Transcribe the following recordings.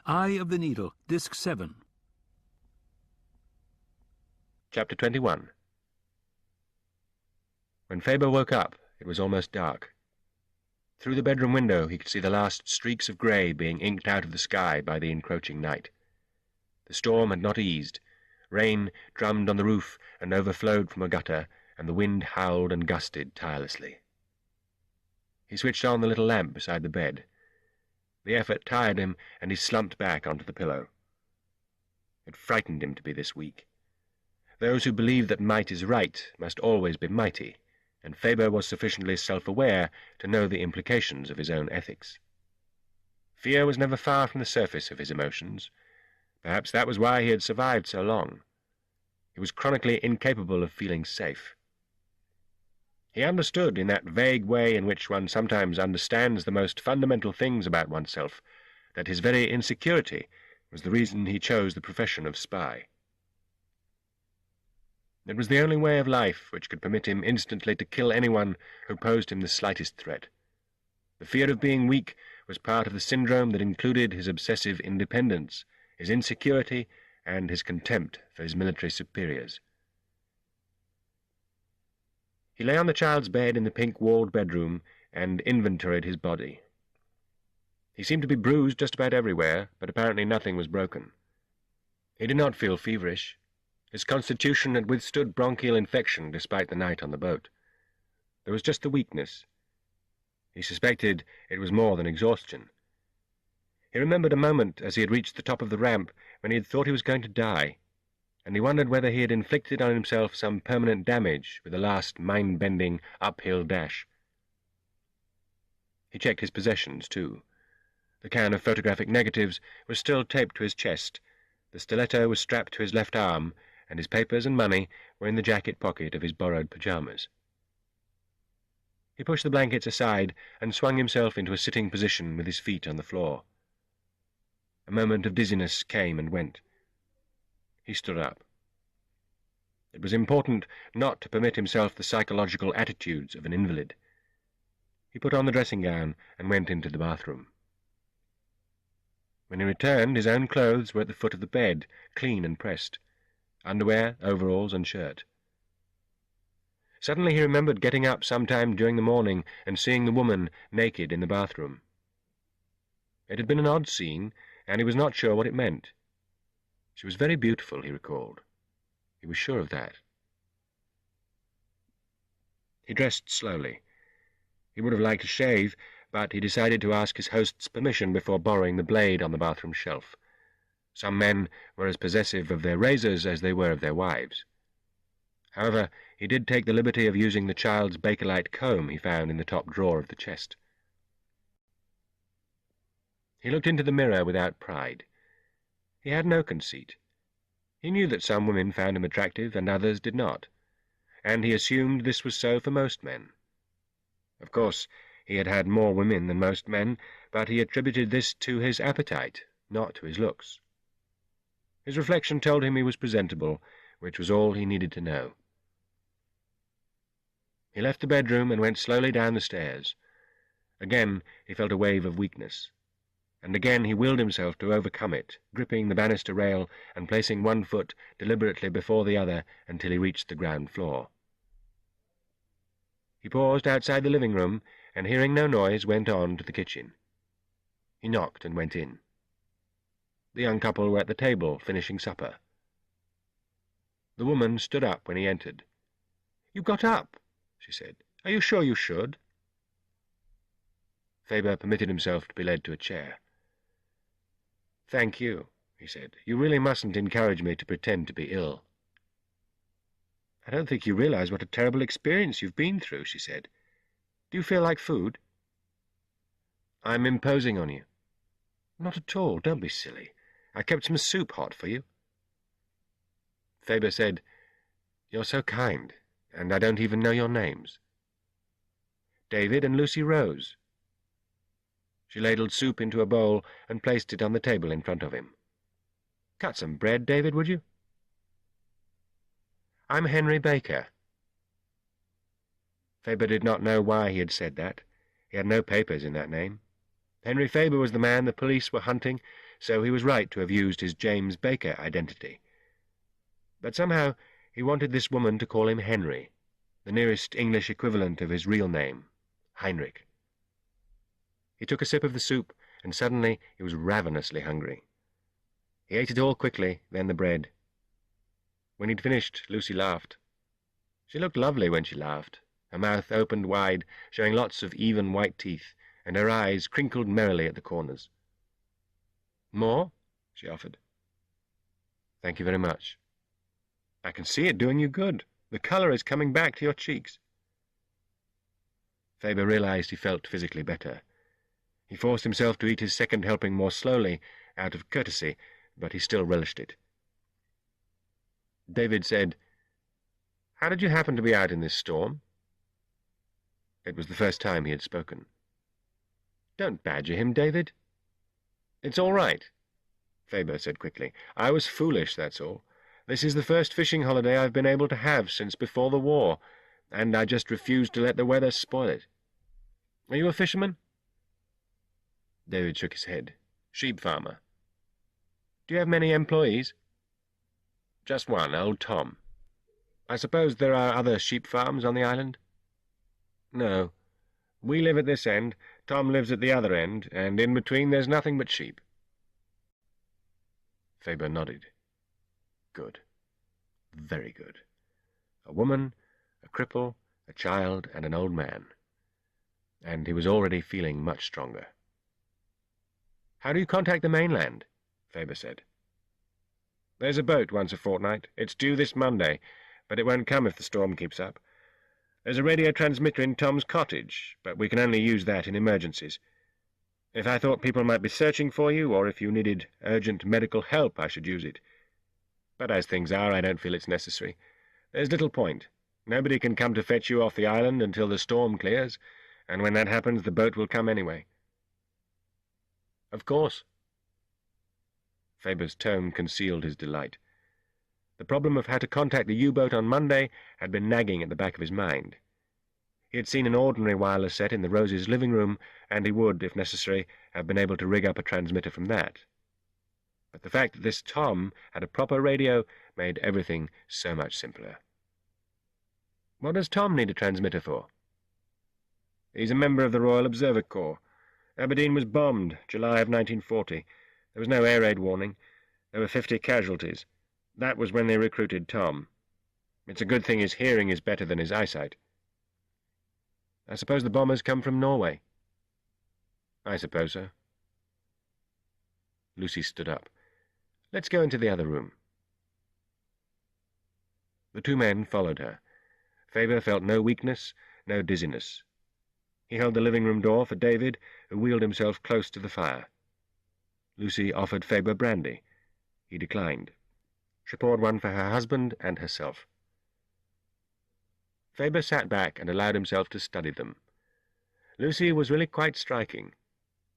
Eye of the Needle, Disc 7. Chapter 21. When Faber woke up, it was almost dark. Through the bedroom window he could see the last streaks of grey being inked out of the sky by the encroaching night. The storm had not eased. Rain drummed on the roof and overflowed from a gutter, and the wind howled and gusted tirelessly. He switched on the little lamp beside the bed. The effort tired him, and he slumped back onto the pillow. It frightened him to be this weak. Those who believe that might is right must always be mighty, and Faber was sufficiently self-aware to know the implications of his own ethics. Fear was never far from the surface of his emotions. Perhaps that was why he had survived so long. He was chronically incapable of feeling safe. He understood, in that vague way in which one sometimes understands the most fundamental things about oneself, that his very insecurity was the reason he chose the profession of spy. It was the only way of life which could permit him instantly to kill anyone who posed him the slightest threat. The fear of being weak was part of the syndrome that included his obsessive independence, his insecurity, and his contempt for his military superiors. He lay on the child's bed in the pink-walled bedroom and inventoried his body. He seemed to be bruised just about everywhere, but apparently nothing was broken. He did not feel feverish. His constitution had withstood bronchial infection despite the night on the boat. There was just the weakness. He suspected it was more than exhaustion. He remembered a moment as he had reached the top of the ramp when he had thought he was going to die, and he wondered whether he had inflicted on himself some permanent damage with the last mind-bending uphill dash. He checked his possessions, too. The can of photographic negatives was still taped to his chest, the stiletto was strapped to his left arm, and his papers and money were in the jacket pocket of his borrowed pyjamas. He pushed the blankets aside and swung himself into a sitting position with his feet on the floor. A moment of dizziness came and went. He stood up. It was important not to permit himself the psychological attitudes of an invalid. He put on the dressing gown and went into the bathroom. When he returned, his own clothes were at the foot of the bed, clean and pressed. Underwear, overalls, and shirt. Suddenly he remembered getting up sometime during the morning and seeing the woman naked in the bathroom. It had been an odd scene, and he was not sure what it meant. She was very beautiful, he recalled. He was sure of that. He dressed slowly. He would have liked to shave, but he decided to ask his host's permission before borrowing the blade on the bathroom shelf. Some men were as possessive of their razors as they were of their wives. However, he did take the liberty of using the child's Bakelite comb he found in the top drawer of the chest. He looked into the mirror without pride. He had no conceit. He knew that some women found him attractive and others did not, and he assumed this was so for most men. Of course, he had had more women than most men, but he attributed this to his appetite, not to his looks. His reflection told him he was presentable, which was all he needed to know. He left the bedroom and went slowly down the stairs. Again he felt a wave of weakness, and again he willed himself to overcome it, gripping the banister rail and placing one foot deliberately before the other until he reached the ground floor. He paused outside the living room, and hearing no noise, went on to the kitchen. He knocked and went in. The young couple were at the table, finishing supper. The woman stood up when he entered. "You got up," she said. "Are you sure you should?" Faber permitted himself to be led to a chair. "Thank you," he said. "You really mustn't encourage me to pretend to be ill." "I don't think you realize what a terrible experience you've been through," she said. "Do you feel like food?" "I'm imposing on you." "Not at all. Don't be silly. I kept some soup hot for you." Faber said, "You're so kind, and I don't even know your names." "David and Lucy Rose." She ladled soup into a bowl and placed it on the table in front of him. "Cut some bread, David, would you?" "I'm Henry Baker." Faber did not know why he had said that. He had no papers in that name. Henry Faber was the man the police were hunting, so he was right to have used his James Baker identity. But somehow he wanted this woman to call him Henry, the nearest English equivalent of his real name, Heinrich. He took a sip of the soup, and suddenly he was ravenously hungry. He ate it all quickly, then the bread. When he'd finished, Lucy laughed. She looked lovely when she laughed, her mouth opened wide, showing lots of even white teeth, and her eyes crinkled merrily at the corners. "More?" she offered. "Thank you very much. I can see it doing you good. The colour is coming back to your cheeks." Faber realized he felt physically better. He forced himself to eat his second helping more slowly, out of courtesy, but he still relished it. David said, "How did you happen to be out in this storm?" It was the first time he had spoken. "Don't badger him, David." "It's all right," Faber said quickly. "I was foolish, that's all. This is the first fishing holiday I've been able to have since before the war, and I just refused to let the weather spoil it. Are you a fisherman?" David shook his head. "Sheep farmer." "Do you have many employees?" "Just one, old Tom." "I suppose there are other sheep farms on the island?" "No. We live at this end, Tom lives at the other end, and in between there's nothing but sheep." Faber nodded. Good. Very good. A woman, a cripple, a child, and an old man. And he was already feeling much stronger. "How do you contact the mainland?" Faber said. "There's a boat once a fortnight. It's due this Monday, but it won't come if the storm keeps up. There's a radio transmitter in Tom's cottage, but we can only use that in emergencies. If I thought people might be searching for you, or if you needed urgent medical help, I should use it. But as things are, I don't feel it's necessary. There's little point. Nobody can come to fetch you off the island until the storm clears, and when that happens, the boat will come anyway." "Of course." Faber's tone concealed his delight. The problem of how to contact the U-boat on Monday had been nagging at the back of his mind. He had seen an ordinary wireless set in the Roses' living room, and he would, if necessary, have been able to rig up a transmitter from that. But the fact that this Tom had a proper radio made everything so much simpler. "What does Tom need a transmitter for?" "He's a member of the Royal Observer Corps. Aberdeen was bombed, July of 1940. There was no air raid warning. There were 50 casualties. That was when they recruited Tom. It's a good thing his hearing is better than his eyesight." "I suppose the bombers come from Norway?" "I suppose so." Lucy stood up. "Let's go into the other room." The two men followed her. Faber felt no weakness, no dizziness. He held the living-room door for David, who wheeled himself close to the fire. Lucy offered Faber brandy. He declined. She poured one for her husband and herself. Faber sat back and allowed himself to study them. Lucy was really quite striking.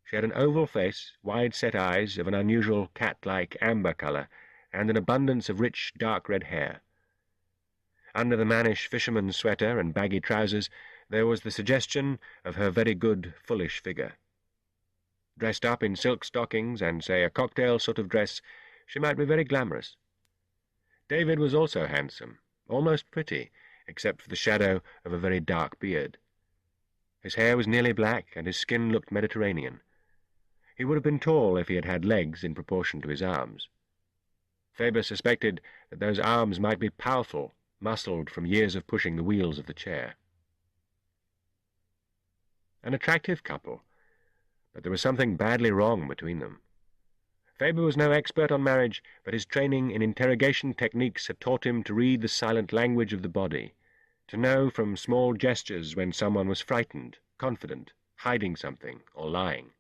She had an oval face, wide-set eyes of an unusual cat-like amber colour, and an abundance of rich dark red hair. Under the mannish fisherman's sweater and baggy trousers there was the suggestion of her very good, fullish figure. Dressed up in silk stockings and, say, a cocktail sort of dress, she might be very glamorous. David was also handsome, almost pretty, except for the shadow of a very dark beard. His hair was nearly black, and his skin looked Mediterranean. He would have been tall if he had had legs in proportion to his arms. Faber suspected that those arms might be powerful, muscled from years of pushing the wheels of the chair. An attractive couple, but there was something badly wrong between them. Faber was no expert on marriage, but his training in interrogation techniques had taught him to read the silent language of the body, to know from small gestures when someone was frightened, confident, hiding something, or lying.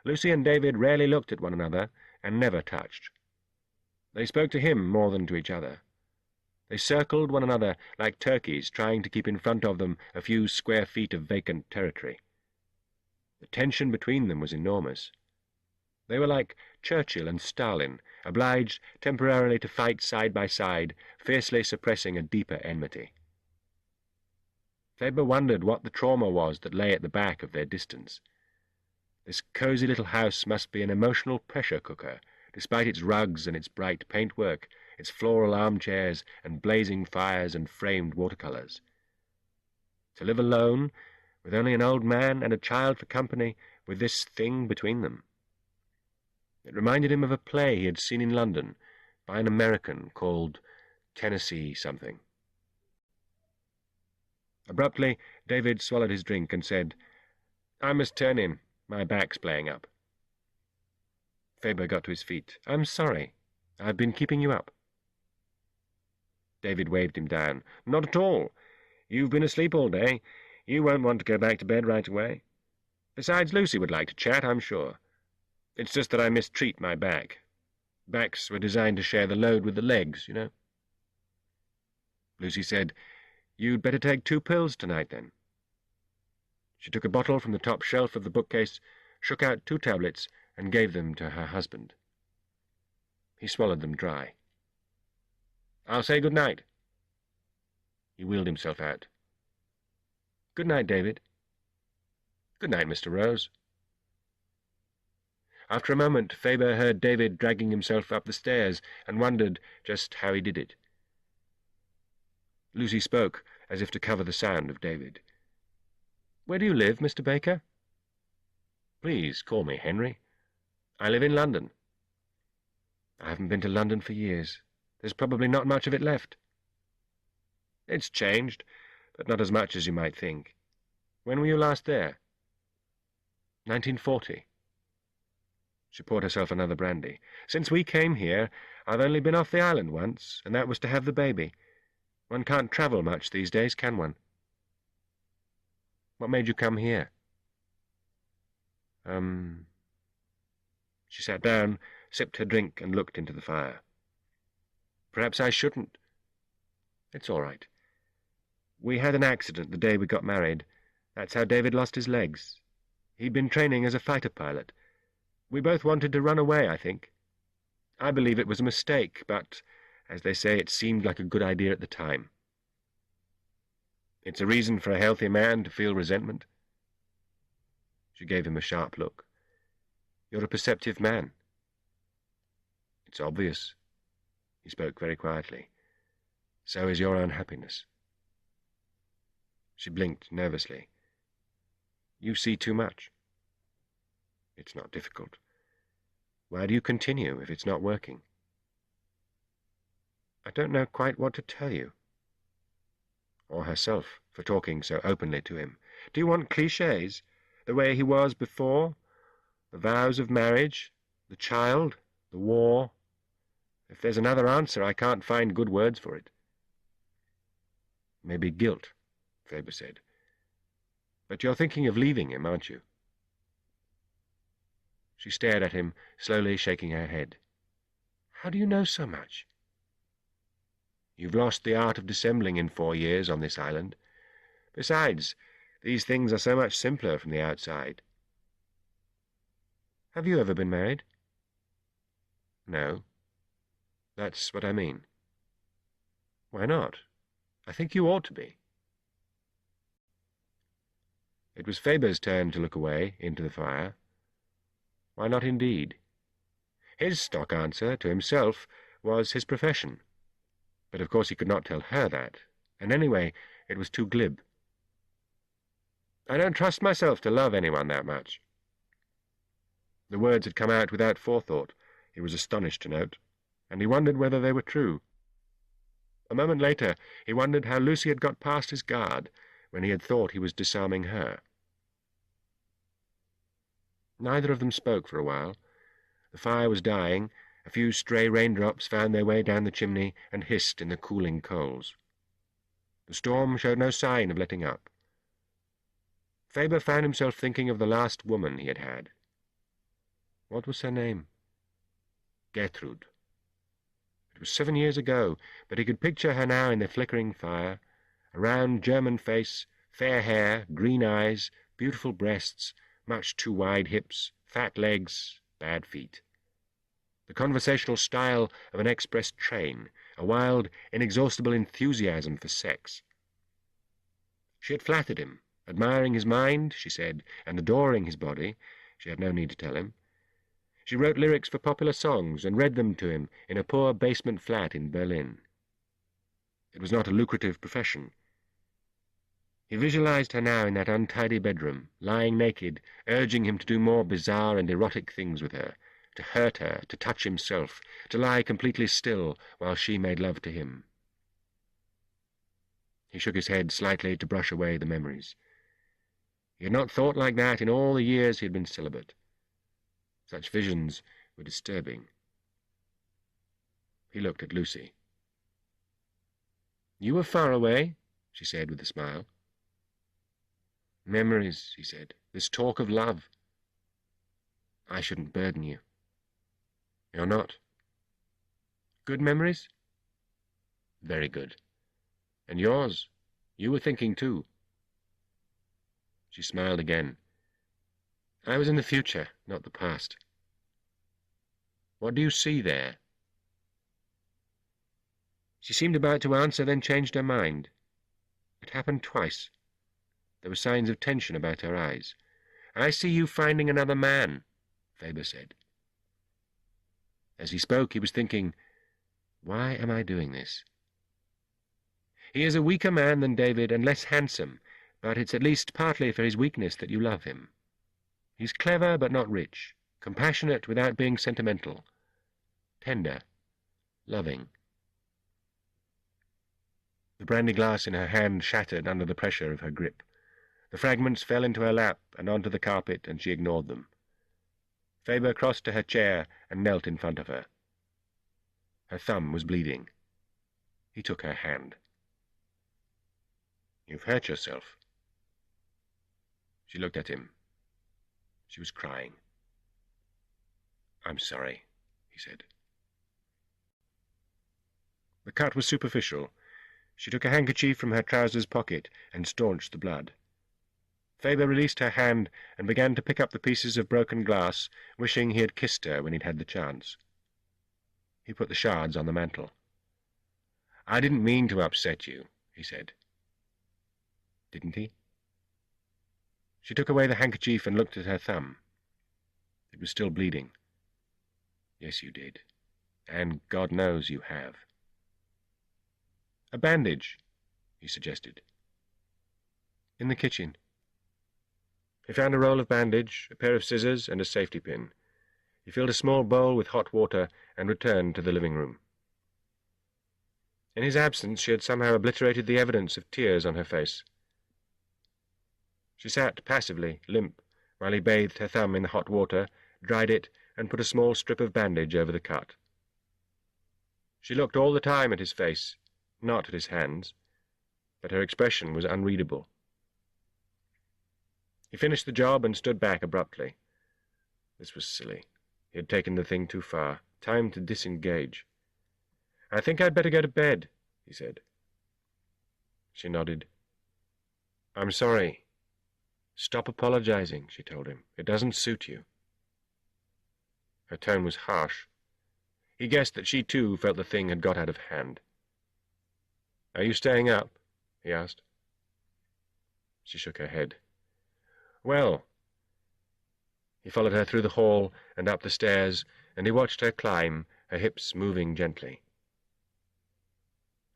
Lucy and David rarely looked at one another, and never touched. They spoke to him more than to each other. They circled one another like turkeys trying to keep in front of them a few square feet of vacant territory. The tension between them was enormous. They were like Churchill and Stalin, obliged temporarily to fight side by side, fiercely suppressing a deeper enmity. Faber wondered what the trauma was that lay at the back of their distance. This cosy little house must be an emotional pressure cooker, despite its rugs and its bright paintwork, its floral armchairs and blazing fires and framed watercolours. To live alone, with only an old man and a child for company, with this thing between them. It reminded him of a play he had seen in London by an American called Tennessee something. Abruptly, David swallowed his drink and said, "I must turn in. My back's playing up." Faber got to his feet. "I'm sorry. I've been keeping you up." David waved him down. "Not at all. You've been asleep all day. You won't want to go back to bed right away. Besides, Lucy would like to chat, I'm sure. It's just that I mistreat my back. Backs were designed to share the load with the legs, you know." Lucy said, "You'd better take 2 pills tonight, then." She took a bottle from the top shelf of the bookcase, shook out 2 tablets, and gave them to her husband. He swallowed them dry. "I'll say good night." He wheeled himself out. "Good night, David." "Good night, Mr. Rose." After a moment, Faber heard David dragging himself up the stairs and wondered just how he did it. Lucy spoke, as if to cover the sound of David. "Where do you live, Mr. Baker?" "Please call me Henry. I live in London." "I haven't been to London for years. There's probably not much of it left." "It's changed, but not as much as you might think. When were you last there?" 1940. She poured herself another brandy. "Since we came here, I've only been off the island once, and that was to have the baby. One can't travel much these days, can one?" "What made you come here?" She sat down, sipped her drink, and looked into the fire. "Perhaps I shouldn't." "It's all right. We had an accident the day we got married. That's how David lost his legs. He'd been training as a fighter pilot. We both wanted to run away, I think. I believe it was a mistake, but, as they say, it seemed like a good idea at the time." "It's a reason for a healthy man to feel resentment." She gave him a sharp look. "You're a perceptive man." "It's obvious." He spoke very quietly. "So is your unhappiness." She blinked nervously. "You see too much." "It's not difficult. Why do you continue if it's not working?" "I don't know quite what to tell you." Or herself, for talking so openly to him. "Do you want clichés? The way he was before? The vows of marriage? The child? The war? If there's another answer, I can't find good words for it." "Maybe guilt," Faber said. "But you're thinking of leaving him, aren't you?" She stared at him, slowly shaking her head. "How do you know so much?" "You've lost the art of dissembling in 4 years on this island. Besides, these things are so much simpler from the outside." "Have you ever been married?" "No. That's what I mean." "Why not? I think you ought to be." It was Faber's turn to look away, into the fire. Why not indeed? His stock answer, to himself, was his profession. But of course he could not tell her that, and anyway, it was too glib. "I don't trust myself to love anyone that much." The words had come out without forethought, he was astonished to note, and he wondered whether they were true. A moment later, he wondered how Lucy had got past his guard when he had thought he was disarming her. Neither of them spoke for a while. The fire was dying. A few stray raindrops found their way down the chimney and hissed in the cooling coals. The storm showed no sign of letting up. Faber found himself thinking of the last woman he had had. What was her name? Gertrude. It was 7 years ago, but he could picture her now in the flickering fire, a round German face, fair hair, green eyes, beautiful breasts, much too wide hips, fat legs, bad feet. The conversational style of an express train, a wild, inexhaustible enthusiasm for sex. She had flattered him, admiring his mind, she said, and adoring his body. She had no need to tell him. She wrote lyrics for popular songs and read them to him in a poor basement flat in Berlin. It was not a lucrative profession. He visualized her now in that untidy bedroom, lying naked, urging him to do more bizarre and erotic things with her, to hurt her, to touch himself, to lie completely still while she made love to him. He shook his head slightly to brush away the memories. He had not thought like that in all the years he had been celibate. Such visions were disturbing. He looked at Lucy. "You were far away," she said with a smile. "Memories," he said. "This talk of love. I shouldn't burden you." "You're not." "Good memories?" "Very good. And yours. You were thinking too." She smiled again. "I was in the future, not the past." "What do you see there?" She seemed about to answer, then changed her mind. It happened twice. There were signs of tension about her eyes. "I see you finding another man," Faber said. As he spoke, he was thinking, "Why am I doing this?" "He is a weaker man than David and less handsome, but it's at least partly for his weakness that you love him. He's clever but not rich, compassionate without being sentimental, tender, loving." The brandy glass in her hand shattered under the pressure of her grip. The fragments fell into her lap and onto the carpet, and she ignored them. Faber crossed to her chair and knelt in front of her. Her thumb was bleeding. He took her hand. "You've hurt yourself." She looked at him. She was crying. "I'm sorry," he said. The cut was superficial. She took a handkerchief from her trousers pocket and staunched the blood. Faber released her hand and began to pick up the pieces of broken glass, wishing he had kissed her when he'd had the chance. He put the shards on the mantel. "I didn't mean to upset you," he said. Didn't he? She took away the handkerchief and looked at her thumb. It was still bleeding. "Yes, you did. And God knows you have." "A bandage," he suggested. "In the kitchen." He found a roll of bandage, a pair of scissors, and a safety pin. He filled a small bowl with hot water and returned to the living room. In his absence, she had somehow obliterated the evidence of tears on her face. She sat passively, limp, while he bathed her thumb in the hot water, dried it, and put a small strip of bandage over the cut. She looked all the time at his face, not at his hands, but her expression was unreadable. He finished the job and stood back abruptly. This was silly. He had taken the thing too far. Time to disengage. "I think I'd better go to bed," he said. She nodded. "I'm sorry." "Stop apologizing," she told him. "It doesn't suit you." Her tone was harsh. He guessed that she too felt the thing had got out of hand. "Are you staying up?" he asked. She shook her head. "Well." He followed her through the hall and up the stairs, and he watched her climb, her hips moving gently.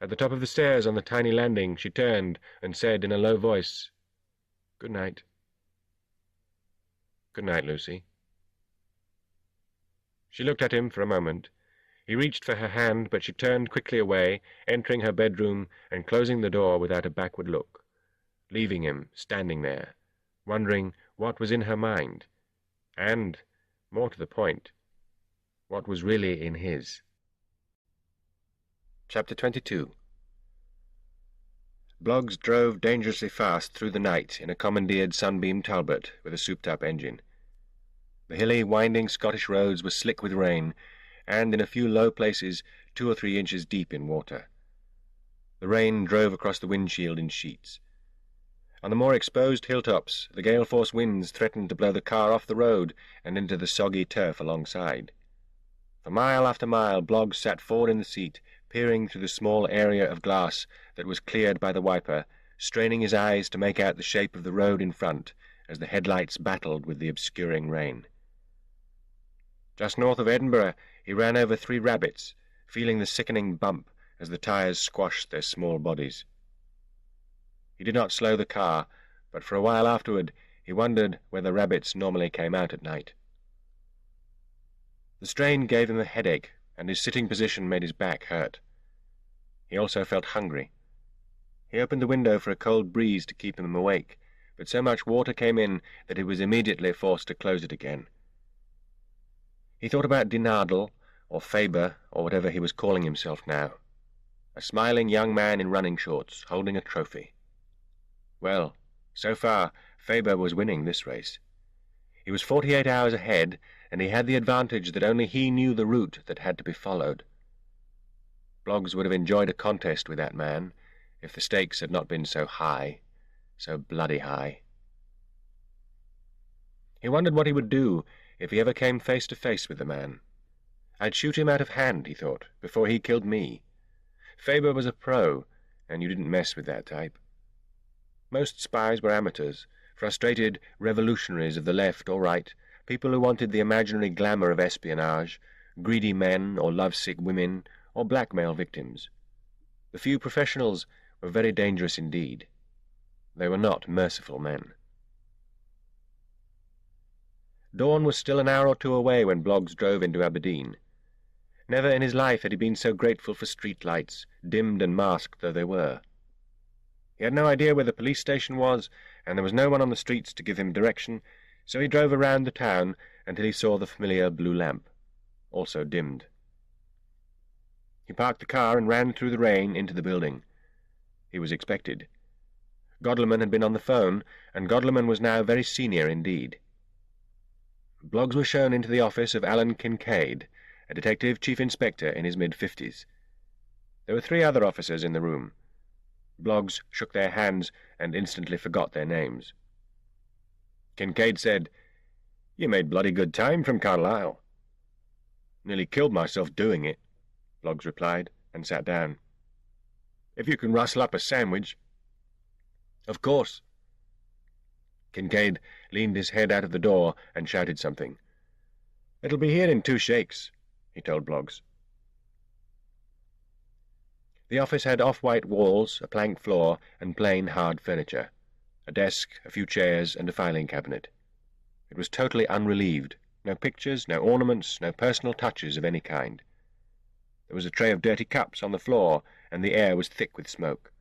At the top of the stairs on the tiny landing, she turned and said in a low voice, "Good night." "Good night, Lucy." She looked at him for a moment. He reached for her hand, but she turned quickly away, entering her bedroom and closing the door without a backward look, leaving him standing there, wondering what was in her mind, and, more to the point, what was really in his. Chapter 22. Bloggs drove dangerously fast through the night in a commandeered Sunbeam Talbot with a souped-up engine. The hilly, winding Scottish roads were slick with rain, and in a few low places 2 or 3 inches deep in water. The rain drove across the windshield in sheets. On the more exposed hilltops, the gale-force winds threatened to blow the car off the road and into the soggy turf alongside. For mile after mile, Bloggs sat forward in the seat, peering through the small area of glass that was cleared by the wiper, straining his eyes to make out the shape of the road in front as the headlights battled with the obscuring rain. Just north of Edinburgh, he ran over 3 rabbits, feeling the sickening bump as the tyres squashed their small bodies. He did not slow the car, but for a while afterward he wondered where the rabbits normally came out at night. The strain gave him a headache, and his sitting position made his back hurt. He also felt hungry. He opened the window for a cold breeze to keep him awake, but so much water came in that he was immediately forced to close it again. He thought about Dinardel, or Faber, or whatever he was calling himself now. A smiling young man in running shorts, holding a trophy. Well, so far, Faber was winning this race. He was 48 hours ahead, and he had the advantage that only he knew the route that had to be followed. Bloggs would have enjoyed a contest with that man, if the stakes had not been so high, so bloody high. He wondered what he would do if he ever came face to face with the man. I'd shoot him out of hand, he thought, before he killed me. Faber was a pro, and you didn't mess with that type. Most spies were amateurs, frustrated revolutionaries of the left or right, people who wanted the imaginary glamour of espionage, greedy men or lovesick women, or blackmail victims. The few professionals were very dangerous indeed. They were not merciful men. Dawn was still an hour or 2 away when Bloggs drove into Aberdeen. Never in his life had he been so grateful for street lights, dimmed and masked though they were. He had no idea where the police station was, and there was no one on the streets to give him direction, so he drove around the town until he saw the familiar blue lamp, also dimmed. He parked the car and ran through the rain into the building. He was expected. Godleman had been on the phone, and Godleman was now very senior indeed. Bloggs was shown into the office of Alan Kincaid, a detective chief inspector in his mid-50s. There were 3 other officers in the room. Bloggs shook their hands and instantly forgot their names. Kincaid said, "You made bloody good time from Carlisle." "Nearly killed myself doing it," Bloggs replied, and sat down. "If you can rustle up a sandwich." "Of course." Kincaid leaned his head out of the door and shouted something. "It'll be here in 2 shakes," he told Bloggs. The office had off-white walls, a plank floor, and plain, hard furniture. A desk, a few chairs, and a filing cabinet. It was totally unrelieved. No pictures, no ornaments, no personal touches of any kind. There was a tray of dirty cups on the floor, and the air was thick with smoke.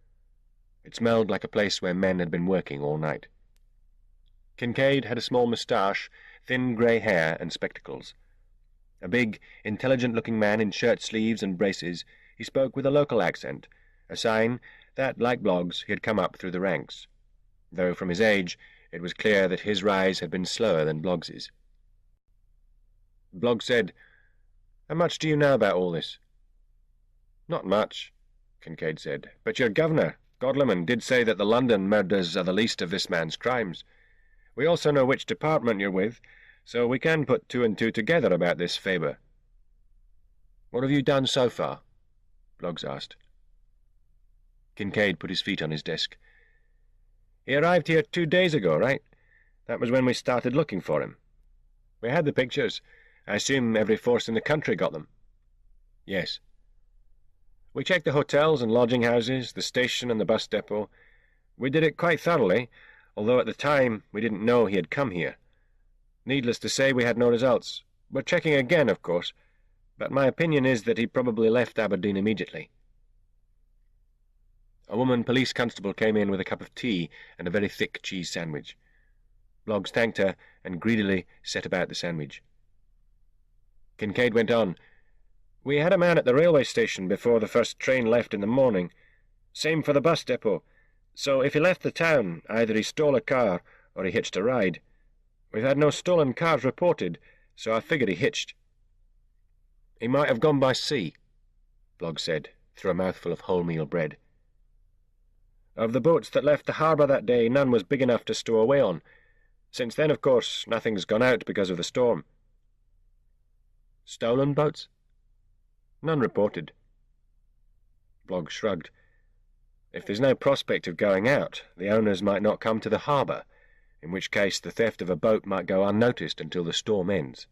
It smelled like a place where men had been working all night. Kincaid had a small moustache, thin grey hair, and spectacles. A big, intelligent-looking man in shirt-sleeves and braces, he spoke with a local accent, a sign that, like Bloggs, he had come up through the ranks, though from his age it was clear that his rise had been slower than Bloggs's. Bloggs said, "How much do you know about all this?" "Not much," Kincaid said, "but your governor, Godleman, did say that the London murders are the least of this man's crimes. We also know which department you're with, so we can put 2 and 2 together about this Faber." "What have you done so far?" Bloggs asked. Kincaid put his feet on his desk. "He arrived here 2 days ago, right? That was when we started looking for him. We had the pictures. I assume every force in the country got them." "Yes." "We checked the hotels and lodging houses, the station and the bus depot. We did it quite thoroughly, although at the time we didn't know he had come here. Needless to say, we had no results. We're checking again, of course, but my opinion is that he probably left Aberdeen immediately." A woman police constable came in with a cup of tea and a very thick cheese sandwich. Bloggs thanked her and greedily set about the sandwich. Kincaid went on, "We had a man at the railway station before the first train left in the morning. Same for the bus depot. So if he left the town, either he stole a car or he hitched a ride. We've had no stolen cars reported, so I figured he hitched." "He might have gone by sea," Bloggs said, through a mouthful of wholemeal bread. "Of the boats that left the harbour that day, none was big enough to stow away on. Since then, of course, nothing's gone out because of the storm." "Stolen boats?" "None reported." Bloggs shrugged. "If there's no prospect of going out, the owners might not come to the harbour. in which case the theft of a boat might go unnoticed until the storm ends.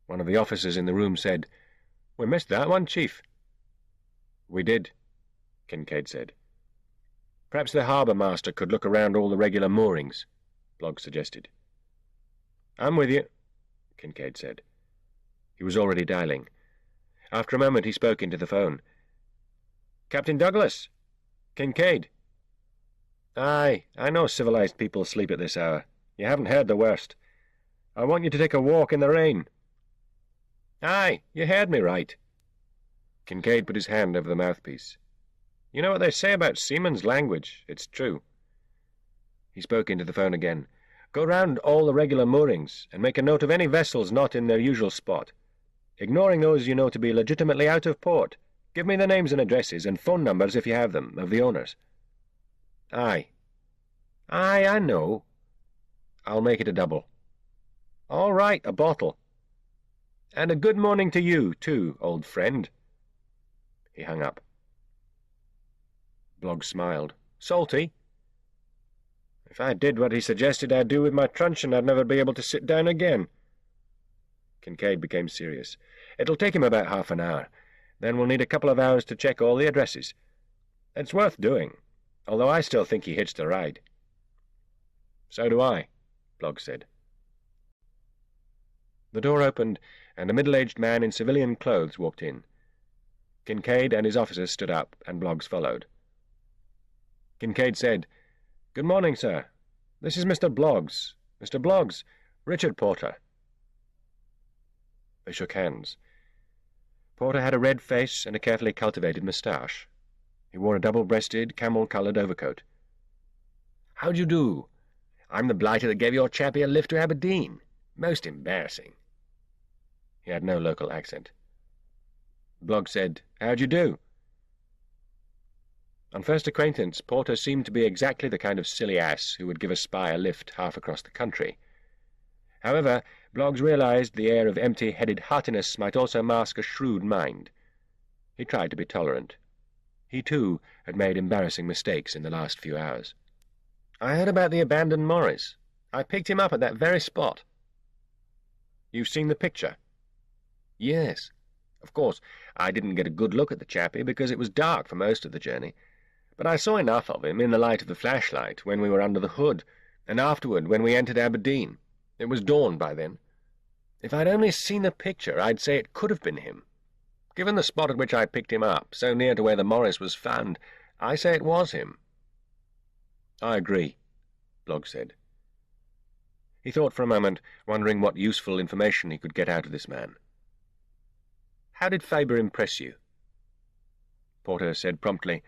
One of the officers in the room said, "We missed that one, Chief." "We did," Kincaid said. "Perhaps the harbour master could look around all the regular moorings," Bloggs suggested. "I'm with you," Kincaid said. He was already dialing. After a moment he spoke into the phone. "Captain Douglas? Kincaid." "Aye, I know civilized people sleep at this hour. You haven't heard the worst. I want you to take a walk in the rain." "Aye, you heard me right." Kincaid put his hand over the mouthpiece. "You know what they say about seaman's language. It's true." He spoke into the phone again. "Go round all the regular moorings, and make a note of any vessels not in their usual spot. Ignoring those you know to be legitimately out of port, give me the names and addresses, and phone numbers, if you have them, of the owners." "Aye. Aye, I know." "I'll make it a double." "All right, a bottle." "And a good morning to you, too, old friend." He hung up. Bloggs smiled. "Salty?" "If I did what he suggested I'd do with my truncheon, I'd never be able to sit down again." Kincaid became serious. "It'll take him about half an hour. Then we'll need a couple of hours to check all the addresses. It's worth doing, although I still think he hitched a ride." "So do I," Bloggs said. The door opened, and a middle-aged man in civilian clothes walked in. Kincaid and his officers stood up, and Bloggs followed. Kincaid said, "Good morning, sir. This is Mr. Bloggs. Mr. Bloggs, Richard Porter." They shook hands. Porter had a red face and a carefully cultivated moustache. He wore a double-breasted, camel-coloured overcoat. "How d'you do? I'm the blighter that gave your chappie a lift to Aberdeen. Most embarrassing." He had no local accent. Bloggs said, "How d'you do?" On first acquaintance, Porter seemed to be exactly the kind of silly ass who would give a spy a lift half across the country. However, Bloggs realized the air of empty-headed heartiness might also mask a shrewd mind. He tried to be tolerant. He, too, had made embarrassing mistakes in the last few hours. "I heard about the abandoned Morris. I picked him up at that very spot." "You've seen the picture?" "Yes. Of course, I didn't get a good look at the chappie because it was dark for most of the journey, but I saw enough of him in the light of the flashlight when we were under the hood, and afterward when we entered Aberdeen. It was dawn by then. If I'd only seen the picture, I'd say it could have been him. Given the spot at which I picked him up, so near to where the Morris was found, I say it was him." "I agree," Bloggs said. He thought for a moment, wondering what useful information he could get out of this man. "How did Faber impress you?" Porter said promptly,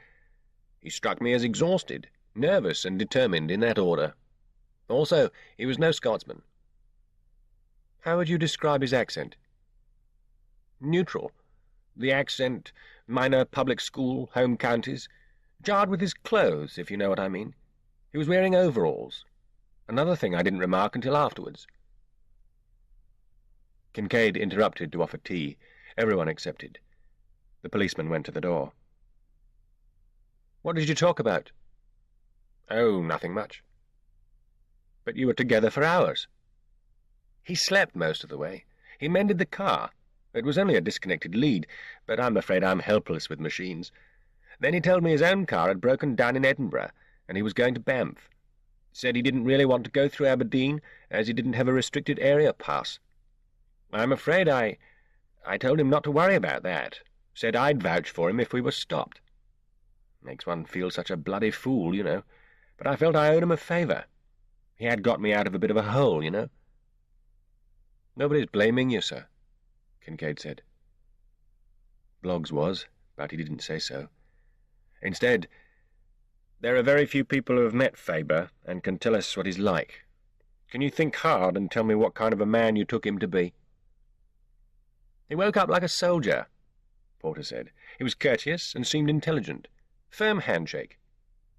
"He struck me as exhausted, nervous and determined in that order. Also, he was no Scotsman." "How would you describe his accent?" "Neutral. The accent, minor public school, home counties. Jarred with his clothes, if you know what I mean. He was wearing overalls. Another thing I didn't remark until afterwards." Kincaid interrupted to offer tea. Everyone accepted. The policeman went to the door. "What did you talk about?" "Oh, nothing much." "But you were together for hours." "He slept most of the way. He mended the car. It was only a disconnected lead, but I'm afraid I'm helpless with machines. Then he told me his own car had broken down in Edinburgh, and he was going to Banff. Said he didn't really want to go through Aberdeen, as he didn't have a restricted area pass. I'm afraid I told him not to worry about that. Said I'd vouch for him if we were stopped. Makes one feel such a bloody fool, you know, but I felt I owed him a favour. He had got me out of a bit of a hole, you know." "Nobody's blaming you, sir," Kincaid said. Bloggs was, but he didn't say so. Instead, "There are very few people who have met Faber and can tell us what he's like. Can you think hard and tell me what kind of a man you took him to be?" "He woke up like a soldier," Porter said. "He was courteous and seemed intelligent. Firm handshake.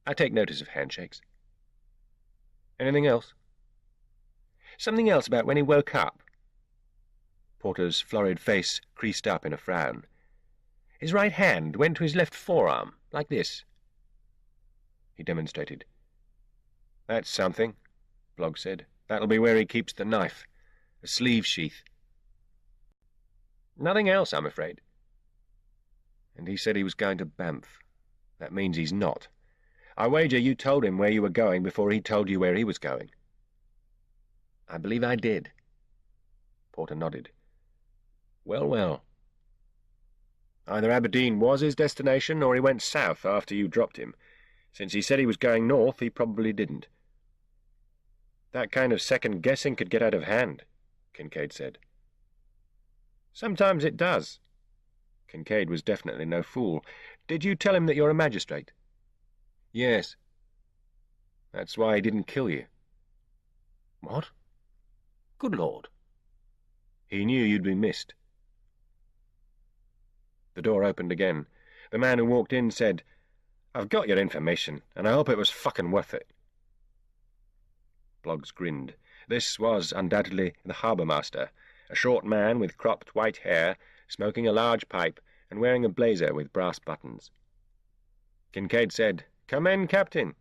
I take notice of handshakes." "Anything else?" "Something else about when he woke up." Porter's florid face creased up in a frown. "His right hand went to his left forearm, like this." He demonstrated. "That's something," Bloggs said. "That'll be where he keeps the knife. A sleeve sheath." "Nothing else, I'm afraid." "And he said he was going to Banff. That means he's not. I wager you told him where you were going before he told you where he was going." "I believe I did." Porter nodded. "Well, well. Either Aberdeen was his destination, or he went south after you dropped him. Since he said he was going north, he probably didn't." "That kind of second-guessing could get out of hand," Kincaid said. "Sometimes it does." Kincaid was definitely no fool. "Did you tell him that you're a magistrate?" "Yes." "That's why he didn't kill you." "What? Good Lord." "He knew you'd be missed." The door opened again. The man who walked in said, "I've got your information, and I hope it was fucking worth it." Bloggs grinned. This was undoubtedly the harbour-master, a short man with cropped white hair, smoking a large pipe and wearing a blazer with brass buttons. Kincaid said, "Come in, Captain.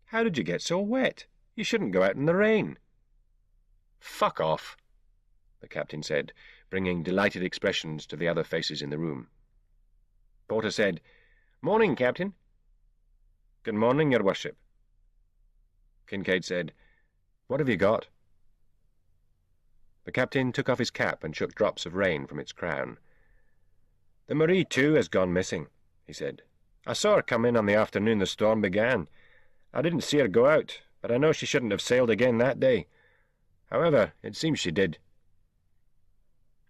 How did you get so wet? You shouldn't go out in the rain." "Fuck off," the captain said, bringing delighted expressions to the other faces in the room. Porter said, "Morning, Captain." "Good morning, Your Worship." Kincaid said, "What have you got?" The captain took off his cap and shook drops of rain from its crown. "The Marie too has gone missing," he said. "I saw her come in on the afternoon the storm began. I didn't see her go out, but I know she shouldn't have sailed again that day. However, it seems she did."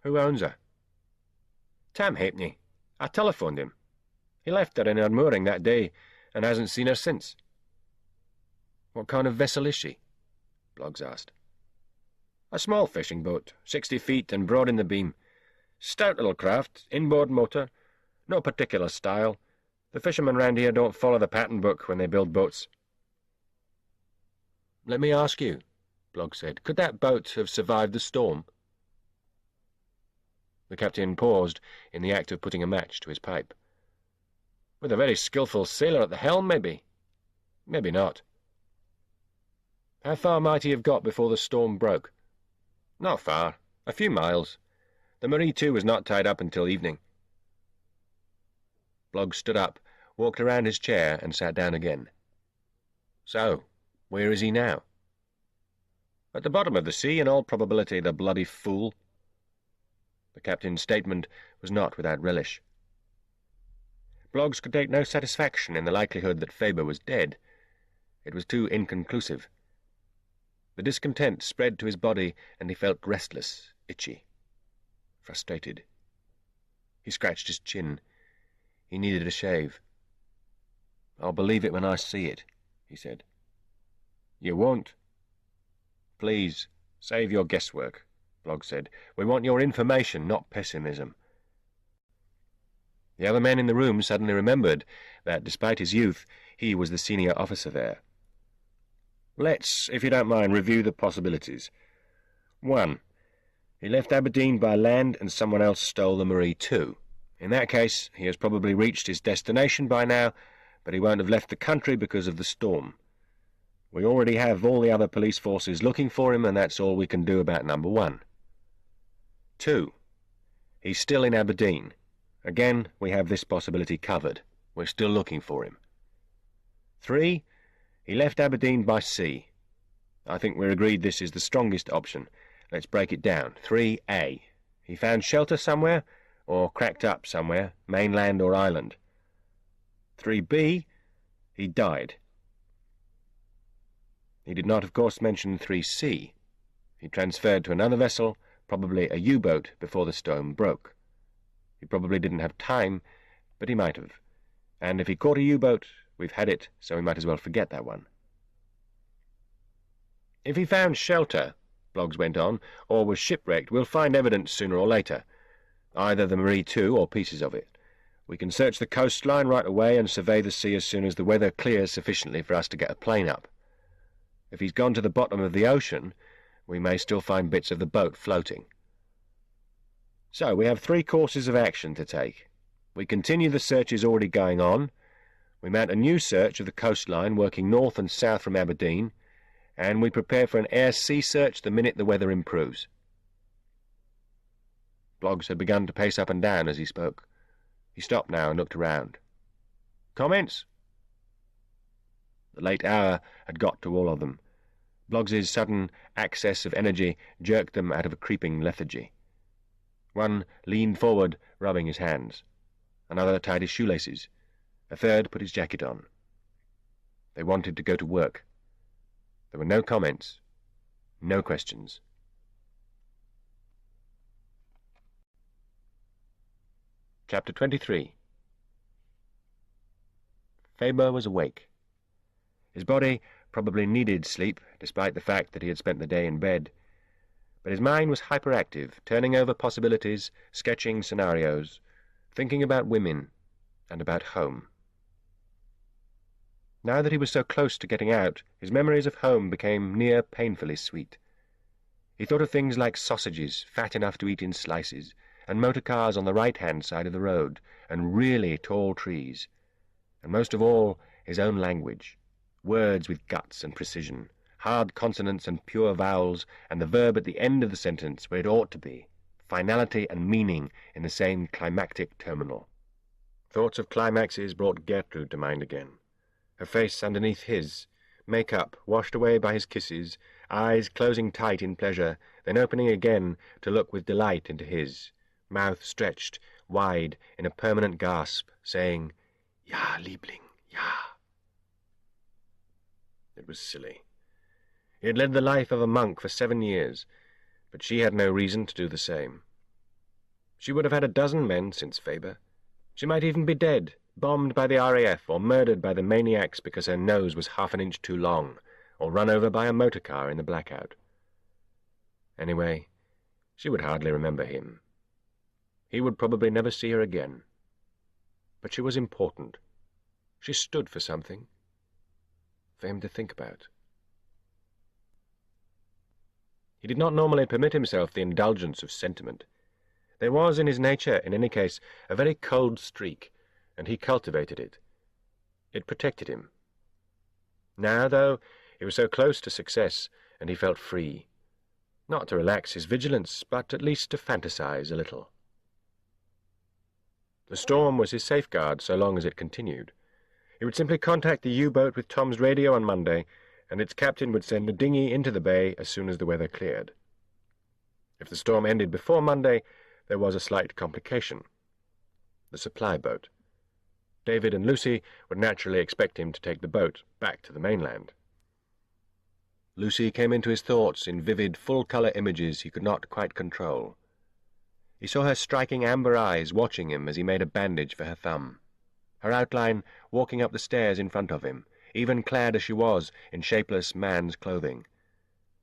"Who owns her?" "Tam Halfpenny. I telephoned him. He left her in her mooring that day, and hasn't seen her since." "What kind of vessel is she?" Bloggs asked. "A small fishing boat, 60 feet and broad in the beam. Stout little craft, inboard motor, no particular style. The fishermen round here don't follow the pattern book when they build boats." "Let me ask you," Bloggs said, "could that boat have survived the storm?" The captain paused in the act of putting a match to his pipe. "With a very skilful sailor at the helm, maybe. Maybe not." "How far might he have got before the storm broke?" "Not far. A few miles. The Marie too was not tied up until evening." Bloggs stood up, walked around his chair, and sat down again. "So, where is he now?" "At the bottom of the sea, in all probability, the bloody fool." The captain's statement was not without relish. Bloggs could take no satisfaction in the likelihood that Faber was dead. It was too inconclusive. The discontent spread to his body, and he felt restless, itchy, frustrated. He scratched his chin. He needed a shave. "I'll believe it when I see it," he said. "You won't." "Please, save your guesswork," Bloggs said. "We want your information, not pessimism." The other men in the room suddenly remembered that, despite his youth, he was the senior officer there. "Let's, if you don't mind, review the possibilities. 1. He left Aberdeen by land and someone else stole the Marie too. In that case, he has probably reached his destination by now, but he won't have left the country because of the storm. We already have all the other police forces looking for him, and that's all we can do about number 1. 2. He's still in Aberdeen. Again, we have this possibility covered. We're still looking for him. 3. He left Aberdeen by sea. I think we're agreed this is the strongest option. Let's break it down. 3A. He found shelter somewhere, or cracked up somewhere, mainland or island. 3B. He died. He did not, of course, mention 3C. He transferred to another vessel, probably a U-boat, before the storm broke. He probably didn't have time, but he might have. And if he caught a U-boat, we've had it, so we might as well forget that one. If he found shelter, Bloggs went on, or was shipwrecked, we'll find evidence sooner or later. Either the Marie too, or pieces of it. We can search the coastline right away and survey the sea as soon as the weather clears sufficiently for us to get a plane up. If he's gone to the bottom of the ocean, we may still find bits of the boat floating. So we have 3 courses of action to take. We continue the searches already going on. We mount a new search of the coastline working north and south from Aberdeen, and we prepare for an air-sea search the minute the weather improves." Bloggs had begun to pace up and down as he spoke. He stopped now and looked around. "Comments?" The late hour had got to all of them. Bloggs's sudden access of energy jerked them out of a creeping lethargy. One leaned forward, rubbing his hands. Another tied his shoelaces. A third put his jacket on. They wanted to go to work. There were no comments, no questions. Chapter 23. Faber was awake. His body probably needed sleep, despite the fact that he had spent the day in bed, but his mind was hyperactive, turning over possibilities, sketching scenarios, thinking about women and about home. Now that he was so close to getting out, his memories of home became near painfully sweet. He thought of things like sausages, fat enough to eat in slices, and motor cars on the right-hand side of the road, and really tall trees, and most of all, his own language, words with guts and precision, hard consonants and pure vowels, and the verb at the end of the sentence where it ought to be, finality and meaning in the same climactic terminal. Thoughts of climaxes brought Gertrude to mind again. Her face underneath his, make-up washed away by his kisses, eyes closing tight in pleasure, then opening again to look with delight into his, mouth stretched wide in a permanent gasp, saying, "Ja, Liebling, ja." It was silly. He had led the life of a monk for 7 years, but she had no reason to do the same. She would have had a dozen men since Faber. She might even be dead, bombed by the RAF, or murdered by the maniacs because her nose was half an inch too long, or run over by a motor car in the blackout. Anyway, she would hardly remember him. He would probably never see her again. But she was important. She stood for something. For him to think about. He did not normally permit himself the indulgence of sentiment. There was in his nature, in any case, a very cold streak, and he cultivated it. It protected him. Now, though, he was so close to success, and he felt free. Not to relax his vigilance, but at least to fantasize a little. The storm was his safeguard so long as it continued. He would simply contact the U-boat with Tom's radio on Monday, and its captain would send the dinghy into the bay as soon as the weather cleared. If the storm ended before Monday, there was a slight complication. The supply boat. David and Lucy would naturally expect him to take the boat back to the mainland. Lucy came into his thoughts in vivid, full-colour images he could not quite control. He saw her striking amber eyes watching him as he made a bandage for her thumb. Her outline walking up the stairs in front of him, even clad as she was in shapeless man's clothing.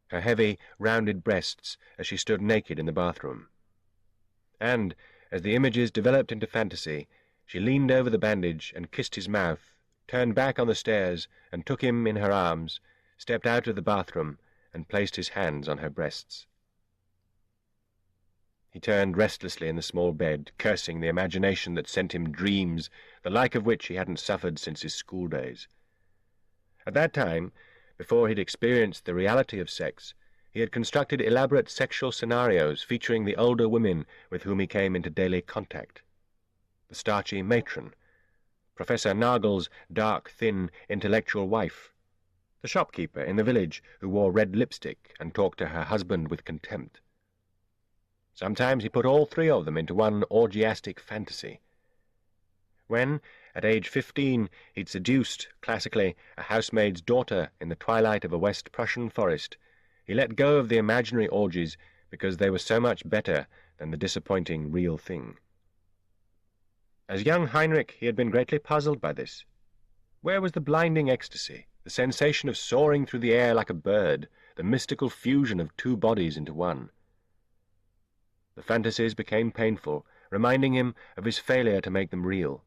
Her heavy, rounded breasts as she stood naked in the bathroom. And, as the images developed into fantasy, she leaned over the bandage and kissed his mouth, turned back on the stairs and took him in her arms, stepped out of the bathroom and placed his hands on her breasts. He turned restlessly in the small bed, cursing the imagination that sent him dreams, the like of which he hadn't suffered since his school days. At that time, before he'd experienced the reality of sex, he had constructed elaborate sexual scenarios featuring the older women with whom he came into daily contact. The starchy matron, Professor Nagel's dark, thin, intellectual wife, the shopkeeper in the village who wore red lipstick and talked to her husband with contempt. Sometimes he put all 3 of them into one orgiastic fantasy. When, at age 15, he'd seduced, classically, a housemaid's daughter in the twilight of a West Prussian forest, he let go of the imaginary orgies because they were so much better than the disappointing real thing. As young Heinrich, he had been greatly puzzled by this. Where was the blinding ecstasy, the sensation of soaring through the air like a bird, the mystical fusion of 2 bodies into one? The fantasies became painful, reminding him of his failure to make them real.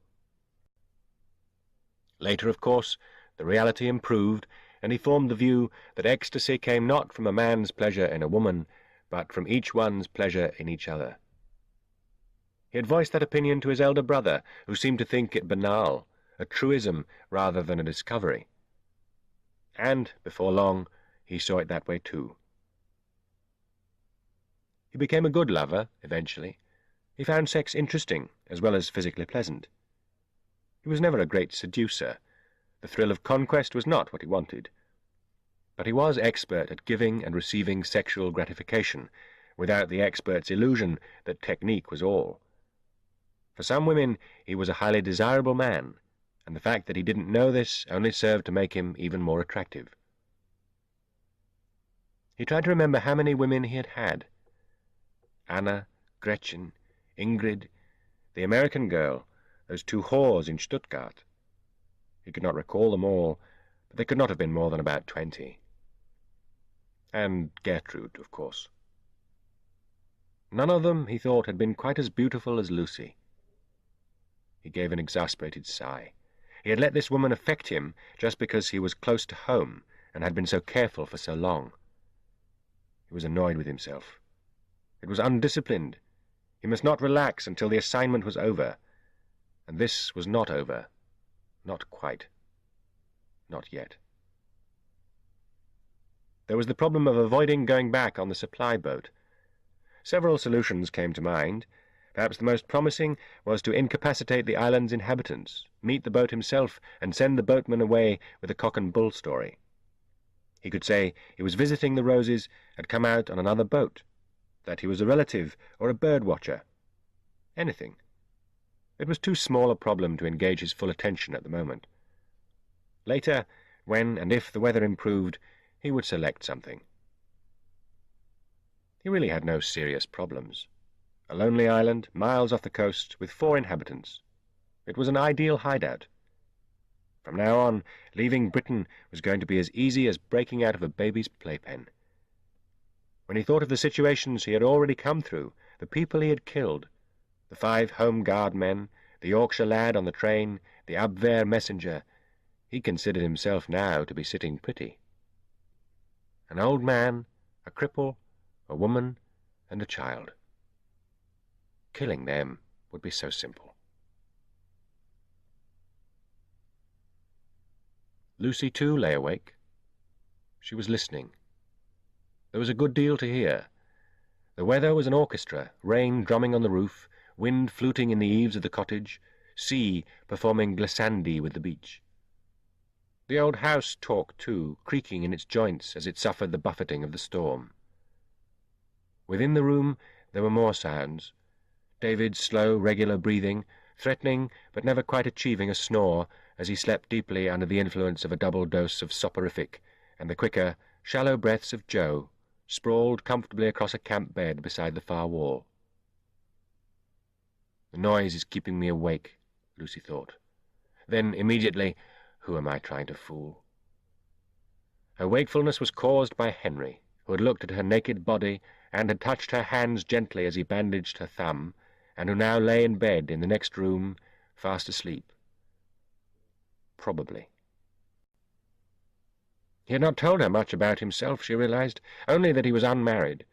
Later, of course, the reality improved, and he formed the view that ecstasy came not from a man's pleasure in a woman, but from each one's pleasure in each other. He had voiced that opinion to his elder brother, who seemed to think it banal, a truism rather than a discovery. And, before long, he saw it that way too. He became a good lover, eventually. He found sex interesting, as well as physically pleasant. He was never a great seducer. The thrill of conquest was not what he wanted. But he was expert at giving and receiving sexual gratification, without the expert's illusion that technique was all. For some women, he was a highly desirable man, and the fact that he didn't know this only served to make him even more attractive. He tried to remember how many women he had had. Anna, Gretchen, Ingrid, the American girl, those two whores in Stuttgart. He could not recall them all, but they could not have been more than about 20. And Gertrude, of course. None of them, he thought, had been quite as beautiful as Lucy. He gave an exasperated sigh. He had let this woman affect him just because he was close to home and had been so careful for so long. He was annoyed with himself. It was undisciplined. He must not relax until the assignment was over. And this was not over. Not quite. Not yet. There was the problem of avoiding going back on the supply boat. Several solutions came to mind. Perhaps the most promising was to incapacitate the island's inhabitants, meet the boat himself, and send the boatman away with a cock and bull story. He could say he was visiting the Roses, had come out on another boat, that he was a relative or a bird-watcher. Anything. It was too small a problem to engage his full attention at the moment. Later, when and if the weather improved, he would select something. He really had no serious problems. A lonely island, miles off the coast, with 4 inhabitants. It was an ideal hideout. From now on, leaving Britain was going to be as easy as breaking out of a baby's playpen. When he thought of the situations he had already come through, the people he had killed, the 5 Home Guard men, the Yorkshire lad on the train, the Abwehr messenger, he considered himself now to be sitting pretty. An old man, a cripple, a woman, and a child. Killing them would be so simple. Lucy, too, lay awake. She was listening. There was a good deal to hear. The weather was an orchestra, rain drumming on the roof, wind fluting in the eaves of the cottage, sea performing glissandi with the beach. The old house talked, too, creaking in its joints as it suffered the buffeting of the storm. Within the room there were more sounds. David's slow, regular breathing, threatening but never quite achieving a snore as he slept deeply under the influence of a double dose of soporific, and the quicker, shallow breaths of Joe, sprawled comfortably across a camp bed beside the far wall. The noise is keeping me awake, Lucy thought. Then, immediately, who am I trying to fool? Her wakefulness was caused by Henry, who had looked at her naked body and had touched her hands gently as he bandaged her thumb, and who now lay in bed in the next room, fast asleep. Probably. He had not told her much about himself, she realized, only that he was unmarried.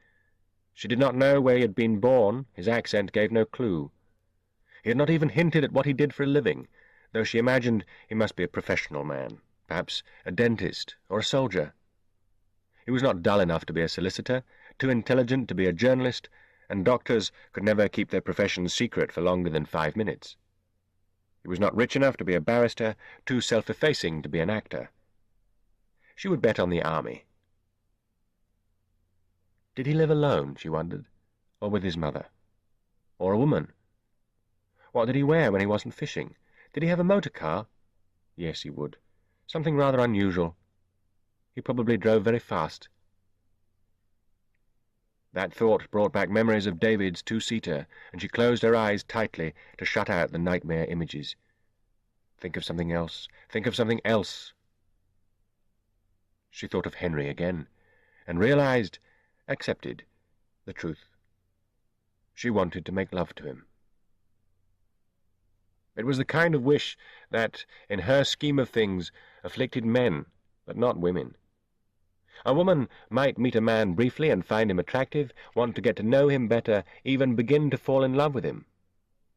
She did not know where he had been born, his accent gave no clue. He had not even hinted at what he did for a living, though she imagined he must be a professional man, perhaps a dentist or a soldier. He was not dull enough to be a solicitor, too intelligent to be a journalist, and doctors could never keep their professions secret for longer than 5 minutes. He was not rich enough to be a barrister, too self-effacing to be an actor. She would bet on the army. Did he live alone, she wondered, or with his mother? Or a woman? What did he wear when he wasn't fishing? Did he have a motor car? Yes, he would. Something rather unusual. He probably drove very fast. That thought brought back memories of David's 2-seater, and she closed her eyes tightly to shut out the nightmare images. Think of something else. Think of something else. She thought of Henry again, and realized, accepted, the truth. She wanted to make love to him. It was the kind of wish that, in her scheme of things, afflicted men, but not women. A woman might meet a man briefly and find him attractive, want to get to know him better, even begin to fall in love with him.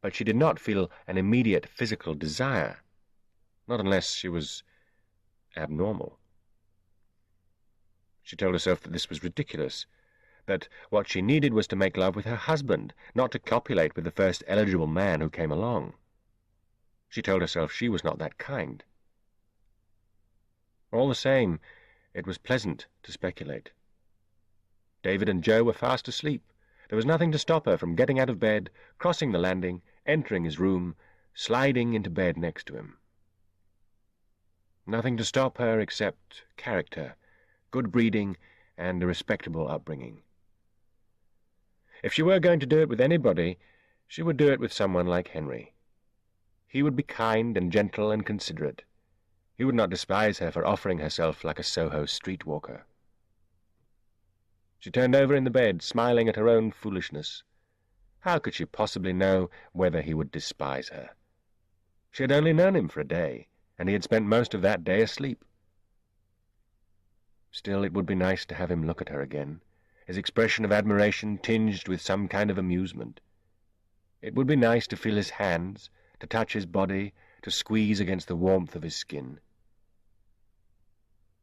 But she did not feel an immediate physical desire, not unless she was abnormal. She told herself that this was ridiculous, that what she needed was to make love with her husband, not to copulate with the first eligible man who came along. She told herself she was not that kind. All the same, it was pleasant to speculate. David and Joe were fast asleep. There was nothing to stop her from getting out of bed, crossing the landing, entering his room, sliding into bed next to him. Nothing to stop her except character, good breeding, and a respectable upbringing. If she were going to do it with anybody, she would do it with someone like Henry. He would be kind and gentle and considerate. He would not despise her for offering herself like a Soho streetwalker. She turned over in the bed, smiling at her own foolishness. How could she possibly know whether he would despise her? She had only known him for a day, and he had spent most of that day asleep. Still, it would be nice to have him look at her again, his expression of admiration tinged with some kind of amusement. It would be nice to feel his hands, to touch his body, to squeeze against the warmth of his skin.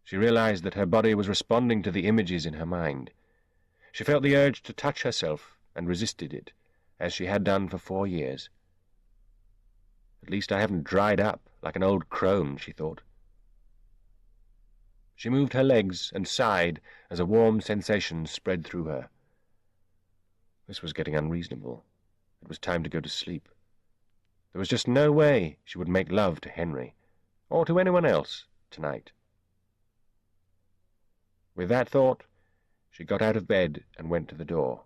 She realized that her body was responding to the images in her mind. She felt the urge to touch herself and resisted it, as she had done for 4 years. At least I haven't dried up like an old crone, she thought. She moved her legs and sighed as a warm sensation spread through her. This was getting unreasonable. It was time to go to sleep. There was just no way she would make love to Henry, or to anyone else, tonight. With that thought, she got out of bed and went to the door.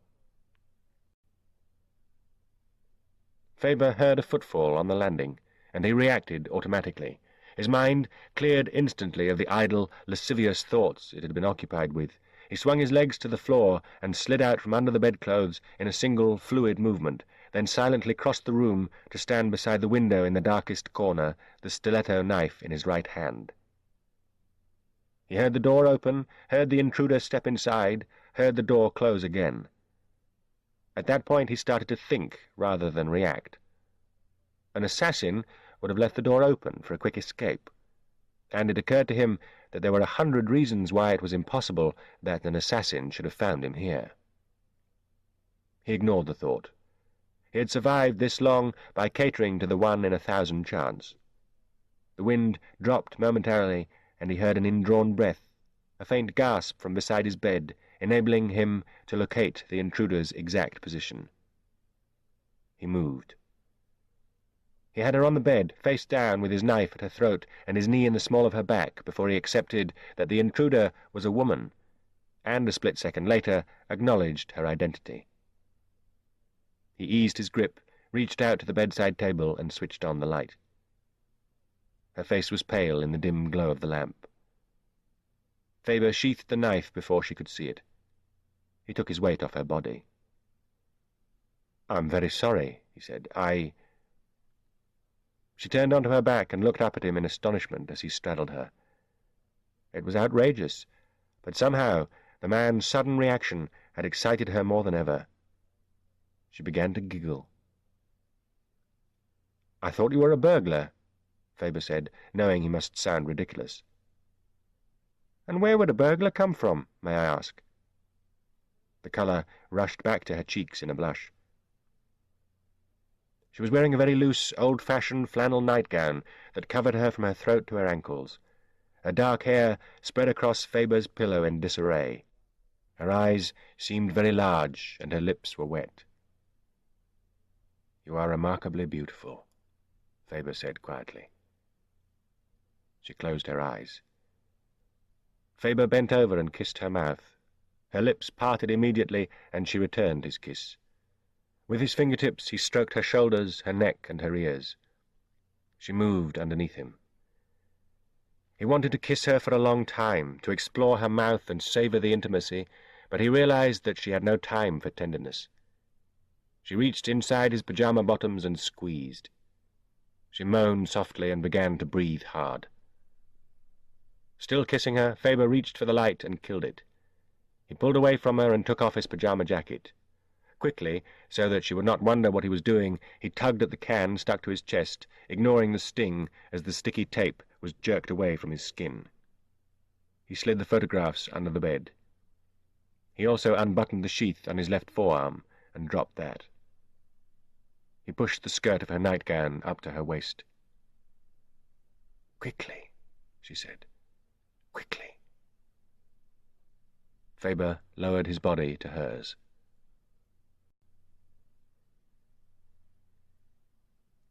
Faber heard a footfall on the landing, and he reacted automatically. His mind cleared instantly of the idle, lascivious thoughts it had been occupied with. He swung his legs to the floor and slid out from under the bedclothes in a single, fluid movement, then silently crossed the room to stand beside the window in the darkest corner, the stiletto knife in his right hand. He heard the door open, heard the intruder step inside, heard the door close again. At that point he started to think rather than react. An assassin would have left the door open for a quick escape, and it occurred to him that there were 100 reasons why it was impossible that an assassin should have found him here. He ignored the thought. He had survived this long by catering to the 1 in 1,000 chance. The wind dropped momentarily, and he heard an indrawn breath, a faint gasp from beside his bed, enabling him to locate the intruder's exact position. He moved. He had her on the bed, face down, with his knife at her throat and his knee in the small of her back, before he accepted that the intruder was a woman, and a split second later acknowledged her identity. He eased his grip, reached out to the bedside table, and switched on the light. Her face was pale in the dim glow of the lamp. Faber sheathed the knife before she could see it. He took his weight off her body. "I'm very sorry," he said. She turned onto her back and looked up at him in astonishment as he straddled her. It was outrageous, but somehow the man's sudden reaction had excited her more than ever. She began to giggle. "I thought you were a burglar," Faber said, knowing he must sound ridiculous. "And where would a burglar come from, may I ask?" The colour rushed back to her cheeks in a blush. She was wearing a very loose, old-fashioned flannel nightgown that covered her from her throat to her ankles. Her dark hair spread across Faber's pillow in disarray. Her eyes seemed very large, and her lips were wet. "You are remarkably beautiful," Faber said quietly. She closed her eyes. Faber bent over and kissed her mouth. Her lips parted immediately, and she returned his kiss. With his fingertips he stroked her shoulders, her neck, and her ears. She moved underneath him. He wanted to kiss her for a long time, to explore her mouth and savour the intimacy, but he realized that she had no time for tenderness. She reached inside his pyjama bottoms and squeezed. She moaned softly and began to breathe hard. Still kissing her, Faber reached for the light and killed it. He pulled away from her and took off his pyjama jacket. Quickly, so that she would not wonder what he was doing, he tugged at the can stuck to his chest, ignoring the sting as the sticky tape was jerked away from his skin. He slid the photographs under the bed. He also unbuttoned the sheath on his left forearm and dropped that. He pushed the skirt of her nightgown up to her waist. "Quickly," she said. "Quickly." Faber lowered his body to hers.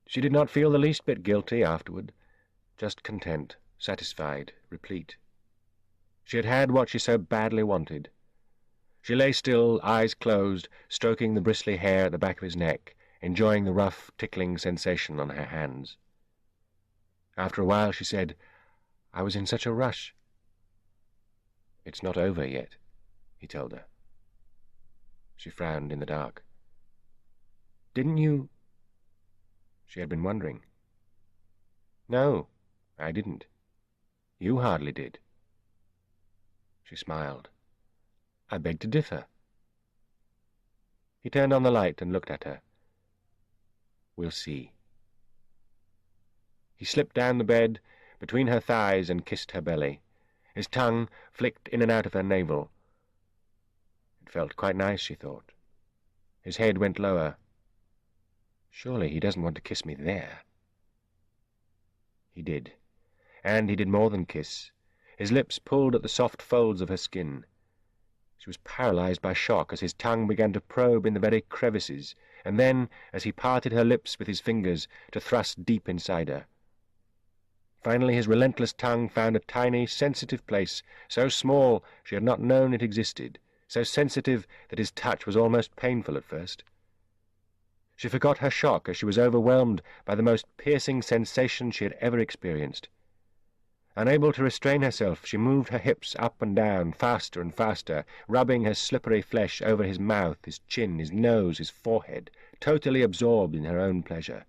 She did not feel the least bit guilty afterward, just content, satisfied, replete. She had had what she so badly wanted. She lay still, eyes closed, stroking the bristly hair at the back of his neck, enjoying the rough, tickling sensation on her hands. After a while she said, "I was in such a rush." "It's not over yet," he told her. She frowned in the dark. "Didn't you—" She had been wondering. "No, I didn't. You hardly did." She smiled. "I beg to differ." He turned on the light and looked at her. "We'll see." He slipped down the bed, between her thighs, and kissed her belly. His tongue flicked in and out of her navel. It felt quite nice, she thought. His head went lower. Surely he doesn't want to kiss me there. He did. And he did more than kiss. His lips pulled at the soft folds of her skin. She was paralyzed by shock as his tongue began to probe in the very crevices, and then, as he parted her lips with his fingers, to thrust deep inside her. Finally his relentless tongue found a tiny, sensitive place, so small she had not known it existed, so sensitive that his touch was almost painful at first. She forgot her shock as she was overwhelmed by the most piercing sensation she had ever experienced. Unable to restrain herself, she moved her hips up and down, faster and faster, rubbing her slippery flesh over his mouth, his chin, his nose, his forehead, totally absorbed in her own pleasure.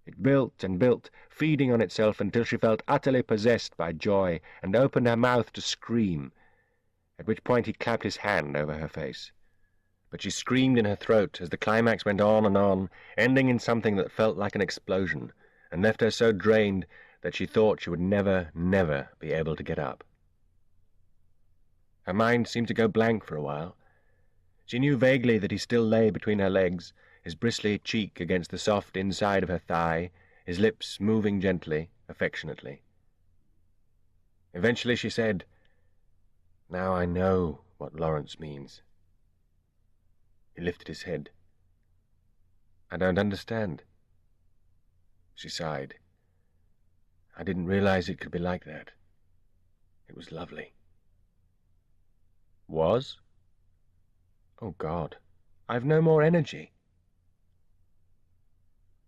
It built and built, feeding on itself until she felt utterly possessed by joy and opened her mouth to scream, at which point he clapped his hand over her face. But she screamed in her throat as the climax went on, ending in something that felt like an explosion, and left her so drained that she thought she would never, never be able to get up. Her mind seemed to go blank for a while. She knew vaguely that he still lay between her legs, his bristly cheek against the soft inside of her thigh, his lips moving gently, affectionately. Eventually she said, "Now I know what Lawrence means." He lifted his head. "I don't understand." She sighed. "I didn't realize it could be like that. It was lovely." "Was? Oh, God, I've no more energy."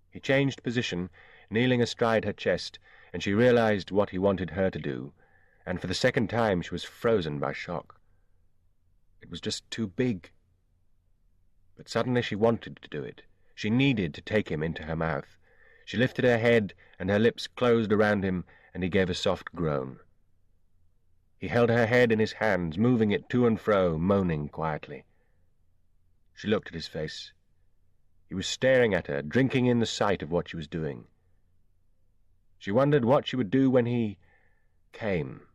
He changed position, kneeling astride her chest, and she realized what he wanted her to do, and for the second time she was frozen by shock. It was just too big. But suddenly she wanted to do it. She needed to take him into her mouth. She lifted her head, and her lips closed around him, and he gave a soft groan. He held her head in his hands, moving it to and fro, moaning quietly. She looked at his face. He was staring at her, drinking in the sight of what she was doing. She wondered what she would do when he came,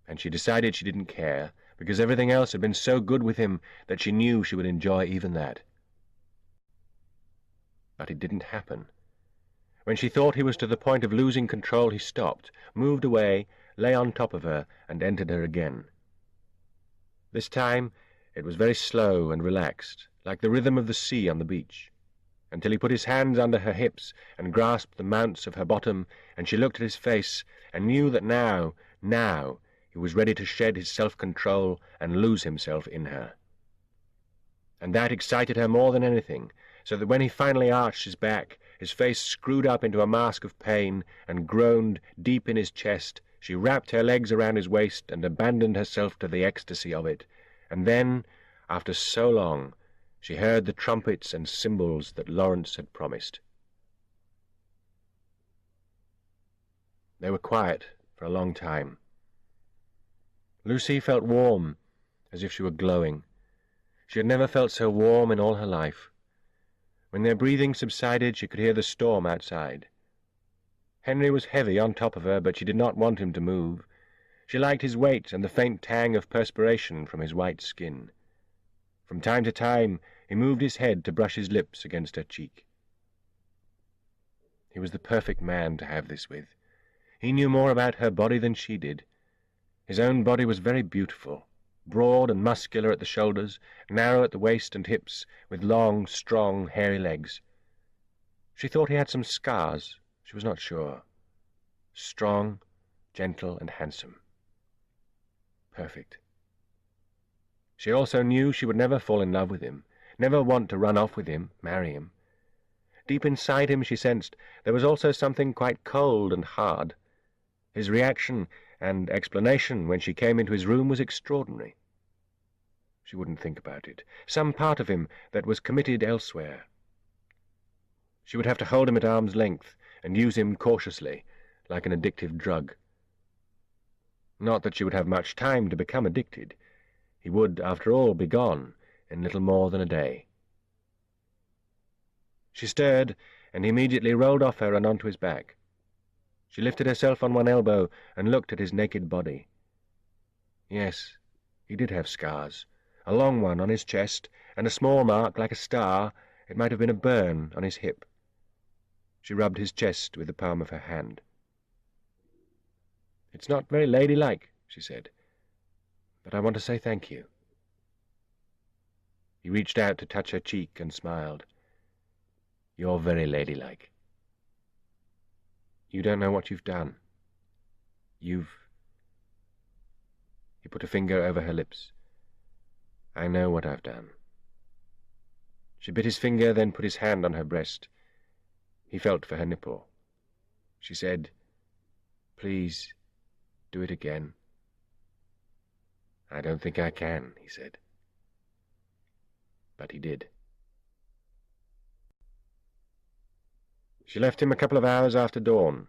and she decided she didn't care, because everything else had been so good with him that she knew she would enjoy even that. But it didn't happen. When she thought he was to the point of losing control, he stopped, moved away, lay on top of her, and entered her again. This time it was very slow and relaxed, like the rhythm of the sea on the beach, until he put his hands under her hips and grasped the mounts of her bottom, and she looked at his face and knew that now, he was ready to shed his self-control and lose himself in her. And that excited her more than anything, so that when he finally arched his back, his face screwed up into a mask of pain, and groaned deep in his chest, she wrapped her legs around his waist and abandoned herself to the ecstasy of it. And then, after so long, she heard the trumpets and cymbals that Lawrence had promised. They were quiet for a long time. Lucy felt warm, as if she were glowing. She had never felt so warm in all her life. When their breathing subsided, she could hear the storm outside. Henry was heavy on top of her, but she did not want him to move. She liked his weight and the faint tang of perspiration from his white skin. From time to time he moved his head to brush his lips against her cheek. He was the perfect man to have this with. He knew more about her body than she did. His own body was very beautiful, broad and muscular at the shoulders, narrow at the waist and hips, with long, strong, hairy legs. She thought he had some scars. She was not sure. Strong, gentle, and handsome. Perfect. She also knew she would never fall in love with him, never want to run off with him, marry him. Deep inside him she sensed there was also something quite cold and hard. His reaction and explanation when she came into his room was extraordinary. She wouldn't think about it. Some part of him that was committed elsewhere. She would have to hold him at arm's length and use him cautiously, like an addictive drug. Not that she would have much time to become addicted. He would, after all, be gone in little more than a day. She stirred, and he immediately rolled off her and onto his back. She lifted herself on one elbow and looked at his naked body. Yes, he did have scars, a long one on his chest, and a small mark like a star. It might have been a burn on his hip. She rubbed his chest with the palm of her hand. "It's not very ladylike," she said, "but I want to say thank you." He reached out to touch her cheek and smiled. "You're very ladylike. You don't know what you've done. He put a finger over her lips. "I know what I've done." She bit his finger, then put his hand on her breast. He felt for her nipple. She said, "Please, do it again." "I don't think I can," he said. But he did. She left him a couple of hours after dawn.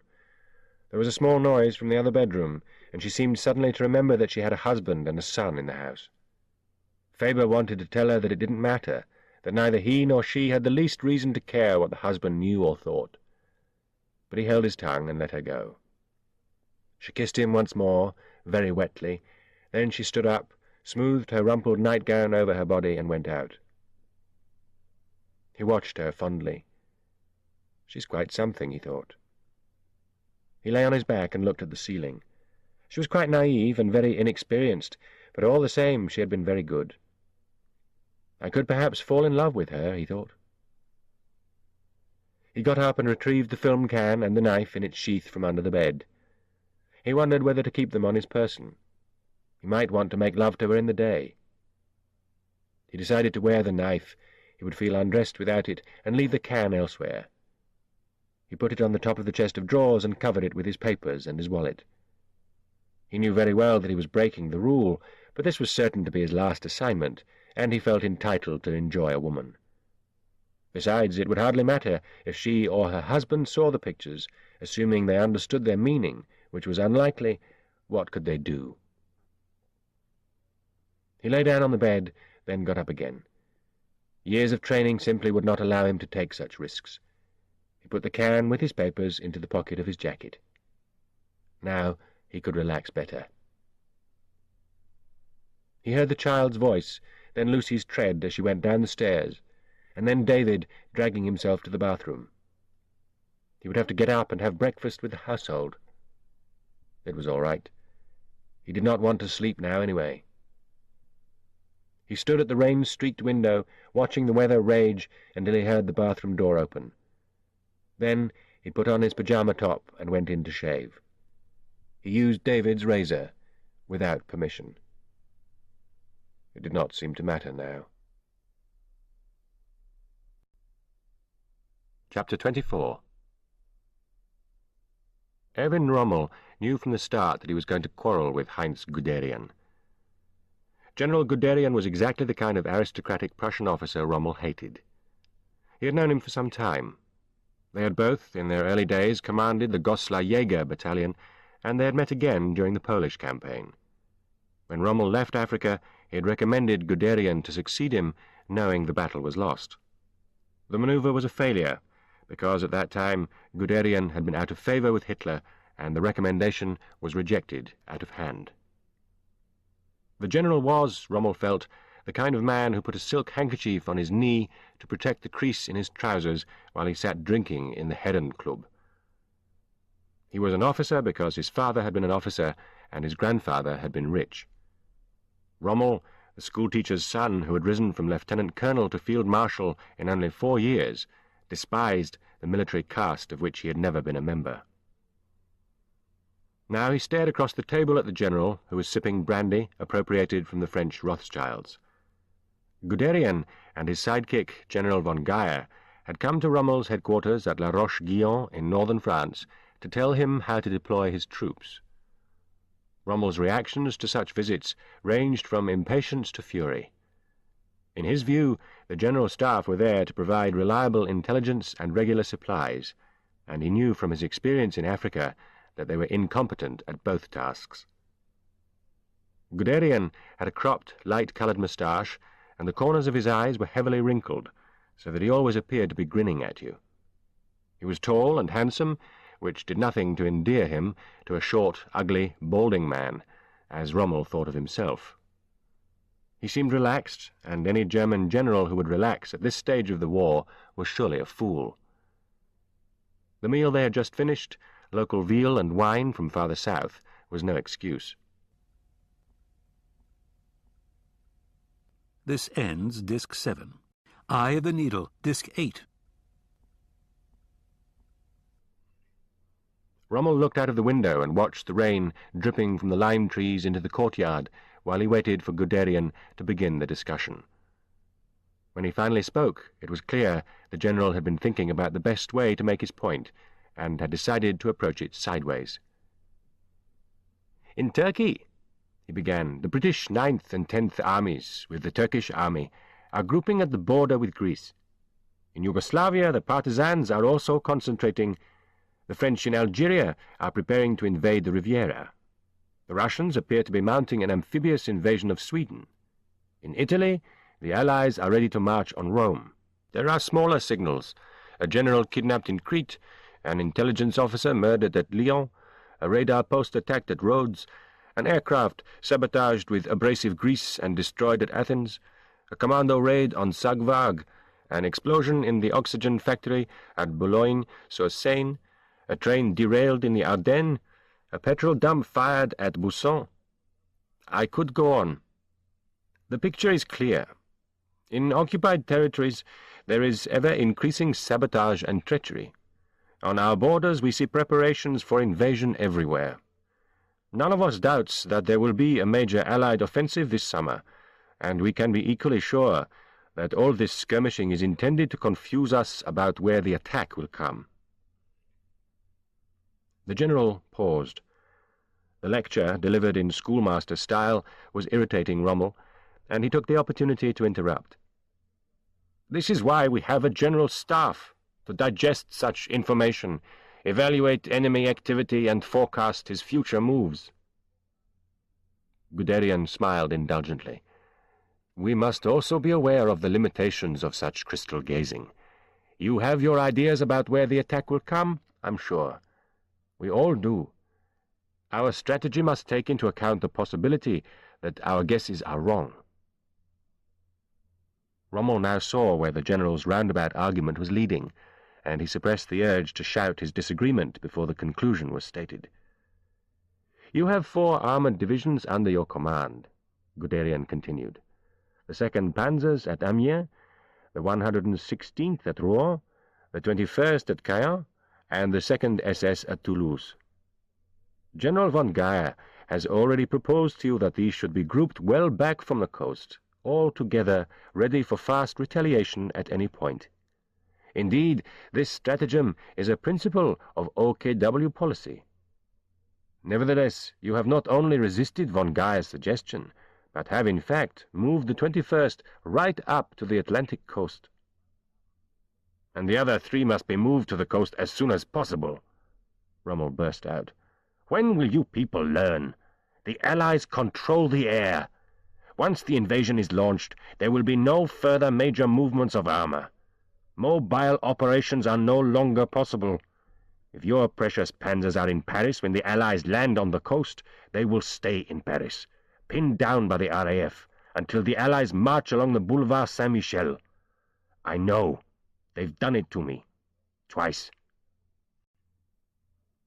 There was a small noise from the other bedroom, and she seemed suddenly to remember that she had a husband and a son in the house. Faber wanted to tell her that it didn't matter, that neither he nor she had the least reason to care what the husband knew or thought. But he held his tongue and let her go. She kissed him once more, very wetly. Then she stood up, smoothed her rumpled nightgown over her body, and went out. He watched her fondly. She's quite something, he thought. He lay on his back and looked at the ceiling. She was quite naive and very inexperienced, but all the same she had been very good. I could perhaps fall in love with her, he thought. He got up and retrieved the film can and the knife in its sheath from under the bed. He wondered whether to keep them on his person. He might want to make love to her in the day. He decided to wear the knife. He would feel undressed without it, and leave the can elsewhere. He put it on the top of the chest of drawers and covered it with his papers and his wallet. He knew very well that he was breaking the rule, but this was certain to be his last assignment, and he felt entitled to enjoy a woman. Besides, it would hardly matter if she or her husband saw the pictures, assuming they understood their meaning, which was unlikely. What could they do? He lay down on the bed, then got up again. Years of training simply would not allow him to take such risks. He put the can with his papers into the pocket of his jacket. Now he could relax better. He heard the child's voice, then Lucy's tread as she went down the stairs, and then David dragging himself to the bathroom. He would have to get up and have breakfast with the household. It was all right. He did not want to sleep now anyway. He stood at the rain-streaked window, watching the weather rage until he heard the bathroom door open. Then he put on his pyjama top and went in to shave. He used David's razor, without permission. It did not seem to matter now. Chapter 24. Erwin Rommel knew from the start that he was going to quarrel with Heinz Guderian. General Guderian was exactly the kind of aristocratic Prussian officer Rommel hated. He had known him for some time. They had both, in their early days, commanded the Goslar Jäger battalion, and they had met again during the Polish campaign. When Rommel left Africa, he had recommended Guderian to succeed him, knowing the battle was lost. The maneuver was a failure, because at that time Guderian had been out of favour with Hitler, and the recommendation was rejected out of hand. The general was, Rommel felt, the kind of man who put a silk handkerchief on his knee to protect the crease in his trousers while he sat drinking in the Heron Club. He was an officer because his father had been an officer and his grandfather had been rich. Rommel, the schoolteacher's son who had risen from lieutenant colonel to field marshal in only 4 years, despised the military caste of which he had never been a member. Now he stared across the table at the general, who was sipping brandy appropriated from the French Rothschilds. Guderian and his sidekick, General von Geyer, had come to Rommel's headquarters at La Roche-Guyon in northern France to tell him how to deploy his troops. Rommel's reactions to such visits ranged from impatience to fury. In his view, the General Staff were there to provide reliable intelligence and regular supplies, and he knew from his experience in Africa that they were incompetent at both tasks. Guderian had a cropped, light-coloured moustache, and the corners of his eyes were heavily wrinkled, so that he always appeared to be grinning at you. He was tall and handsome, which did nothing to endear him to a short, ugly, balding man, as Rommel thought of himself. He seemed relaxed, and any German general who would relax at this stage of the war was surely a fool. The meal they had just finished, local veal and wine from farther south, was no excuse. This ends Disc 7. Eye of the Needle, Disc 8. Rommel looked out of the window and watched the rain dripping from the lime trees into the courtyard while he waited for Guderian to begin the discussion. When he finally spoke, it was clear the general had been thinking about the best way to make his point, and had decided to approach it sideways. "In Turkey," he began, "the British 9th and 10th Armies, with the Turkish army, are grouping at the border with Greece. In Yugoslavia, the partisans are also concentrating. The French in Algeria are preparing to invade the Riviera. The Russians appear to be mounting an amphibious invasion of Sweden. In Italy, the Allies are ready to march on Rome. There are smaller signals: a general kidnapped in Crete, an intelligence officer murdered at Lyon, a radar post attacked at Rhodes, an aircraft sabotaged with abrasive grease and destroyed at Athens, a commando raid on Sagvag, an explosion in the oxygen factory at Boulogne-sur-Seine, a train derailed in the Ardennes, a petrol dump fired at Busson. I could go on. The picture is clear. In occupied territories there is ever-increasing sabotage and treachery. On our borders we see preparations for invasion everywhere. None of us doubts that there will be a major Allied offensive this summer, and we can be equally sure that all this skirmishing is intended to confuse us about where the attack will come." The general paused. The lecture, delivered in schoolmaster style, was irritating Rommel, and he took the opportunity to interrupt. "This is why we have a general staff, to digest such information, evaluate enemy activity, and forecast his future moves." Guderian smiled indulgently. "We must also be aware of the limitations of such crystal gazing. You have your ideas about where the attack will come, I'm sure. We all do. Our strategy must take into account the possibility that our guesses are wrong." Rommel now saw where the general's roundabout argument was leading, and he suppressed the urge to shout his disagreement before the conclusion was stated. "You have 4 armoured divisions under your command," Guderian continued. "The 2nd Panzers at Amiens, the 116th at Rouen, the 21st at Caen, and the 2nd SS at Toulouse. General von Geyer has already proposed to you that these should be grouped well back from the coast, all together, ready for fast retaliation at any point. Indeed, this stratagem is a principle of OKW policy. Nevertheless, you have not only resisted von Geyer's suggestion, but have in fact moved the 21st right up to the Atlantic coast." "And the other 3 must be moved to the coast as soon as possible," Rommel burst out. "When will you people learn? The Allies control the air. Once the invasion is launched, there will be no further major movements of armour. Mobile operations are no longer possible. If your precious panzers are in Paris when the Allies land on the coast, they will stay in Paris, pinned down by the RAF, until the Allies march along the Boulevard Saint-Michel. I know. They've done it to me. Twice."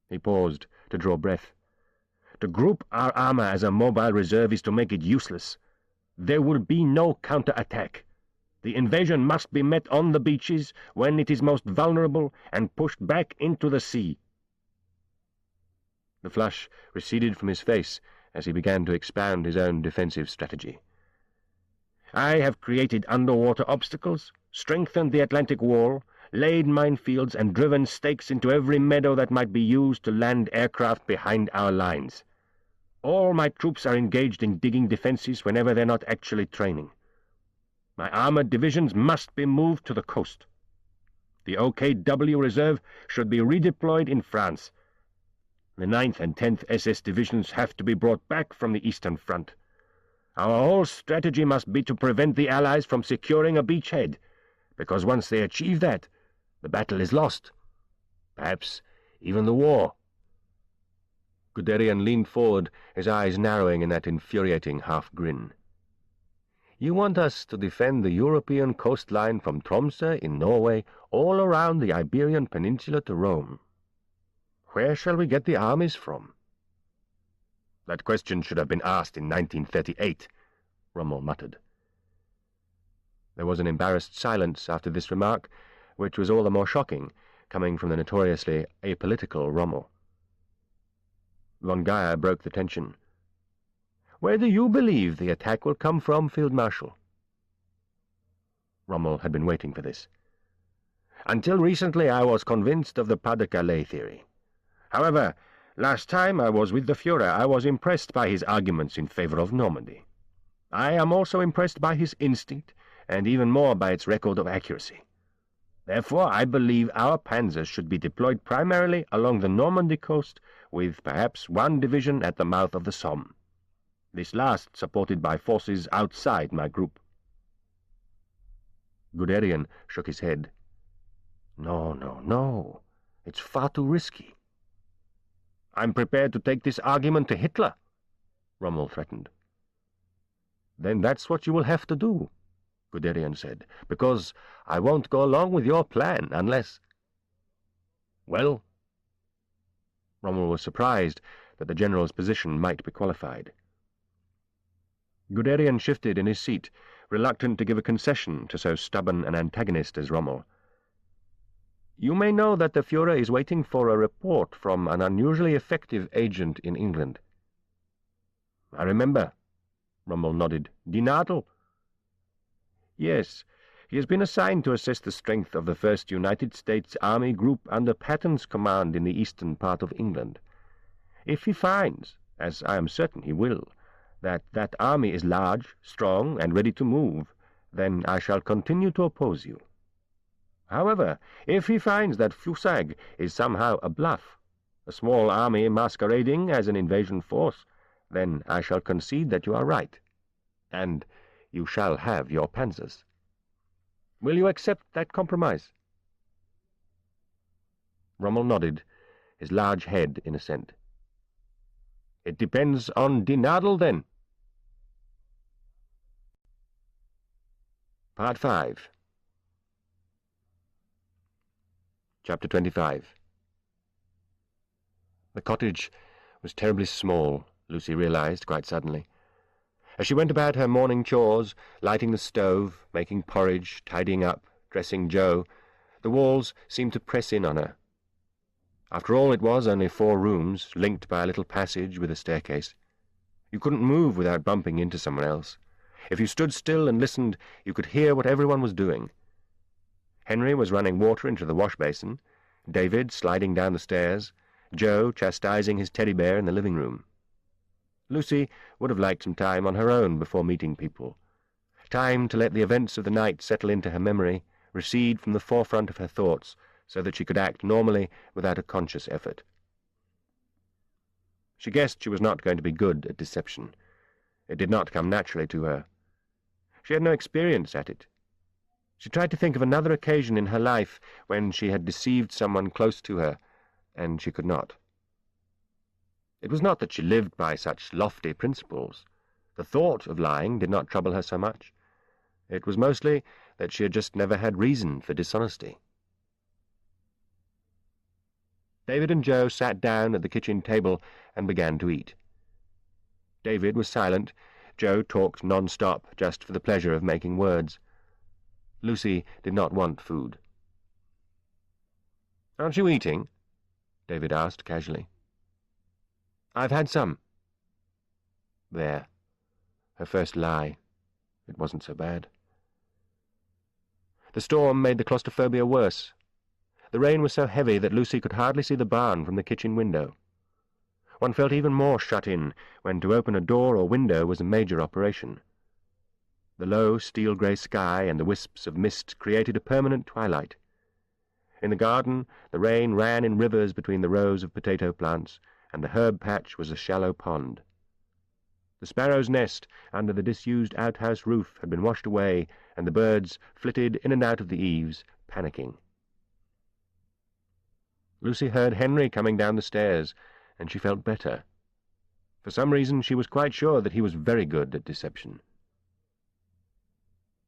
He paused to draw breath. "To group our armor as a mobile reserve is to make it useless. There will be no counter-attack. The invasion must be met on the beaches when it is most vulnerable and pushed back into the sea." The flush receded from his face as he began to expound his own defensive strategy. "I have created underwater obstacles, strengthened the Atlantic wall, laid minefields and driven stakes into every meadow that might be used to land aircraft behind our lines. All my troops are engaged in digging defenses whenever they're not actually training. My armored divisions must be moved to the coast. The OKW reserve should be redeployed in France. The 9th and 10th SS divisions have to be brought back from the Eastern Front. Our whole strategy must be to prevent the Allies from securing a beachhead, because once they achieve that, the battle is lost. Perhaps even the war." Guderian leaned forward, his eyes narrowing in that infuriating half-grin. "You want us to defend the European coastline from Tromsø in Norway all around the Iberian Peninsula to Rome. Where shall we get the armies from?" "That question should have been asked in 1938, Rommel muttered. There was an embarrassed silence after this remark, which was all the more shocking, coming from the notoriously apolitical Rommel. Von Geyer broke the tension. "Where do you believe the attack will come from, Field Marshal?" Rommel had been waiting for this. "Until recently I was convinced of the Pas-de-Calais theory. However, last time I was with the Führer I was impressed by his arguments in favor of Normandy. I am also impressed by his instinct, and even more by its record of accuracy. Therefore I believe our panzers should be deployed primarily along the Normandy coast, with perhaps one division at the mouth of the Somme. This last supported by forces outside my group." Guderian shook his head. No. It's far too risky." "I'm prepared to take this argument to Hitler," Rommel threatened. "Then that's what you will have to do," Guderian said, "because I won't go along with your plan unless—" "Well?" Rommel was surprised that the general's position might be qualified. Guderian shifted in his seat, reluctant to give a concession to so stubborn an antagonist as Rommel. "You may know that the Führer is waiting for a report from an unusually effective agent in England." "I remember," Rommel nodded. "Die Nadel?" "Yes. He has been assigned to assess the strength of the 1st United States Army Group under Patton's command in the eastern part of England. If he finds, as I am certain he will, that that army is large, strong, and ready to move, then I shall continue to oppose you. However, if he finds that Flusag is somehow a bluff, a small army masquerading as an invasion force, then I shall concede that you are right, and you shall have your panzers. Will you accept that compromise?" Rommel nodded, his large head in assent. "It depends on Die Nadel, then." Part 5. Chapter 25. The cottage was terribly small, Lucy realized quite suddenly. As she went about her morning chores, lighting the stove, making porridge, tidying up, dressing Joe, the walls seemed to press in on her. After all, it was only 4 rooms, linked by a little passage with a staircase. You couldn't move without bumping into someone else. If you stood still and listened, you could hear what everyone was doing. Henry was running water into the wash-basin, David sliding down the stairs, Joe chastising his teddy bear in the living room. Lucy would have liked some time on her own before meeting people. Time to let the events of the night settle into her memory, recede from the forefront of her thoughts, so that she could act normally without a conscious effort. She guessed she was not going to be good at deception. It did not come naturally to her. She had no experience at it. She tried to think of another occasion in her life when she had deceived someone close to her, and she could not. It was not that she lived by such lofty principles. The thought of lying did not trouble her so much. It was mostly that she had just never had reason for dishonesty. David and Joe sat down at the kitchen table and began to eat. David was silent. Joe talked non-stop, just for the pleasure of making words. Lucy did not want food. "Aren't you eating?" David asked casually. "I've had some." There. Her first lie. It wasn't so bad. The storm made the claustrophobia worse. The rain was so heavy that Lucy could hardly see the barn from the kitchen window. One felt even more shut in when to open a door or window was a major operation. The low, steel-grey sky and the wisps of mist created a permanent twilight. In the garden, the rain ran in rivers between the rows of potato plants, and the herb patch was a shallow pond. The sparrow's nest under the disused outhouse roof had been washed away, and the birds flitted in and out of the eaves, panicking. Lucy heard Henry coming down the stairs, and she felt better. For some reason she was quite sure that he was very good at deception.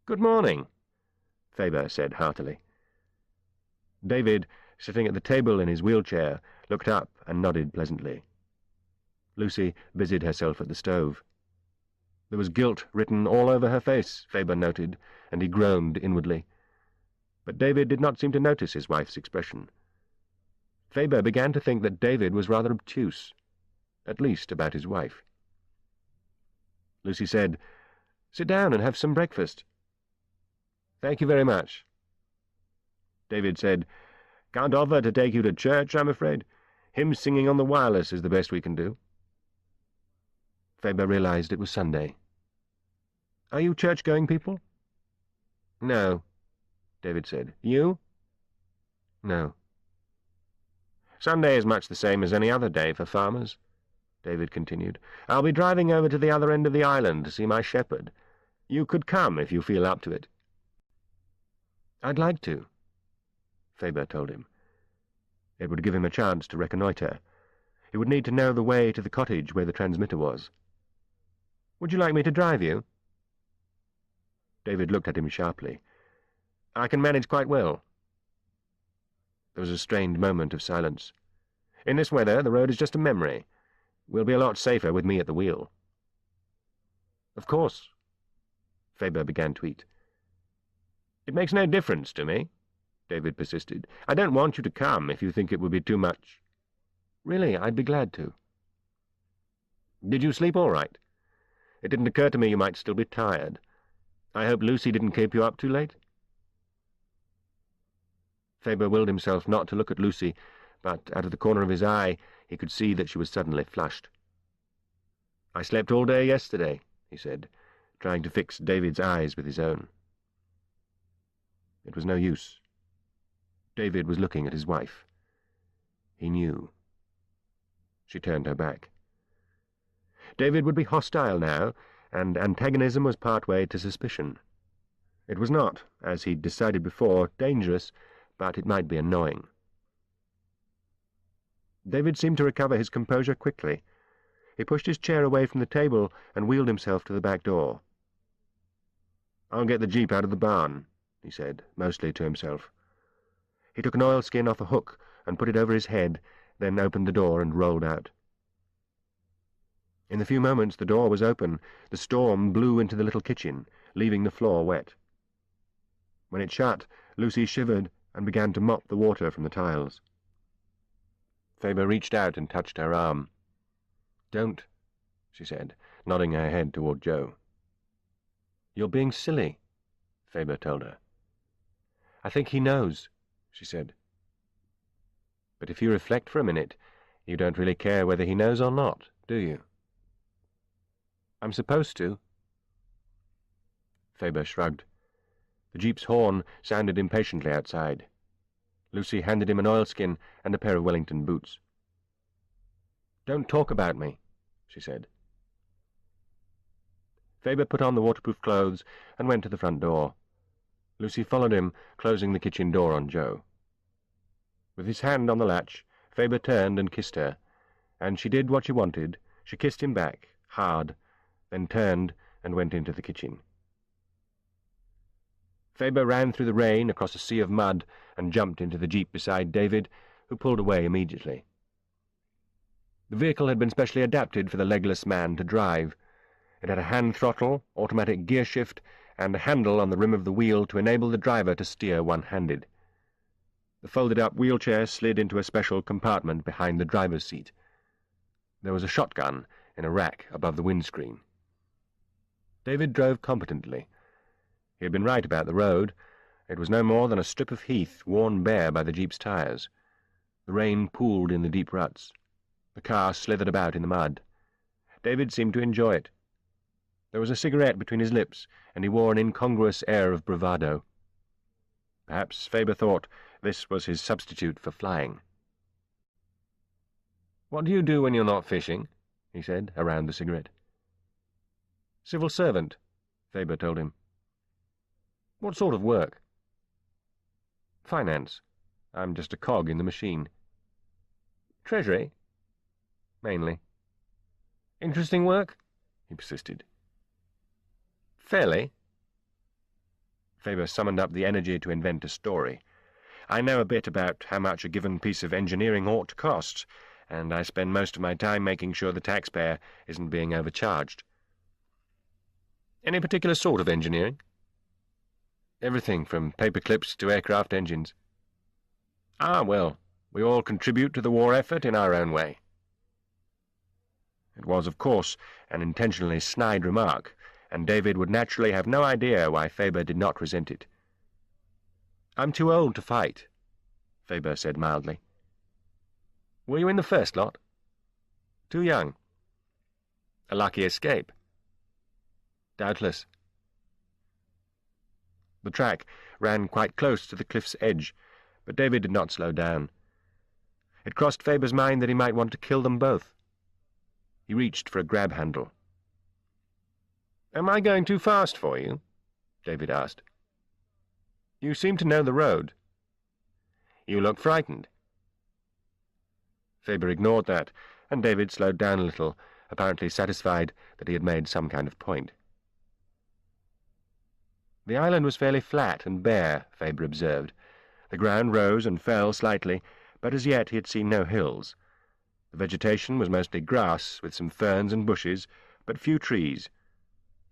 "Good morning," Faber said heartily. David, sitting at the table in his wheelchair, looked up and nodded pleasantly. Lucy busied herself at the stove. There was guilt written all over her face, Faber noted, and he groaned inwardly. But David did not seem to notice his wife's expression. Faber began to think that David was rather obtuse, at least about his wife. Lucy said, "Sit down and have some breakfast." "Thank you very much." David said, "Can't offer to take you to church, I'm afraid. Hymn singing on the wireless is the best we can do." Faber realized it was Sunday. "Are you church-going people?" "No," David said. "You?" "No." "Sunday is much the same as any other day for farmers," David continued. "I'll be driving over to the other end of the island to see my shepherd. You could come if you feel up to it." "I'd like to," Faber told him. It would give him a chance to reconnoitre. He would need to know the way to the cottage where the transmitter was. "Would you like me to drive you?" David looked at him sharply. "I can manage quite well." There was a strained moment of silence. "In this weather, the road is just a memory. We'll be a lot safer with me at the wheel." "Of course." Faber began to eat. "It makes no difference to me," David persisted. "I don't want you to come if you think it would be too much." "Really, I'd be glad to." "Did you sleep all right? It didn't occur to me you might still be tired. I hope Lucy didn't keep you up too late?" Faber willed himself not to look at Lucy, but out of the corner of his eye he could see that she was suddenly flushed. "I slept all day yesterday," he said, trying to fix David's eyes with his own. It was no use. David was looking at his wife. He knew. She turned her back. David would be hostile now, and antagonism was part way to suspicion. It was not, as he'd decided before, dangerous, but it might be annoying. David seemed to recover his composure quickly. He pushed his chair away from the table and wheeled himself to the back door. "I'll get the jeep out of the barn," he said, mostly to himself. He took an oilskin off a hook and put it over his head, then opened the door and rolled out. In the few moments the door was open, the storm blew into the little kitchen, leaving the floor wet. When it shut, Lucy shivered and began to mop the water from the tiles. Faber reached out and touched her arm. "Don't," she said, nodding her head toward Joe. "You're being silly," Faber told her. "I think he knows," she said. "But if you reflect for a minute, you don't really care whether he knows or not, do you?" "I'm supposed to." Faber shrugged. The jeep's horn sounded impatiently outside. Lucy handed him an oilskin and a pair of Wellington boots. "Don't talk about me," she said. Faber put on the waterproof clothes and went to the front door. Lucy followed him, closing the kitchen door on Joe. With his hand on the latch, Faber turned and kissed her, and she did what she wanted. She kissed him back, hard, then turned and went into the kitchen. Faber ran through the rain across a sea of mud and jumped into the jeep beside David, who pulled away immediately. The vehicle had been specially adapted for the legless man to drive. It had a hand throttle, automatic gear shift, and a handle on the rim of the wheel to enable the driver to steer one-handed. The folded-up wheelchair slid into a special compartment behind the driver's seat. There was a shotgun in a rack above the windscreen. David drove competently. He had been right about the road. It was no more than a strip of heath worn bare by the jeep's tires. The rain pooled in the deep ruts. The car slithered about in the mud. David seemed to enjoy it. There was a cigarette between his lips, and he wore an incongruous air of bravado. Perhaps Faber thought this was his substitute for flying. "What do you do when you're not fishing?" he said, around the cigarette. "Civil servant," Faber told him. "What sort of work?" "Finance. I'm just a cog in the machine." "Treasury?" "Mainly." "Interesting work?" he persisted. "Fairly." Faber summoned up the energy to invent a story. "I know a bit about how much a given piece of engineering ought to cost, and I spend most of my time making sure the taxpayer isn't being overcharged." "Any particular sort of engineering?" "Everything from paperclips to aircraft engines." "Ah, well, we all contribute to the war effort in our own way." It was, of course, an intentionally snide remark, and David would naturally have no idea why Faber did not resent it. "I'm too old to fight," Faber said mildly. "Were you in the first lot?" "Too young." "A lucky escape." "Doubtless." The track ran quite close to the cliff's edge, but David did not slow down. It crossed Faber's mind that he might want to kill them both. He reached for a grab handle. "Am I going too fast for you?" David asked. "You seem to know the road." "You look frightened." Faber ignored that, and David slowed down a little, apparently satisfied that he had made some kind of point. The island was fairly flat and bare, Faber observed. The ground rose and fell slightly, but as yet he had seen no hills. The vegetation was mostly grass, with some ferns and bushes, but few trees.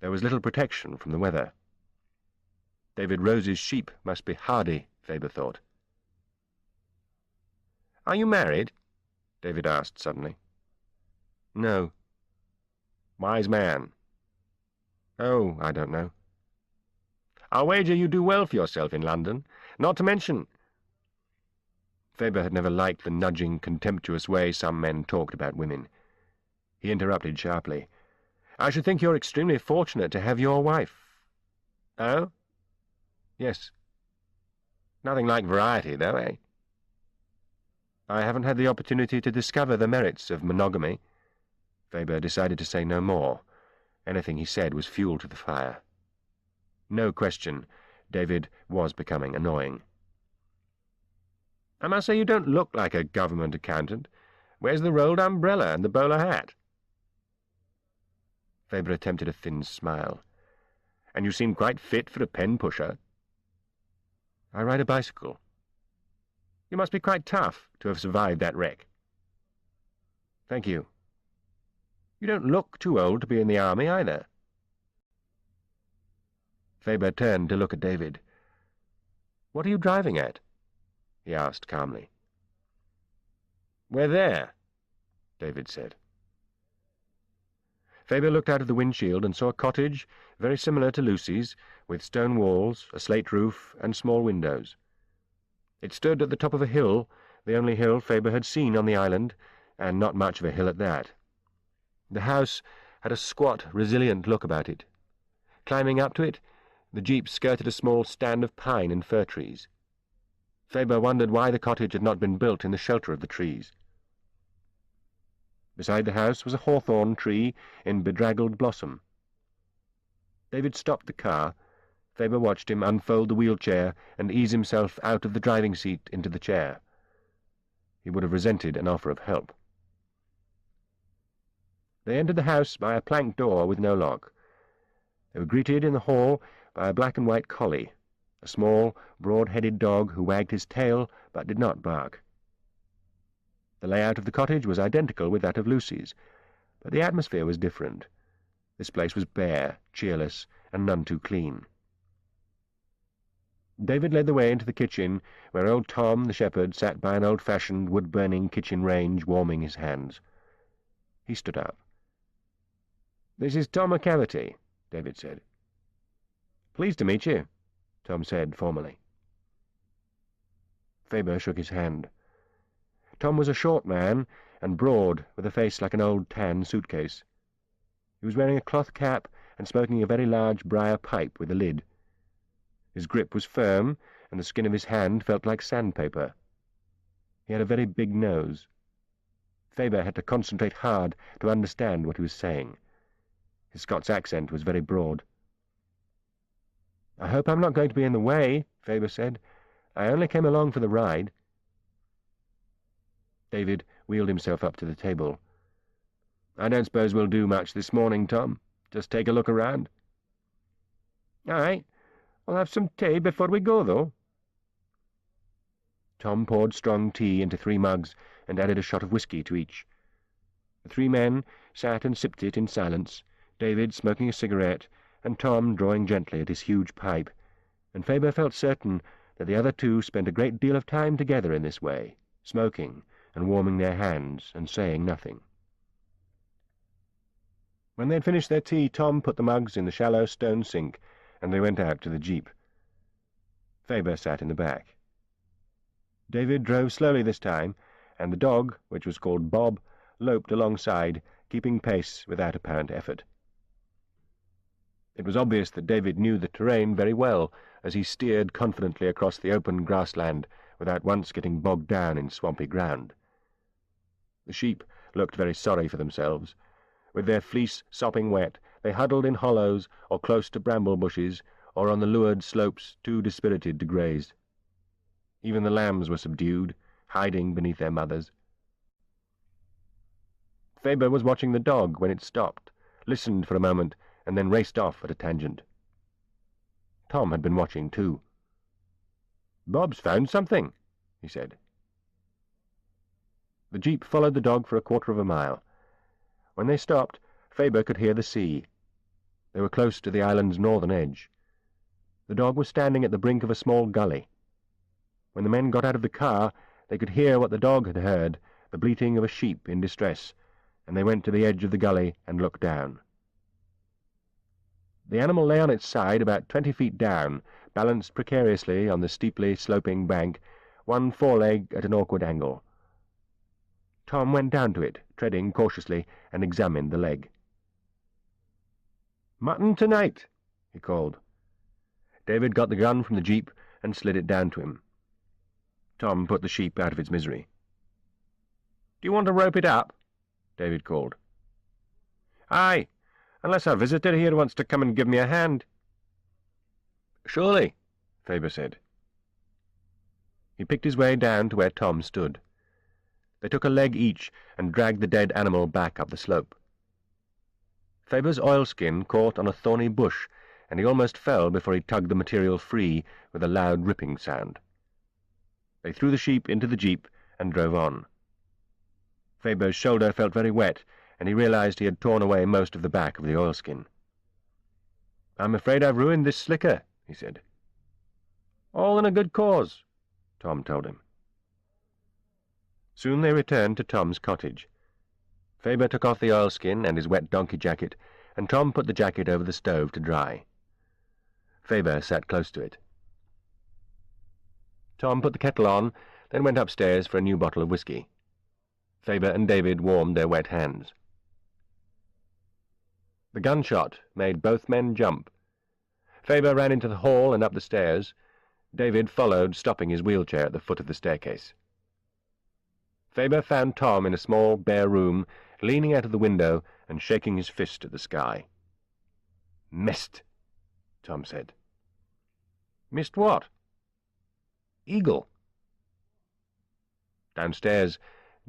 There was little protection from the weather. David Rose's sheep must be hardy, Faber thought. "Are you married?" David asked suddenly. "No." "Wise man." "Oh, I don't know." "I'll wager you do well for yourself in London, not to mention—" Faber had never liked the nudging, contemptuous way some men talked about women. He interrupted sharply. "I should think you're extremely fortunate to have your wife." "Oh?" "Yes." "Nothing like variety, though, eh?" "I haven't had the opportunity to discover the merits of monogamy." Faber decided to say no more. Anything he said was fuel to the fire. No question, David was becoming annoying. "I must say you don't look like a government accountant. Where's the rolled umbrella and the bowler hat?" Faber attempted a thin smile. "And you seem quite fit for a pen-pusher." "I ride a bicycle." "You must be quite tough to have survived that wreck." "Thank you." "You don't look too old to be in the army, either." Faber turned to look at David. "What are you driving at?" he asked calmly. "We're there," David said. Faber looked out of the windshield and saw a cottage very similar to Lucy's, with stone walls, a slate roof, and small windows. It stood at the top of a hill, the only hill Faber had seen on the island, and not much of a hill at that. The house had a squat, resilient look about it. Climbing up to it, the jeep skirted a small stand of pine and fir trees. Faber wondered why the cottage had not been built in the shelter of the trees. Beside the house was a hawthorn tree in bedraggled blossom. David stopped the car. Faber watched him unfold the wheelchair and ease himself out of the driving seat into the chair. he would have resented an offer of help. They entered the house by a plank door with no lock. They were greeted in the hall by a black and white collie, a small, broad-headed dog who wagged his tail but did not bark. The layout of the cottage was identical with that of Lucy's, but the atmosphere was different. This place was bare, cheerless, and none too clean. David led the way into the kitchen, where old Tom, the shepherd, sat by an old-fashioned, wood-burning kitchen range, warming his hands. He stood up. "This is Tom McCavity," David said. "Pleased to meet you," Tom said formally. Faber shook his hand. Tom was a short man and broad, with a face like an old tan suitcase. He was wearing a cloth cap and smoking a very large briar pipe with a lid. His grip was firm, and the skin of his hand felt like sandpaper. He had a very big nose. Faber had to concentrate hard to understand what he was saying. His Scots accent was very broad. "I hope I'm not going to be in the way," Faber said. "I only came along for the ride." David wheeled himself up to the table. "I don't suppose we'll do much this morning, Tom. Just take a look around." "All right. I'll have some tea before we go, though." Tom poured strong tea into 3 mugs and added a shot of whisky to each. The 3 men sat and sipped it in silence, David smoking a cigarette and Tom drawing gently at his huge pipe, and Faber felt certain that the other 2 spent a great deal of time together in this way, smoking and warming their hands and saying nothing. When they had finished their tea, Tom put the mugs in the shallow stone sink, and they went out to the jeep. Faber sat in the back. David drove slowly this time, and the dog, which was called Bob, loped alongside, keeping pace without apparent effort. It was obvious that David knew the terrain very well as he steered confidently across the open grassland without once getting bogged down in swampy ground. The sheep looked very sorry for themselves. With their fleece sopping wet, they huddled in hollows or close to bramble bushes or on the lured slopes too dispirited to graze. Even the lambs were subdued, hiding beneath their mothers. Faber was watching the dog when it stopped, listened for a moment, and then raced off at a tangent. Tom had been watching too. "Bob's found something," he said. The jeep followed the dog for a quarter of a mile. When they stopped, Faber could hear the sea. They were close to the island's northern edge. The dog was standing at the brink of a small gully. When the men got out of the car, they could hear what the dog had heard, the bleating of a sheep in distress, and they went to the edge of the gully and looked down. The animal lay on its side about 20 feet down, balanced precariously on the steeply sloping bank, one foreleg at an awkward angle. Tom went down to it, treading cautiously, and examined the leg. "Mutton tonight," he called. David got the gun from the jeep and slid it down to him. Tom put the sheep out of its misery. "Do you want to rope it up?" David called. "Aye, unless our visitor here wants to come and give me a hand." "Surely," Faber said. He picked his way down to where Tom stood. They took a leg each and dragged the dead animal back up the slope. Faber's oilskin caught on a thorny bush, and he almost fell before he tugged the material free with a loud ripping sound. They threw the sheep into the jeep and drove on. Faber's shoulder felt very wet, and he realized he had torn away most of the back of the oilskin. "I'm afraid I've ruined this slicker," he said. "All in a good cause," Tom told him. Soon they returned to Tom's cottage. Faber took off the oilskin and his wet donkey jacket, and Tom put the jacket over the stove to dry. Faber sat close to it. Tom put the kettle on, then went upstairs for a new bottle of whisky. Faber and David warmed their wet hands. The gunshot made both men jump. Faber ran into the hall and up the stairs. David followed, stopping his wheelchair at the foot of the staircase. Faber found Tom in a small, bare room, leaning out of the window and shaking his fist at the sky. "Missed," Tom said. "Missed what?" "Eagle." Downstairs,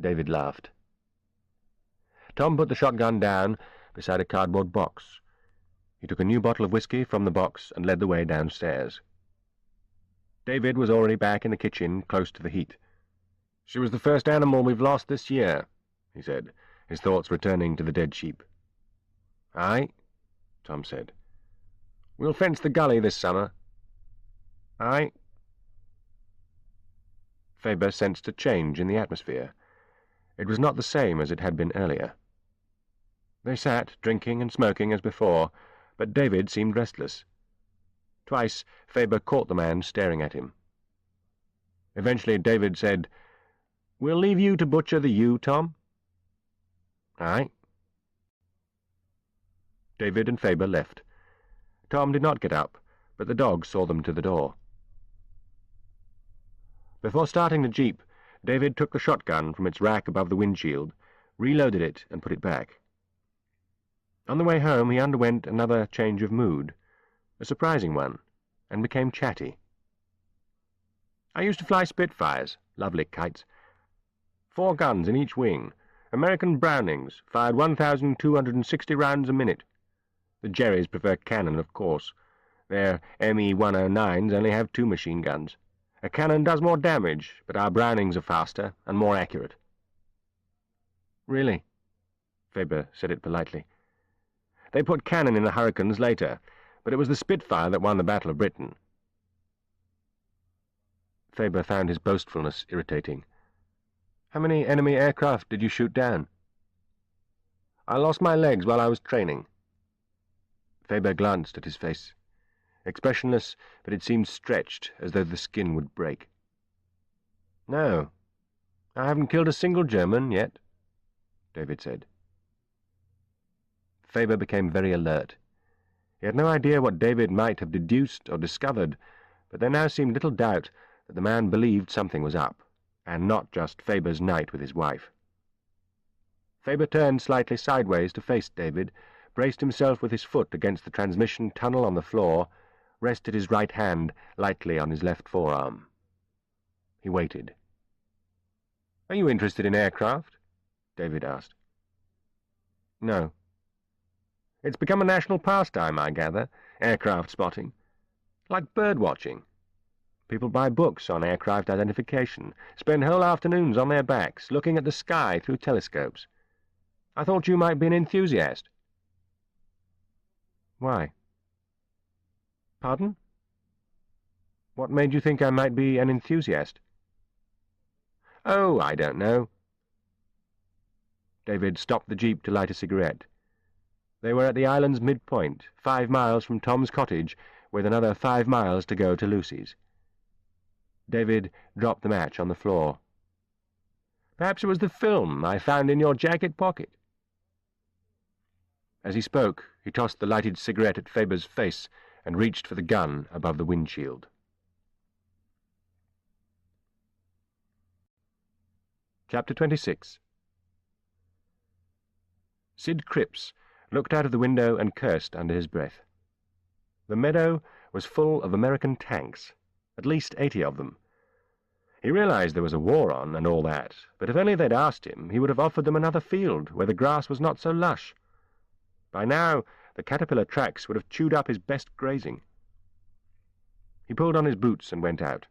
David laughed. Tom put the shotgun down beside a cardboard box. He took a new bottle of whiskey from the box and led the way downstairs. David was already back in the kitchen, close to the heat. "She was the first animal we've lost this year," he said, his thoughts returning to the dead sheep. "Aye," Tom said. "We'll fence the gully this summer." "Aye." Faber sensed a change in the atmosphere. It was not the same as it had been earlier. They sat, drinking and smoking as before, but David seemed restless. Twice Faber caught the man staring at him. Eventually David said, "We'll leave you to butcher the ewe, Tom." "Aye." David and Faber left. Tom did not get up, but the dog saw them to the door. Before starting the jeep, David took the shotgun from its rack above the windshield, reloaded it, and put it back. On the way home he underwent another change of mood, a surprising one, and became chatty. "I used to fly Spitfires, lovely kites. 4 guns in each wing, American Brownings, fired 1,260 rounds a minute. The Jerrys prefer cannon, of course. Their ME-109s only have 2 machine guns. A cannon does more damage, but our Brownings are faster and more accurate." "Really?" Faber said it politely. "They put cannon in the Hurricanes later, but it was the Spitfire that won the Battle of Britain." Faber found his boastfulness irritating. "How many enemy aircraft did you shoot down?" "I lost my legs while I was training." Faber glanced at his face. Expressionless, but it seemed stretched, as though the skin would break. "No, I haven't killed a single German yet," David said. Faber became very alert. He had no idea what David might have deduced or discovered, but there now seemed little doubt that the man believed something was up, and not just Faber's night with his wife. Faber turned slightly sideways to face David, braced himself with his foot against the transmission tunnel on the floor, rested his right hand lightly on his left forearm. He waited. "Are you interested in aircraft?" David asked. "No." "It's become a national pastime, I gather, aircraft spotting. Like bird watching. People buy books on aircraft identification, spend whole afternoons on their backs, looking at the sky through telescopes. I thought you might be an enthusiast." "Why?" "Pardon? What made you think I might be an enthusiast?" "Oh, I don't know." David stopped the jeep to light a cigarette. They were at the island's midpoint, 5 miles from Tom's cottage, with another 5 miles to go to Lucy's. David dropped the match on the floor. "Perhaps it was the film I found in your jacket pocket." As he spoke, he tossed the lighted cigarette at Faber's face and reached for the gun above the windshield. Chapter 26. Sid Cripps looked out of the window and cursed under his breath. The meadow was full of American tanks, at least 80 of them. He realized there was a war on and all that, but if only they'd asked him, he would have offered them another field where the grass was not so lush. By now, the caterpillar tracks would have chewed up his best grazing. He pulled on his boots and went out.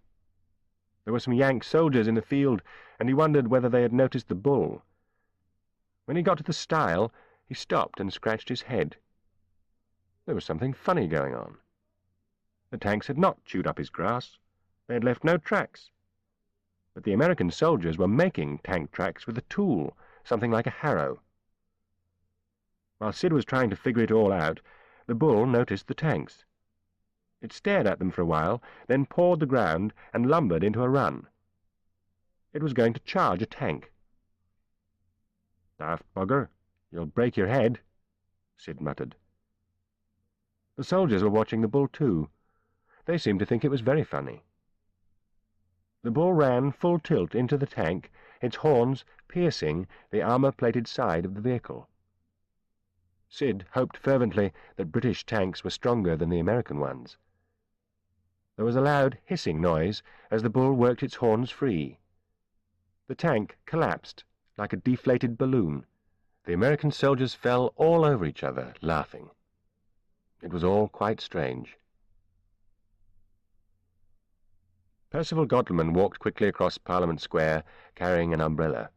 There were some Yank soldiers in the field, and he wondered whether they had noticed the bull. When he got to the stile, he stopped and scratched his head. There was something funny going on. The tanks had not chewed up his grass. They had left no tracks. But the American soldiers were making tank tracks with a tool, something like a harrow. While Sid was trying to figure it all out, the bull noticed the tanks. It stared at them for a while, then pawed the ground and lumbered into a run. It was going to charge a tank. "Daft bugger, you'll break your head," Sid muttered. The soldiers were watching the bull too. They seemed to think it was very funny. The bull ran full tilt into the tank, its horns piercing the armor-plated side of the vehicle. Sid hoped fervently that British tanks were stronger than the American ones. There was a loud hissing noise as the bull worked its horns free. The tank collapsed like a deflated balloon. The American soldiers fell all over each other, laughing. It was all quite strange. Percival Godleman walked quickly across Parliament Square, carrying an umbrella.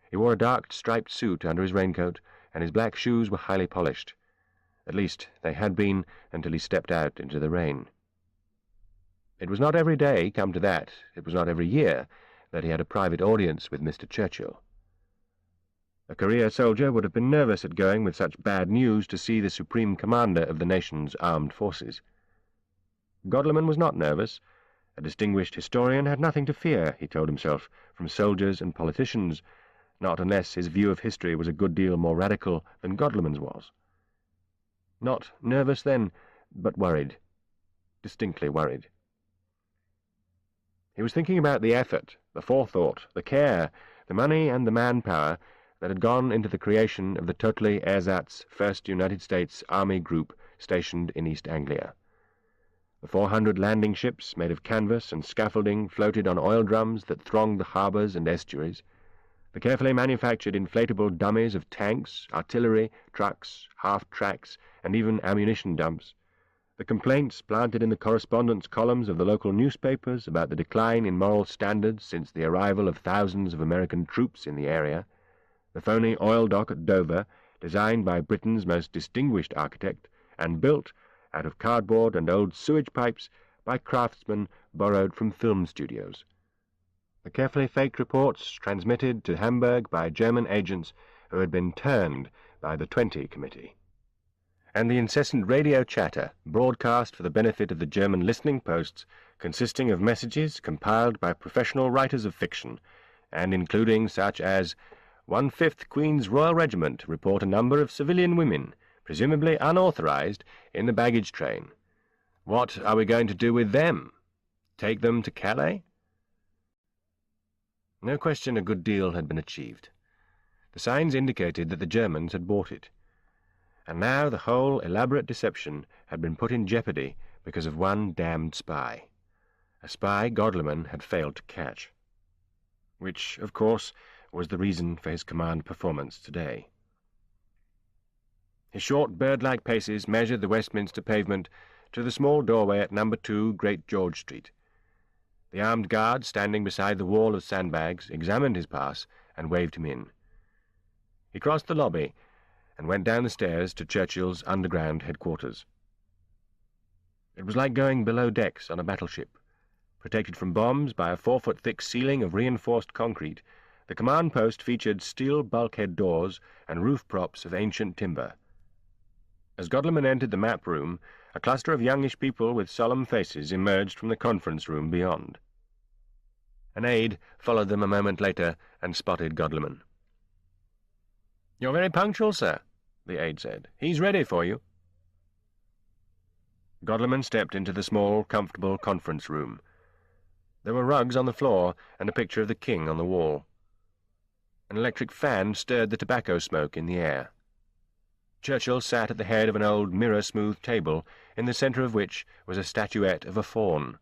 He wore a dark striped suit under his raincoat, and his black shoes were highly polished. At least, they had been until he stepped out into the rain. It was not every day, come to that, it was not every year, that he had a private audience with Mr. Churchill. A career soldier would have been nervous at going with such bad news to see the supreme commander of the nation's armed forces. Godleman was not nervous. A distinguished historian had nothing to fear, he told himself, from soldiers and politicians, not unless his view of history was a good deal more radical than Godleman's was. Not nervous, then, but worried. Distinctly worried. He was thinking about the effort, the forethought, the care, the money and the manpower that had gone into the creation of the totally ersatz 1st United States Army Group stationed in East Anglia. The 400 landing ships made of canvas and scaffolding floated on oil drums that thronged the harbours and estuaries. The carefully manufactured inflatable dummies of tanks, artillery, trucks, half-tracks, and even ammunition dumps. The complaints planted in the correspondence columns of the local newspapers about the decline in moral standards since the arrival of thousands of American troops in the area. The phony oil dock at Dover, designed by Britain's most distinguished architect, and built, out of cardboard and old sewage pipes, by craftsmen borrowed from film studios. The carefully faked reports transmitted to Hamburg by German agents who had been turned by the 20 Committee. And the incessant radio chatter, broadcast for the benefit of the German listening posts, consisting of messages compiled by professional writers of fiction, and including such as 1/5th Queen's Royal Regiment report a number of civilian women, presumably unauthorized, in the baggage train. What are we going to do with them? Take them to Calais? No question a good deal had been achieved. The signs indicated that the Germans had bought it. And now the whole elaborate deception had been put in jeopardy because of one damned spy. A spy Godleman had failed to catch. Which, of course, was the reason for his command performance today. His short bird-like paces measured the Westminster pavement to the small doorway at No. 2 Great George Street. The armed guard standing beside the wall of sandbags examined his pass and waved him in. He crossed the lobby and went down the stairs to Churchill's underground headquarters. It was like going below decks on a battleship. Protected from bombs by a 4-foot-thick ceiling of reinforced concrete, the command post featured steel bulkhead doors and roof props of ancient timber. As Godleman entered the map room, a cluster of youngish people with solemn faces emerged from the conference room beyond. An aide followed them a moment later and spotted Godleman. "You're very punctual, sir," the aide said. "He's ready for you." Godleman stepped into the small, comfortable conference room. There were rugs on the floor and a picture of the king on the wall. An electric fan stirred the tobacco smoke in the air. Churchill sat at the head of an old mirror-smooth table, in the centre of which was a statuette of a faun,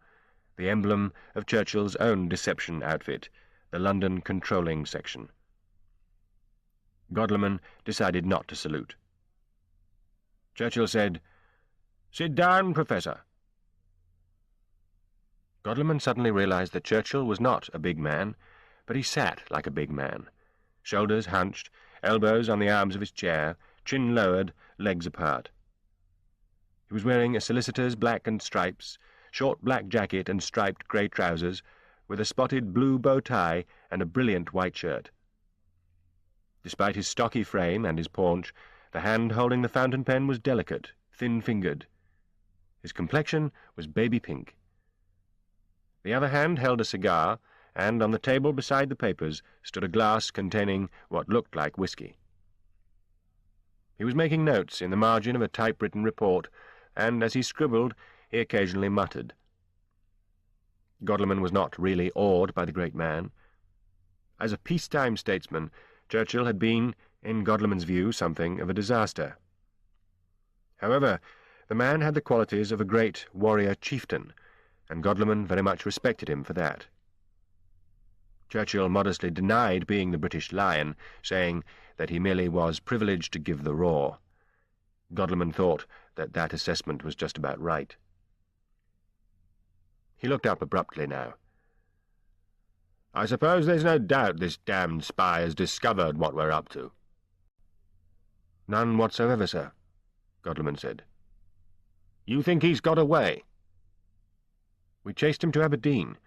the emblem of Churchill's own deception outfit, the London Controlling Section. Godleman decided not to salute. Churchill said, "Sit down, Professor." Godleman suddenly realized that Churchill was not a big man, but he sat like a big man, shoulders hunched, elbows on the arms of his chair, chin lowered, legs apart. He was wearing a solicitor's black and stripes, short black jacket and striped grey trousers, with a spotted blue bow tie and a brilliant white shirt. Despite his stocky frame and his paunch, the hand holding the fountain pen was delicate, thin-fingered. His complexion was baby pink. The other hand held a cigar, and on the table beside the papers stood a glass containing what looked like whisky. He was making notes in the margin of a typewritten report, and as he scribbled, he occasionally muttered. Godleman was not really awed by the great man. As a peacetime statesman, Churchill had been, in Godleman's view, something of a disaster. However, the man had the qualities of a great warrior chieftain, and Godleman very much respected him for that. Churchill modestly denied being the British Lion, saying that he merely was privileged to give the roar. Godleman thought that that assessment was just about right. He looked up abruptly now. "I suppose there's no doubt this damned spy has discovered what we're up to." "None whatsoever, sir," Godleman said. "You think he's got away?" "We chased him to Aberdeen.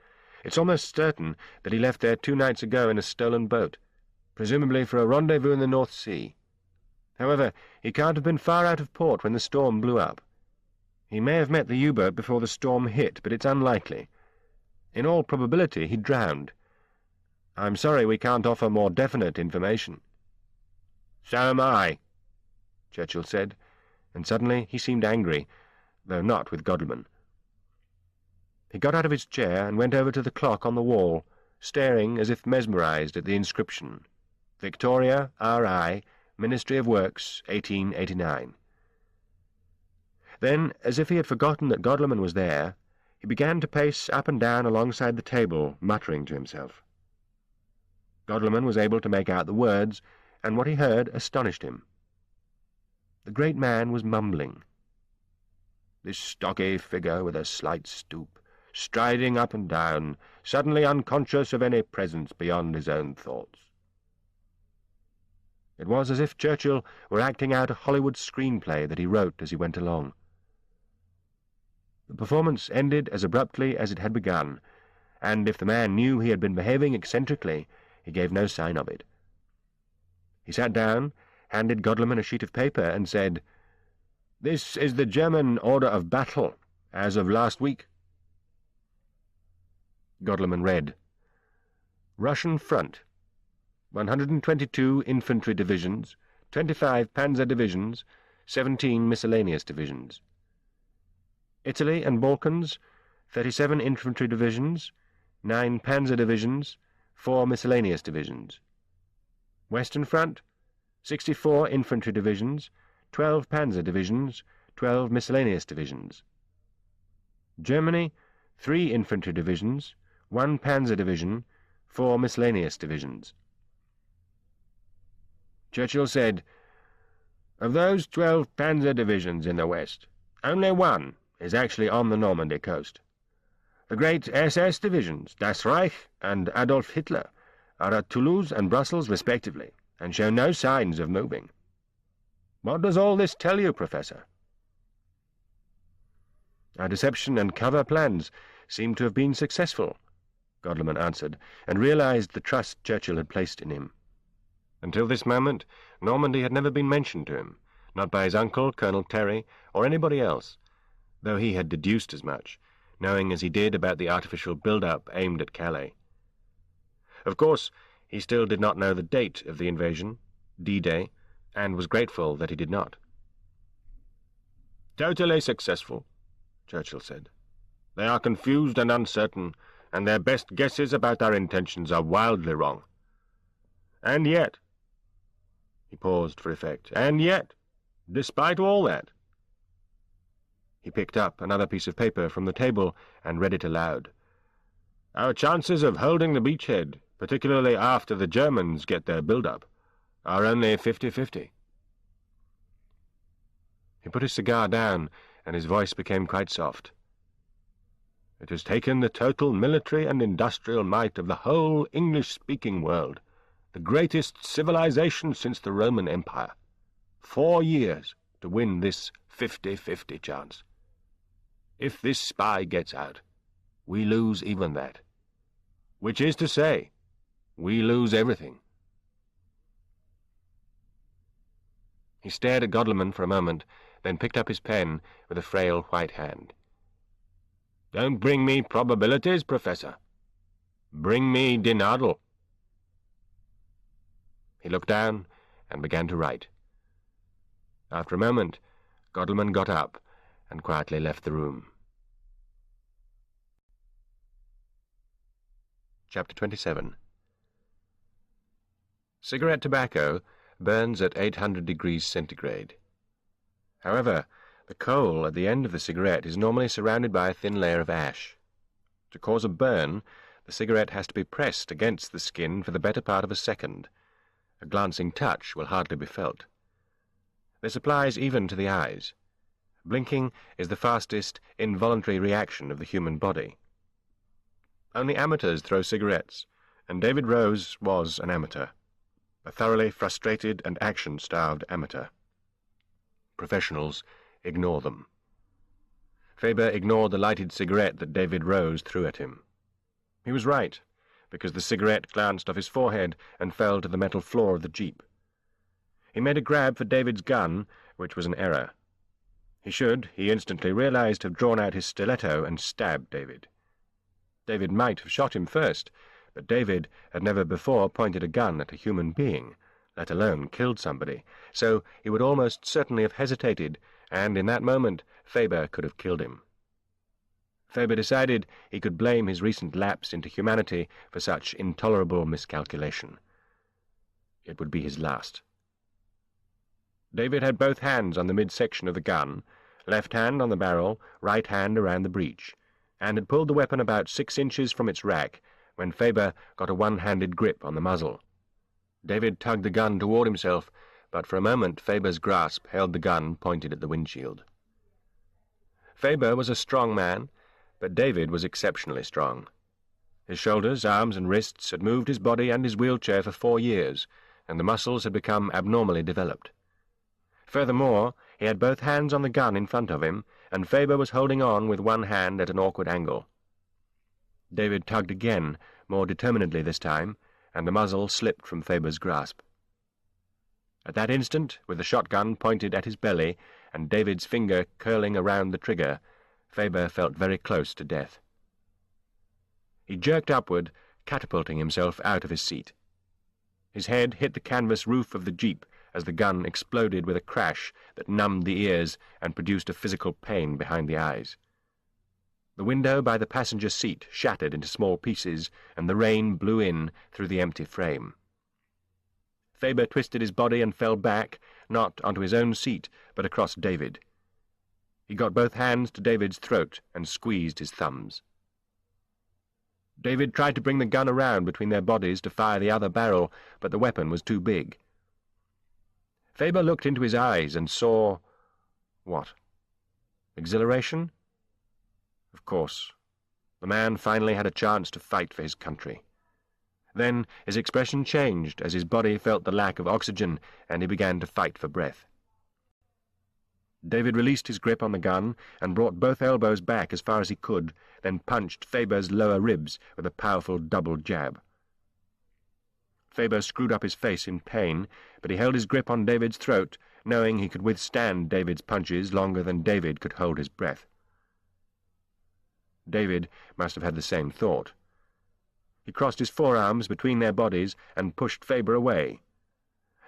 It's almost certain that he left there 2 nights ago in a stolen boat, presumably for a rendezvous in the North Sea. However, he can't have been far out of port when the storm blew up. He may have met the U-boat before the storm hit, but it's unlikely. In all probability, he drowned. I'm sorry we can't offer more definite information." "So am I," Churchill said, and suddenly he seemed angry, though not with Godleman. He got out of his chair and went over to the clock on the wall, staring as if mesmerized at the inscription, "Victoria, R.I., Ministry of Works, 1889. Then, as if he had forgotten that Godleman was there, he began to pace up and down alongside the table, muttering to himself. Godleman was able to make out the words, and what he heard astonished him. The great man was mumbling. "This stocky figure with a slight stoop, striding up and down, suddenly unconscious of any presence beyond his own thoughts." It was as if Churchill were acting out a Hollywood screenplay that he wrote as he went along. The performance ended as abruptly as it had begun, and if the man knew he had been behaving eccentrically, he gave no sign of it. He sat down, handed Godleman a sheet of paper, and said, "This is the German order of battle, as of last week." Godleman read, "Russian front, 122 infantry divisions, 25 panzer divisions, 17 miscellaneous divisions. Italy and Balkans, 37 infantry divisions, 9 panzer divisions, 4 miscellaneous divisions. Western Front, 64 infantry divisions, 12 panzer divisions, 12 miscellaneous divisions. Germany, 3 infantry divisions, 1 panzer division, 4 miscellaneous divisions." Churchill said, "Of those 12 panzer divisions in the west, only 1 is actually on the Normandy coast. The great SS divisions, Das Reich and Adolf Hitler, are at Toulouse and Brussels respectively, and show no signs of moving. What does all this tell you, Professor?" "Our deception and cover plans seem to have been successful," Godleman answered, and realized the trust Churchill had placed in him. Until this moment, Normandy had never been mentioned to him, not by his uncle, Colonel Terry, or anybody else, though he had deduced as much, knowing as he did about the artificial build-up aimed at Calais. Of course, he still did not know the date of the invasion, D-Day, and was grateful that he did not. "Totally successful," Churchill said. "They are confused and uncertain, and their best guesses about our intentions are wildly wrong. And yet—" he paused for effect, "and yet, despite all that—" He picked up another piece of paper from the table and read it aloud. "Our chances of holding the beachhead, particularly after the Germans get their build-up, are only 50-50. He put his cigar down, and his voice became quite soft. "It has taken the total military and industrial might of the whole English-speaking world, the greatest civilization since the Roman Empire, 4 years to win this 50-50 chance. If this spy gets out, we lose even that. Which is to say, we lose everything." He stared at Godleman for a moment, then picked up his pen with a frail white hand. "Don't bring me probabilities, Professor. Bring me Dinardel." He looked down and began to write. After a moment, Godleman got up and quietly left the room. Chapter 27. Cigarette tobacco burns at 800 degrees centigrade. However, the coal at the end of the cigarette is normally surrounded by a thin layer of ash. To cause a burn, the cigarette has to be pressed against the skin for the better part of a second. A glancing touch will hardly be felt. This applies even to the eyes. Blinking is the fastest involuntary reaction of the human body. Only amateurs throw cigarettes, and David Rose was an amateur, a thoroughly frustrated and action-starved amateur. Professionals ignore them. Faber ignored the lighted cigarette that David Rose threw at him. He was right, because the cigarette glanced off his forehead and fell to the metal floor of the jeep. He made a grab for David's gun, which was an error. He should, he instantly realized, have drawn out his stiletto and stabbed David. David might have shot him first, but David had never before pointed a gun at a human being, let alone killed somebody, so he would almost certainly have hesitated, and in that moment Faber could have killed him. Faber decided he could blame his recent lapse into humanity for such intolerable miscalculation. It would be his last. David had both hands on the midsection of the gun, left hand on the barrel, right hand around the breech, and had pulled the weapon about 6 inches from its rack when Faber got a one-handed grip on the muzzle. David tugged the gun toward himself, but for a moment Faber's grasp held the gun pointed at the windshield. Faber was a strong man, but David was exceptionally strong. His shoulders, arms, and wrists had moved his body and his wheelchair for 4 years, and the muscles had become abnormally developed. Furthermore, he had both hands on the gun in front of him, and Faber was holding on with one hand at an awkward angle. David tugged again, more determinedly this time, and the muzzle slipped from Faber's grasp. At that instant, with the shotgun pointed at his belly and David's finger curling around the trigger, Faber felt very close to death. He jerked upward, catapulting himself out of his seat. His head hit the canvas roof of the jeep as the gun exploded with a crash that numbed the ears and produced a physical pain behind the eyes. The window by the passenger seat shattered into small pieces, and the rain blew in through the empty frame. Faber twisted his body and fell back, not onto his own seat, but across David. He got both hands to David's throat and squeezed his thumbs. David tried to bring the gun around between their bodies to fire the other barrel, but the weapon was too big. Faber looked into his eyes and saw... what? Exhilaration? Of course. The man finally had a chance to fight for his country. Then his expression changed as his body felt the lack of oxygen, and he began to fight for breath. David released his grip on the gun and brought both elbows back as far as he could, then punched Faber's lower ribs with a powerful double jab. Faber screwed up his face in pain, but he held his grip on David's throat, knowing he could withstand David's punches longer than David could hold his breath. David must have had the same thought. He crossed his forearms between their bodies and pushed Faber away.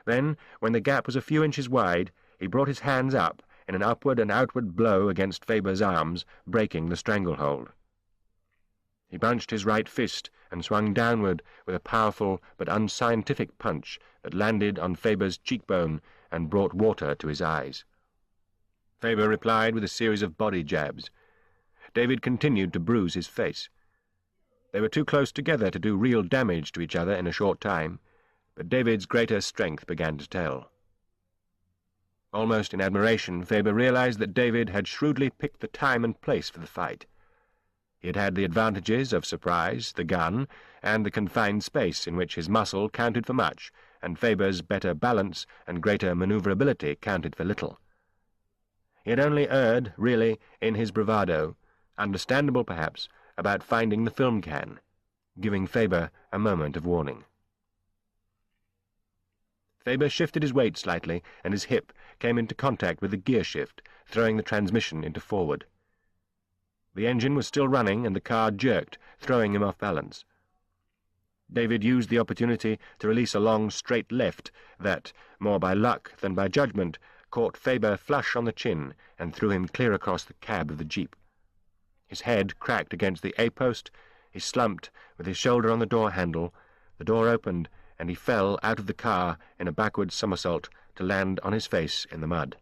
Then, when the gap was a few inches wide, he brought his hands up in an upward and outward blow against Faber's arms, breaking the stranglehold. He bunched his right fist and swung downward with a powerful but unscientific punch that landed on Faber's cheekbone and brought water to his eyes. Faber replied with a series of body jabs. David continued to bruise his face. They were too close together to do real damage to each other in a short time, but David's greater strength began to tell. Almost in admiration, Faber realized that David had shrewdly picked the time and place for the fight. He had had the advantages of surprise, the gun, and the confined space in which his muscle counted for much, and Faber's better balance and greater maneuverability counted for little. He had only erred, really, in his bravado, understandable perhaps, about finding the film can, giving Faber a moment of warning. Faber shifted his weight slightly, and his hip came into contact with the gear shift, throwing the transmission into forward. The engine was still running, and the car jerked, throwing him off balance. David used the opportunity to release a long, straight left that, more by luck than by judgment, caught Faber flush on the chin and threw him clear across the cab of the jeep. His head cracked against the A-post, he slumped with his shoulder on the door handle, the door opened, and he fell out of the car in a backward somersault to land on his face in the mud.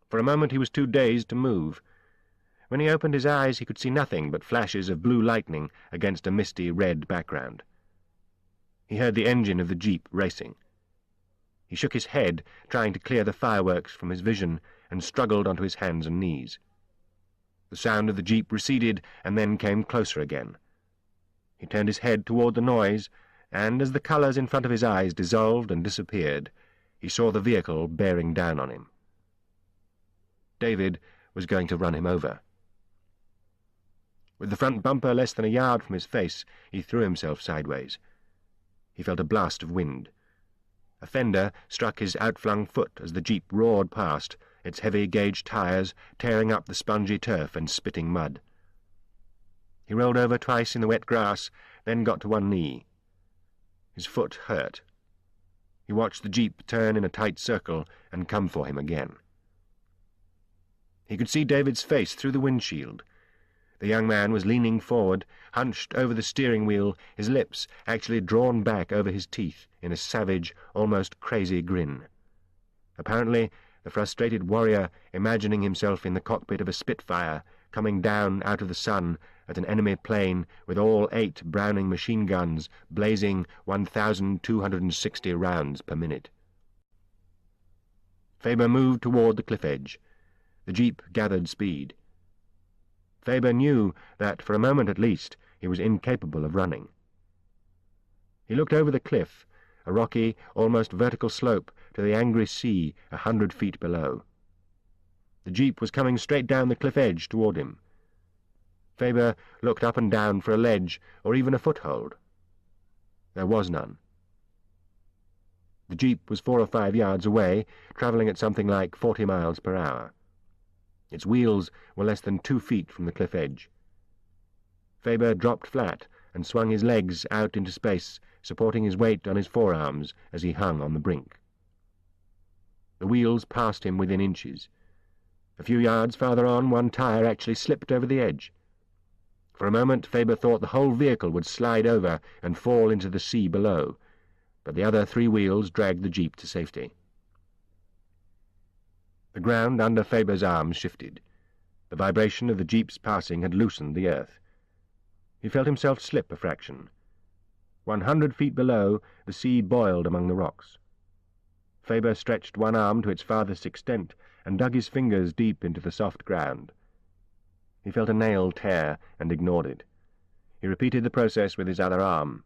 For a moment he was too dazed to move. When he opened his eyes, he could see nothing but flashes of blue lightning against a misty red background. He heard the engine of the jeep racing. He shook his head, trying to clear the fireworks from his vision, and struggled onto his hands and knees. The sound of the jeep receded and then came closer again. He turned his head toward the noise, and as the colours in front of his eyes dissolved and disappeared, he saw the vehicle bearing down on him. David was going to run him over. With the front bumper less than a yard from his face, he threw himself sideways. He felt a blast of wind. A fender struck his outflung foot as the jeep roared past, its heavy-gauge tyres tearing up the spongy turf and spitting mud. He rolled over twice in the wet grass, then got to one knee. His foot hurt. He watched the jeep turn in a tight circle and come for him again. He could see David's face through the windshield. The young man was leaning forward, hunched over the steering wheel, his lips actually drawn back over his teeth in a savage, almost crazy grin. Apparently, the frustrated warrior imagining himself in the cockpit of a Spitfire, coming down out of the sun at an enemy plane with all 8 Browning machine guns blazing 1,260 rounds per minute. Faber moved toward the cliff edge. The jeep gathered speed. Faber knew that, for a moment at least, he was incapable of running. He looked over the cliff, a rocky, almost vertical slope to the angry sea 100 feet below. The jeep was coming straight down the cliff edge toward him. Faber looked up and down for a ledge or even a foothold. There was none. The jeep was 4 or 5 yards away, travelling at something like 40 miles per hour. Its wheels were less than 2 feet from the cliff edge. Faber dropped flat and swung his legs out into space, supporting his weight on his forearms as he hung on the brink. The wheels passed him within inches. A few yards farther on, one tire actually slipped over the edge. For a moment, Faber thought the whole vehicle would slide over and fall into the sea below, but the other 3 wheels dragged the jeep to safety. The ground under Faber's arms shifted. The vibration of the jeep's passing had loosened the earth. He felt himself slip a fraction. 100 feet below, the sea boiled among the rocks. Faber stretched one arm to its farthest extent and dug his fingers deep into the soft ground. He felt a nail tear and ignored it. He repeated the process with his other arm.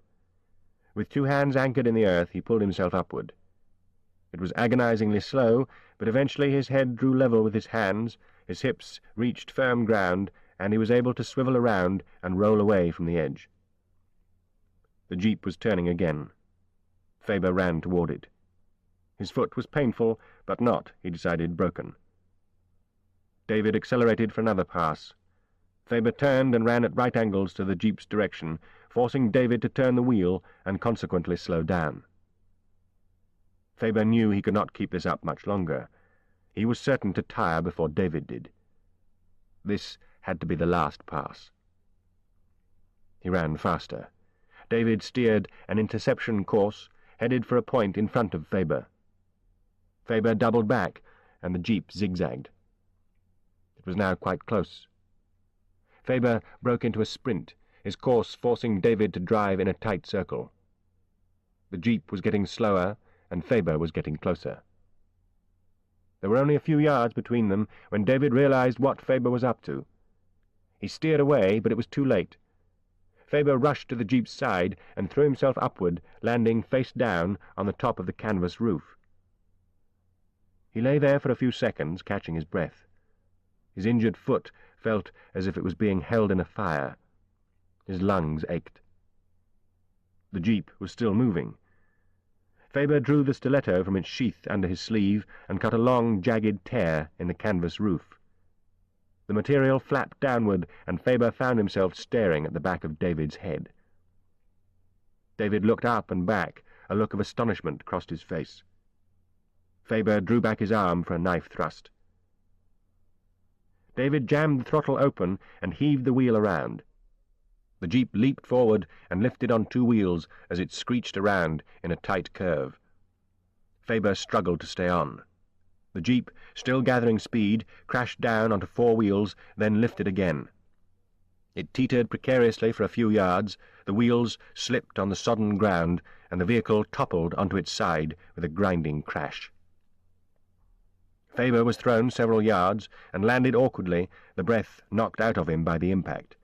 With 2 hands anchored in the earth, he pulled himself upward. It was agonizingly slow, but eventually his head drew level with his hands, his hips reached firm ground, and he was able to swivel around and roll away from the edge. The jeep was turning again. Faber ran toward it. His foot was painful, but not, he decided, broken. David accelerated for another pass. Faber turned and ran at right angles to the jeep's direction, forcing David to turn the wheel and consequently slow down. Faber knew he could not keep this up much longer. He was certain to tire before David did. This had to be the last pass. He ran faster. David steered an interception course, headed for a point in front of Faber. Faber doubled back, and the jeep zigzagged. It was now quite close. Faber broke into a sprint, his course forcing David to drive in a tight circle. The jeep was getting slower, and Faber was getting closer. There were only a few yards between them when David realized what Faber was up to. He steered away, but it was too late. Faber rushed to the jeep's side and threw himself upward, landing face down on the top of the canvas roof. He lay there for a few seconds, catching his breath. His injured foot felt as if it was being held in a fire. His lungs ached. The jeep was still moving. Faber drew the stiletto from its sheath under his sleeve and cut a long, jagged tear in the canvas roof. The material flapped downward, and Faber found himself staring at the back of David's head. David looked up and back. A look of astonishment crossed his face. Faber drew back his arm for a knife thrust. David jammed the throttle open and heaved the wheel around. The jeep leaped forward and lifted on 2 wheels as it screeched around in a tight curve. Faber struggled to stay on. The jeep, still gathering speed, crashed down onto four wheels, then lifted again. It teetered precariously for a few yards, the wheels slipped on the sodden ground, and the vehicle toppled onto its side with a grinding crash. Faber was thrown several yards and landed awkwardly, the breath knocked out of him by the impact.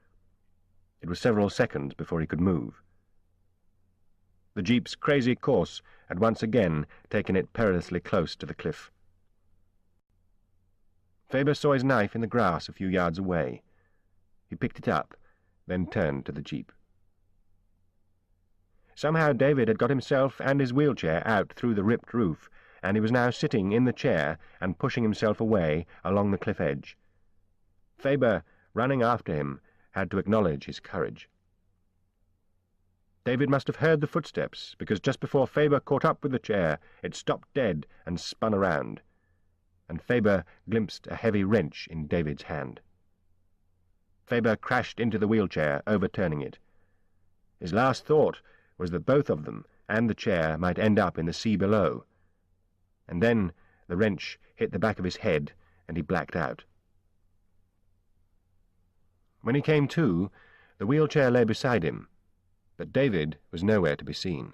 It was several seconds before he could move. The jeep's crazy course had once again taken it perilously close to the cliff. Faber saw his knife in the grass a few yards away. He picked it up, then turned to the jeep. Somehow David had got himself and his wheelchair out through the ripped roof, and he was now sitting in the chair and pushing himself away along the cliff edge. Faber, running after him, had to acknowledge his courage. David must have heard the footsteps, because just before Faber caught up with the chair, it stopped dead and spun around, and Faber glimpsed a heavy wrench in David's hand. Faber crashed into the wheelchair, overturning it. His last thought was that both of them and the chair might end up in the sea below, and then the wrench hit the back of his head and he blacked out. When he came to, the wheelchair lay beside him, but David was nowhere to be seen.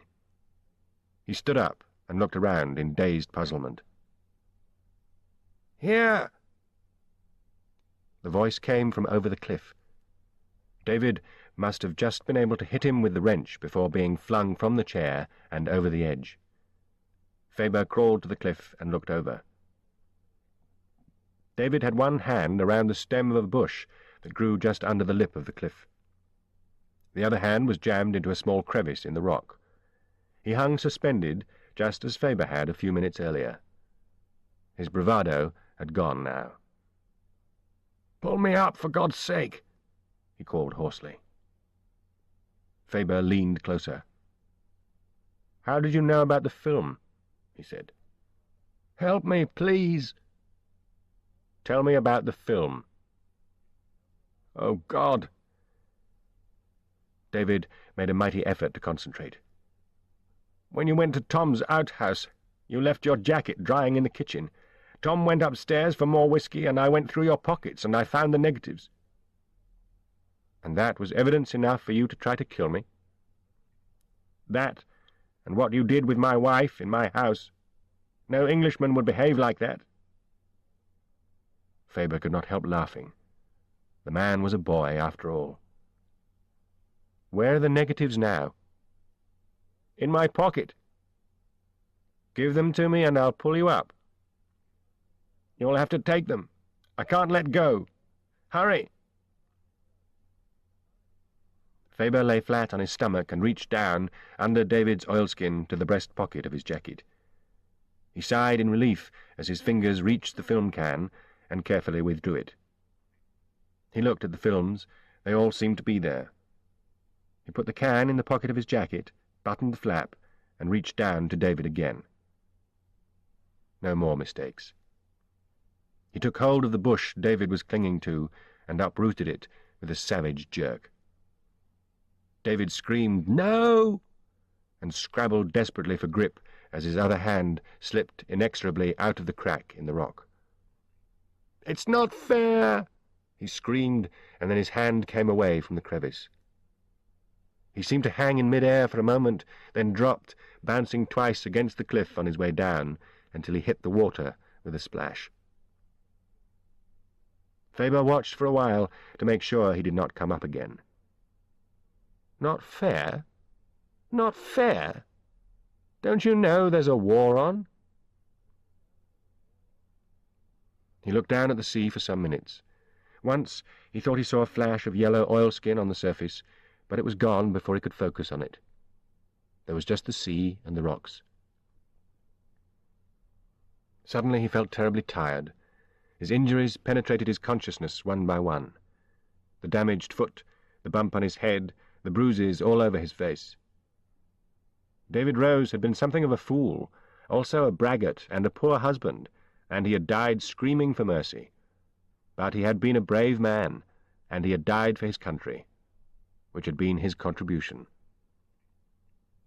He stood up and looked around in dazed puzzlement. "Here!" The voice came from over the cliff. David must have just been able to hit him with the wrench before being flung from the chair and over the edge. Faber crawled to the cliff and looked over. David had one hand around the stem of a bush that grew just under the lip of the cliff. The other hand was jammed into a small crevice in the rock. He hung suspended, just as Faber had a few minutes earlier. His bravado had gone now. "Pull me up, for God's sake!" he called hoarsely. Faber leaned closer. "How did you know about the film?" he said. "Help me, please." "Tell me about the film." "Oh, God!" David made a mighty effort to concentrate. "When you went to Tom's outhouse, you left your jacket drying in the kitchen. Tom went upstairs for more whiskey, and I went through your pockets, and I found the negatives." "And that was evidence enough for you to try to kill me?" "That, and what you did with my wife in my house. No Englishman would behave like that." Faber could not help laughing. The man was a boy, after all. "Where are the negatives now?" "In my pocket." "Give them to me and I'll pull you up." "You'll have to take them. I can't let go. Hurry!" Faber lay flat on his stomach and reached down under David's oilskin to the breast pocket of his jacket. He sighed in relief as his fingers reached the film can and carefully withdrew it. He looked at the films. They all seemed to be there. He put the can in the pocket of his jacket, buttoned the flap, and reached down to David again. No more mistakes. He took hold of the bush David was clinging to and uprooted it with a savage jerk. David screamed, "No!" and scrabbled desperately for grip as his other hand slipped inexorably out of the crack in the rock. "It's not fair!" he screamed, and then his hand came away from the crevice. He seemed to hang in mid-air for a moment, then dropped, bouncing twice against the cliff on his way down, until he hit the water with a splash. Faber watched for a while to make sure he did not come up again. "Not fair? Not fair? Don't you know there's a war on?" He looked down at the sea for some minutes. Once he thought he saw a flash of yellow oilskin on the surface, but it was gone before he could focus on it. There was just the sea and the rocks. Suddenly he felt terribly tired. His injuries penetrated his consciousness one by one. The damaged foot, the bump on his head, the bruises all over his face. David Rose had been something of a fool, also a braggart and a poor husband, and he had died screaming for mercy. But he had been a brave man, and he had died for his country, which had been his contribution.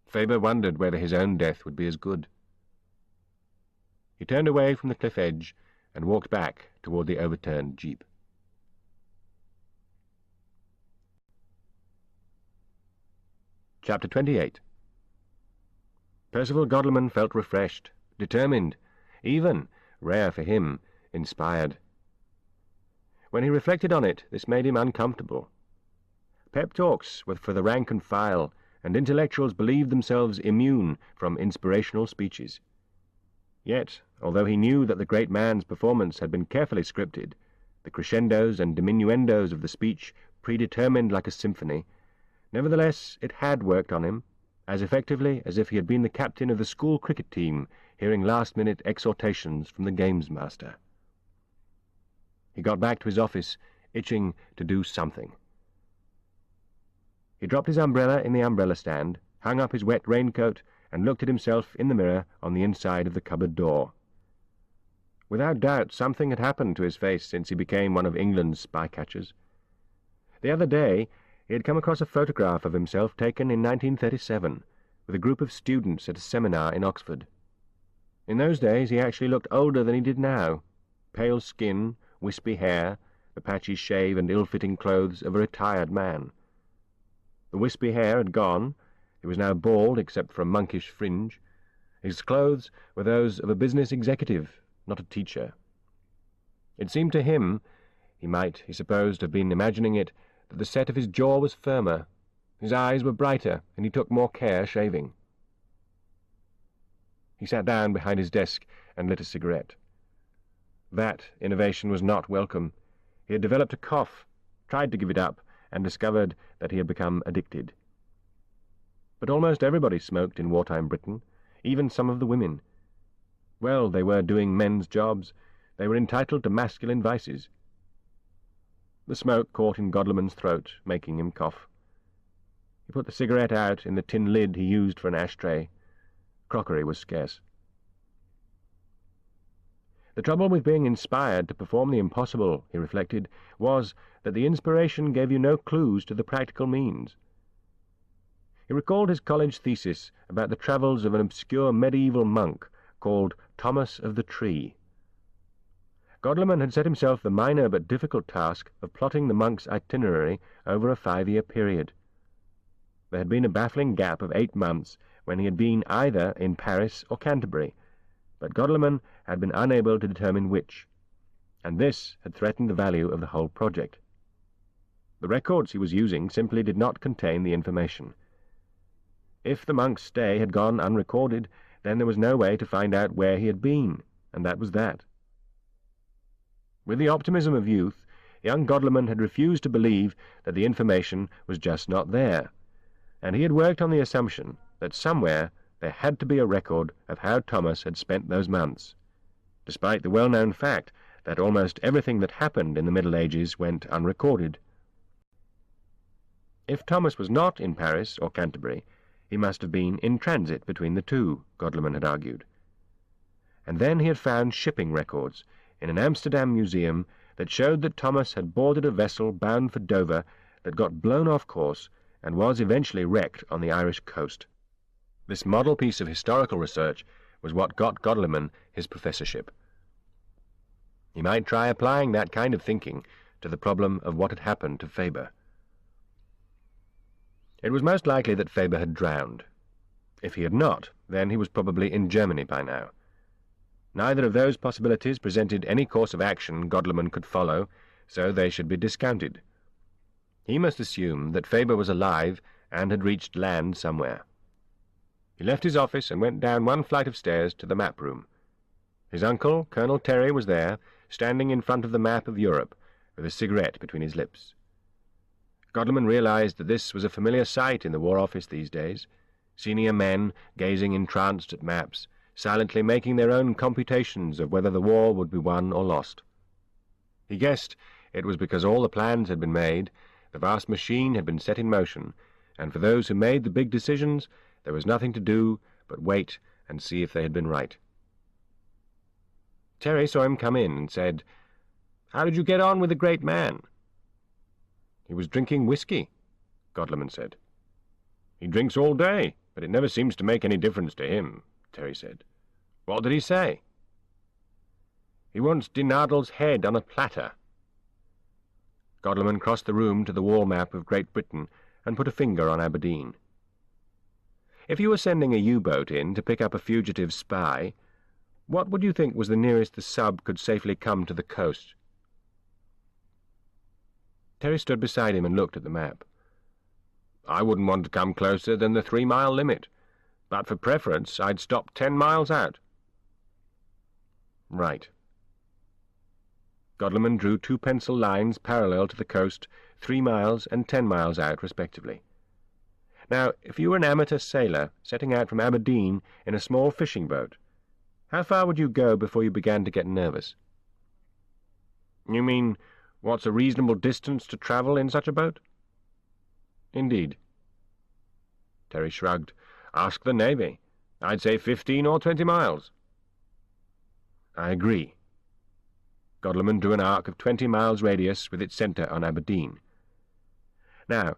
Faber wondered whether his own death would be as good. He turned away from the cliff edge and walked back toward the overturned jeep. Chapter 28. Percival Godleman felt refreshed, determined, even, rare for him, inspired. When he reflected on it, this made him uncomfortable. Pep talks were for the rank and file, and intellectuals believed themselves immune from inspirational speeches. Yet, although he knew that the great man's performance had been carefully scripted, the crescendos and diminuendos of the speech predetermined like a symphony, nevertheless it had worked on him, as effectively as if he had been the captain of the school cricket team hearing last-minute exhortations from the games master. He got back to his office, itching to do something. He dropped his umbrella in the umbrella stand, hung up his wet raincoat, and looked at himself in the mirror on the inside of the cupboard door. Without doubt, something had happened to his face since he became one of England's spy-catchers. The other day, he had come across a photograph of himself taken in 1937, with a group of students at a seminar in Oxford. In those days, he actually looked older than he did now. Pale skin, wispy hair, the patchy shave and ill-fitting clothes of a retired man. The wispy hair had gone. He was now bald except for a monkish fringe. His clothes were those of a business executive, not a teacher. It seemed to him, he might, he supposed, have been imagining it, that the set of his jaw was firmer, his eyes were brighter, and he took more care shaving. He sat down behind his desk and lit a cigarette. That innovation was not welcome. He had developed a cough, tried to give it up, and discovered that he had become addicted. But almost everybody smoked in wartime Britain, even some of the women. Well, they were doing men's jobs. They were entitled to masculine vices. The smoke caught in Godleman's throat, making him cough. He put the cigarette out in the tin lid he used for an ashtray. Crockery was scarce. The trouble with being inspired to perform the impossible, he reflected, was that the inspiration gave you no clues to the practical means. He recalled his college thesis about the travels of an obscure medieval monk called Thomas of the Tree. Godleman had set himself the minor but difficult task of plotting the monk's itinerary over a 5-year period. There had been a baffling gap of 8 months when he had been either in Paris or Canterbury, but Godleman had been unable to determine which, and this had threatened the value of the whole project. The records he was using simply did not contain the information. If the monk's stay had gone unrecorded, then there was no way to find out where he had been, and that was that. With the optimism of youth, young Godleman had refused to believe that the information was just not there, and he had worked on the assumption that somewhere there had to be a record of how Thomas had spent those months, despite the well-known fact that almost everything that happened in the Middle Ages went unrecorded. If Thomas was not in Paris or Canterbury, he must have been in transit between the two, Godleman had argued. And then he had found shipping records in an Amsterdam museum that showed that Thomas had boarded a vessel bound for Dover that got blown off course and was eventually wrecked on the Irish coast. This model piece of historical research was what got Godleman his professorship. He might try applying that kind of thinking to the problem of what had happened to Faber. It was most likely that Faber had drowned. If he had not, then he was probably in Germany by now. Neither of those possibilities presented any course of action Godleman could follow, so they should be discounted. He must assume that Faber was alive and had reached land somewhere. He left his office and went down one flight of stairs to the map room. His uncle, Colonel Terry, was there, standing in front of the map of Europe, with a cigarette between his lips. Godleman realized that this was a familiar sight in the War Office these days, senior men gazing entranced at maps, silently making their own computations of whether the war would be won or lost. He guessed it was because all the plans had been made, the vast machine had been set in motion, and for those who made the big decisions, there was nothing to do but wait and see if they had been right. Terry saw him come in and said, "How did you get on with the great man?" "He was drinking whiskey," Godleman said. "He drinks all day, but it never seems to make any difference to him," Terry said. "What did he say?" He wants Dinardle's head on a platter. Godleman crossed the room to the wall map of Great Britain and put a finger on Aberdeen. If you were sending a U-boat in to pick up a fugitive spy, what would you think was the nearest the sub could safely come to the coast? Terry stood beside him and looked at the map. I wouldn't want to come closer than the 3-mile limit, but for preference I'd stop 10 miles out. Right. Godleman drew 2 pencil lines parallel to the coast, 3 miles and 10 miles out, respectively. Now, if you were an amateur sailor setting out from Aberdeen in a small fishing boat, how far would you go before you began to get nervous? You mean, what's a reasonable distance to travel in such a boat? Indeed. Terry shrugged. Ask the Navy. I'd say 15 or 20 miles. I agree. Godleman drew an arc of 20 miles radius with its centre on Aberdeen. Now,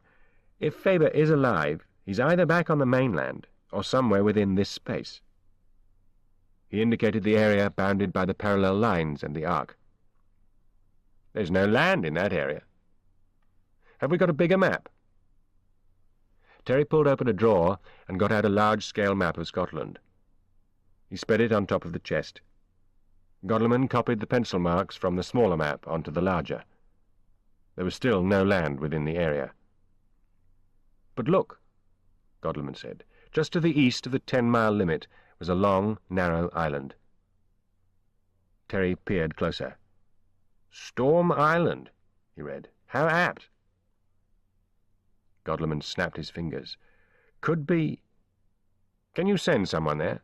if Faber is alive, he's either back on the mainland or somewhere within this space. He indicated the area bounded by the parallel lines and the arc. There's no land in that area. Have we got a bigger map? Terry pulled open a drawer and got out a large-scale map of Scotland. He spread it on top of the chest. Godleman copied the pencil marks from the smaller map onto the larger. There was still no land within the area. But look, Godleman said. Just to the east of the 10-mile limit was a long, narrow island. Terry peered closer. Storm Island, he read. How apt. Godleman snapped his fingers. Could be... Can you send someone there?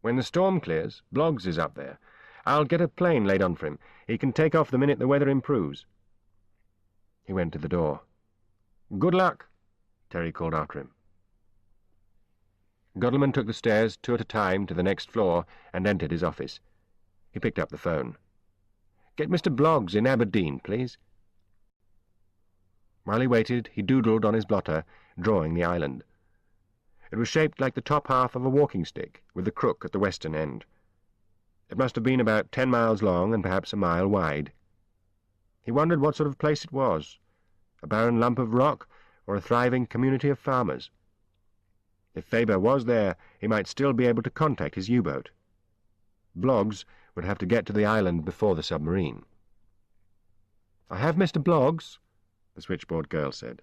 When the storm clears, Bloggs is up there. I'll get a plane laid on for him. He can take off the minute the weather improves. He went to the door. Good luck, Terry called after him. Godleman took the stairs 2 at a time to the next floor and entered his office. He picked up the phone. Get Mr. Bloggs in Aberdeen, please. While he waited, he doodled on his blotter, drawing the island. It was shaped like the top half of a walking stick, with the crook at the western end. It must have been about 10 miles long and perhaps a mile wide. He wondered what sort of place it was, a barren lump of rock or a thriving community of farmers. If Faber was there, he might still be able to contact his U-boat. Bloggs would have to get to the island before the submarine. I have Mr. Bloggs, the switchboard girl said.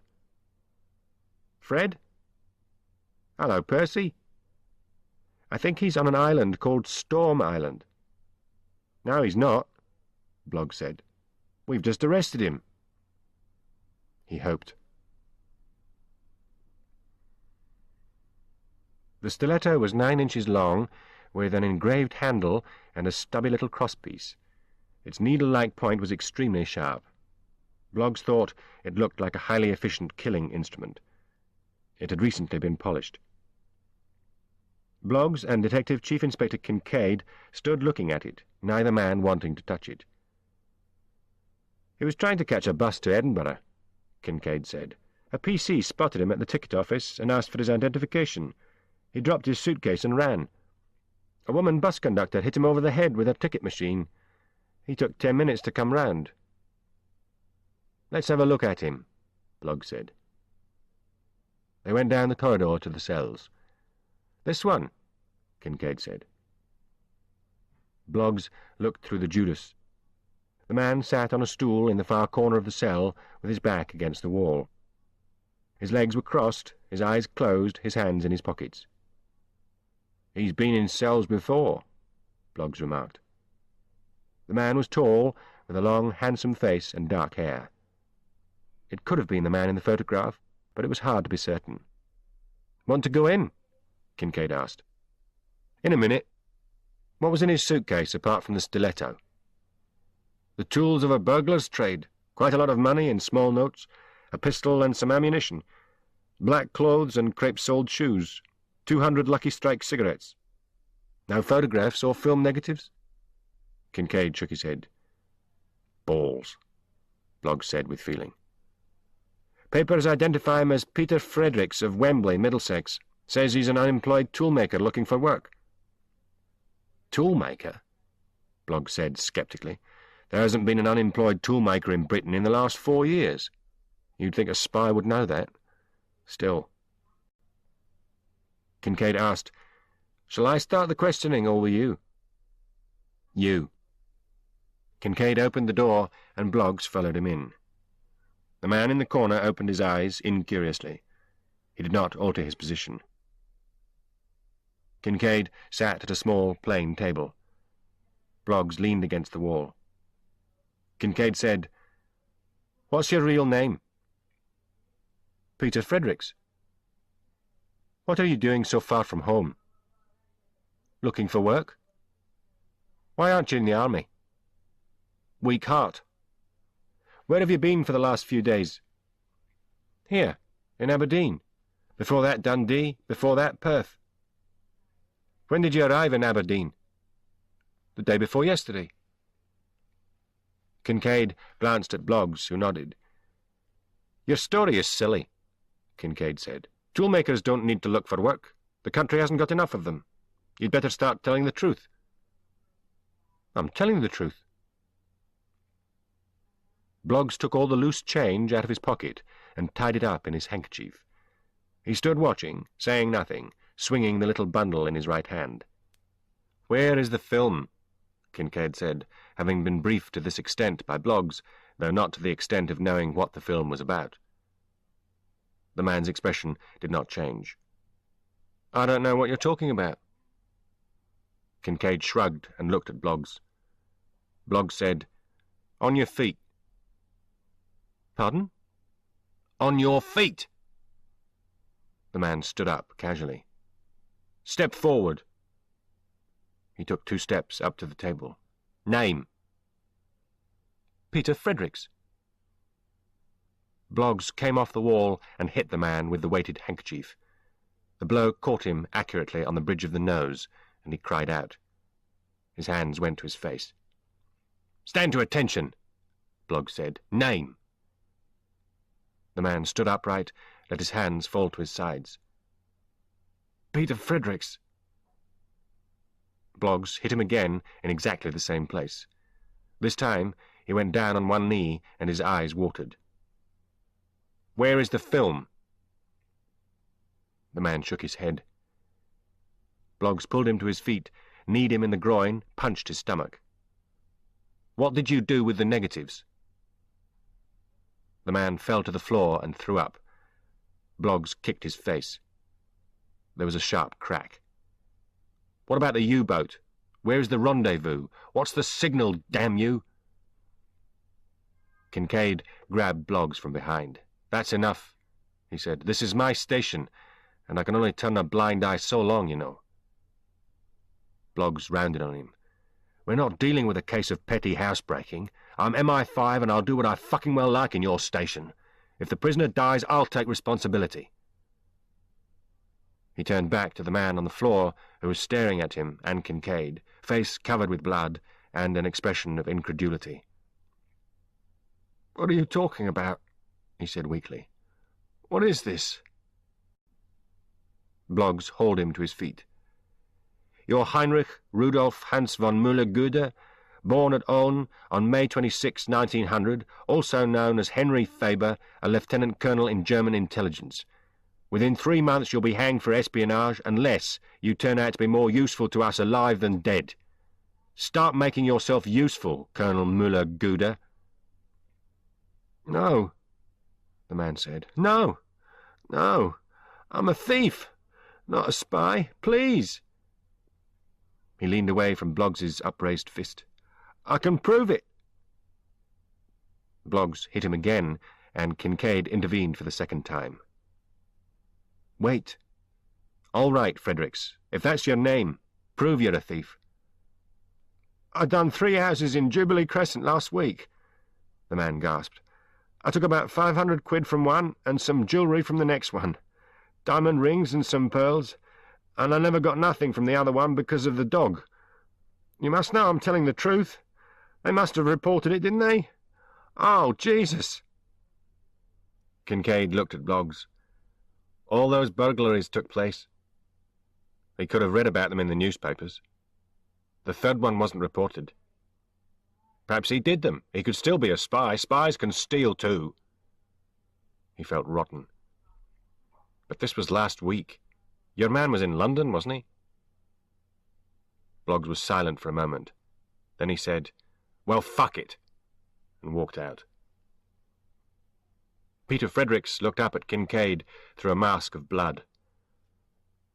Fred? Hello, Percy. I think he's on an island called Storm Island. No, he's not, Bloggs said. We've just arrested him. He hoped. The stiletto was 9 inches long, with an engraved handle and a stubby little crosspiece. Its needle-like point was extremely sharp. Bloggs thought it looked like a highly efficient killing instrument. It had recently been polished. Bloggs and Detective Chief Inspector Kincaid stood looking at it, neither man wanting to touch it. He was trying to catch a bus to Edinburgh, Kincaid said. A PC spotted him at the ticket office and asked for his identification. He dropped his suitcase and ran. A woman bus conductor hit him over the head with a ticket machine. He took 10 minutes to come round. Let's have a look at him, Bloggs said. They went down the corridor to the cells. This one, Kincaid said. Bloggs looked through the Judas. The man sat on a stool in the far corner of the cell with his back against the wall. His legs were crossed, his eyes closed, his hands in his pockets. He's been in cells before, Bloggs remarked. The man was tall, with a long, handsome face and dark hair. It could have been the man in the photograph, but it was hard to be certain. Want to go in? Kincaid asked. In a minute. What was in his suitcase apart from the stiletto? The tools of a burglar's trade, quite a lot of money in small notes, a pistol and some ammunition, black clothes and crepe-soled shoes, 200 Lucky Strike cigarettes. No photographs or film negatives? Kincaid shook his head. Balls, Bloggs said with feeling. Papers identify him as Peter Fredericks of Wembley, Middlesex. Says he's an unemployed toolmaker looking for work. Toolmaker? Bloggs said sceptically. "There hasn't been an unemployed toolmaker in Britain in the last 4 years. You'd think a spy would know that. Still." Kincaid asked, "Shall I start the questioning, or will you?" "You." Kincaid opened the door, and Bloggs followed him in. The man in the corner opened his eyes incuriously. He did not alter his position. Kincaid sat at a small, plain table. Bloggs leaned against the wall. Kincaid said, "What's your real name?" "Peter Fredericks." "What are you doing so far from home?" "Looking for work." "Why aren't you in the army?" "Weak heart." "Where have you been for the last few days?" "Here, in Aberdeen. Before that Dundee, before that Perth." "When did you arrive in Aberdeen?" "The day before yesterday." Kincaid glanced at Bloggs, who nodded. "Your story is silly," Kincaid said. "Toolmakers don't need to look for work. The country hasn't got enough of them. You'd better start telling the truth." "I'm telling the truth." Bloggs took all the loose change out of his pocket and tied it up in his handkerchief. He stood watching, saying nothing, swinging the little bundle in his right hand. "Where is the film?" Kincaid said, having been briefed to this extent by Bloggs, though not to the extent of knowing what the film was about. The man's expression did not change. "I don't know what you're talking about." Kincaid shrugged and looked at Bloggs. Bloggs said, "On your feet." "Pardon?" "On your feet." The man stood up casually. "Step forward." He took 2 steps up to the table. "Name?" "Peter Fredericks." Bloggs came off the wall and hit the man with the weighted handkerchief. The blow caught him accurately on the bridge of the nose, and he cried out. His hands went to his face. "Stand to attention," Bloggs said. "Name?" The man stood upright, let his hands fall to his sides. "Peter Fredericks." Bloggs hit him again in exactly the same place. This time he went down on one knee and his eyes watered. "Where is the film?" The man shook his head. Bloggs pulled him to his feet, kneed him in the groin, punched his stomach. "What did you do with the negatives?" The man fell to the floor and threw up. Bloggs kicked his face. There was a sharp crack. "What about the U-boat? Where is the rendezvous? What's the signal, damn you?" Kincaid grabbed Bloggs from behind. "That's enough," he said. "This is my station, and I can only turn a blind eye so long, you know." Bloggs rounded on him. "We're not dealing with a case of petty housebreaking. I'm MI5 and I'll do what I fucking well like in your station. If the prisoner dies, I'll take responsibility." He turned back to the man on the floor who was staring at him and Kincaid, face covered with blood and an expression of incredulity. "What are you talking about?" he said weakly. "What is this?" Bloggs hauled him to his feet. "You're Heinrich Rudolf Hans von Müller-Gude, born at Ulm on May 26, 1900, also known as Henry Faber, a lieutenant colonel in German intelligence. Within 3 months you'll be hanged for espionage unless you turn out to be more useful to us alive than dead. Start making yourself useful, Colonel Müller-Gude." "No," the man said. "No, no, I'm a thief, not a spy. Please." He leaned away from Bloggs's upraised fist. "I can prove it." Bloggs hit him again, and Kincaid intervened for the second time. "Wait. All right, Fredericks, if that's your name, prove you're a thief." "I done 3 houses in Jubilee Crescent last week," the man gasped. "I took about 500 quid from one and some jewellery from the next one, diamond rings and some pearls, and I never got nothing from the other one because of the dog. You must know I'm telling the truth. They must have reported it, didn't they? Oh, Jesus!" Kincaid looked at Bloggs. "All those burglaries took place. He could have read about them in the newspapers. The 3rd one wasn't reported. Perhaps he did them. He could still be a spy. Spies can steal too. He felt rotten. But this was last week. Your man was in London, wasn't he? Bloggs was silent for a moment. Then he said, "Well, fuck it," and walked out. Peter Fredericks looked up at Kincaid through a mask of blood.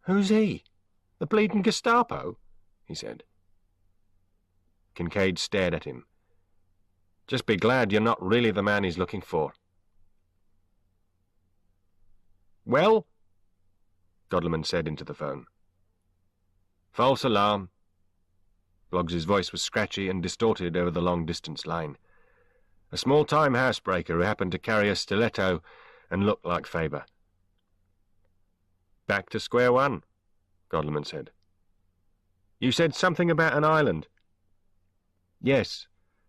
"Who's he? The bleeding Gestapo?" he said. Kincaid stared at him. "Just be glad you're not really the man he's looking for." "Well?" Godleman said into the phone. "False alarm." Bloggs's voice was scratchy and distorted over the long-distance line. "A small-time housebreaker who happened to carry a stiletto and look like Faber." "Back to square one," Godleman said. "You said something about an island." "Yes.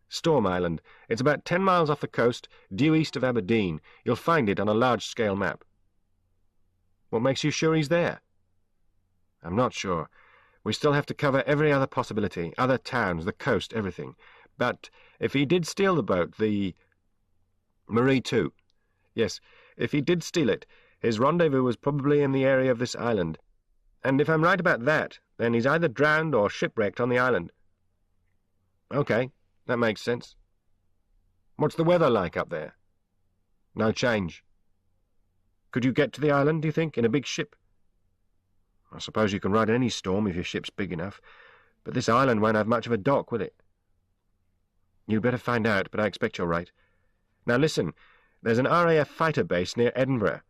Storm Island. It's about 10 miles off the coast, due east of Aberdeen. You'll find it on a large-scale map." "What makes you sure he's there?" "I'm not sure. We still have to cover every other possibility, other towns, the coast, everything. But if he did steal the boat, the Marie too. Yes, if he did steal it, his rendezvous was probably in the area of this island. And if I'm right about that, then he's either drowned or shipwrecked on the island." "Okay, that makes sense. What's the weather like up there?" "No change." "Could you get to the island, do you think, in a big ship?" "I suppose you can ride any storm if your ship's big enough, but this island won't have much of a dock, will it?" "You'd better find out, but I expect you're right. Now listen, there's an RAF fighter base near Edinburgh.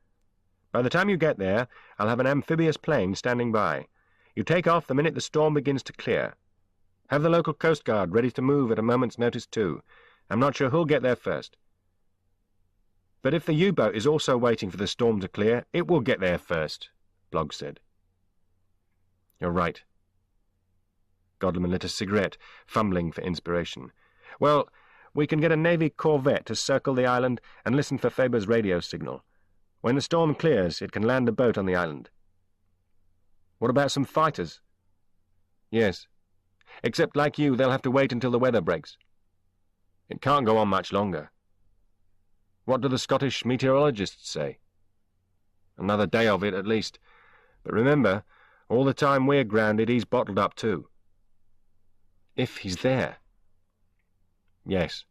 By the time you get there, I'll have an amphibious plane standing by. You take off the minute the storm begins to clear. Have the local Coast Guard ready to move at a moment's notice too. I'm not sure who'll get there first. But if the U-boat is also waiting for the storm to clear, it will get there first," Bloggs said. "You're right." Godleman lit a cigarette, fumbling for inspiration. "Well, we can get a Navy corvette to circle the island and listen for Faber's radio signal. When the storm clears, it can land a boat on the island." "What about some fighters?" "Yes. Except, like you, they'll have to wait until the weather breaks." "It can't go on much longer." "What do the Scottish meteorologists say?" "Another day of it, at least. But remember, all the time we're grounded, he's bottled up too." "If he's there." "Yes."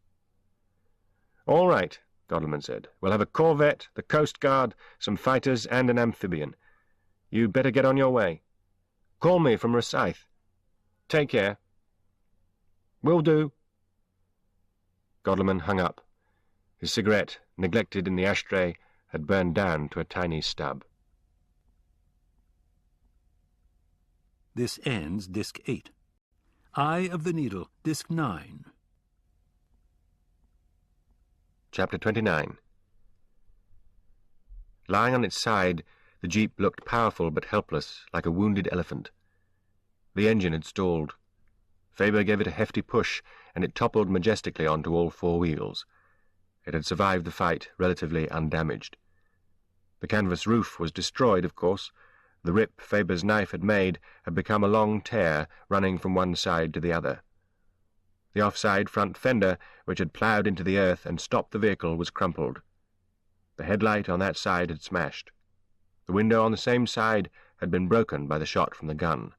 "All right," Godleman said. "We'll have a corvette, the Coast Guard, some fighters, and an amphibian. You'd better get on your way. Call me from Rosyth. Take care." "Will do." Godleman hung up. His cigarette, neglected in the ashtray, had burned down to a tiny stub. This ends Disc 8. Eye of the Needle, Disc 9. Chapter 29. Lying on its side, the jeep looked powerful but helpless, like a wounded elephant. The engine had stalled. Faber gave it a hefty push, and it toppled majestically onto all four wheels. It had survived the fight relatively undamaged. The canvas roof was destroyed, of course. The rip Faber's knife had made had become a long tear running from one side to the other. The offside front fender, which had ploughed into the earth and stopped the vehicle, was crumpled. The headlight on that side had smashed. The window on the same side had been broken by the shot from the gun.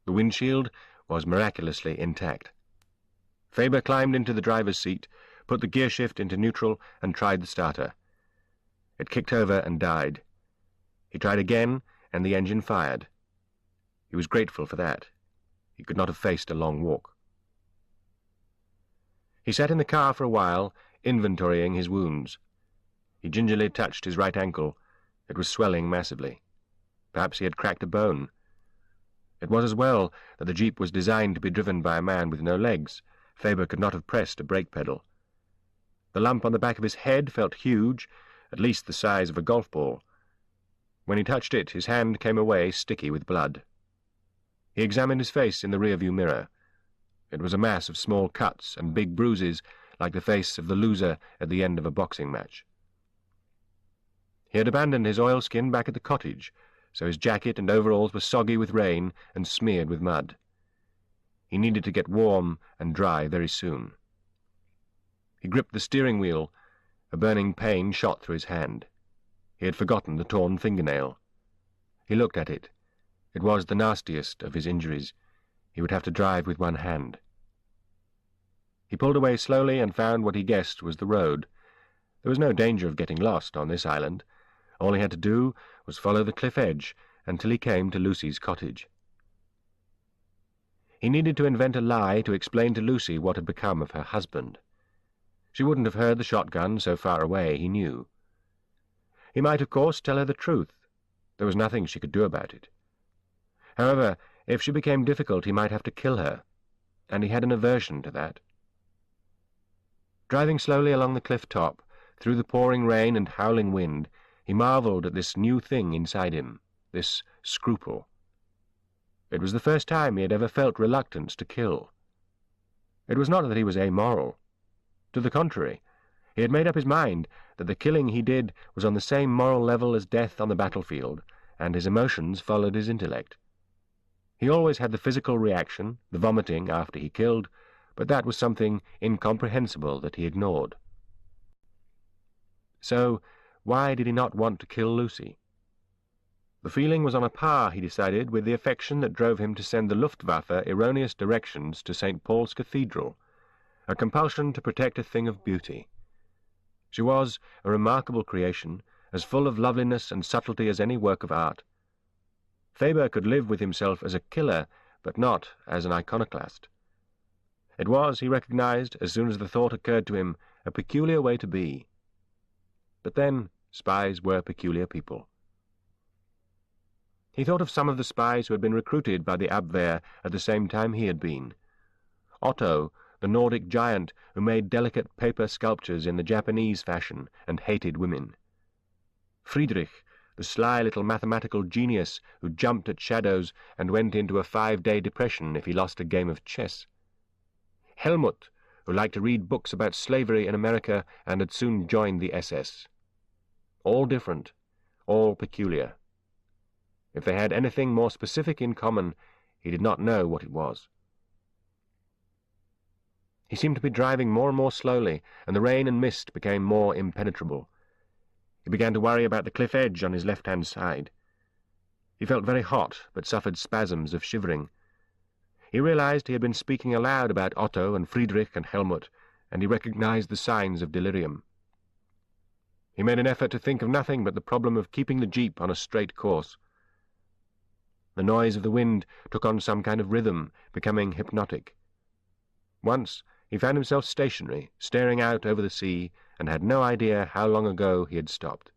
The windshield was miraculously intact. Faber climbed into the driver's seat, put the gear shift into neutral, and tried the starter. It kicked over and died. He tried again, and the engine fired. He was grateful for that. He could not have faced a long walk. He sat in the car for a while, inventorying his wounds. He gingerly touched his right ankle. It was swelling massively. Perhaps he had cracked a bone. It was as well that the jeep was designed to be driven by a man with no legs. Faber could not have pressed a brake pedal. The lump on the back of his head felt huge, at least the size of a golf ball. When he touched it, his hand came away sticky with blood. He examined his face in the rearview mirror. It was a mass of small cuts and big bruises, like the face of the loser at the end of a boxing match. He had abandoned his oilskin back at the cottage, so his jacket and overalls were soggy with rain and smeared with mud. He needed to get warm and dry very soon. He gripped the steering wheel. A burning pain shot through his hand. He had forgotten the torn fingernail. He looked at it. It was the nastiest of his injuries. He would have to drive with one hand. He pulled away slowly and found what he guessed was the road. There was no danger of getting lost on this island. All he had to do was follow the cliff edge until he came to Lucy's cottage. He needed to invent a lie to explain to Lucy what had become of her husband. She wouldn't have heard the shotgun so far away, he knew. He might, of course, tell her the truth. There was nothing she could do about it. However, if she became difficult, he might have to kill her, and he had an aversion to that. Driving slowly along the cliff top, through the pouring rain and howling wind, he marvelled at this new thing inside him, this scruple. It was the first time he had ever felt reluctance to kill. It was not that he was amoral. To the contrary, he had made up his mind that the killing he did was on the same moral level as death on the battlefield, and his emotions followed his intellect. He always had the physical reaction, the vomiting after he killed, but that was something incomprehensible that he ignored. So, why did he not want to kill Lucy? The feeling was on a par, he decided, with the affection that drove him to send the Luftwaffe erroneous directions to St. Paul's Cathedral, a compulsion to protect a thing of beauty. She was a remarkable creation, as full of loveliness and subtlety as any work of art. Faber could live with himself as a killer, but not as an iconoclast. It was, he recognized, as soon as the thought occurred to him, a peculiar way to be. But then, spies were peculiar people. He thought of some of the spies who had been recruited by the Abwehr at the same time he had been. Otto, the Nordic giant who made delicate paper sculptures in the Japanese fashion and hated women. Friedrich, the sly little mathematical genius who jumped at shadows and went into a 5-day depression if he lost a game of chess. Helmut, who liked to read books about slavery in America and had soon joined the SS. All different, all peculiar. If they had anything more specific in common, he did not know what it was. He seemed to be driving more and more slowly, and the rain and mist became more impenetrable. He began to worry about the cliff edge on his left-hand side. He felt very hot, but suffered spasms of shivering. He realized he had been speaking aloud about Otto and Friedrich and Helmut, and he recognized the signs of delirium. He made an effort to think of nothing but the problem of keeping the jeep on a straight course. The noise of the wind took on some kind of rhythm, becoming hypnotic. Once he found himself stationary, staring out over the sea, and had no idea how long ago he had stopped.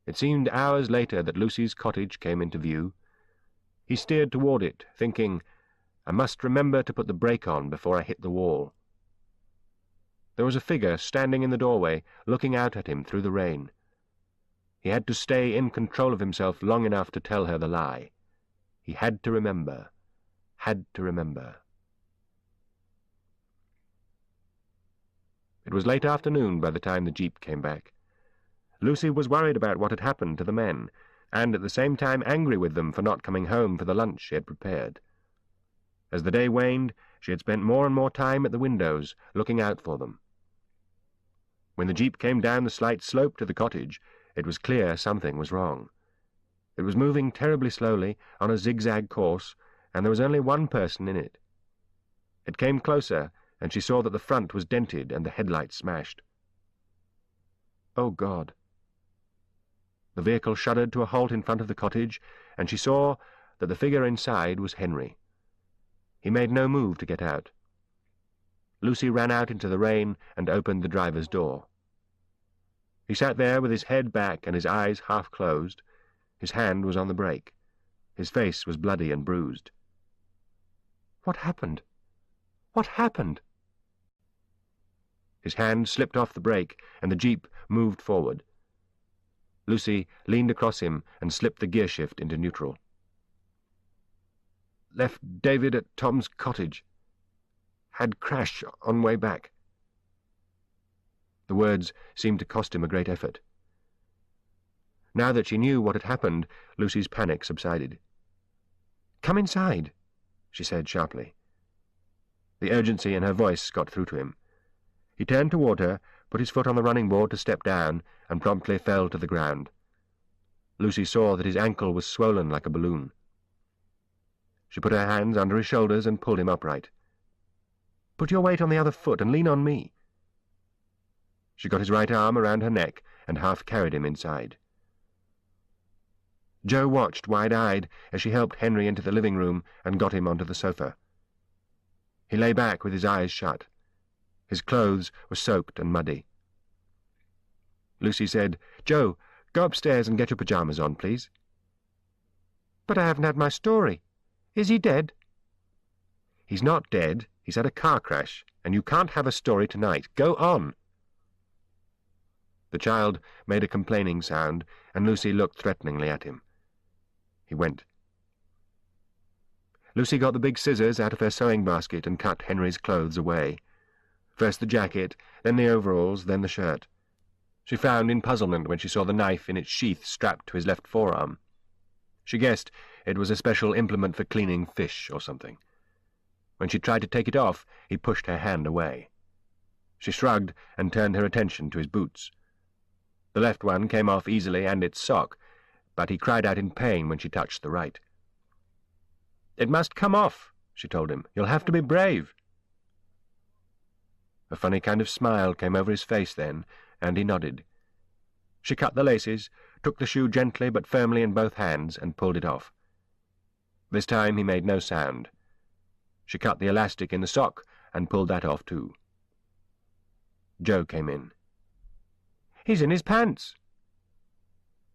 It seemed hours later that Lucy's cottage came into view. He steered toward it, thinking, I must remember to put the brake on before I hit the wall. There was a figure standing in the doorway, looking out at him through the rain. He had to stay in control of himself long enough to tell her the lie. He had to remember. Had to remember. It was late afternoon by the time the jeep came back. Lucy was worried about what had happened to the men, and at the same time angry with them for not coming home for the lunch she had prepared. As the day waned, she had spent more and more time at the windows, looking out for them. When the jeep came down the slight slope to the cottage, it was clear something was wrong. It was moving terribly slowly, on a zigzag course, and there was only one person in it. It came closer, and she saw that the front was dented and the headlights smashed. Oh, God! The vehicle shuddered to a halt in front of the cottage, and she saw that the figure inside was Henry. He made no move to get out. Lucy ran out into the rain and opened the driver's door. He sat there with his head back and his eyes half closed. His hand was on the brake. His face was bloody and bruised. What happened? What happened? His hand slipped off the brake, and the jeep moved forward. Lucy leaned across him and slipped the gear shift into neutral. Left David at Tom's cottage. Had crash on way back. The words seemed to cost him a great effort. Now that she knew what had happened, Lucy's panic subsided. "Come inside," she said sharply. The urgency in her voice got through to him. He turned toward her, put his foot on the running board to step down, and promptly fell to the ground. Lucy saw that his ankle was swollen like a balloon. She put her hands under his shoulders and pulled him upright. "Put your weight on the other foot and lean on me." She got his right arm around her neck and half carried him inside. Joe watched wide-eyed as she helped Henry into the living room and got him onto the sofa. He lay back with his eyes shut. His clothes were soaked and muddy. Lucy said, "Joe, go upstairs and get your pyjamas on, please." "But I haven't had my story. Is he dead?" "He's not dead. He's had a car crash, and you can't have a story tonight. Go on." The child made a complaining sound, and Lucy looked threateningly at him. He went. Lucy got the big scissors out of her sewing basket and cut Henry's clothes away. First the jacket, then the overalls, then the shirt. She frowned in puzzlement when she saw the knife in its sheath strapped to his left forearm. She guessed it was a special implement for cleaning fish or something. When she tried to take it off, he pushed her hand away. She shrugged and turned her attention to his boots. The left one came off easily, and its sock, but he cried out in pain when she touched the right. "It must come off," she told him. "You'll have to be brave." A funny kind of smile came over his face then, and he nodded. She cut the laces, took the shoe gently but firmly in both hands, and pulled it off. This time he made no sound. She cut the elastic in the sock and pulled that off too. Joe came in. "He's in his pants."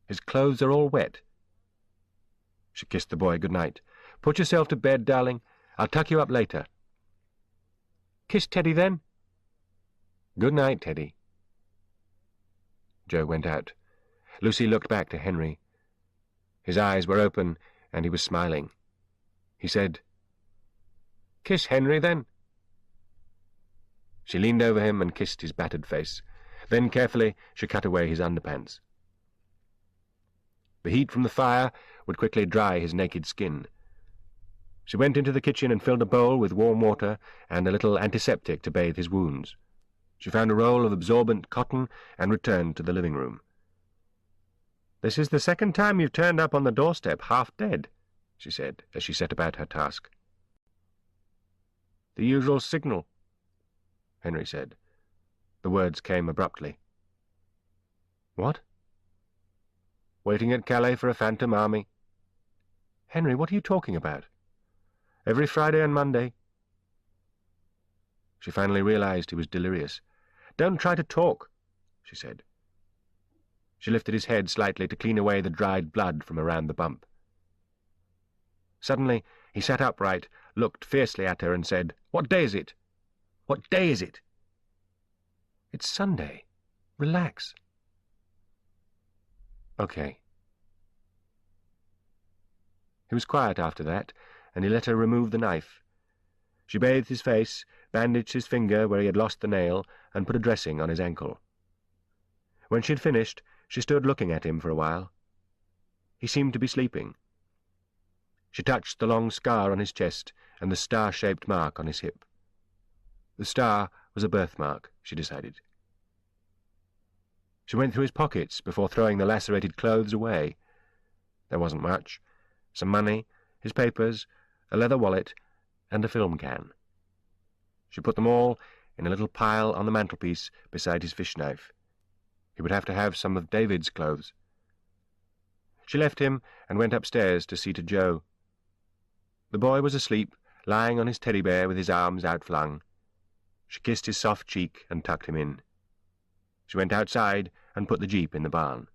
"His clothes are all wet." She kissed the boy good night. "Put yourself to bed, darling. I'll tuck you up later." "Kiss Teddy, then." "Good night, Teddy." Joe went out. Lucy looked back to Henry. His eyes were open, and he was smiling. He said, "Kiss Henry, then." She leaned over him and kissed his battered face. Then carefully she cut away his underpants. The heat from the fire would quickly dry his naked skin. She went into the kitchen and filled a bowl with warm water and a little antiseptic to bathe his wounds. She found a roll of absorbent cotton and returned to the living room. "This is the second time you've turned up on the doorstep half dead," she said, as she set about her task. "The usual signal," Henry said. The words came abruptly. "What?" "Waiting at Calais for a phantom army." "Henry, what are you talking about?" "Every Friday and Monday." She finally realized he was delirious. "Don't try to talk," she said. She lifted his head slightly to clean away the dried blood from around the bump. Suddenly he sat upright, looked fiercely at her, and said, "What day is it? What day is it?" "It's Sunday. Relax." "Okay." He was quiet after that, and he let her remove the knife. She bathed his face, bandaged his finger where he had lost the nail, and put a dressing on his ankle. When she had finished, she stood looking at him for a while. He seemed to be sleeping. She touched the long scar on his chest and the star-shaped mark on his hip. The star was a birthmark, she decided. She went through his pockets before throwing the lacerated clothes away. There wasn't much. Some money, his papers, a leather wallet, and a film can. She put them all in a little pile on the mantelpiece beside his fish knife. He would have to have some of David's clothes. She left him and went upstairs to see to Joe. The boy was asleep, lying on his teddy bear with his arms outflung. She kissed his soft cheek and tucked him in. She went outside and put the jeep in the barn.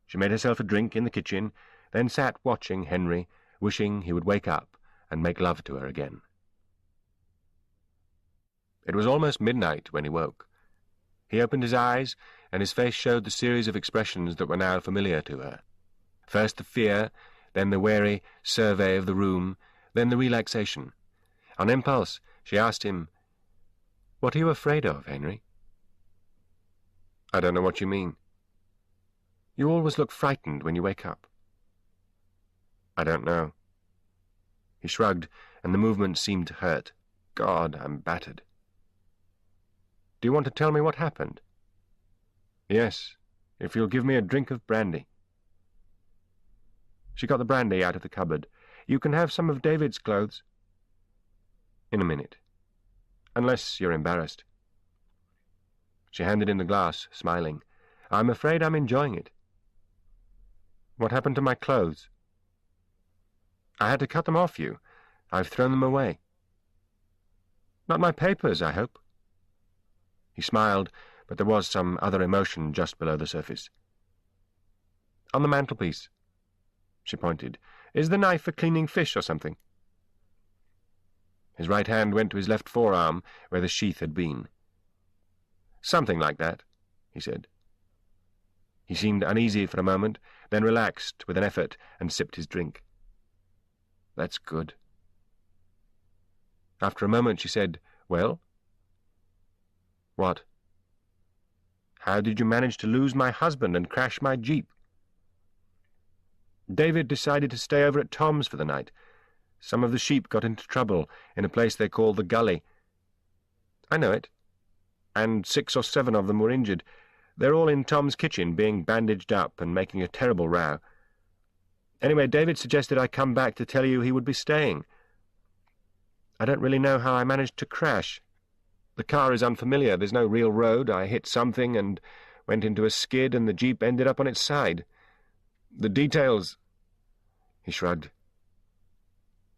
She made herself a drink in the kitchen, then sat watching Henry, wishing he would wake up and make love to her again. It was almost midnight when he woke. He opened his eyes, and his face showed the series of expressions that were now familiar to her. First the fear, then the wary survey of the room, then the relaxation. On impulse, she asked him, "What are you afraid of, Henry?" "I don't know what you mean." "You always look frightened when you wake up." "I don't know." He shrugged, and the movement seemed to hurt. "God, I'm battered." Do you want to tell me what happened?" "Yes, if you'll give me a drink of brandy." She got the brandy out of the cupboard. "You can have some of David's clothes." "In a minute. Unless you're embarrassed." She handed him the glass, smiling. "I'm afraid I'm enjoying it." "What happened to my clothes?" "I had to cut them off you. I've thrown them away." "Not my papers, I hope?" He smiled, but there was some other emotion just below the surface. "On the mantelpiece." She pointed. "Is the knife for cleaning fish or something?" His right hand went to his left forearm, where the sheath had been. "Something like that," he said. He seemed uneasy for a moment, then relaxed with an effort and sipped his drink. "That's good." After a moment she said, "Well?" "What?" "How did you manage to lose my husband and crash my jeep?" "David decided to stay over at Tom's for the night. Some of the sheep got into trouble in a place they call the Gully." "I know it. And 6 or 7 of them were injured. They're all in Tom's kitchen, being bandaged up and making a terrible row. Anyway, David suggested I come back to tell you he would be staying. I don't really know how I managed to crash. The car is unfamiliar. There's no real road. I hit something and went into a skid, and the jeep ended up on its side. The details—" He shrugged.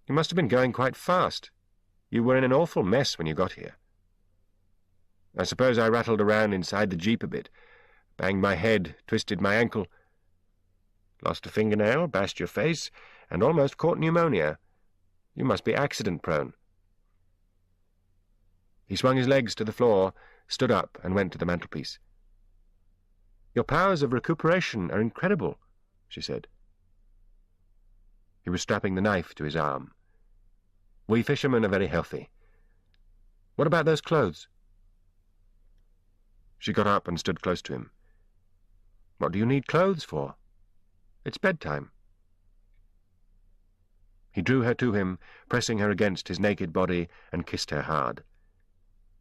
"You must have been going quite fast. You were in an awful mess when you got here." "I suppose I rattled around inside the jeep a bit, banged my head, twisted my ankle. Lost a fingernail, bashed your face, and almost caught pneumonia. You must be accident-prone." He swung his legs to the floor, stood up, and went to the mantelpiece. "Your powers of recuperation are incredible," she said. He was strapping the knife to his arm. "We fishermen are very healthy. What about those clothes?" She got up and stood close to him. "What do you need clothes for? It's bedtime." He drew her to him, pressing her against his naked body, and kissed her hard.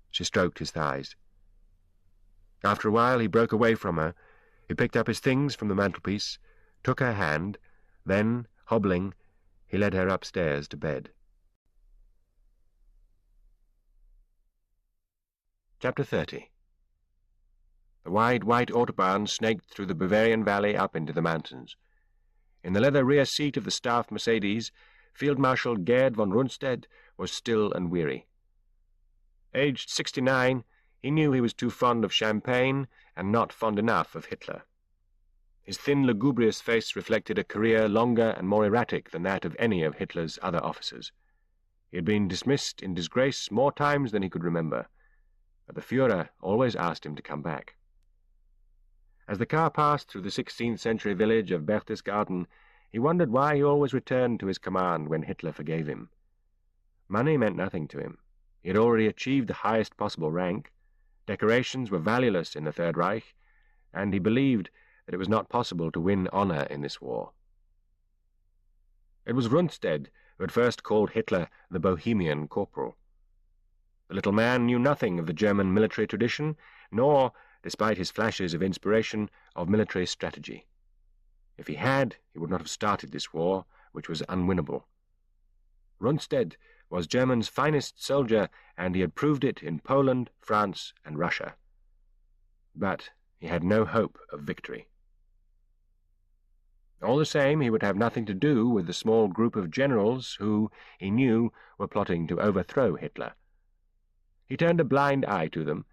She stroked his thighs. After a while he broke away from her. He picked up his things from the mantelpiece, took her hand, then, hobbling, he led her upstairs to bed. Chapter 30. The wide white autobahn snaked through the Bavarian valley up into the mountains. In the leather rear seat of the staff Mercedes, Field Marshal Gerd von Rundstedt was still and weary. Aged 69, he knew he was too fond of champagne and not fond enough of Hitler. His thin, lugubrious face reflected a career longer and more erratic than that of any of Hitler's other officers. He had been dismissed in disgrace more times than he could remember, but the Führer always asked him to come back. As the car passed through the 16th-century village of Berchtesgaden, he wondered why he always returned to his command when Hitler forgave him. Money meant nothing to him. He had already achieved the highest possible rank. Decorations were valueless in the Third Reich, and he believed that it was not possible to win honor in this war. It was Rundstedt who had first called Hitler the Bohemian corporal. The little man knew nothing of the German military tradition, nor, despite his flashes of inspiration, of military strategy. If he had, he would not have started this war, which was unwinnable. Rundstedt was Germany's finest soldier, and he had proved it in Poland, France, and Russia. But he had no hope of victory. All the same, he would have nothing to do with the small group of generals who, he knew, were plotting to overthrow Hitler. He turned a blind eye to them,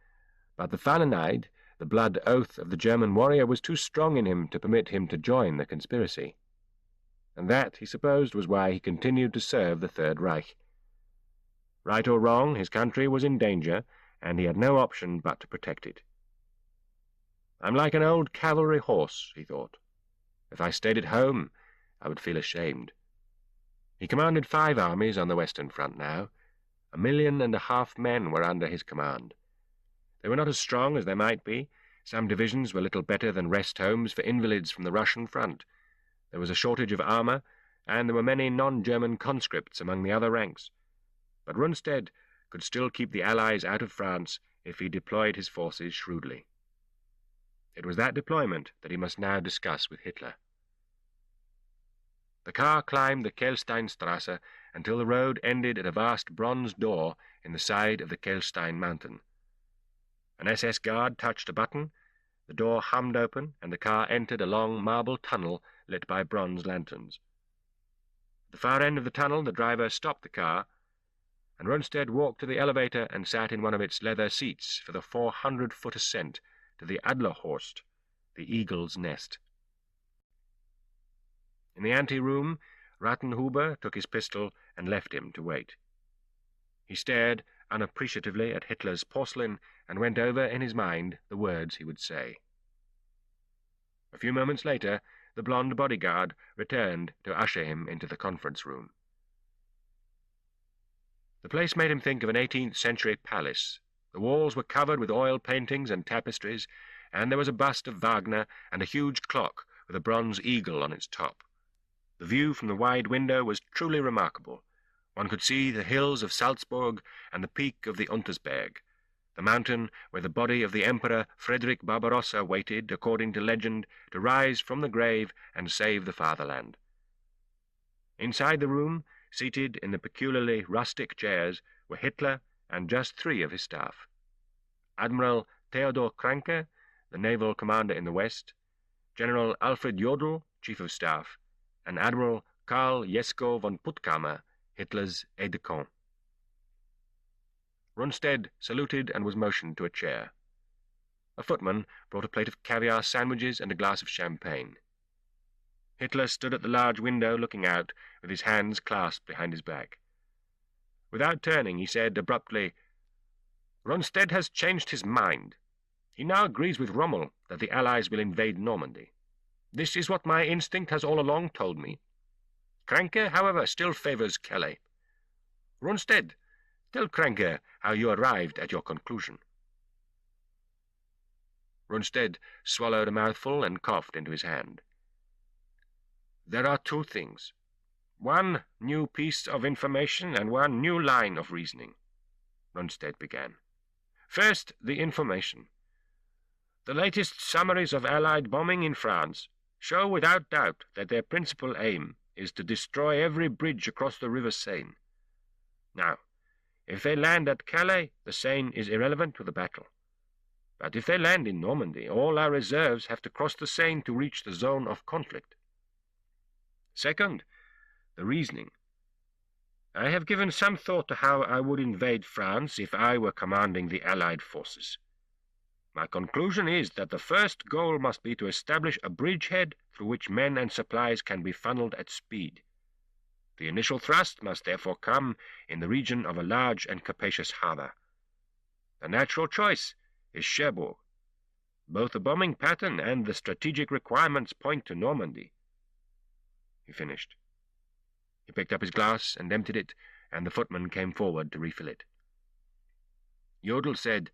but the Fahneneid, the blood oath of the German warrior, was too strong in him to permit him to join the conspiracy. And that, he supposed, was why he continued to serve the Third Reich. Right or wrong, his country was in danger, and he had no option but to protect it. "I'm like an old cavalry horse," he thought. "If I stayed at home, I would feel ashamed." He commanded 5 armies on the Western Front now. 1.5 million men were under his command. They were not as strong as they might be. Some divisions were little better than rest homes for invalids from the Russian front. There was a shortage of armour, and there were many non-German conscripts among the other ranks. But Rundstedt could still keep the Allies out of France if he deployed his forces shrewdly. It was that deployment that he must now discuss with Hitler. The car climbed the Kehlsteinstrasse until the road ended at a vast bronze door in the side of the Kehlstein mountain. An SS guard touched a button, the door hummed open, and the car entered a long marble tunnel lit by bronze lanterns. At the far end of the tunnel the driver stopped the car, and Rundstedt walked to the elevator and sat in one of its leather seats for the 400-foot ascent to the Adlerhorst, the eagle's nest. In the ante-room, Rattenhuber took his pistol and left him to wait. He stared unappreciatively at Hitler's porcelain and went over in his mind the words he would say. A few moments later, the blonde bodyguard returned to usher him into the conference room. The place made him think of an 18th-century palace. The walls were covered with oil paintings and tapestries, and there was a bust of Wagner and a huge clock with a bronze eagle on its top. The view from the wide window was truly remarkable. One could see the hills of Salzburg and the peak of the Untersberg, the mountain where the body of the Emperor Frederick Barbarossa waited, according to legend, to rise from the grave and save the fatherland. Inside the room, seated in the peculiarly rustic chairs, were Hitler and just 3 of his staff. Admiral Theodor Kranke, the naval commander in the West, General Alfred Jodl, Chief of Staff, and Admiral Karl Jesko von Puttkamer, Hitler's aide-de-camp. Rundstedt saluted and was motioned to a chair. A footman brought a plate of caviar sandwiches and a glass of champagne. Hitler stood at the large window looking out, with his hands clasped behind his back. Without turning, he said abruptly, "Rundstedt has changed his mind. He now agrees with Rommel that the Allies will invade Normandy. This is what my instinct has all along told me. Kranke, however, still favours Calais. Rundstedt, tell Kranke how you arrived at your conclusion." Rundstedt swallowed a mouthful and coughed into his hand. "There are 2 things. One new piece of information and one new line of reasoning," Rundstedt began. "First, the information. The latest summaries of Allied bombing in France show without doubt that their principal aim is to destroy every bridge across the River Seine. Now, if they land at Calais, the Seine is irrelevant to the battle. But if they land in Normandy, all our reserves have to cross the Seine to reach the zone of conflict. Second, the reasoning. I have given some thought to how I would invade France if I were commanding the Allied forces. My conclusion is that the first goal must be to establish a bridgehead through which men and supplies can be funneled at speed. The initial thrust must therefore come in the region of a large and capacious harbour. The natural choice is Cherbourg. Both the bombing pattern and the strategic requirements point to Normandy." He finished. He picked up his glass and emptied it, and the footman came forward to refill it. Jodl said,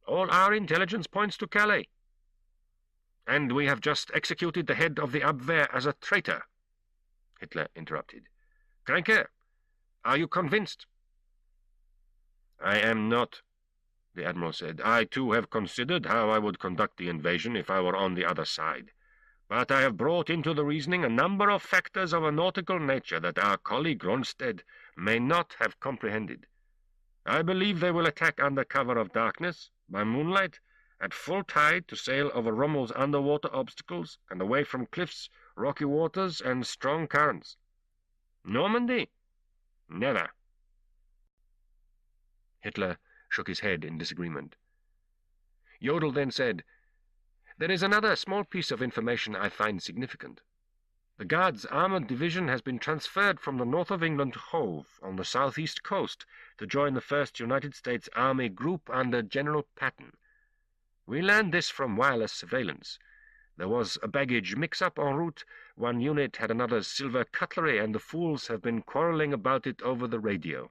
"All our intelligence points to Calais. And we have just executed the head of the Abwehr as a traitor." Hitler interrupted. "Kranke, are you convinced?" "I am not," the Admiral said. "I, too, have considered how I would conduct the invasion if I were on the other side. But I have brought into the reasoning a number of factors of a nautical nature that our colleague Rundstedt may not have comprehended. I believe they will attack under cover of darkness, by moonlight, at full tide to sail over Rommel's underwater obstacles and away from cliffs, rocky waters, and strong currents. Normandy? Never." Hitler shook his head in disagreement. Jodl then said, "There is another small piece of information I find significant. The Guards' armoured division has been transferred from the north of England to Hove, on the southeast coast, to join the 1st United States Army Group under General Patton. We learned this from wireless surveillance. There was a baggage mix-up en route. One unit had another's silver cutlery, and the fools have been quarrelling about it over the radio.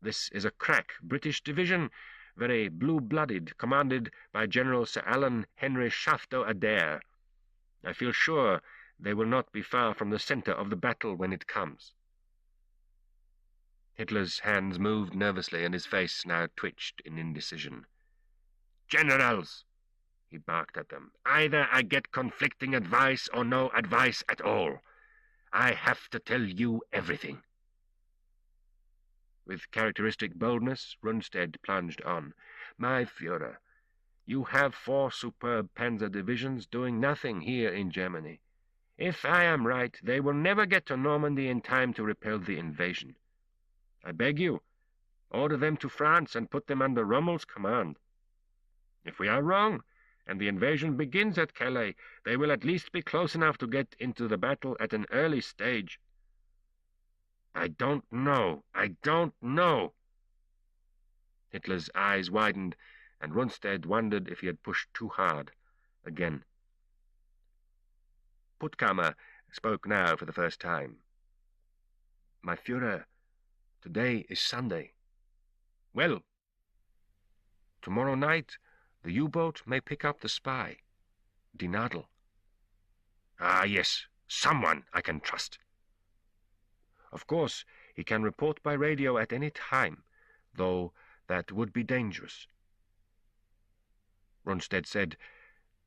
This is a crack British division, very blue-blooded, commanded by General Sir Alan Henry Shafto Adair. I feel sure they will not be far from the centre of the battle when it comes." Hitler's hands moved nervously, and his face now twitched in indecision. "Generals," he barked at them, "either I get conflicting advice or no advice at all. I have to tell you everything." With characteristic boldness, Rundstedt plunged on. "My Führer, you have 4 superb panzer divisions doing nothing here in Germany. If I am right, they will never get to Normandy in time to repel the invasion. I beg you, order them to France and put them under Rommel's command. If we are wrong, and the invasion begins at Calais, they will at least be close enough to get into the battle at an early stage." I don't know. Hitler's eyes widened, and Rundstedt wondered if he had pushed too hard again. Puttkamer spoke now for the first time. "My Führer, today is Sunday." "Well?" "Tomorrow night the U-boat may pick up the spy, Die Nadel." "Ah, yes, someone I can trust." "Of course, he can report by radio at any time, though that would be dangerous." Rundstedt said,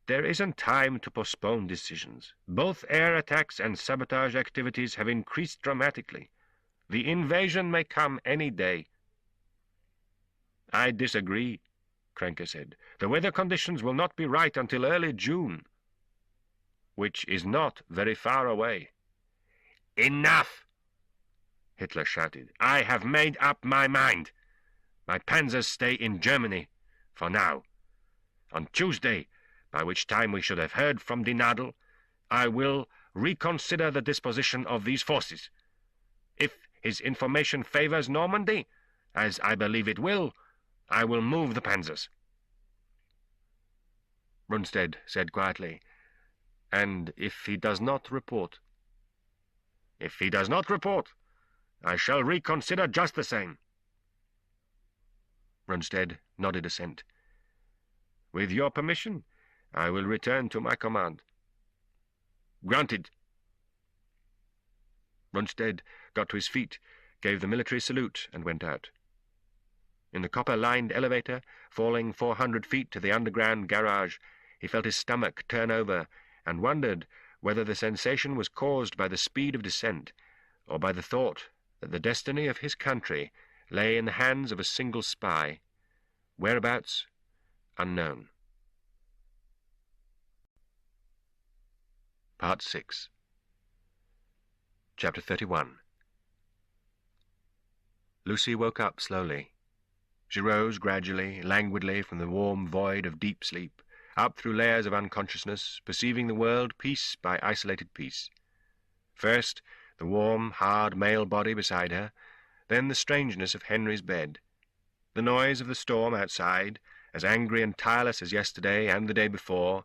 "There isn't time to postpone decisions. Both air attacks and sabotage activities have increased dramatically. The invasion may come any day." "I disagree," Kränke said. "The weather conditions will not be right until early June." "Which is not very far away." "Enough!" Hitler shouted. "I have made up my mind. My panzers stay in Germany, for now. On Tuesday, by which time we should have heard from Die Nadel, I will reconsider the disposition of these forces. If his information favors Normandy, as I believe it will, I will move the panzers." Rundstedt said quietly, "And if he does not report?" "If he does not report, I shall reconsider just the same." Rundstedt nodded assent. "With your permission, I will return to my command." "Granted." Rundstedt got to his feet, gave the military salute, and went out. In the copper-lined elevator, falling 400 feet to the underground garage, he felt his stomach turn over and wondered whether the sensation was caused by the speed of descent or by the thought that the destiny of his country lay in the hands of a single spy, whereabouts unknown. Part 6. Chapter 31. Lucy woke up slowly. She rose gradually, languidly, from the warm void of deep sleep, up through layers of unconsciousness, perceiving the world piece by isolated piece. First, the warm, hard male body beside her, then the strangeness of Henry's bed, the noise of the storm outside, as angry and tireless as yesterday and the day before,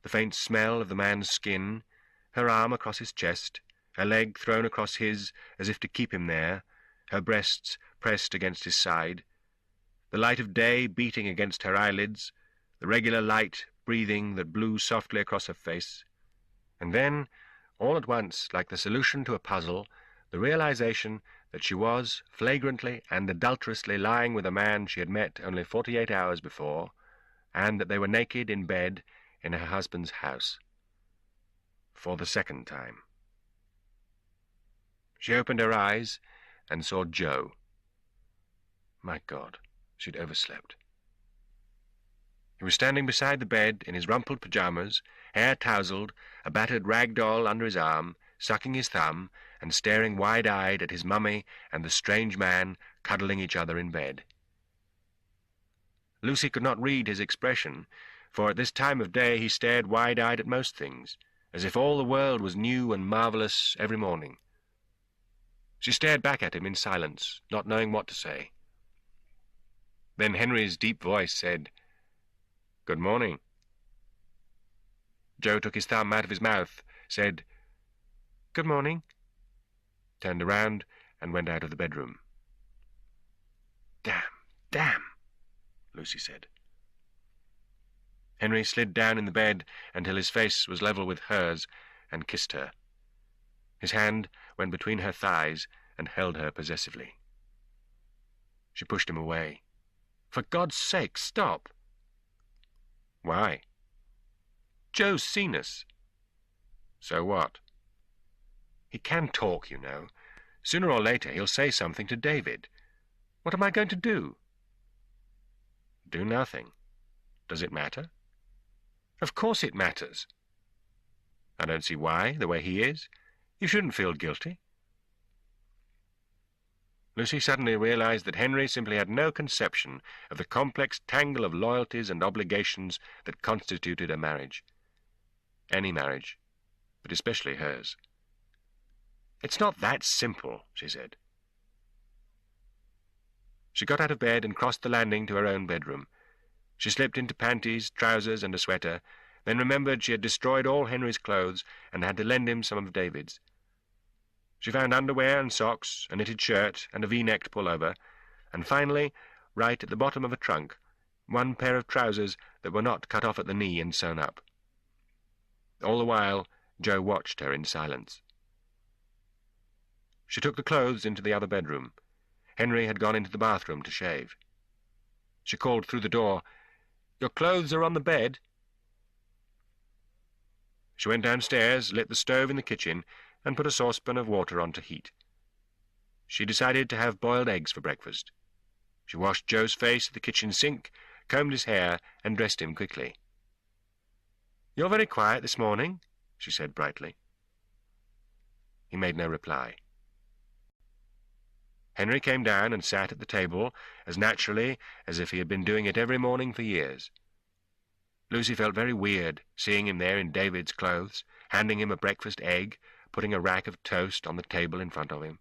the faint smell of the man's skin, her arm across his chest, her leg thrown across his as if to keep him there, her breasts pressed against his side, the light of day beating against her eyelids, the regular light breathing that blew softly across her face, and then, all at once, like the solution to a puzzle, the realization that she was flagrantly and adulterously lying with a man she had met only 48 hours before, and that they were naked in bed in her husband's house. For the second time. She opened her eyes and saw Joe. My God, she'd overslept. He was standing beside the bed in his rumpled pajamas, hair tousled, a battered rag doll under his arm, sucking his thumb and staring wide-eyed at his mummy and the strange man cuddling each other in bed. Lucy could not read his expression, for at this time of day he stared wide-eyed at most things, as if all the world was new and marvellous every morning. She stared back at him in silence, not knowing what to say. Then Henry's deep voice said, "Good morning." Joe took his thumb out of his mouth, said, "Good morning," turned around and went out of the bedroom. Damn, Lucy said. Henry slid down in the bed until his face was level with hers and kissed her. His hand went between her thighs and held her possessively. She pushed him away. "For God's sake, stop!" "Why?" "Joe's seen us." "So what?" "He can talk, you know. Sooner or later he'll say something to David. What am I going to do?" "Do nothing. Does it matter?" "Of course it matters." "I don't see why, the way he is. You shouldn't feel guilty." Lucy suddenly realized that Henry simply had no conception of the complex tangle of loyalties and obligations that constituted a marriage. Any marriage, but especially hers. "It's not that simple," she said. She got out of bed and crossed the landing to her own bedroom. She slipped into panties, trousers, and a sweater, then remembered she had destroyed all Henry's clothes and had to lend him some of David's. She found underwear and socks, a knitted shirt, and a V-necked pullover, and finally, right at the bottom of a trunk, one pair of trousers that were not cut off at the knee and sewn up. All the while, Joe watched her in silence. She took the clothes into the other bedroom. Henry had gone into the bathroom to shave. She called through the door, "Your clothes are on the bed." She went downstairs, lit the stove in the kitchen, and put a saucepan of water on to heat. She decided to have boiled eggs for breakfast. She washed Joe's face at the kitchen sink, combed his hair, and dressed him quickly. "You're very quiet this morning," she said brightly. He made no reply. Henry came down and sat at the table as naturally as if he had been doing it every morning for years. Lucy felt very weird, seeing him there in David's clothes, handing him a breakfast egg, putting a rack of toast on the table in front of him.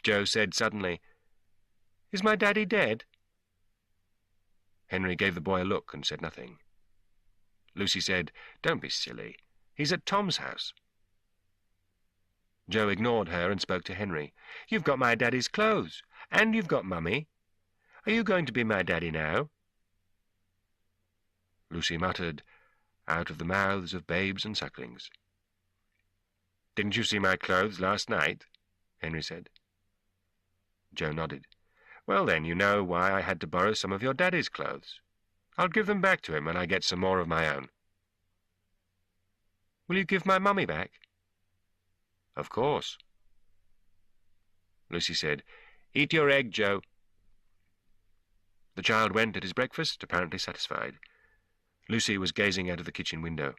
Joe said suddenly, "Is my daddy dead?" Henry gave the boy a look and said nothing. Lucy said, "Don't be silly. He's at Tom's house." Joe ignored her and spoke to Henry. "You've got my daddy's clothes, and you've got Mummy. Are you going to be my daddy now?" Lucy muttered, "Out of the mouths of babes and sucklings." "Didn't you see my clothes last night?" Henry said. Joe nodded. "Well, then, you know why I had to borrow some of your daddy's clothes. I'll give them back to him when I get some more of my own." "Will you give my Mummy back?" "Of course." Lucy said, "Eat your egg, Joe." The child went at his breakfast, apparently satisfied. Lucy was gazing out of the kitchen window.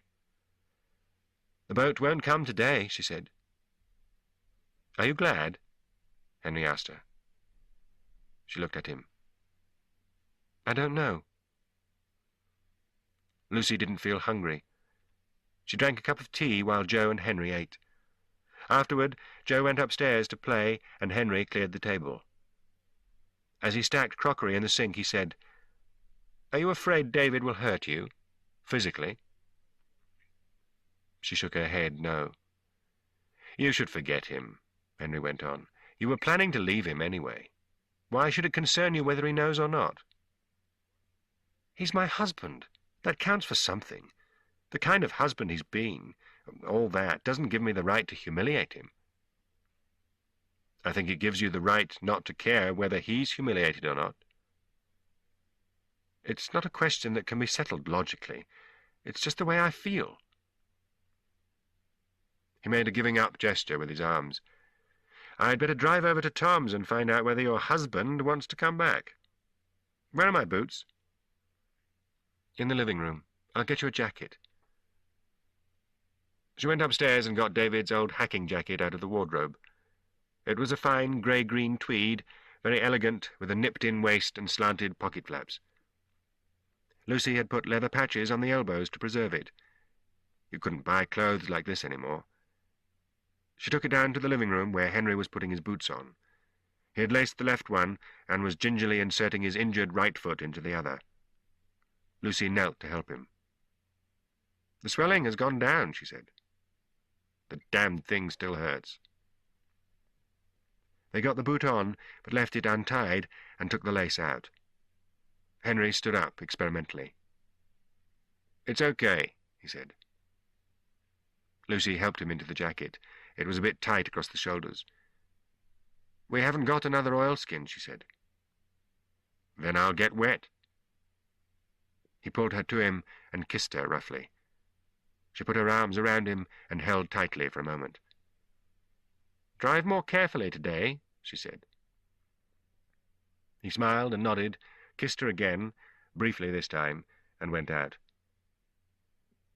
"The boat won't come today," she said. "Are you glad?" Henry asked her. She looked at him. "I don't know." Lucy didn't feel hungry. She drank a cup of tea while Joe and Henry ate. Afterward, Joe went upstairs to play, and Henry cleared the table. As he stacked crockery in the sink, he said, "Are you afraid David will hurt you, physically?" She shook her head, no. "You should forget him," Henry went on. "You were planning to leave him anyway. Why should it concern you whether he knows or not?" "He's my husband. That counts for something. The kind of husband he's been, all that, doesn't give me the right to humiliate him." "I think it gives you the right not to care whether he's humiliated or not." "It's not a question that can be settled logically. It's just the way I feel." He made a giving-up gesture with his arms. "I'd better drive over to Tom's and find out whether your husband wants to come back. Where are my boots?" "In the living room. I'll get you a jacket." She went upstairs and got David's old hacking jacket out of the wardrobe. It was a fine grey-green tweed, very elegant, with a nipped-in waist and slanted pocket flaps. Lucy had put leather patches on the elbows to preserve it. You couldn't buy clothes like this any more. She took it down to the living room where Henry was putting his boots on. He had laced the left one and was gingerly inserting his injured right foot into the other. Lucy knelt to help him. "The swelling has gone down," she said. "The damned thing still hurts." They got the boot on, but left it untied and took the lace out. Henry stood up experimentally. "It's okay," he said. Lucy helped him into the jacket. It was a bit tight across the shoulders. "We haven't got another oilskin," she said. "Then I'll get wet." He pulled her to him and kissed her roughly. She put her arms around him and held tightly for a moment. "Drive more carefully today," she said. He smiled and nodded, kissed her again, briefly this time, and went out.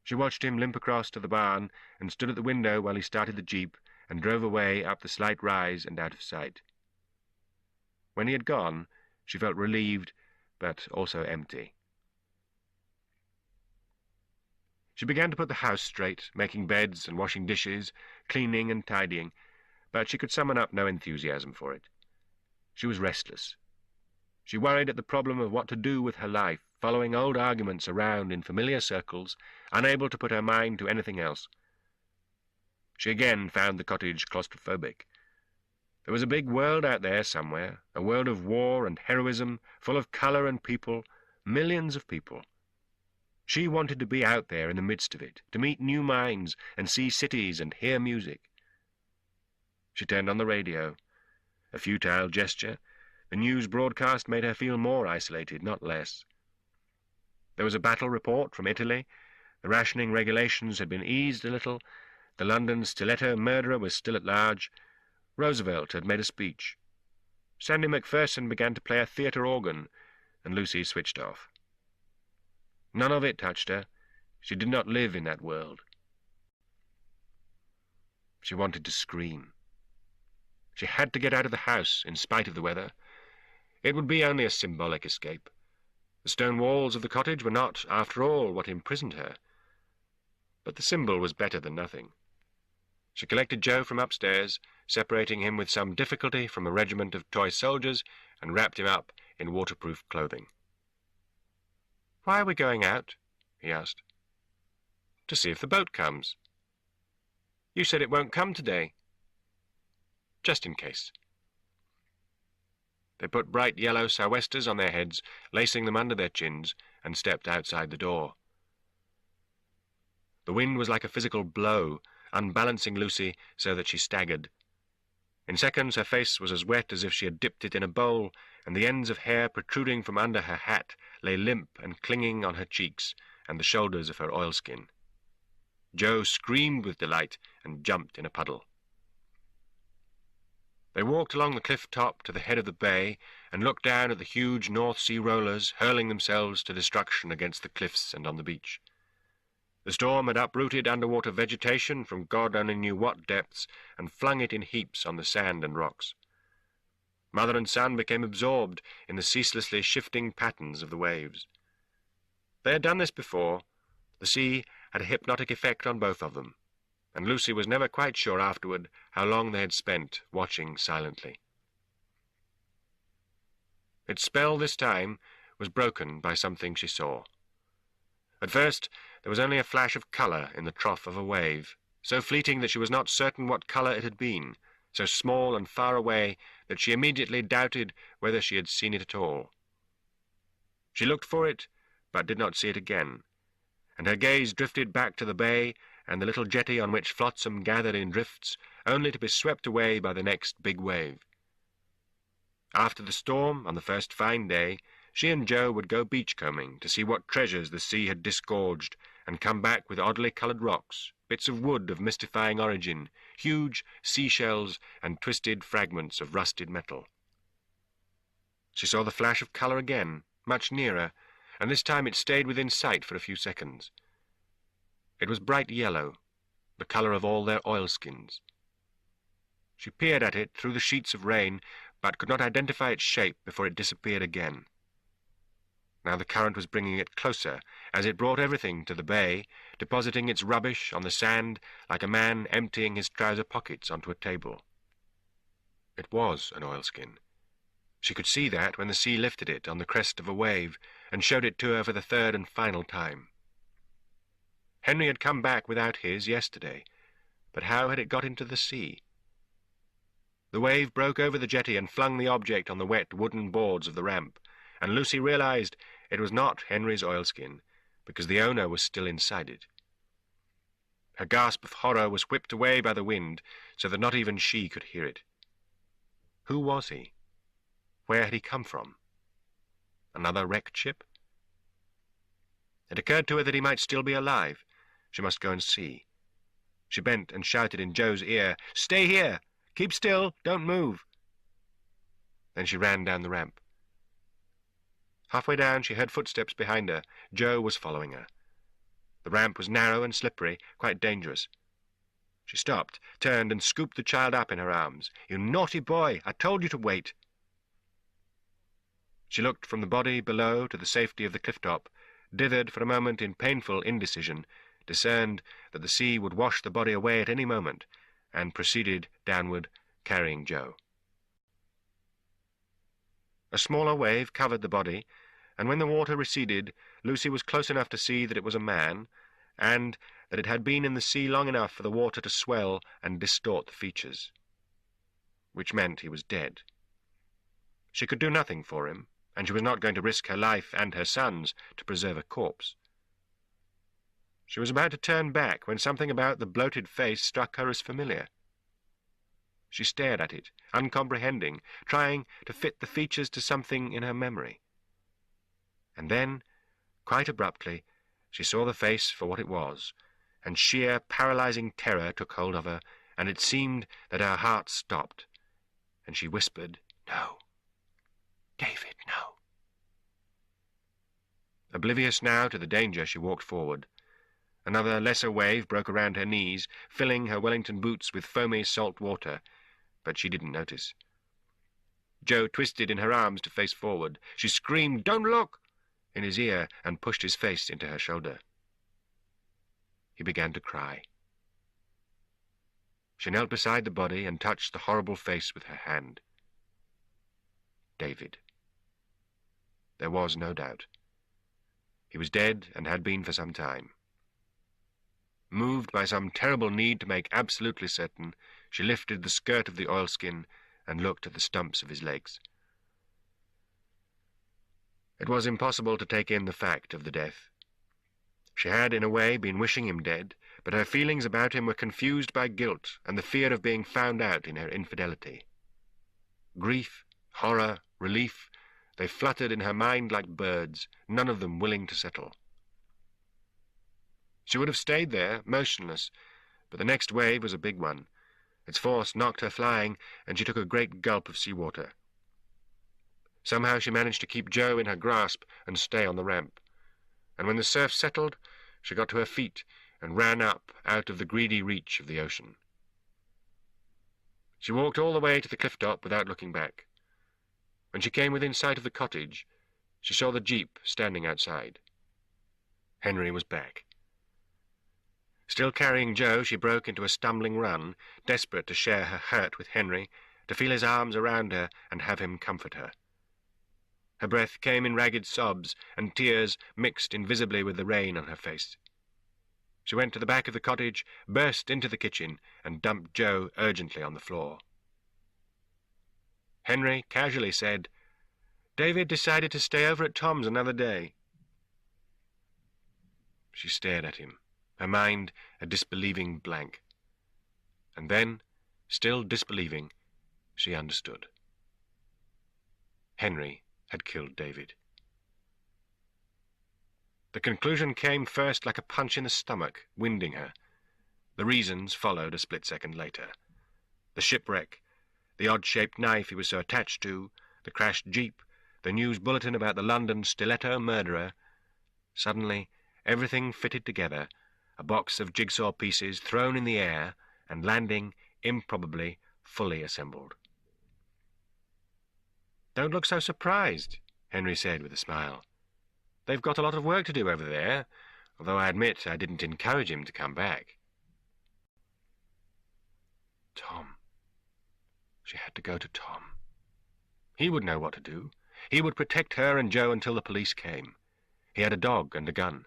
She watched him limp across to the barn and stood at the window while he started the jeep and drove away up the slight rise and out of sight. When he had gone, she felt relieved, but also empty. She began to put the house straight, making beds and washing dishes, cleaning and tidying, but she could summon up no enthusiasm for it. She was restless. She worried at the problem of what to do with her life, following old arguments around in familiar circles, unable to put her mind to anything else. She again found the cottage claustrophobic. There was a big world out there somewhere, a world of war and heroism, full of colour and people, millions of people. She wanted to be out there in the midst of it, to meet new minds and see cities and hear music. She turned on the radio. A futile gesture. The news broadcast made her feel more isolated, not less. There was a battle report from Italy. The rationing regulations had been eased a little. The London stiletto murderer was still at large. Roosevelt had made a speech. Sandy Macpherson began to play a theatre organ, and Lucy switched off. None of it touched her. She did not live in that world. She wanted to scream. She had to get out of the house, in spite of the weather. It would be only a symbolic escape. The stone walls of the cottage were not, after all, what imprisoned her. But the symbol was better than nothing. She collected Joe from upstairs, separating him with some difficulty from a regiment of toy soldiers, and wrapped him up in waterproof clothing. "Why are we going out?" he asked. "To see if the boat comes." "You said it won't come today." "Just in case." They put bright yellow sou'westers on their heads, lacing them under their chins, and stepped outside the door. The wind was like a physical blow, unbalancing Lucy so that she staggered. In seconds her face was as wet as if she had dipped it in a bowl, and the ends of hair protruding from under her hat lay limp and clinging on her cheeks and the shoulders of her oilskin. Joe screamed with delight and jumped in a puddle. They walked along the cliff top to the head of the bay and looked down at the huge North Sea rollers hurling themselves to destruction against the cliffs and on the beach. The storm had uprooted underwater vegetation from God only knew what depths and flung it in heaps on the sand and rocks. Mother and son became absorbed in the ceaselessly shifting patterns of the waves. They had done this before. The sea had a hypnotic effect on both of them, and Lucy was never quite sure afterward how long they had spent watching silently. Its spell this time was broken by something she saw. At first there was only a flash of colour in the trough of a wave, so fleeting that she was not certain what colour it had been, so small and far away that she immediately doubted whether she had seen it at all. She looked for it, but did not see it again, and her gaze drifted back to the bay and the little jetty on which flotsam gathered in drifts, only to be swept away by the next big wave. After the storm, on the first fine day, she and Joe would go beachcombing to see what treasures the sea had disgorged, and come back with oddly coloured rocks, bits of wood of mystifying origin, huge seashells, and twisted fragments of rusted metal. She saw the flash of colour again, much nearer, and this time it stayed within sight for a few seconds. It was bright yellow, the colour of all their oilskins. She peered at it through the sheets of rain, but could not identify its shape before it disappeared again. Now the current was bringing it closer, as it brought everything to the bay, depositing its rubbish on the sand like a man emptying his trouser pockets onto a table. It was an oilskin. She could see that when the sea lifted it on the crest of a wave and showed it to her for the third and final time. Henry had come back without his yesterday, but how had it got into the sea? The wave broke over the jetty and flung the object on the wet wooden boards of the ramp, and Lucy realized it was not Henry's oilskin, because the owner was still inside it. Her gasp of horror was whipped away by the wind, so that not even she could hear it. Who was he? Where had he come from? Another wrecked ship? It occurred to her that he might still be alive. She must go and see. She bent and shouted in Joe's ear, "Stay here! Keep still! Don't move!" Then she ran down the ramp. Halfway down she heard footsteps behind her. Joe was following her. The ramp was narrow and slippery, quite dangerous. She stopped, turned, and scooped the child up in her arms. "You naughty boy! I told you to wait!" She looked from the body below to the safety of the cliff top, dithered for a moment in painful indecision, discerned that the sea would wash the body away at any moment, and proceeded downward, carrying Joe. A smaller wave covered the body, and when the water receded, Lucy was close enough to see that it was a man, and that it had been in the sea long enough for the water to swell and distort the features, which meant he was dead. She could do nothing for him, and she was not going to risk her life and her son's to preserve a corpse. She was about to turn back when something about the bloated face struck her as familiar. She stared at it, uncomprehending, trying to fit the features to something in her memory. And then, quite abruptly, she saw the face for what it was, and sheer, paralyzing terror took hold of her, and it seemed that her heart stopped, and she whispered, "No, David, no." Oblivious now to the danger, she walked forward. Another lesser wave broke around her knees, filling her Wellington boots with foamy salt water, but she didn't notice. Joe twisted in her arms to face forward. She screamed, "Don't look!" in his ear and pushed his face into her shoulder. He began to cry. She knelt beside the body and touched the horrible face with her hand. David. There was no doubt. He was dead and had been for some time. Moved by some terrible need to make absolutely certain, she lifted the skirt of the oilskin and looked at the stumps of his legs. It was impossible to take in the fact of the death. She had, in a way, been wishing him dead, but her feelings about him were confused by guilt and the fear of being found out in her infidelity. Grief, horror, relief, they fluttered in her mind like birds, none of them willing to settle. She would have stayed there, motionless, but the next wave was a big one. Its force knocked her flying, and she took a great gulp of seawater. Somehow she managed to keep Joe in her grasp and stay on the ramp, and when the surf settled, she got to her feet and ran up out of the greedy reach of the ocean. She walked all the way to the cliff top without looking back. When she came within sight of the cottage, she saw the jeep standing outside. Henry was back. Still carrying Joe, she broke into a stumbling run, desperate to share her hurt with Henry, to feel his arms around her and have him comfort her. Her breath came in ragged sobs, and tears mixed invisibly with the rain on her face. She went to the back of the cottage, burst into the kitchen, and dumped Joe urgently on the floor. Henry casually said, "David decided to stay over at Tom's another day." She stared at him, her mind a disbelieving blank. And then, still disbelieving, she understood. Henry had killed David. The conclusion came first like a punch in the stomach, winding her. The reasons followed a split second later. The shipwreck, the odd-shaped knife he was so attached to, the crashed jeep, the news bulletin about the London stiletto murderer. Suddenly, everything fitted together, a box of jigsaw pieces thrown in the air and landing, improbably, fully assembled. "Don't look so surprised," Henry said with a smile. "They've got a lot of work to do over there, although I admit I didn't encourage him to come back." Tom. She had to go to Tom. He would know what to do. He would protect her and Joe until the police came. He had a dog and a gun.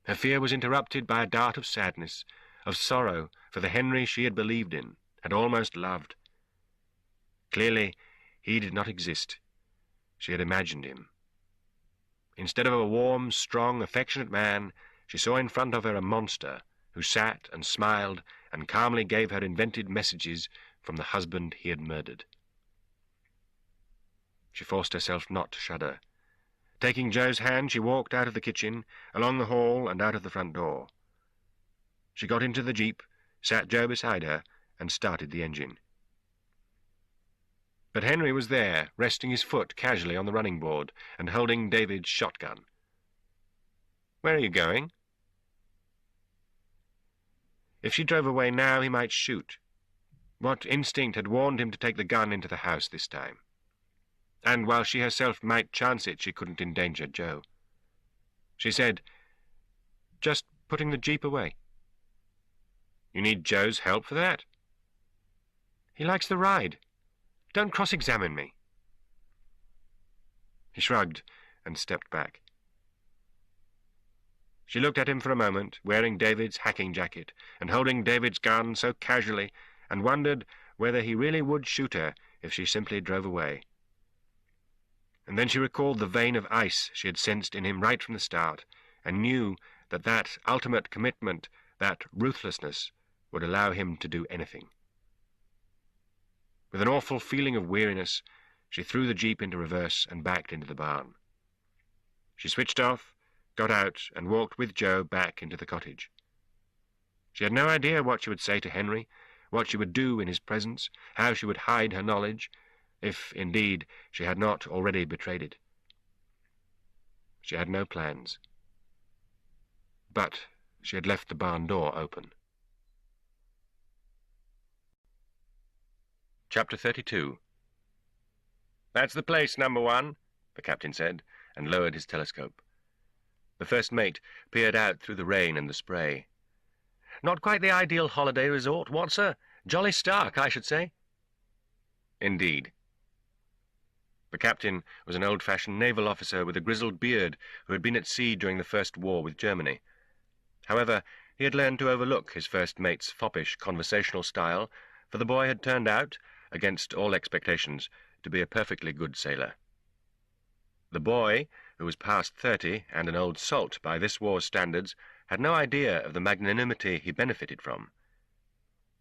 Her fear was interrupted by a dart of sadness, of sorrow for the Henry she had believed in, had almost loved. Clearly, he did not exist. She had imagined him. Instead of a warm, strong, affectionate man, she saw in front of her a monster who sat and smiled and calmly gave her invented messages from the husband he had murdered. She forced herself not to shudder. Taking Joe's hand, she walked out of the kitchen, along the hall, and out of the front door. She got into the jeep, sat Joe beside her, and started the engine. But Henry was there, resting his foot casually on the running board and holding David's shotgun. "Where are you going?" If she drove away now, he might shoot. What instinct had warned him to take the gun into the house this time? And while she herself might chance it, she couldn't endanger Joe. She said, "Just putting the jeep away." "You need Joe's help for that?" "He likes the ride. Don't cross-examine me." He shrugged and stepped back. She looked at him for a moment, wearing David's hacking jacket and holding David's gun so casually, and wondered whether he really would shoot her if she simply drove away. And then she recalled the vein of ice she had sensed in him right from the start, and knew that that ultimate commitment, that ruthlessness, would allow him to do anything. With an awful feeling of weariness, she threw the jeep into reverse and backed into the barn. She switched off, got out, and walked with Joe back into the cottage. She had no idea what she would say to Henry, what she would do in his presence, how she would hide her knowledge, if, indeed, she had not already betrayed it. She had no plans. But she had left the barn door open. Chapter 32. "That's the place, number one," the captain said, and lowered his telescope. The first mate peered out through the rain and the spray. "Not quite the ideal holiday resort, what, sir? Jolly stark, I should say." "Indeed." The captain was an old-fashioned naval officer with a grizzled beard who had been at sea during the First War with Germany. However, he had learned to overlook his first mate's foppish conversational style, for the boy had turned out, against all expectations, to be a perfectly good sailor. The boy, who was past 30 and an old salt by this war's standards, had no idea of the magnanimity he benefited from.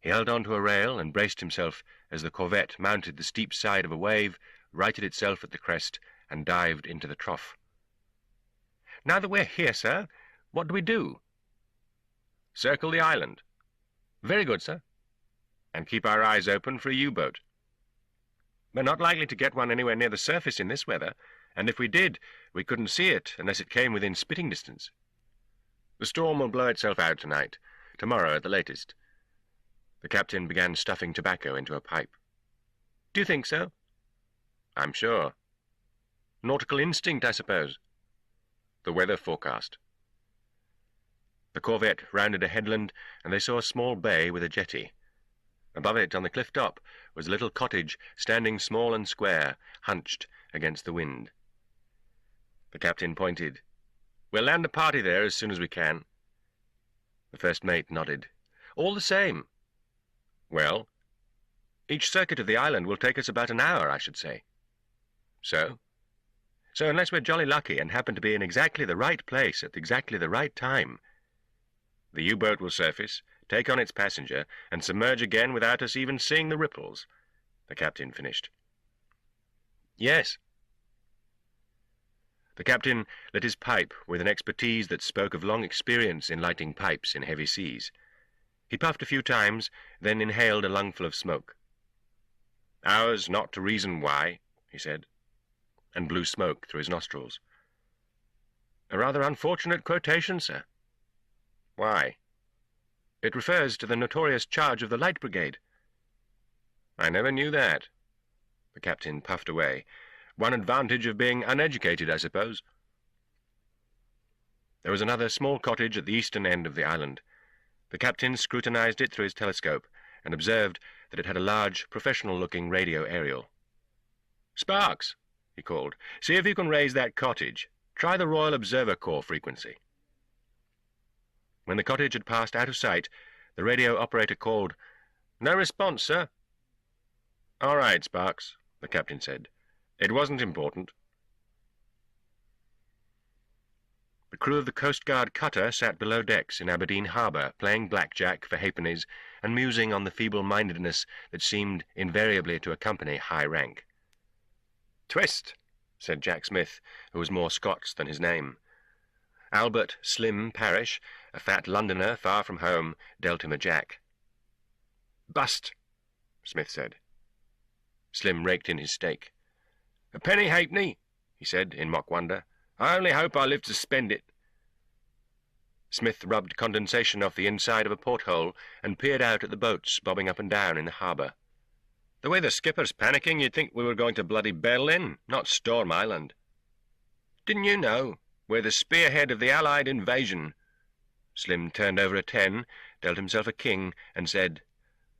He held on to a rail and braced himself as the corvette mounted the steep side of a wave, righted itself at the crest, and dived into the trough. "Now that we're here, sir, what do we do?" "Circle the island." "Very good, sir." "And keep our eyes open for a U-boat." "We're not likely to get one anywhere near the surface in this weather, and if we did, we couldn't see it unless it came within spitting distance. The storm will blow itself out tonight, tomorrow at the latest." The captain began stuffing tobacco into a pipe. "Do you think so?" "I'm sure." "Nautical instinct, I suppose." "The weather forecast." The corvette rounded a headland, and they saw a small bay with a jetty. Above it, on the cliff top, was a little cottage, standing small and square, hunched against the wind. The captain pointed. "We'll land a party there as soon as we can." The first mate nodded. "All the same." "Well?" "Each circuit of the island will take us about an hour, I should say." "So?" "So unless we're jolly lucky and happen to be in exactly the right place at exactly the right time, the U-boat will surface, take on its passenger, and submerge again without us even seeing the ripples," the captain finished. "Yes." The captain lit his pipe with an expertise that spoke of long experience in lighting pipes in heavy seas. He puffed a few times, then inhaled a lungful of smoke. "Ours not to reason why," he said, and blew smoke through his nostrils. "A rather unfortunate quotation, sir." "Why?" "It refers to the notorious charge of the Light Brigade." "I never knew that." The captain puffed away. "One advantage of being uneducated, I suppose." There was another small cottage at the eastern end of the island. The captain scrutinized it through his telescope and observed that it had a large, professional-looking radio aerial. "Sparks," he called, "see if you can raise that cottage. Try the Royal Observer Corps frequency." When the cottage had passed out of sight, the radio operator called, "No response, sir." "All right, Sparks," the captain said. "It wasn't important." The crew of the Coast Guard cutter sat below decks in Aberdeen harbour, playing blackjack for halfpennies and musing on the feeble-mindedness that seemed invariably to accompany high rank. "Twist," said Jack Smith, who was more Scots than his name. Albert Slim Parish, a fat Londoner far from home, dealt him a jack. "Bust," Smith said. Slim raked in his stake. "A penny halfpenny," he said in mock wonder. "I only hope I live to spend it." Smith rubbed condensation off the inside of a porthole and peered out at the boats bobbing up and down in the harbour. "The way the skipper's panicking, you'd think we were going to bloody Berlin, not Storm Island. Didn't you know? We're the spearhead of the Allied invasion." Slim turned over a 10, dealt himself a king, and said,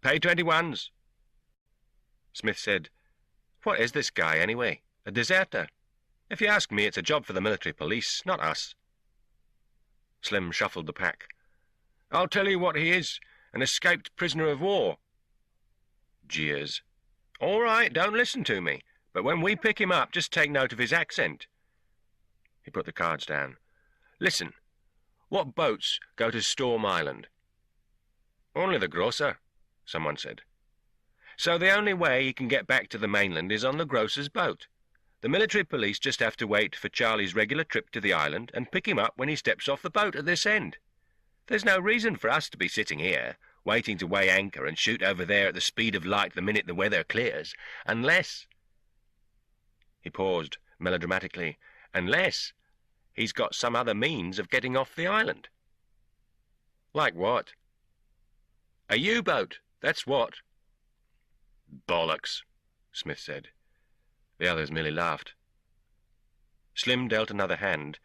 "Pay 21s." Smith said, "What is this guy, anyway? A deserter? If you ask me, it's a job for the military police, not us." Slim shuffled the pack. "I'll tell you what he is, an escaped prisoner of war." Jeers. "All right, don't listen to me, but when we pick him up, just take note of his accent." He put the cards down. "Listen, what boats go to Storm Island?" "Only the grocer," someone said. "So the only way he can get back to the mainland is on the grocer's boat. The military police just have to wait for Charlie's regular trip to the island and pick him up when he steps off the boat at this end. There's no reason for us to be sitting here, waiting to weigh anchor and shoot over there at the speed of light the minute the weather clears, unless—" He paused melodramatically. "Unless he's got some other means of getting off the island." "Like what?" "A U-boat, that's what." "Bollocks," Smith said. The others merely laughed. Slim dealt another hand.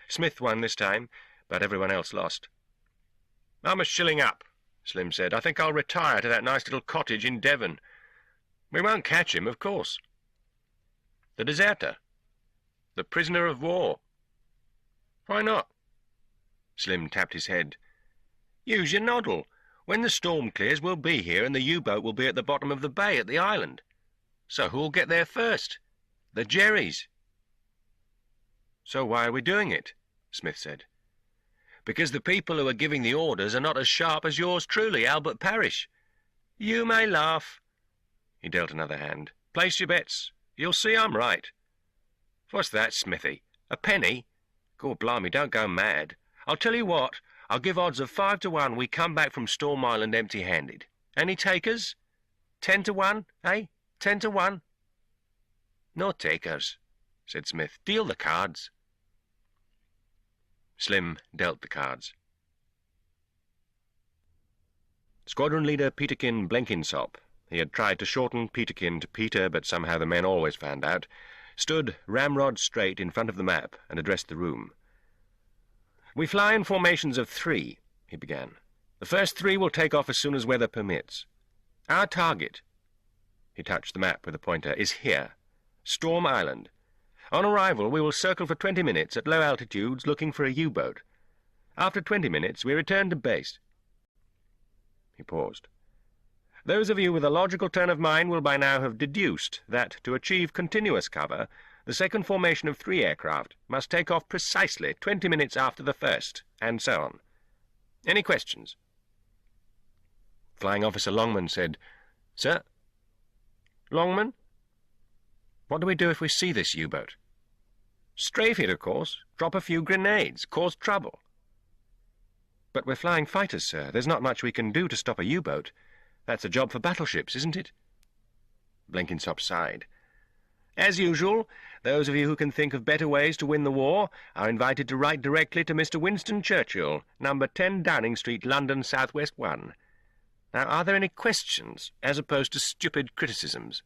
Smith won this time, but everyone else lost. "I'm a shilling up," Slim said. "I think I'll retire to that nice little cottage in Devon. We won't catch him, of course." "The deserter? The prisoner of war?" "Why not?" Slim tapped his head. "Use your noddle. When the storm clears, we'll be here, and the U-boat will be at the bottom of the bay at the island. So who'll get there first? The Jerrys." "So why are we doing it?" Smith said. "Because the people who are giving the orders are not as sharp as yours truly, Albert Parish. You may laugh." He dealt another hand. "Place your bets. You'll see I'm right." "What's that, Smithy? A penny? God blimey, don't go mad. I'll tell you what, I'll give odds of 5 to 1 we come back from Storm Island empty-handed. Any takers? 10 to 1, eh? 10 to 1? "No takers," said Smith. "Deal the cards." Slim dealt the cards. Squadron leader Peterkin Blenkinsop, he had tried to shorten Peterkin to Peter, but somehow the men always found out, stood ramrod straight in front of the map and addressed the room. "We fly in formations of 3, he began. "The first 3 will take off as soon as weather permits. Our target," he touched the map with a pointer, "is here, Storm Island. On arrival, we will circle for 20 minutes at low altitudes looking for a U-boat. After 20 minutes, we return to base." He paused. "Those of you with a logical turn of mind will by now have deduced that, to achieve continuous cover, the second formation of 3 aircraft must take off precisely 20 minutes after the first, and so on. Any questions?" Flying Officer Longman said, "Sir?" "Longman?" "What do we do if we see this U-boat?" "Strafe it, of course. Drop a few grenades. Cause trouble." "But we're flying fighters, sir. There's not much we can do to stop a U-boat. That's a job for battleships, isn't it?" Blenkinsop sighed. "As usual, those of you who can think of better ways to win the war are invited to write directly to Mr. Winston Churchill, number 10 Downing Street, London, South-West 1. Now, are there any questions, as opposed to stupid criticisms?"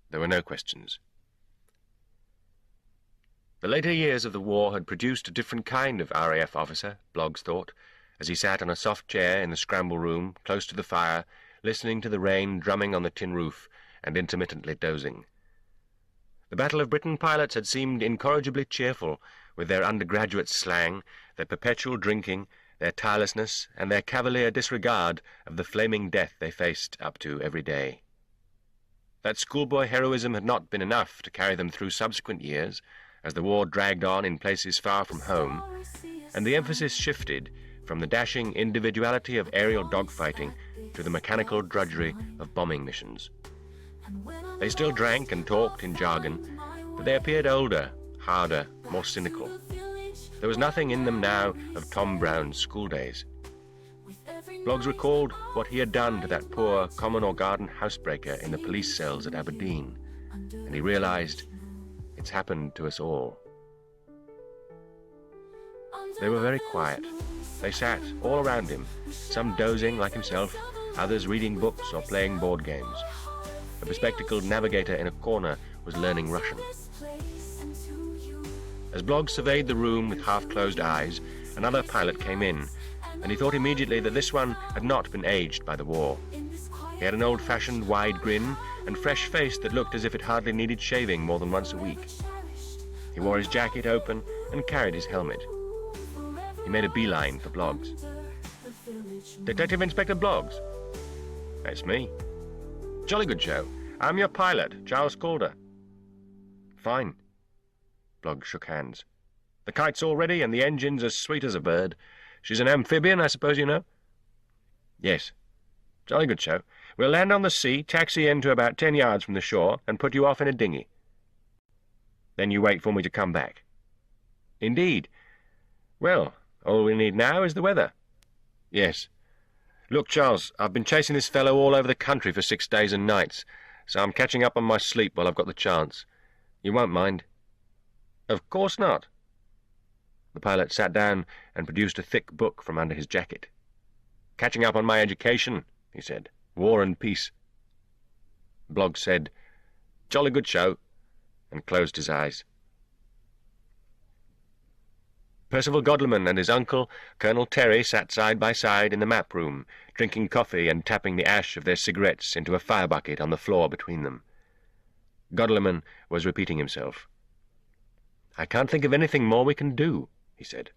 There were no questions. The later years of the war had produced a different kind of RAF officer, Bloggs thought, as he sat on a soft chair in the scramble room, close to the fire, listening to the rain drumming on the tin roof, and intermittently dozing. The Battle of Britain pilots had seemed incorrigibly cheerful, with their undergraduate slang, their perpetual drinking, their tirelessness, and their cavalier disregard of the flaming death they faced up to every day. That schoolboy heroism had not been enough to carry them through subsequent years, as the war dragged on in places far from home, and the emphasis shifted from the dashing individuality of aerial dogfighting to the mechanical drudgery of bombing missions. They still drank and talked in jargon, but they appeared older, harder, more cynical. There was nothing in them now of Tom Brown's school days. Bloggs recalled what he had done to that poor common or garden housebreaker in the police cells at Aberdeen, and he realized it's happened to us all. They were very quiet. They sat all around him, some dozing like himself, others reading books or playing board games. A bespectacled navigator in a corner was learning Russian. As Bloggs surveyed the room with half-closed eyes, another pilot came in, and he thought immediately that this one had not been aged by the war. He had an old-fashioned wide grin and fresh face that looked as if it hardly needed shaving more than once a week. He wore his jacket open and carried his helmet. He made a beeline for Bloggs. "Detective Inspector Bloggs?" "That's me." "Jolly good show. I'm your pilot, Charles Calder." "Fine." Bloggs shook hands. "The kite's all ready and the engine's as sweet as a bird. She's an amphibian, I suppose you know?" "Yes." "Jolly good show. We'll land on the sea, taxi in to about 10 yards from the shore, and put you off in a dinghy. Then you wait for me to come back." "Indeed. Well, all we need now is the weather." "Yes. Look, Charles, I've been chasing this fellow all over the country for 6 days and nights, so I'm catching up on my sleep while I've got the chance. You won't mind?" "Of course not." The pilot sat down and produced a thick book from under his jacket. "Catching up on my education," he said. "War and Peace." Bloggs said, "Jolly good show," and closed his eyes. Percival Godleman and his uncle, Colonel Terry, sat side by side in the map room, drinking coffee and tapping the ash of their cigarettes into a fire bucket on the floor between them. Godleman was repeating himself. "I can't think of anything more we can do," he said.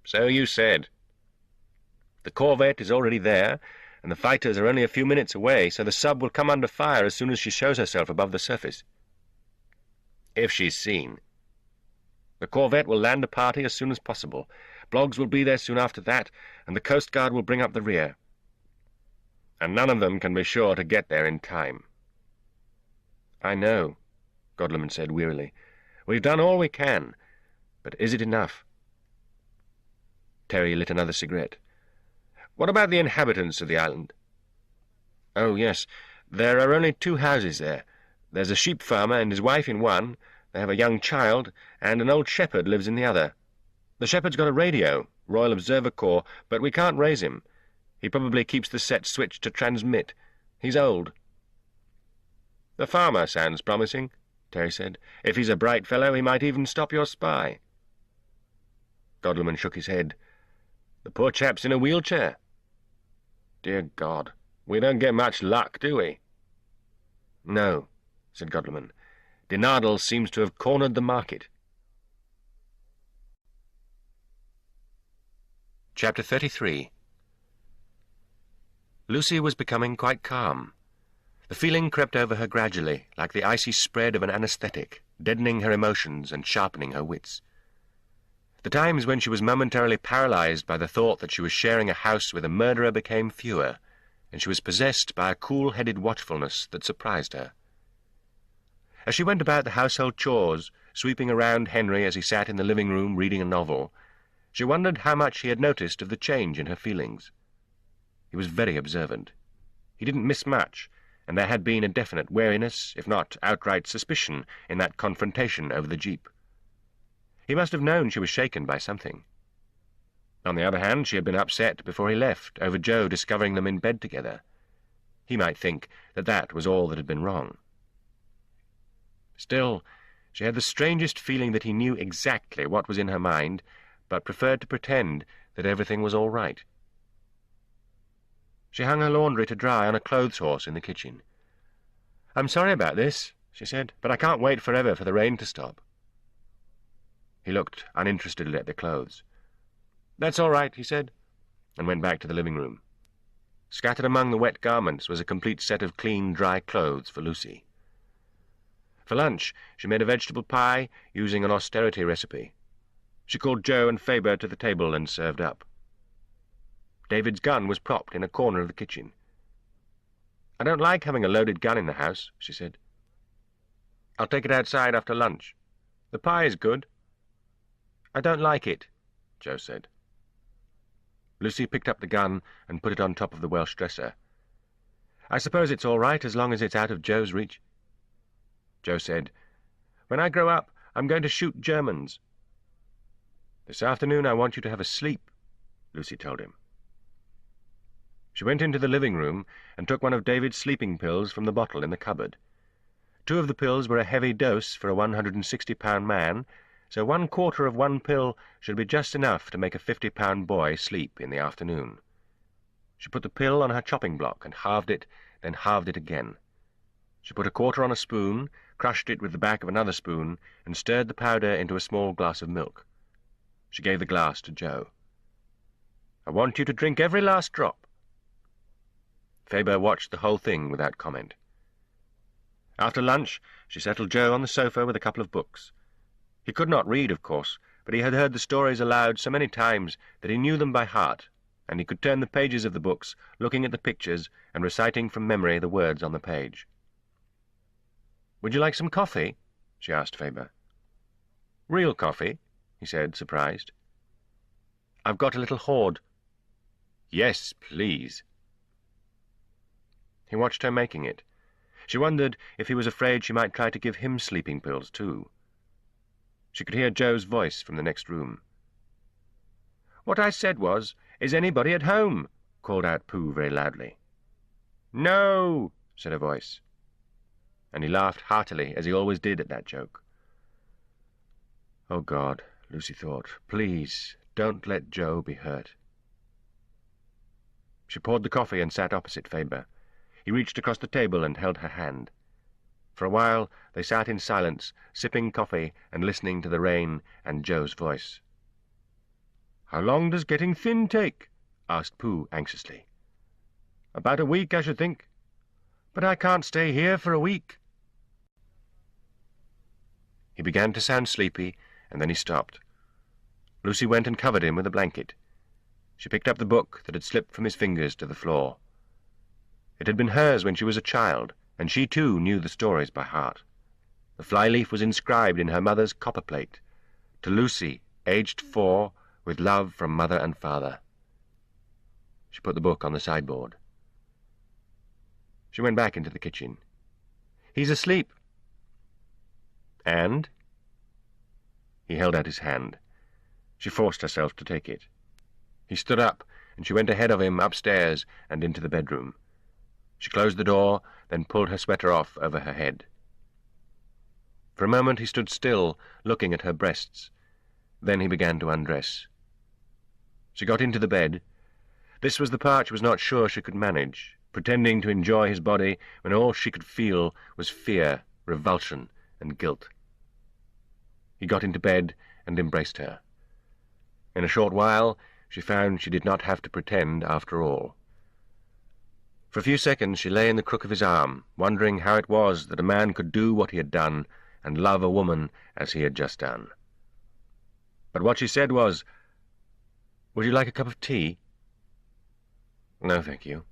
"So you said. The corvette is already there, and the fighters are only a few minutes away, so the sub will come under fire as soon as she shows herself above the surface." "If she's seen." "The corvette will land a party as soon as possible. Bloggs will be there soon after that, and the Coast Guard will bring up the rear. And none of them can be sure to get there in time." "I know," Godleman said wearily. "We've done all we can, but is it enough?" Terry lit another cigarette. "What about the inhabitants of the island?" "Oh, yes. There are only 2 houses there. There's a sheep farmer and his wife in one. They have a young child, and an old shepherd lives in the other. The shepherd's got a radio, Royal Observer Corps, but we can't raise him. He probably keeps the set switched to transmit. He's old." "The farmer sounds promising," Terry said. "If he's a bright fellow, he might even stop your spy." Godleman shook his head. "The poor chap's in a wheelchair." "Dear God, we don't get much luck, do we?" "No," said Godleman. "Dinardel seems to have cornered the market." Chapter 33. Lucy was becoming quite calm. The feeling crept over her gradually, like the icy spread of an anaesthetic, deadening her emotions and sharpening her wits. The times when she was momentarily paralyzed by the thought that she was sharing a house with a murderer became fewer, and she was possessed by a cool-headed watchfulness that surprised her. As she went about the household chores, sweeping around Henry as he sat in the living room reading a novel, she wondered how much he had noticed of the change in her feelings. He was very observant. He didn't miss much, and there had been a definite wariness, if not outright suspicion, in that confrontation over the jeep. He must have known she was shaken by something. On the other hand, she had been upset before he left over Joe discovering them in bed together. He might think that that was all that had been wrong. Still, she had the strangest feeling that he knew exactly what was in her mind, but preferred to pretend that everything was all right. She hung her laundry to dry on a clothes horse in the kitchen. "I'm sorry about this," she said, "but I can't wait forever for the rain to stop." He looked uninterestedly at the clothes. "That's all right," he said, and went back to the living room. Scattered among the wet garments was a complete set of clean, dry clothes for Lucy. For lunch, she made a vegetable pie using an austerity recipe. She called Joe and Faber to the table and served up. David's gun was propped in a corner of the kitchen. "I don't like having a loaded gun in the house," she said. "I'll take it outside after lunch. The pie is good." "I don't like it," Joe said. Lucy picked up the gun and put it on top of the Welsh dresser. "I suppose it's all right as long as it's out of Joe's reach." Joe said, "When I grow up, I'm going to shoot Germans." "This afternoon I want you to have a sleep," Lucy told him. She went into the living room and took one of David's sleeping pills from the bottle in the cupboard. 2 of the pills were a heavy dose for a 160-pound man, so 1/4 of one pill should be just enough to make a 50-pound boy sleep in the afternoon. She put the pill on her chopping block and halved it, then halved it again. She put a quarter on a spoon, crushed it with the back of another spoon, and stirred the powder into a small glass of milk. She gave the glass to Joe. "I want you to drink every last drop." Faber watched the whole thing without comment. After lunch, she settled Joe on the sofa with a couple of books. He could not read, of course, but he had heard the stories aloud so many times that he knew them by heart, and he could turn the pages of the books, looking at the pictures and reciting from memory the words on the page. "Would you like some coffee?" she asked Faber. "Real coffee?" he said, surprised. "I've got a little hoard." "Yes, please." He watched her making it. She wondered if he was afraid she might try to give him sleeping pills too. She could hear Joe's voice from the next room. "What I said was, 'Is anybody at home?'" called out Pooh very loudly. "No," said a voice, and he laughed heartily, as he always did at that joke. "Oh, God," Lucy thought, "please, don't let Joe be hurt." She poured the coffee and sat opposite Faber. He reached across the table and held her hand. For a while they sat in silence, sipping coffee and listening to the rain and Joe's voice. "How long does getting thin take?" asked Pooh anxiously. "About a week, I should think." "But I can't stay here for a week." He began to sound sleepy, and then he stopped. Lucy went and covered him with a blanket. She picked up the book that had slipped from his fingers to the floor. It had been hers when she was a child, and she too knew the stories by heart. The flyleaf was inscribed in her mother's copperplate, "To Lucy, aged 4, with love from mother and father." She put the book on the sideboard. She went back into the kitchen. "He's asleep." "And?" He held out his hand. She forced herself to take it. He stood up, and she went ahead of him upstairs and into the bedroom. She closed the door, then pulled her sweater off over her head. For a moment he stood still, looking at her breasts. Then he began to undress. She got into the bed. This was the part she was not sure she could manage, pretending to enjoy his body when all she could feel was fear, revulsion, and guilt. He got into bed and embraced her. In a short while she found she did not have to pretend after all. For a few seconds she lay in the crook of his arm, wondering how it was that a man could do what he had done and love a woman as he had just done. But what she said was, "Would you like a cup of tea?" "No, thank you."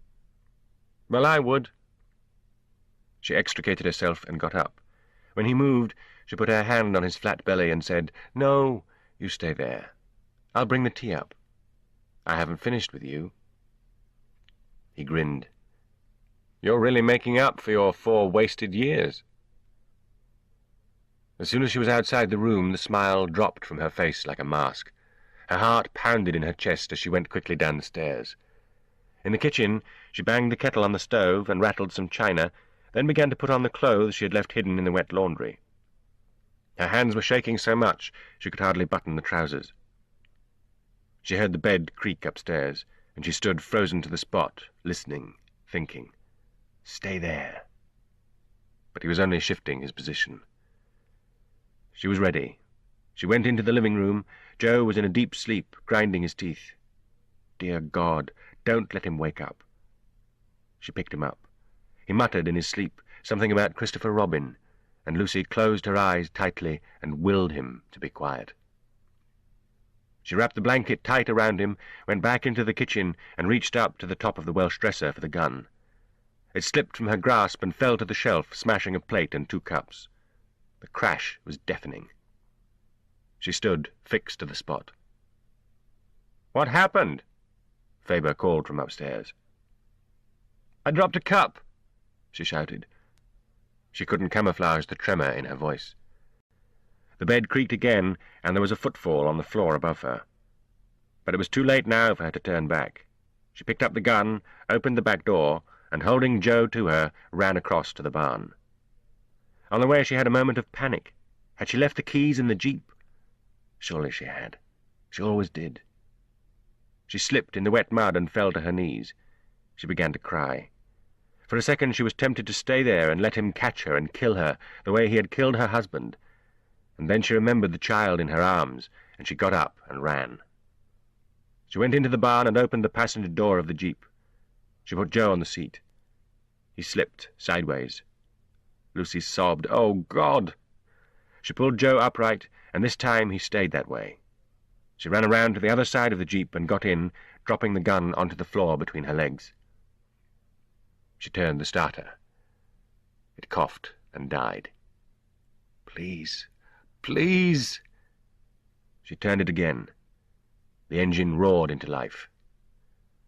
"Well, I would." She extricated herself and got up. When he moved, she put her hand on his flat belly and said, "No, you stay there. I'll bring the tea up. I haven't finished with you." He grinned. "You're really making up for your 4 wasted years." As soon as she was outside the room, the smile dropped from her face like a mask. Her heart pounded in her chest as she went quickly down the stairs. In the kitchen, she banged the kettle on the stove and rattled some china, then began to put on the clothes she had left hidden in the wet laundry. Her hands were shaking so much she could hardly button the trousers. She heard the bed creak upstairs, and she stood frozen to the spot, listening, thinking. Stay there. But he was only shifting his position. She was ready. She went into the living room. Joe was in a deep sleep, grinding his teeth. Dear God, don't let him wake up. She picked him up. He muttered in his sleep something about Christopher Robin, and Lucy closed her eyes tightly and willed him to be quiet. She wrapped the blanket tight around him, went back into the kitchen, and reached up to the top of the Welsh dresser for the gun. It slipped from her grasp and fell to the shelf, smashing a plate and 2 cups. The crash was deafening. She stood, fixed to the spot. "What happened?" Faber called from upstairs. "I dropped a cup," she shouted. She couldn't camouflage the tremor in her voice. The bed creaked again, and there was a footfall on the floor above her. But it was too late now for her to turn back. She picked up the gun, opened the back door, and holding Joe to her, ran across to the barn. On the way she had a moment of panic. Had she left the keys in the jeep? Surely she had. She always did. She slipped in the wet mud and fell to her knees. She began to cry. For a second she was tempted to stay there and let him catch her and kill her, the way he had killed her husband. And then she remembered the child in her arms, and she got up and ran. She went into the barn and opened the passenger door of the jeep. She put Joe on the seat. He slipped sideways. Lucy sobbed, "Oh, God!" She pulled Joe upright, and this time he stayed that way. She ran around to the other side of the jeep and got in, dropping the gun onto the floor between her legs. She turned the starter. It coughed and died. "Please, please!" She turned it again. The engine roared into life.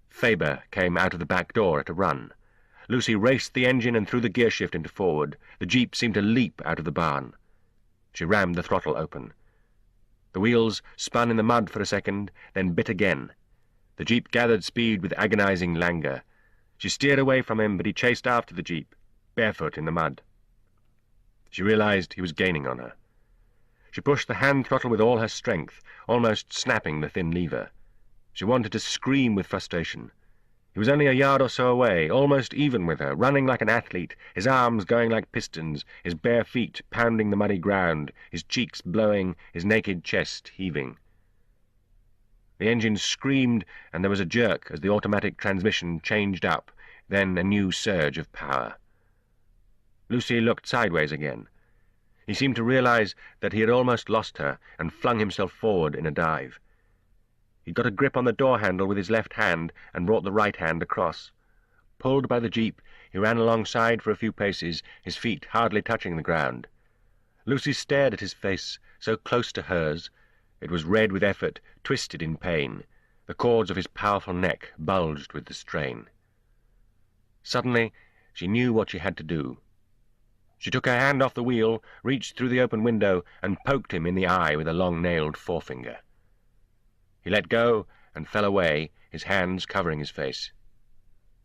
Faber came out of the back door at a run. Lucy raced the engine and threw the gear shift into forward. The jeep seemed to leap out of the barn. She rammed the throttle open. The wheels spun in the mud for a second, then bit again. The jeep gathered speed with agonizing languor. She steered away from him, but he chased after the jeep, barefoot in the mud. She realized he was gaining on her. She pushed the hand throttle with all her strength, almost snapping the thin lever. She wanted to scream with frustration. He was only a yard or so away, almost even with her, running like an athlete, his arms going like pistons, his bare feet pounding the muddy ground, his cheeks blowing, his naked chest heaving. The engine screamed, and there was a jerk as the automatic transmission changed up, then a new surge of power. Lucy looked sideways again. He seemed to realize that he had almost lost her, and flung himself forward in a dive. He got a grip on the door handle with his left hand and brought the right hand across. Pulled by the jeep, he ran alongside for a few paces, his feet hardly touching the ground. Lucy stared at his face, so close to hers. It was red with effort, twisted in pain. The cords of his powerful neck bulged with the strain. Suddenly, she knew what she had to do. She took her hand off the wheel, reached through the open window, and poked him in the eye with a long-nailed forefinger. He let go and fell away, his hands covering his face.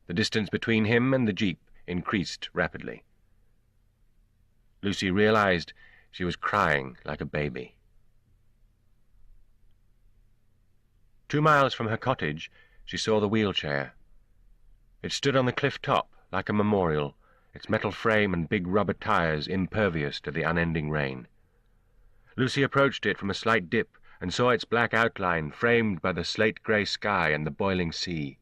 The distance between him and the jeep increased rapidly. Lucy realized she was crying like a baby. 2 miles from her cottage, she saw the wheelchair. It stood on the cliff top like a memorial, its metal frame and big rubber tires impervious to the unending rain. Lucy approached it from a slight dip and saw its black outline framed by the slate-grey sky and the boiling sea.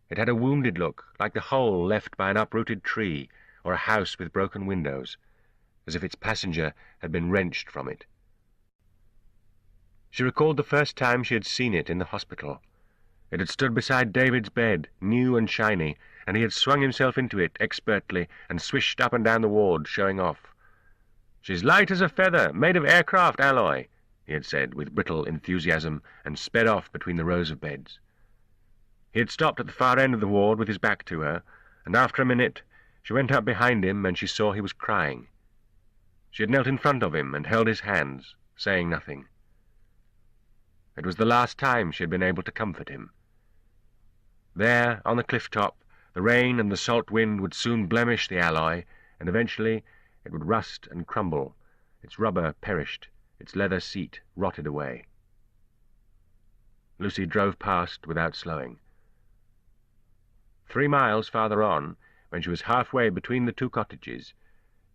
It had a wounded look, like the hole left by an uprooted tree or a house with broken windows, as if its passenger had been wrenched from it. She recalled the first time she had seen it in the hospital. It had stood beside David's bed, new and shiny, and he had swung himself into it expertly and swished up and down the ward, showing off. "She's light as a feather, made of aircraft alloy," he had said with brittle enthusiasm, and sped off between the rows of beds. He had stopped at the far end of the ward with his back to her, and after a minute she went up behind him and she saw he was crying. She had knelt in front of him and held his hands, saying nothing. It was the last time she had been able to comfort him. There, on the cliff top, the rain and the salt wind would soon blemish the alloy, and eventually it would rust and crumble. Its rubber perished, its leather seat rotted away. Lucy drove past without slowing. 3 miles farther on, when she was halfway between the 2 cottages,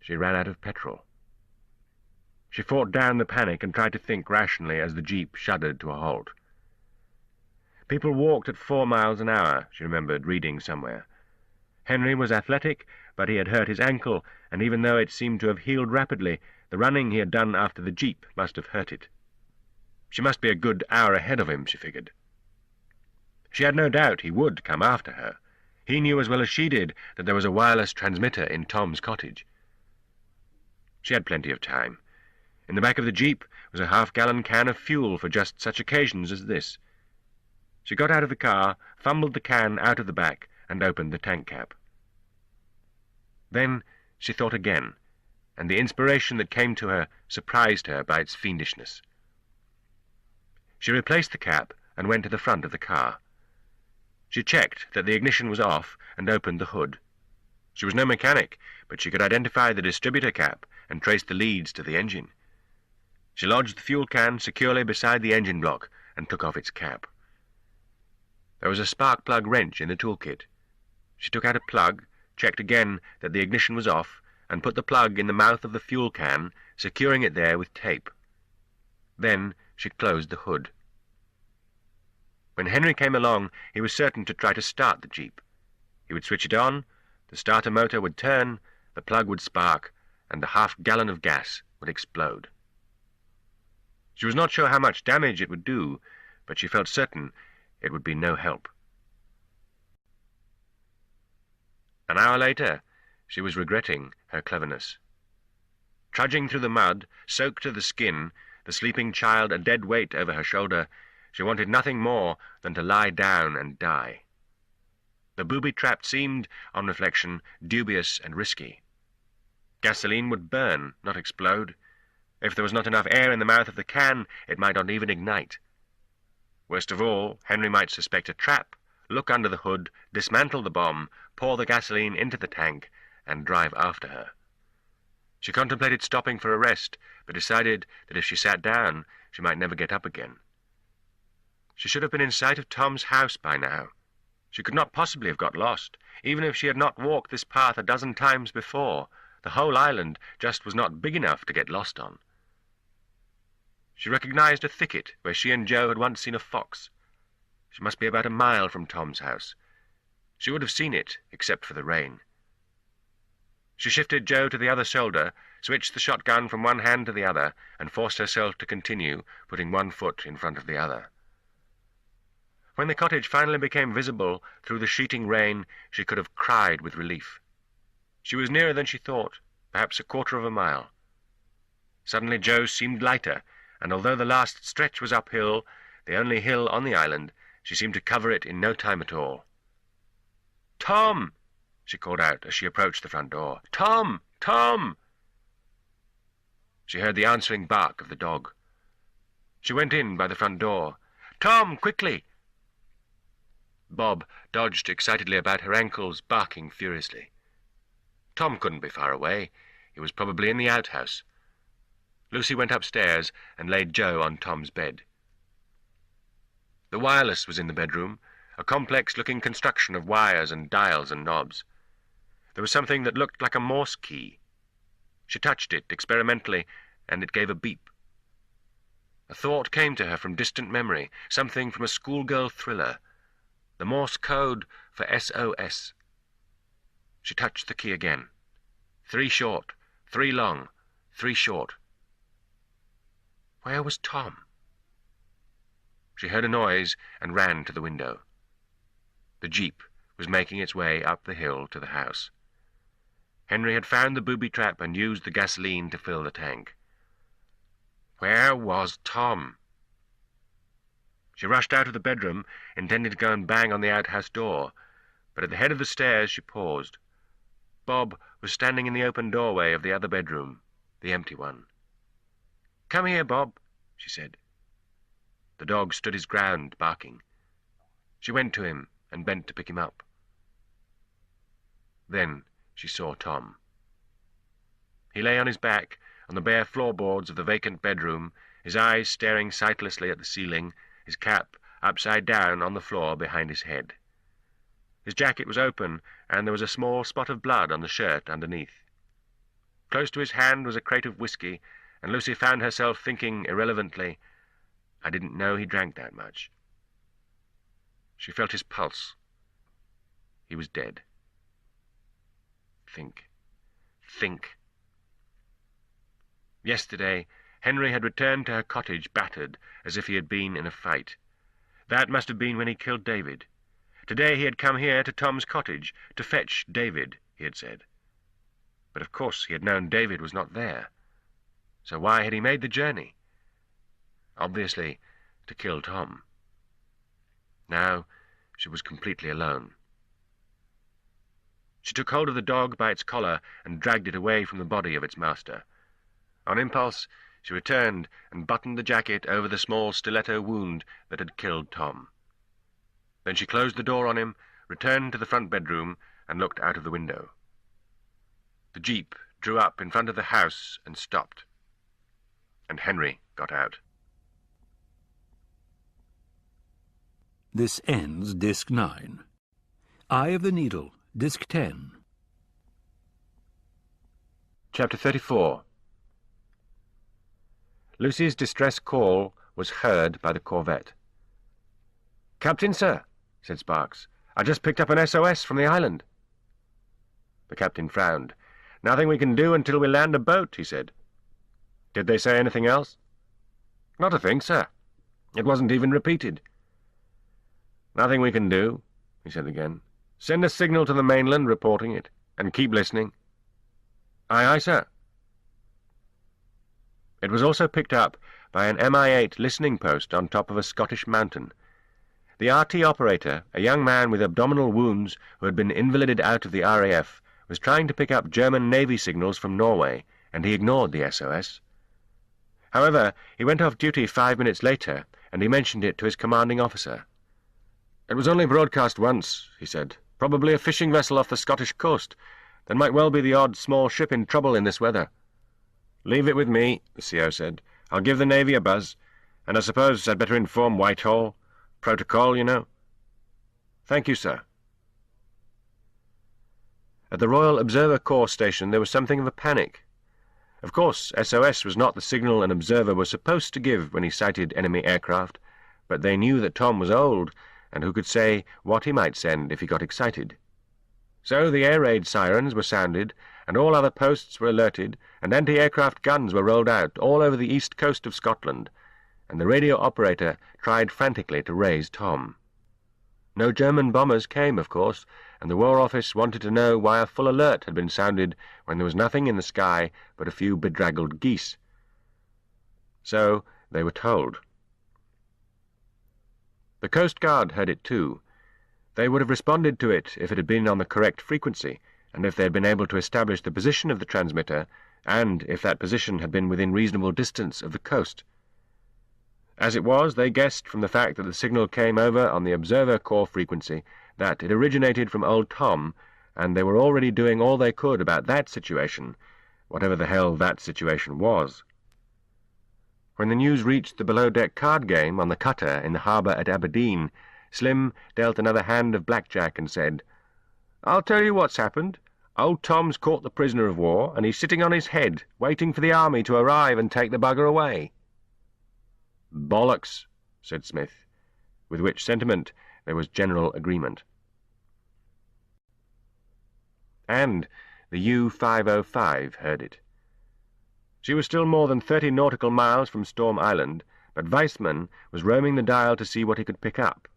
she ran out of petrol. She fought down the panic and tried to think rationally as the jeep shuddered to a halt. People walked at 4 miles an hour, she remembered reading somewhere. Henry was athletic, but he had hurt his ankle, and even though it seemed to have healed rapidly, the running he had done after the jeep must have hurt it. She must be a good hour ahead of him, she figured. She had no doubt he would come after her. He knew as well as she did that there was a wireless transmitter in Tom's cottage. She had plenty of time. In the back of the jeep was a half-gallon can of fuel for just such occasions as this. She got out of the car, fumbled the can out of the back, and opened the tank cap. Then she thought again, and the inspiration that came to her surprised her by its fiendishness. She replaced the cap and went to the front of the car. She checked that the ignition was off and opened the hood. She was no mechanic, but she could identify the distributor cap and trace the leads to the engine. She lodged the fuel can securely beside the engine block and took off its cap. There was a spark plug wrench in the toolkit. She took out a plug, checked again that the ignition was off, and put the plug in the mouth of the fuel can, securing it there with tape. Then she closed the hood. When Henry came along, he was certain to try to start the jeep. He would switch it on, the starter motor would turn, the plug would spark, and the half-gallon of gas would explode. She was not sure how much damage it would do, but she felt certain it would be no help. An hour later, she was regretting her cleverness. Trudging through the mud, soaked to the skin, the sleeping child a dead weight over her shoulder, she wanted nothing more than to lie down and die. The booby trap seemed, on reflection, dubious and risky. Gasoline would burn, not explode. If there was not enough air in the mouth of the can, it might not even ignite. Worst of all, Henry might suspect a trap, look under the hood, dismantle the bomb, pour the gasoline into the tank, and drive after her. She contemplated stopping for a rest, but decided that if she sat down, she might never get up again. She should have been in sight of Tom's house by now. She could not possibly have got lost, even if she had not walked this path a dozen times before. The whole island just was not big enough to get lost on. She recognized a thicket where she and Joe had once seen a fox. She must be about a mile from Tom's house. She would have seen it, except for the rain. She shifted Joe to the other shoulder, switched the shotgun from one hand to the other, and forced herself to continue, putting one foot in front of the other. When the cottage finally became visible through the sheeting rain, she could have cried with relief. She was nearer than she thought, perhaps a quarter of a mile. Suddenly Joe seemed lighter, and although the last stretch was uphill, the only hill on the island, she seemed to cover it in no time at all. "Tom!" she called out as she approached the front door. "Tom! Tom!" She heard the answering bark of the dog. She went in by the front door. "Tom, quickly!" Bob dodged excitedly about her ankles, barking furiously. Tom couldn't be far away. He was probably in the outhouse. Lucy went upstairs and laid Joe on Tom's bed. The wireless was in the bedroom, a complex-looking construction of wires and dials and knobs. There was something that looked like a Morse key. She touched it experimentally, and it gave a beep. A thought came to her from distant memory, something from a schoolgirl thriller. The Morse code for SOS. She touched the key again. 3 short, 3 long, 3 short. Where was Tom? She heard a noise and ran to the window. The jeep was making its way up the hill to the house. Henry had found the booby trap and used the gasoline to fill the tank. Where was Tom? She rushed out of the bedroom, intending to go and bang on the outhouse door, but at the head of the stairs she paused. Bob was standing in the open doorway of the other bedroom, the empty one. "Come here, Bob," she said. The dog stood his ground, barking. She went to him and bent to pick him up. Then she saw Tom. He lay on his back on the bare floorboards of the vacant bedroom, his eyes staring sightlessly at the ceiling, his cap upside down on the floor behind his head. His jacket was open, and there was a small spot of blood on the shirt underneath. Close to his hand was a crate of whiskey, and Lucy found herself thinking irrelevantly, "I didn't know he drank that much." She felt his pulse. He was dead. think. Think. Yesterday, Henry had returned to her cottage battered, as if he had been in a fight. That must have been when he killed David. Today he had come here to Tom's cottage, to fetch David, he had said. But of course he had known David was not there. So why had he made the journey? Obviously, to kill Tom. Now she was completely alone. She took hold of the dog by its collar and dragged it away from the body of its master. On impulse, she returned and buttoned the jacket over the small stiletto wound that had killed Tom. Then she closed the door on him, returned to the front bedroom, and looked out of the window. The jeep drew up in front of the house and stopped. And Henry got out. This ends Disc 9. Eye of the Needle, Disc 10. Chapter 34. Lucy's distress call was heard by the corvette. "Captain, sir," said Sparks. "I just picked up an SOS from the island." The captain frowned. "Nothing we can do until we land a boat," he said. "Did they say anything else?" "Not a thing, sir. It wasn't even repeated." "Nothing we can do," he said again. "Send a signal to the mainland reporting it, and keep listening." "Aye, aye, sir." It was also picked up by an MI8 listening post on top of a Scottish mountain. The RT operator, a young man with abdominal wounds who had been invalided out of the RAF, was trying to pick up German Navy signals from Norway, and he ignored the SOS. However, he went off duty 5 minutes later, and he mentioned it to his commanding officer. "It was only broadcast once," he said. "Probably a fishing vessel off the Scottish coast. There might well be the odd small ship in trouble in this weather." "Leave it with me," the CO said. "I'll give the Navy a buzz, and I suppose I'd better inform Whitehall. Protocol, you know." "Thank you, sir." At the Royal Observer Corps station there was something of a panic. Of course, SOS was not the signal an observer was supposed to give when he sighted enemy aircraft, but they knew that Tom was old, and who could say what he might send if he got excited. So the air raid sirens were sounded, and all other posts were alerted, and anti-aircraft guns were rolled out all over the east coast of Scotland, and the radio operator tried frantically to raise Tom. No German bombers came, of course, and the War Office wanted to know why a full alert had been sounded when there was nothing in the sky but a few bedraggled geese. So they were told. The Coast Guard heard it too. They would have responded to it if it had been on the correct frequency, and if they had been able to establish the position of the transmitter, and if that position had been within reasonable distance of the coast. As it was, they guessed from the fact that the signal came over on the Observer Corps frequency that it originated from old Tom, and they were already doing all they could about that situation, whatever the hell that situation was. When the news reached the below-deck card game on the cutter in the harbour at Aberdeen, Slim dealt another hand of blackjack and said, "I'll tell you what's happened. Old Tom's caught the prisoner of war, and he's sitting on his head, waiting for the army to arrive and take the bugger away." "Bollocks," said Smith, with which sentiment there was general agreement. And the U-505 heard it. She was still more than 30 nautical miles from Storm Island, but Weissman was roaming the dial to see what he could pick up,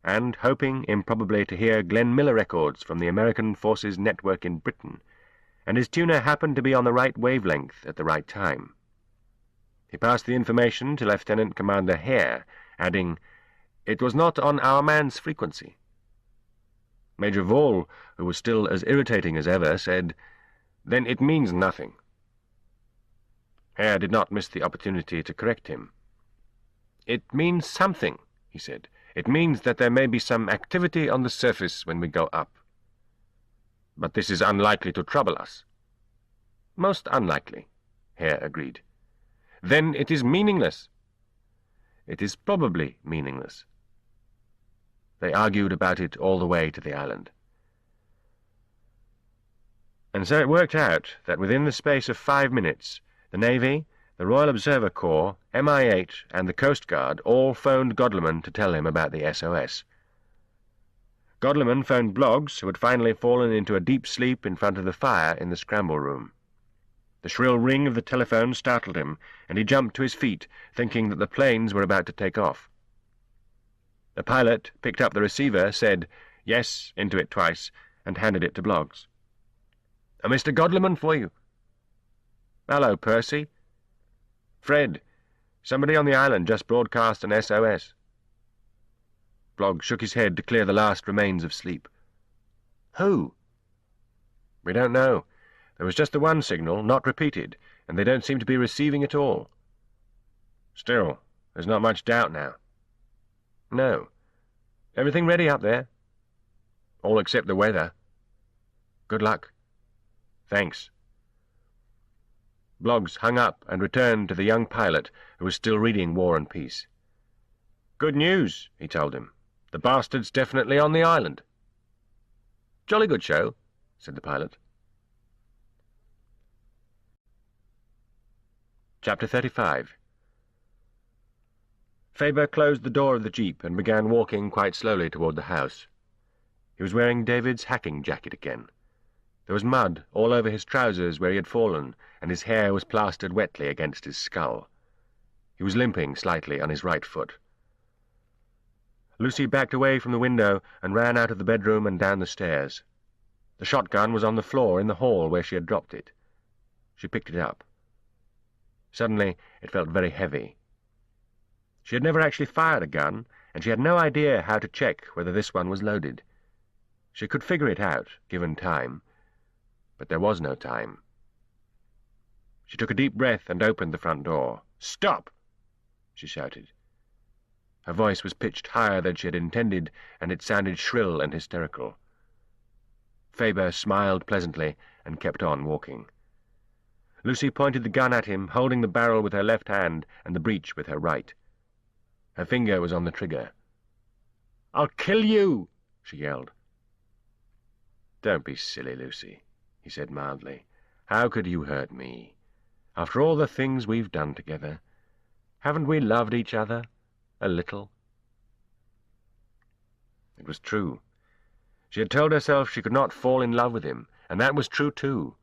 and hoping improbably to hear Glenn Miller records from the American Forces network in Britain, and his tuner happened to be on the right wavelength at the right time. He passed the information to Lieutenant Commander Hare, adding, "It was not on our man's frequency." Major Vall, who was still as irritating as ever, said, "Then it means nothing." Hare did not miss the opportunity to correct him. "It means something," he said. "It means that there may be some activity on the surface when we go up." "But this is unlikely to trouble us." "Most unlikely," Hare agreed. "Then it is meaningless." "It is probably meaningless." They argued about it all the way to the island. And so it worked out that within the space of 5 minutes, the Navy, the Royal Observer Corps, MI8, and the Coast Guard all phoned Godleman to tell him about the SOS. Godlerman phoned Bloggs, who had finally fallen into a deep sleep in front of the fire in the scramble room. The shrill ring of the telephone startled him, and he jumped to his feet, thinking that the planes were about to take off. The pilot picked up the receiver, said "Yes" into it twice, and handed it to Bloggs. "Mr. Godlerman for you." "Hello, Percy." "Fred, somebody on the island just broadcast an SOS." Bloggs shook his head to clear the last remains of sleep. "Who?" "We don't know. There was just the one signal, not repeated, and they don't seem to be receiving at all." "Still, there's not much doubt now." "No. Everything ready up there?" "All except the weather." "Good luck." "Thanks." Bloggs hung up and returned to the young pilot, who was still reading War and Peace. "Good news," he told him. "The bastard's definitely on the island." "Jolly good show," said the pilot. Chapter 35. Faber closed the door of the jeep and began walking quite slowly toward the house. He was wearing David's hacking jacket again. There was mud all over his trousers where he had fallen, and his hair was plastered wetly against his skull. He was limping slightly on his right foot. Lucy backed away from the window and ran out of the bedroom and down the stairs. The shotgun was on the floor in the hall where she had dropped it. She picked it up. Suddenly it felt very heavy. She had never actually fired a gun, and she had no idea how to check whether this one was loaded. She could figure it out, given time, but there was no time. She took a deep breath and opened the front door. "Stop!" she shouted. Her voice was pitched higher than she had intended, and it sounded shrill and hysterical. Faber smiled pleasantly and kept on walking. Lucy pointed the gun at him, holding the barrel with her left hand and the breech with her right. Her finger was on the trigger. "I'll kill you!" she yelled. "Don't be silly, Lucy," he said mildly. "How could you hurt me? After all the things we've done together, haven't we loved each other a little?" It was true. She had told herself she could not fall in love with him, and that was true too.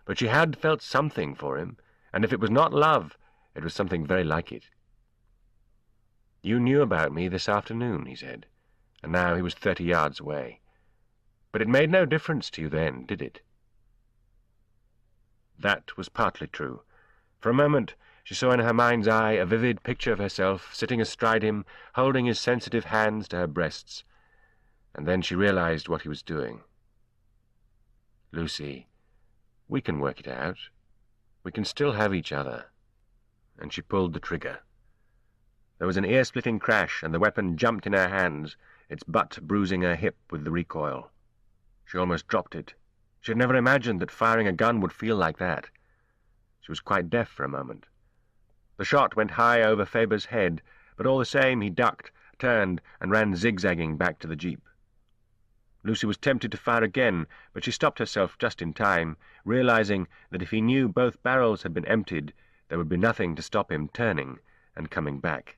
But she had felt something for him, and if it was not love, it was something very like it. "You knew about me this afternoon," he said, and now he was 30 yards away. "But it made no difference to you then, did it?" That was partly true. For a moment she saw in her mind's eye a vivid picture of herself sitting astride him, holding his sensitive hands to her breasts, and then she realized what he was doing. "Lucy, we can work it out. We can still have each other." And she pulled the trigger. There was an ear-splitting crash, and the weapon jumped in her hands, its butt bruising her hip with the recoil. She almost dropped it. She had never imagined that firing a gun would feel like that. She was quite deaf for a moment. The shot went high over Faber's head, but all the same he ducked, turned, and ran zigzagging back to the jeep. Lucy was tempted to fire again, but she stopped herself just in time, realizing that if he knew both barrels had been emptied, there would be nothing to stop him turning and coming back.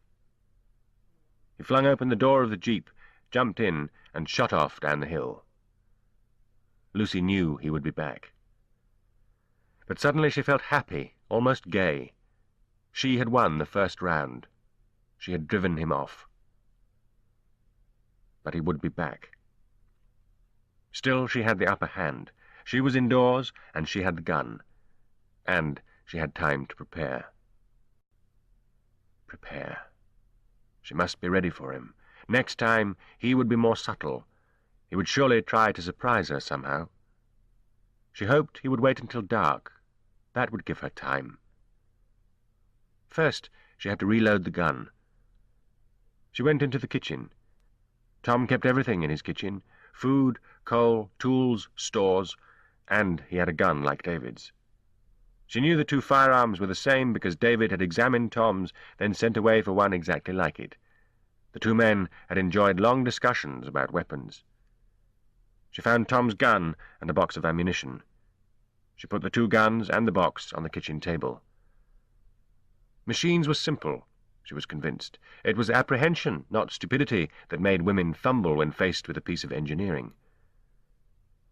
He flung open the door of the jeep, jumped in, and shot off down the hill. Lucy knew he would be back. But suddenly she felt happy, almost gay. She had won the first round. She had driven him off. But he would be back. Still, she had the upper hand. She was indoors, and she had the gun. And she had time to prepare. Prepare. She must be ready for him. Next time, he would be more subtle. He would surely try to surprise her somehow. She hoped he would wait until dark. That would give her time. First, she had to reload the gun. She went into the kitchen. Tom kept everything in his kitchen: food, coal, tools, stores, and he had a gun like David's. She knew the two firearms were the same because David had examined Tom's, then sent away for one exactly like it. The two men had enjoyed long discussions about weapons. She found Tom's gun and a box of ammunition. She put the two guns and the box on the kitchen table. Machines were simple. She was convinced. It was apprehension, not stupidity, that made women fumble when faced with a piece of engineering.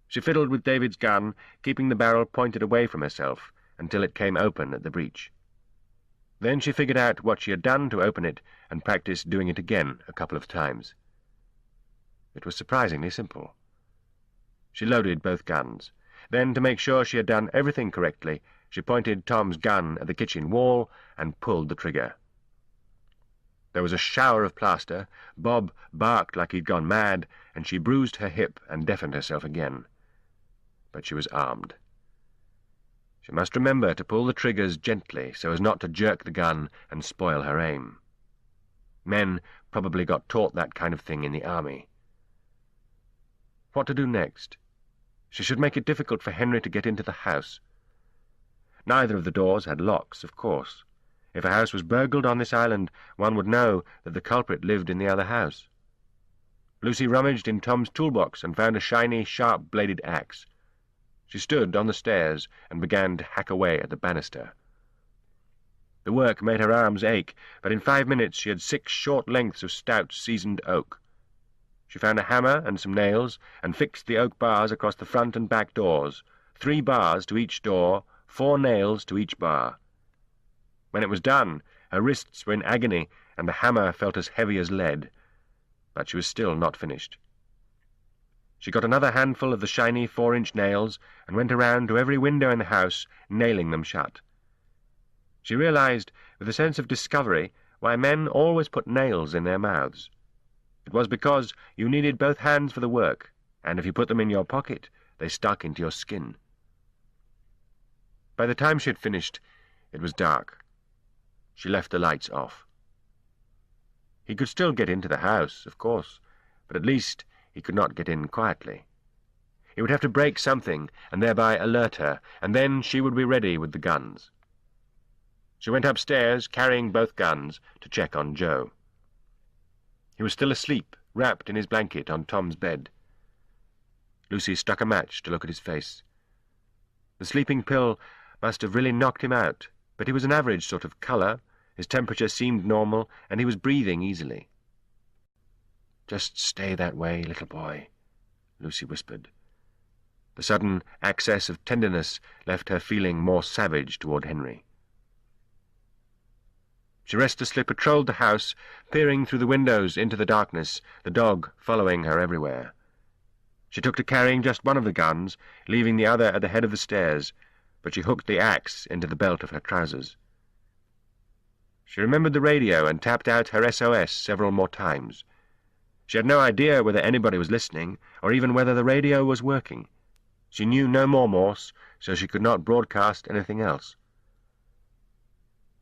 She fiddled with David's gun, keeping the barrel pointed away from herself until it came open at the breech. Then she figured out what she had done to open it and practiced doing it again a couple of times. It was surprisingly simple. She loaded both guns. Then, to make sure she had done everything correctly, she pointed Tom's gun at the kitchen wall and pulled the trigger. There was a shower of plaster. Bob barked like he'd gone mad, and she bruised her hip and deafened herself again. But she was armed. She must remember to pull the triggers gently so as not to jerk the gun and spoil her aim. Men probably got taught that kind of thing in the army. What to do next? She should make it difficult for Henry to get into the house. Neither of the doors had locks, of course. If a house was burgled on this island, one would know that the culprit lived in the other house. Lucy rummaged in Tom's toolbox and found a shiny, sharp-bladed axe. She stood on the stairs and began to hack away at the banister. The work made her arms ache, but in 5 minutes she had 6 short lengths of stout, seasoned oak. She found a hammer and some nails and fixed the oak bars across the front and back doors, 3 bars to each door, 4 nails to each bar. When it was done, her wrists were in agony and the hammer felt as heavy as lead, but she was still not finished. She got another handful of the shiny 4-inch nails and went around to every window in the house, nailing them shut. She realized, with a sense of discovery, why men always put nails in their mouths. It was because you needed both hands for the work, and if you put them in your pocket, they stuck into your skin. By the time she had finished, it was dark. She left the lights off. He could still get into the house, of course, but at least he could not get in quietly. He would have to break something and thereby alert her, and then she would be ready with the guns. She went upstairs, carrying both guns, to check on Joe. He was still asleep, wrapped in his blanket on Tom's bed. Lucy struck a match to look at his face. The sleeping pill must have really knocked him out, but he was an average sort of colour, his temperature seemed normal, and he was breathing easily. "Just stay that way, little boy," Lucy whispered. The sudden access of tenderness left her feeling more savage toward Henry. She restlessly patrolled the house, peering through the windows into the darkness, the dog following her everywhere. She took to carrying just one of the guns, leaving the other at the head of the stairs, but she hooked the axe into the belt of her trousers. She remembered the radio and tapped out her SOS several more times. She had no idea whether anybody was listening, or even whether the radio was working. She knew no more Morse, so she could not broadcast anything else.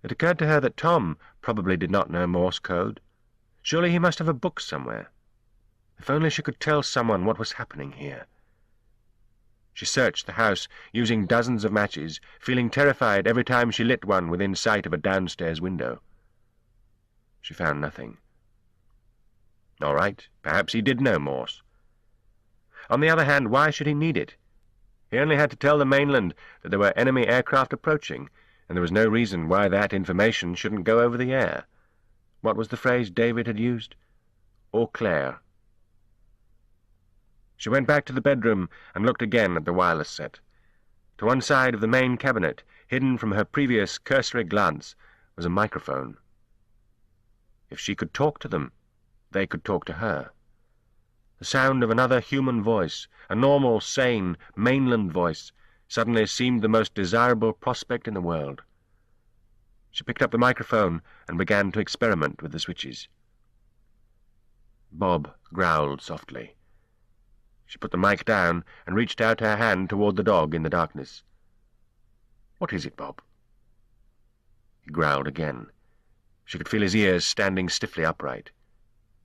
It occurred to her that Tom probably did not know Morse code. Surely he must have a book somewhere. If only she could tell someone what was happening here. She searched the house, using dozens of matches, feeling terrified every time she lit one within sight of a downstairs window. She found nothing. All right, perhaps he did know Morse. On the other hand, why should he need it? He only had to tell the mainland that there were enemy aircraft approaching, and there was no reason why that information shouldn't go over the air. What was the phrase David had used? Au clair. She went back to the bedroom and looked again at the wireless set. To one side of the main cabinet, hidden from her previous cursory glance, was a microphone. If she could talk to them, they could talk to her. The sound of another human voice, a normal, sane, mainland voice, suddenly seemed the most desirable prospect in the world. She picked up the microphone and began to experiment with the switches. Bob growled softly. She put the mic down and reached out her hand toward the dog in the darkness. "What is it, Bob?" He growled again. She could feel his ears standing stiffly upright.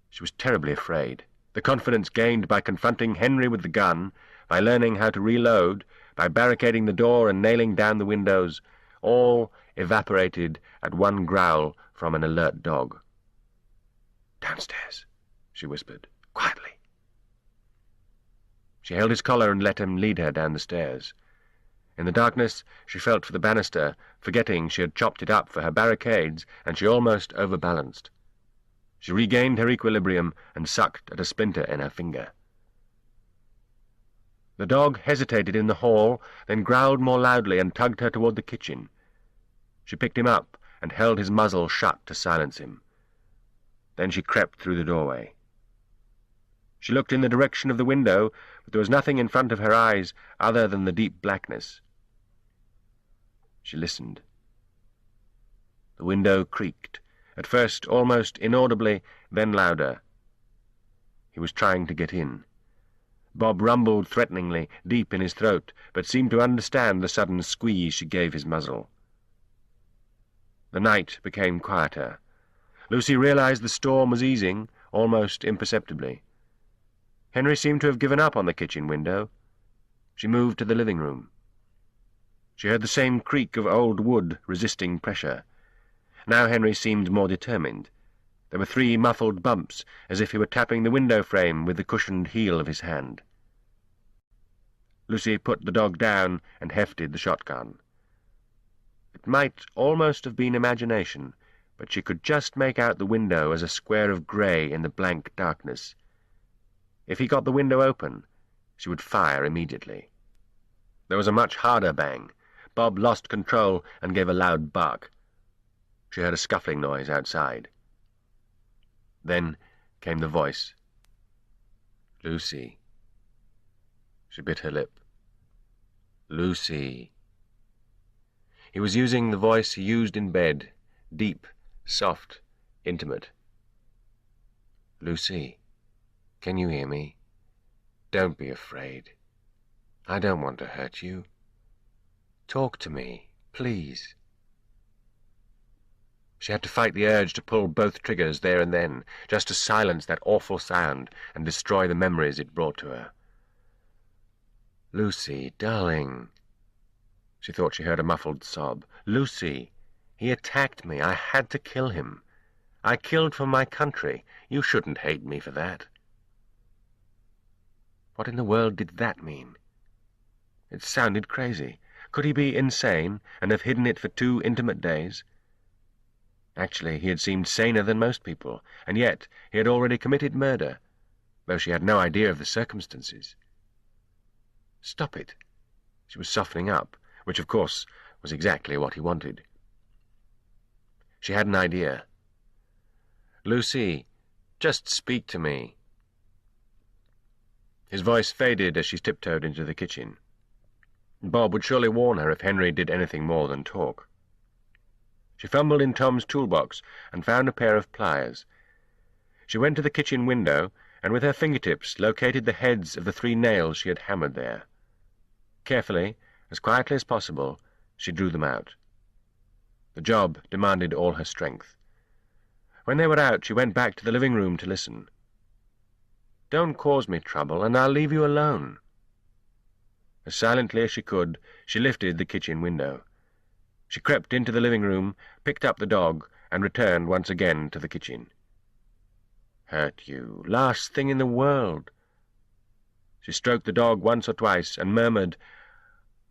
She was terribly afraid. The confidence gained by confronting Henry with the gun, by learning how to reload, by barricading the door and nailing down the windows, all evaporated at one growl from an alert dog. "Downstairs," she whispered, "quietly." She held his collar and let him lead her down the stairs. In the darkness, she felt for the banister, forgetting she had chopped it up for her barricades, and she almost overbalanced. She regained her equilibrium and sucked at a splinter in her finger. The dog hesitated in the hall, then growled more loudly and tugged her toward the kitchen. She picked him up and held his muzzle shut to silence him. Then she crept through the doorway. She looked in the direction of the window, but there was nothing in front of her eyes other than the deep blackness. She listened. The window creaked, at first almost inaudibly, then louder. He was trying to get in. Bob rumbled threateningly, deep in his throat, but seemed to understand the sudden squeeze she gave his muzzle. The night became quieter. Lucy realized the storm was easing, almost imperceptibly. Henry seemed to have given up on the kitchen window. She moved to the living room. She heard the same creak of old wood resisting pressure. Now Henry seemed more determined. There were 3 muffled bumps, as if he were tapping the window frame with the cushioned heel of his hand. Lucy put the dog down and hefted the shotgun. It might almost have been imagination, but she could just make out the window as a square of grey in the blank darkness. If he got the window open, she would fire immediately. There was a much harder bang. Bob lost control and gave a loud bark. She heard a scuffling noise outside. Then came the voice. "Lucy." She bit her lip. "Lucy." He was using the voice he used in bed, deep, soft, intimate. "Lucy, can you hear me? Don't be afraid. I don't want to hurt you. Talk to me, please." She had to fight the urge to pull both triggers there and then, just to silence that awful sound and destroy the memories it brought to her. "Lucy, darling." She thought she heard a muffled sob. "Lucy, he attacked me. I had to kill him. I killed for my country. You shouldn't hate me for that." What in the world did that mean? It sounded crazy. Could he be insane and have hidden it for 2 intimate days? Actually, he had seemed saner than most people, and yet he had already committed murder, though she had no idea of the circumstances. Stop it. She was softening up, which, of course, was exactly what he wanted. She had an idea. "Lucy, just speak to me." His voice faded as she tiptoed into the kitchen. Bob would surely warn her if Henry did anything more than talk. She fumbled in Tom's toolbox and found a pair of pliers. She went to the kitchen window and with her fingertips located the heads of the 3 nails she had hammered there. Carefully, as quietly as possible, she drew them out. The job demanded all her strength. When they were out, she went back to the living room to listen. "Don't cause me trouble, and I'll leave you alone." As silently as she could, she lifted the kitchen window. She crept into the living room, picked up the dog, and returned once again to the kitchen. "Hurt you? Last thing in the world." She stroked the dog once or twice and murmured,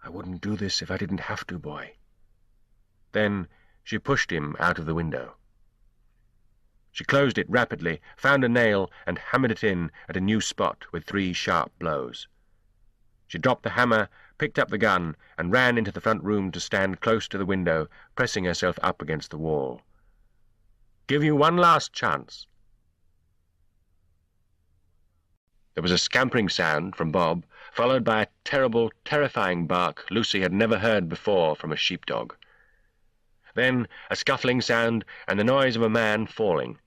"I wouldn't do this if I didn't have to, boy." Then she pushed him out of the window. She closed it rapidly, found a nail, and hammered it in at a new spot with 3 sharp blows. She dropped the hammer, picked up the gun, and ran into the front room to stand close to the window, pressing herself up against the wall. "Give you one last chance." There was a scampering sound from Bob, followed by a terrible, terrifying bark Lucy had never heard before from a sheepdog. Then a scuffling sound and the noise of a man falling.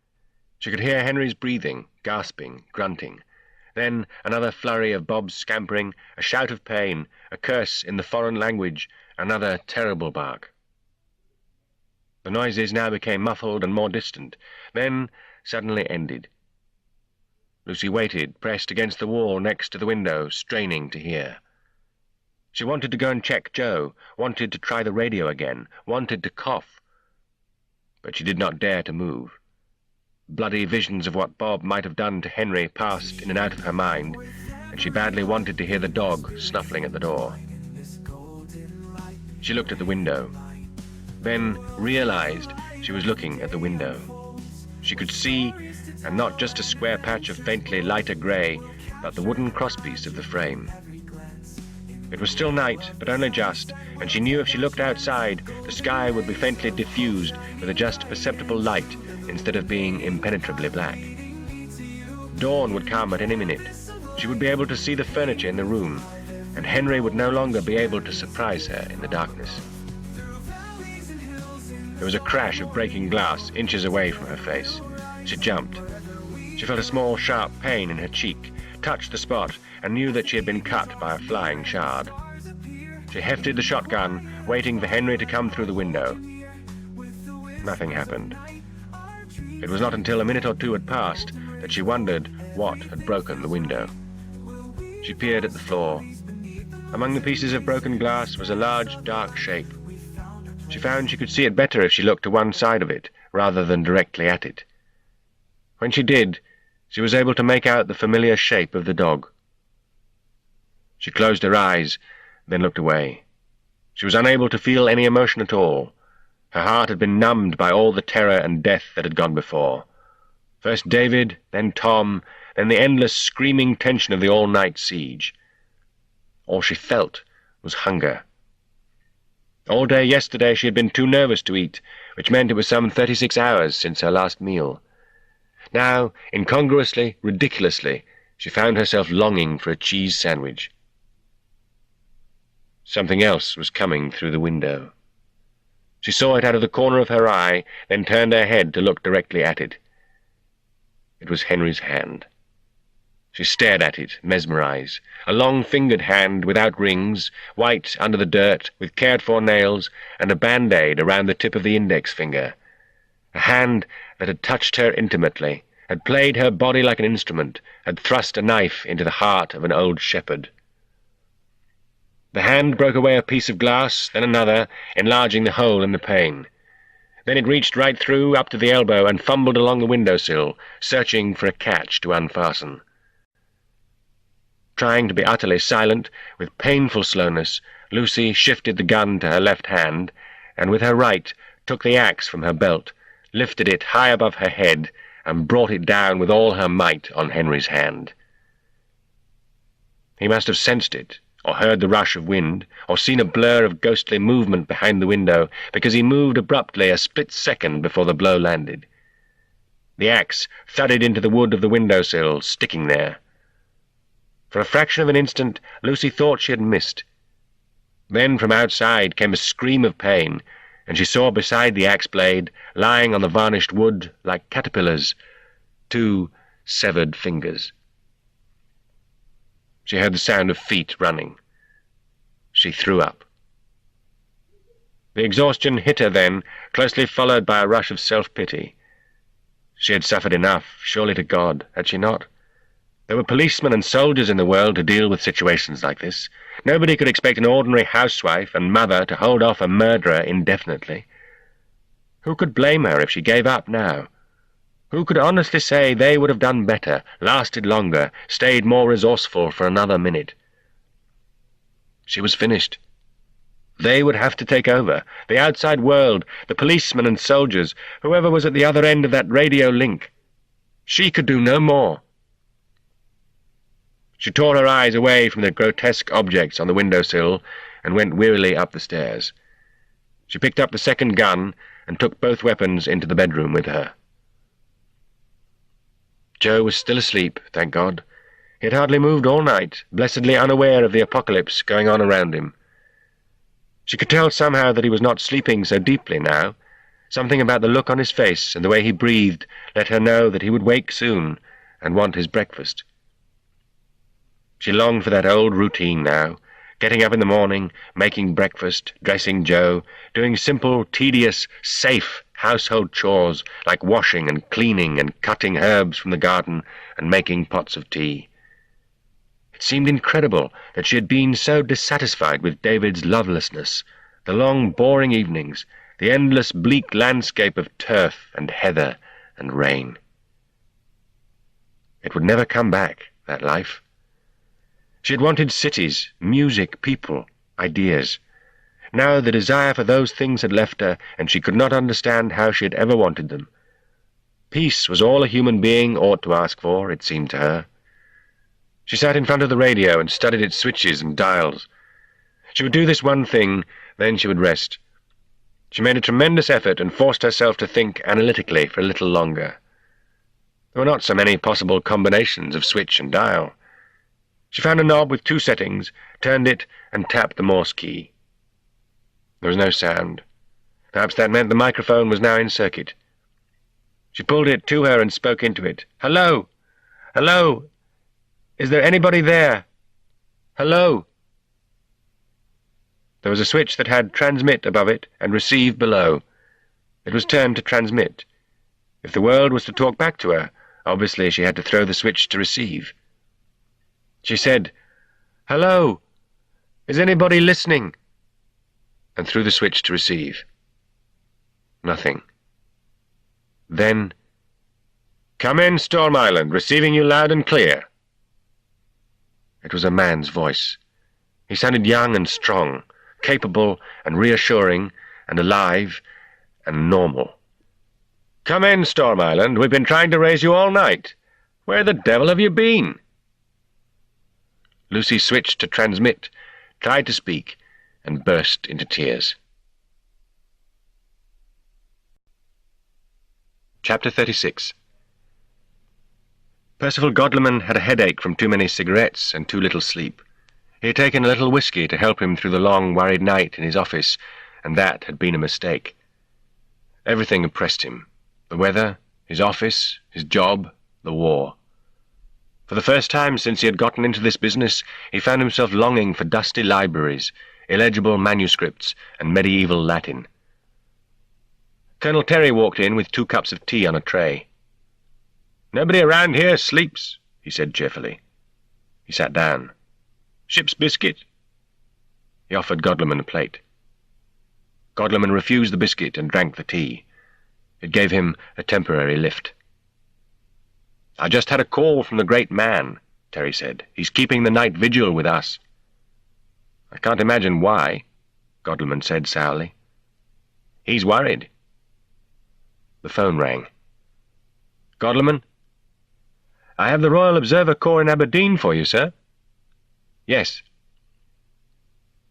She could hear Henry's breathing, gasping, grunting. Then another flurry of Bob's scampering, a shout of pain, a curse in the foreign language, another terrible bark. The noises now became muffled and more distant, then suddenly ended. Lucy waited, pressed against the wall next to the window, straining to hear. She wanted to go and check Joe, wanted to try the radio again, wanted to cough. But she did not dare to move. Bloody visions of what Bob might have done to Henry passed in and out of her mind, and she badly wanted to hear the dog snuffling at the door. She looked at the window, then realized she was looking at the window. She could see, and not just a square patch of faintly lighter grey, but the wooden crosspiece of the frame. It was still night, but only just, and she knew if she looked outside, the sky would be faintly diffused with a just perceptible light instead of being impenetrably black. Dawn would come at any minute. She would be able to see the furniture in the room, and Henry would no longer be able to surprise her in the darkness. There was a crash of breaking glass inches away from her face. She jumped. She felt a small, sharp pain in her cheek, touched the spot, and knew that she had been cut by a flying shard. She hefted the shotgun, waiting for Henry to come through the window. Nothing happened. It was not until a minute or two had passed that she wondered what had broken the window. She peered at the floor. Among the pieces of broken glass was a large, dark shape. She found she could see it better if she looked to one side of it, rather than directly at it. When she did, she was able to make out the familiar shape of the dog. She closed her eyes, then looked away. She was unable to feel any emotion at all. Her heart had been numbed by all the terror and death that had gone before. First David, then Tom, then the endless screaming tension of the all-night siege. All she felt was hunger. All day yesterday she had been too nervous to eat, which meant it was some 36 hours since her last meal. Now, incongruously, ridiculously, she found herself longing for a cheese sandwich. Something else was coming through the window. She saw it out of the corner of her eye, then turned her head to look directly at it. It was Henry's hand. She stared at it, mesmerized. A long-fingered hand without rings, white under the dirt, with cared-for nails, and a band-aid around the tip of the index finger. A hand that had touched her intimately, had played her body like an instrument, had thrust a knife into the heart of an old shepherd. The hand broke away a piece of glass, then another, enlarging the hole in the pane. Then it reached right through, up to the elbow, and fumbled along the windowsill, searching for a catch to unfasten. Trying to be utterly silent, with painful slowness, Lucy shifted the gun to her left hand, and with her right took the axe from her belt, lifted it high above her head, and brought it down with all her might on Henry's hand. He must have sensed it, or heard the rush of wind, or seen a blur of ghostly movement behind the window, because he moved abruptly a split second before the blow landed. The axe thudded into the wood of the windowsill, sticking there. For a fraction of an instant, Lucy thought she had missed. Then from outside came a scream of pain, and she saw beside the axe blade, lying on the varnished wood like caterpillars, 2 severed fingers. She heard the sound of feet running. She threw up. The exhaustion hit her then, closely followed by a rush of self-pity. She had suffered enough, surely to God, had she not? There were policemen and soldiers in the world to deal with situations like this. Nobody could expect an ordinary housewife and mother to hold off a murderer indefinitely. Who could blame her if she gave up now? Who could honestly say they would have done better, lasted longer, stayed more resourceful for another minute? She was finished. They would have to take over. The outside world, the policemen and soldiers, whoever was at the other end of that radio link. She could do no more. She tore her eyes away from the grotesque objects on the windowsill and went wearily up the stairs. She picked up the second gun and took both weapons into the bedroom with her. Joe was still asleep, thank God. He had hardly moved all night, blessedly unaware of the apocalypse going on around him. She could tell somehow that he was not sleeping so deeply now. Something about the look on his face and the way he breathed let her know that he would wake soon and want his breakfast. She longed for that old routine now, getting up in the morning, making breakfast, dressing Joe, doing simple, tedious, safe household chores like washing and cleaning and cutting herbs from the garden and making pots of tea. It seemed incredible that she had been so dissatisfied with David's lovelessness, the long, boring evenings, the endless bleak landscape of turf and heather and rain. It would never come back, that life. She had wanted cities, music, people, ideas. Now the desire for those things had left her, and she could not understand how she had ever wanted them. Peace was all a human being ought to ask for, it seemed to her. She sat in front of the radio and studied its switches and dials. She would do this one thing, then she would rest. She made a tremendous effort and forced herself to think analytically for a little longer. There were not so many possible combinations of switch and dial. She found a knob with 2 settings, turned it, and tapped the Morse key. There was no sound. Perhaps that meant the microphone was now in circuit. She pulled it to her and spoke into it. "Hello! Hello! Is there anybody there? Hello!" There was a switch that had transmit above it and receive below. It was turned to transmit. If the world was to talk back to her, obviously she had to throw the switch to receive. She said, "Hello! Is anybody listening?" and threw the switch to receive. Nothing. Then, "Come in, Storm Island, receiving you loud and clear." It was a man's voice. He sounded young and strong, capable and reassuring and alive and normal. "Come in, Storm Island. We've been trying to raise you all night. Where the devil have you been?" Lucy switched to transmit, tried to speak, and burst into tears. Chapter 36. Percival Godleman had a headache from too many cigarettes and too little sleep. He had taken a little whiskey to help him through the long, worried night in his office, and that had been a mistake. Everything oppressed him. The weather, his office, his job, the war. For the first time since he had gotten into this business, he found himself longing for dusty libraries, illegible manuscripts, and medieval Latin. Colonel Terry walked in with 2 cups of tea on a tray. "Nobody around here sleeps," he said cheerfully. He sat down. "Ship's biscuit?" He offered Godleman a plate. Godleman refused the biscuit and drank the tea. It gave him a temporary lift. "I just had a call from the great man," Terry said. "He's keeping the night vigil with us." "I can't imagine why," Godleman said sourly. "He's worried." The phone rang. "Godleman?" "I have the Royal Observer Corps in Aberdeen for you, sir." "Yes."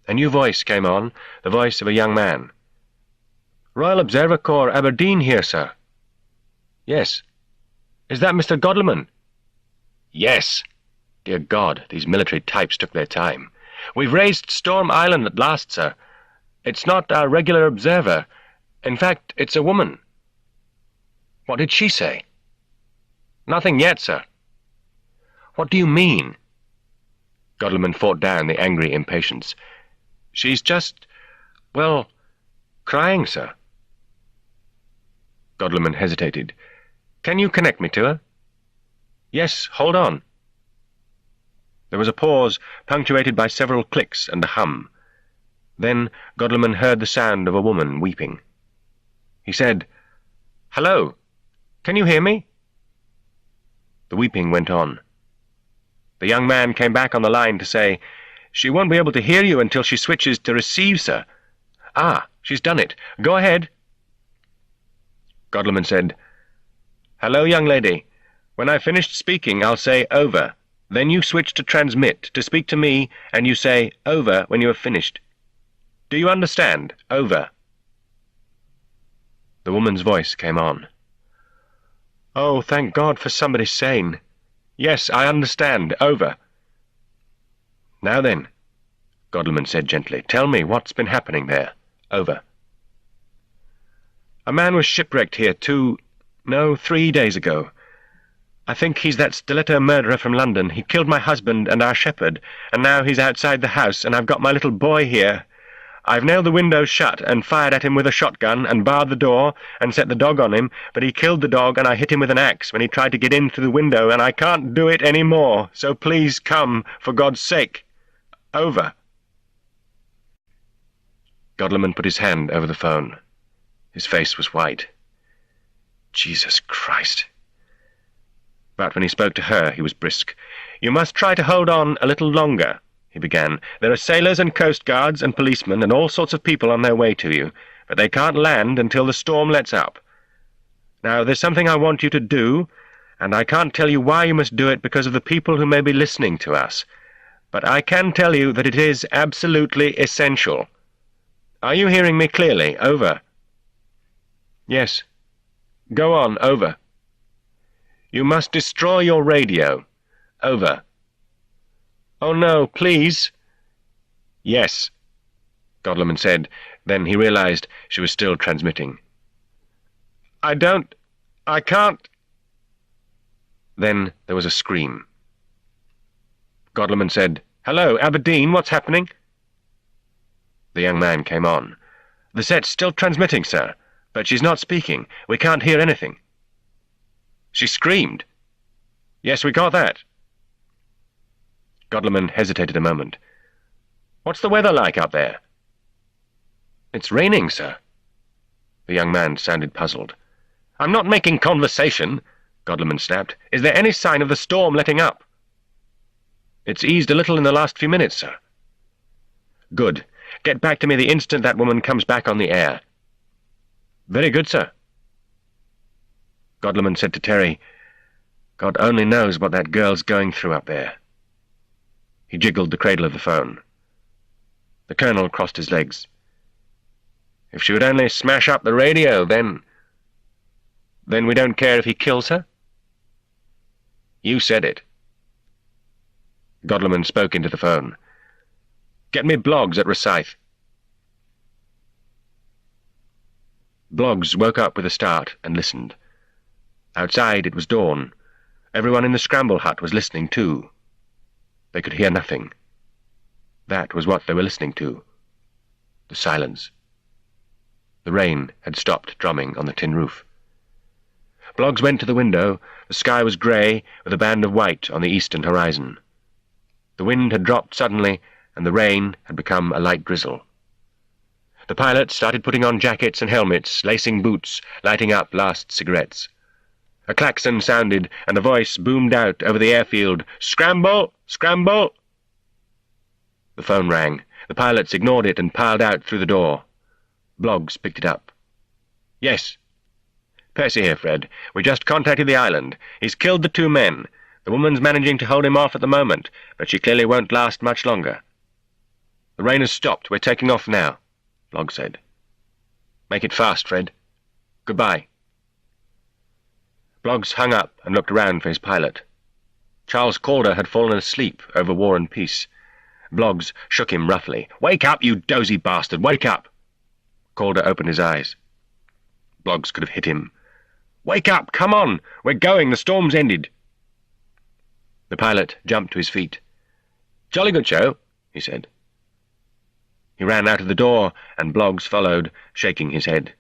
A new voice came on, the voice of a young man. "Royal Observer Corps, Aberdeen here, sir." "Yes." "Is that Mr. Godleman?" "Yes." Dear God, these military types took their time. "We've raised Storm Island at last, sir. It's not our regular observer. In fact, it's a woman." "What did she say?" "Nothing yet, sir." "What do you mean?" Godleman fought down the angry impatience. "She's just, well, crying, sir." Godleman hesitated. "Can you connect me to her?" "Yes, hold on." There was a pause, punctuated by several clicks and a hum. Then Godleman heard the sound of a woman weeping. He said, "Hello, can you hear me?" The weeping went on. The young man came back on the line to say, "She won't be able to hear you until she switches to receive, sir." "Ah, she's done it. Go ahead." Godleman said, "Hello, young lady. When I've finished speaking, I'll say over. Then you switch to transmit to speak to me, and you say over when you have finished. Do you understand? Over." The woman's voice came on. "Oh, thank God for somebody sane. Yes, I understand. Over." "Now then," Godleman said gently, "tell me what's been happening there. Over." "A man was shipwrecked here 3 days ago. I think he's that stiletto murderer from London. He killed my husband and our shepherd, and now he's outside the house, and I've got my little boy here. I've nailed the windows shut and fired at him with a shotgun and barred the door and set the dog on him, but he killed the dog and I hit him with an axe when he tried to get in through the window, and I can't do it any more, so please come, for God's sake. Over." Godleman put his hand over the phone. His face was white. Jesus Christ. But when he spoke to her, he was brisk. "You must try to hold on a little longer," he began. "There are sailors and coast guards and policemen and all sorts of people on their way to you, but they can't land until the storm lets up. Now, there's something I want you to do, and I can't tell you why you must do it because of the people who may be listening to us. But I can tell you that it is absolutely essential. Are you hearing me clearly? Over." "Yes." "Go on, over." "You must destroy your radio. Over." "Oh no, please." "Yes," Godlerman said. Then he realized she was still transmitting. I can't." Then there was a scream. Godlerman said, "Hello, Aberdeen, what's happening?" The young man came on. "The set's still transmitting, sir, but she's not speaking. We can't hear anything." "She screamed." "Yes, we got that." Godlerman hesitated a moment. "What's the weather like up there?" "It's raining, sir." The young man sounded puzzled. "I'm not making conversation," Godlerman snapped. "Is there any sign of the storm letting up?" "It's eased a little in the last few minutes, sir." "Good. Get back to me the instant that woman comes back on the air." "Very good, sir." Godlerman said to Terry, "God only knows what that girl's going through up there." He jiggled the cradle of the phone. The colonel crossed his legs. "If she would only smash up the radio, then we don't care if he kills her?" "You said it." Godlerman spoke into the phone. "Get me Bloggs at Rosyth." Bloggs woke up with a start and listened. Outside it was dawn. Everyone in the scramble hut was listening too. They could hear nothing. That was what they were listening to. The silence. The rain had stopped drumming on the tin roof. Bloggs went to the window. The sky was grey, with a band of white on the eastern horizon. The wind had dropped suddenly, and the rain had become a light drizzle. The pilot started putting on jackets and helmets, lacing boots, lighting up last cigarettes. A klaxon sounded, and a voice boomed out over the airfield, "Scramble! Scramble!" The phone rang. The pilots ignored it and piled out through the door. Bloggs picked it up. "Yes." "Percy here, Fred. We just contacted the island. He's killed the 2 men. The woman's managing to hold him off at the moment, but she clearly won't last much longer." "The rain has stopped. We're taking off now," Bloggs said. "Make it fast, Fred. Goodbye." Bloggs hung up and looked around for his pilot. Charles Calder had fallen asleep over War and Peace. Bloggs shook him roughly. "Wake up, you dozy bastard! Wake up!" Calder opened his eyes. Bloggs could have hit him. "Wake up! Come on! We're going! The storm's ended!" The pilot jumped to his feet. "Jolly good show," he said. He ran out of the door, and Bloggs followed, shaking his head.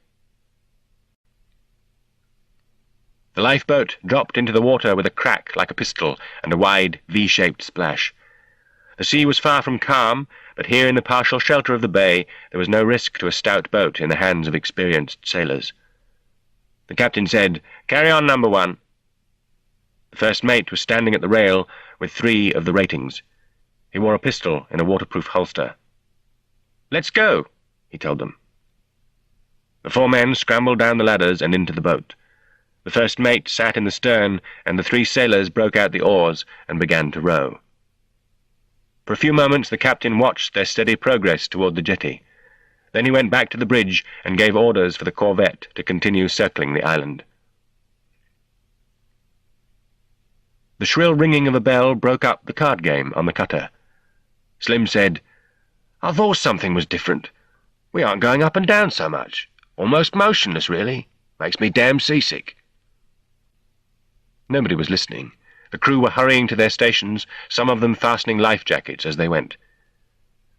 The lifeboat dropped into the water with a crack like a pistol and a wide V-shaped splash. The sea was far from calm, but here in the partial shelter of the bay there was no risk to a stout boat in the hands of experienced sailors. The captain said, "Carry on, number 1." The first mate was standing at the rail with 3 of the ratings. He wore a pistol in a waterproof holster. "Let's go," he told them. The 4 men scrambled down the ladders and into the boat. The first mate sat in the stern, and the 3 sailors broke out the oars and began to row. For a few moments the captain watched their steady progress toward the jetty. Then he went back to the bridge and gave orders for the corvette to continue circling the island. The shrill ringing of a bell broke up the card game on the cutter. Slim said, "I thought something was different. We aren't going up and down so much. Almost motionless, really. Makes me damn seasick." Nobody was listening. The crew were hurrying to their stations, some of them fastening life jackets as they went.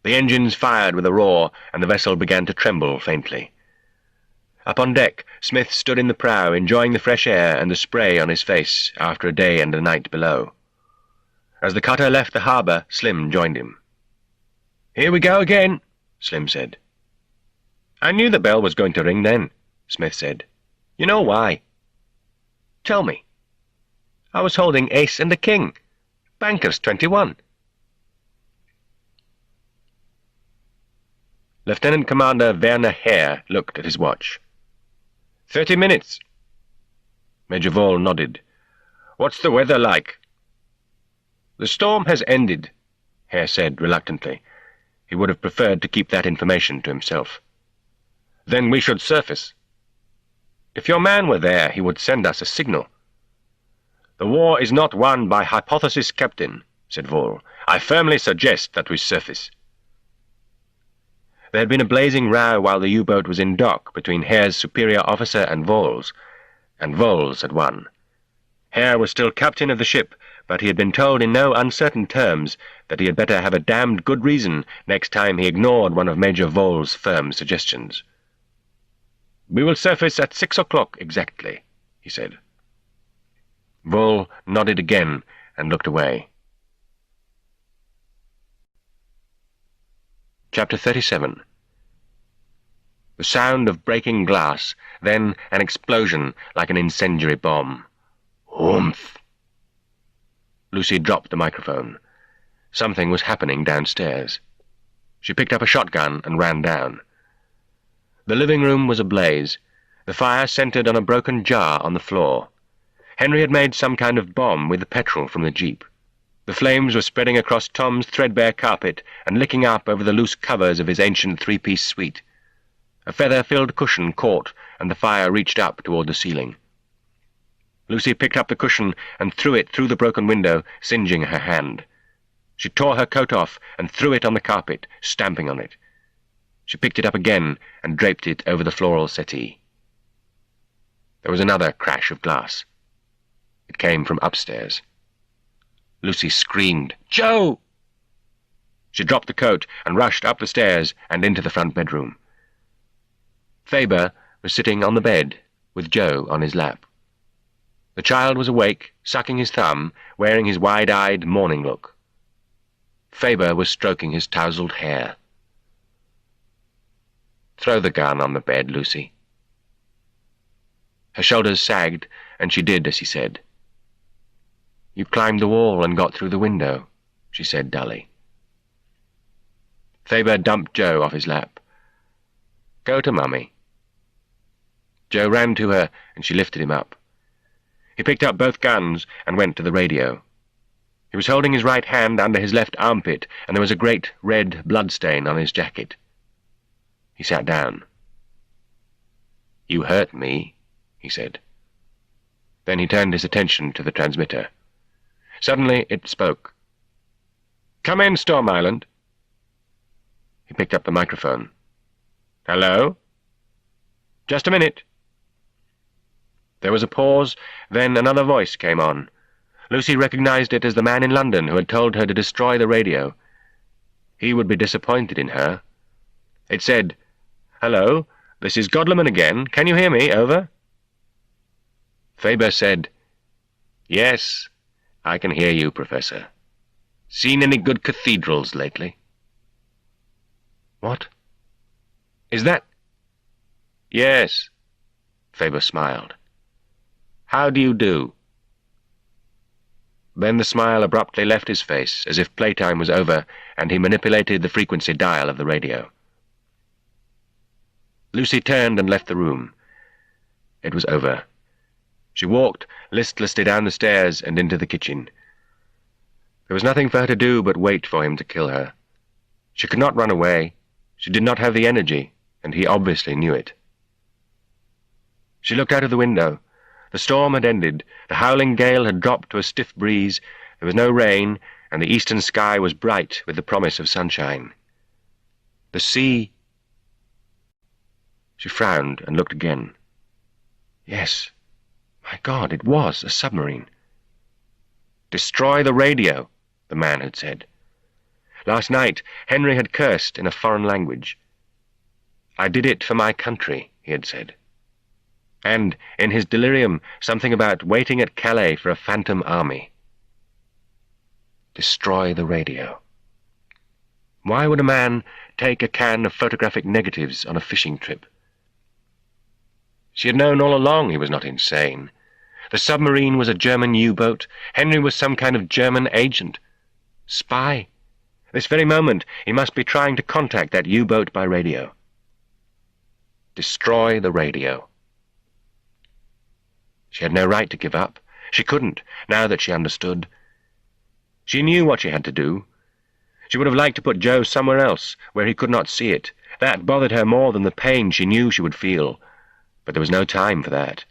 The engines fired with a roar, and the vessel began to tremble faintly. Up on deck, Smith stood in the prow, enjoying the fresh air and the spray on his face after a day and a night below. As the cutter left the harbour, Slim joined him. "Here we go again," Slim said. "I knew the bell was going to ring then," Smith said. "You know why?" "Tell me." "I was holding ace and a king. Banker's 21. Lieutenant Commander Werner Herr looked at his watch. 30 minutes. Major Voll nodded. What's the weather like? The storm has ended, Herr said reluctantly. He would have preferred to keep that information to himself. Then we should surface. If your man were there, he would send us a signal. The war is not won by hypothesis, Captain, said Voll. I firmly suggest that we surface. There had been a blazing row while the U-boat was in dock between Herr's superior officer and Voll's had won. Herr was still captain of the ship, but he had been told in no uncertain terms that he had better have a damned good reason next time he ignored one of Major Voll's firm suggestions. We will surface at 6 o'clock exactly, he said. Voll nodded again and looked away. Chapter 37. The sound of breaking glass, then an explosion like an incendiary bomb. Oomph! Lucy dropped the microphone. Something was happening downstairs. She picked up a shotgun and ran down. The living room was ablaze. The fire centered on a broken jar on the floor. Henry had made some kind of bomb with the petrol from the jeep. The flames were spreading across Tom's threadbare carpet and licking up over the loose covers of his ancient three-piece suite. A feather-filled cushion caught, and the fire reached up toward the ceiling. Lucy picked up the cushion and threw it through the broken window, singeing her hand. She tore her coat off and threw it on the carpet, stamping on it. She picked it up again and draped it over the floral settee. There was another crash of glass. It came from upstairs. Lucy screamed, "Joe!" She dropped the coat and rushed up the stairs and into the front bedroom. Faber was sitting on the bed with Joe on his lap. The child was awake, sucking his thumb, wearing his wide-eyed morning look. Faber was stroking his tousled hair. "Throw the gun on the bed, Lucy." Her shoulders sagged, and she did as he said. "You climbed the wall and got through the window," she said dully. Faber dumped Joe off his lap. "Go to Mummy." Joe ran to her, and she lifted him up. He picked up both guns and went to the radio. He was holding his right hand under his left armpit, and there was a great red bloodstain on his jacket. He sat down. "You hurt me," he said. Then he turned his attention to the transmitter. Suddenly it spoke. "Come in, Storm Island." He picked up the microphone. "Hello?" "Just a minute." There was a pause, then another voice came on. Lucy recognized it as the man in London who had told her to destroy the radio. He would be disappointed in her. It said, "Hello, this is Godleman again. Can you hear me? Over?" Faber said, "Yes, I can hear you, Professor. Seen any good cathedrals lately?" "What? Is that—" "Yes," Faber smiled. "How do you do?" Then the smile abruptly left his face, as if playtime was over, and he manipulated the frequency dial of the radio. Lucy turned and left the room. It was over. She walked listlessly down the stairs and into the kitchen. There was nothing for her to do but wait for him to kill her. She could not run away. She did not have the energy, and he obviously knew it. She looked out of the window. The storm had ended. The howling gale had dropped to a stiff breeze. There was no rain, and the eastern sky was bright with the promise of sunshine. The sea... She frowned and looked again. Yes, my God, it was a submarine. "Destroy the radio," the man had said. Last night, Henry had cursed in a foreign language. "I did it for my country," he had said. And, in his delirium, something about waiting at Calais for a phantom army. Destroy the radio. Why would a man take a can of photographic negatives on a fishing trip? She had known all along he was not insane. The submarine was a German U-boat. Henry was some kind of German agent. Spy. This very moment he must be trying to contact that U-boat by radio. Destroy the radio. She had no right to give up. She couldn't, now that she understood. She knew what she had to do. She would have liked to put Joe somewhere else, where he could not see it. That bothered her more than the pain she knew she would feel. But there was no time for that.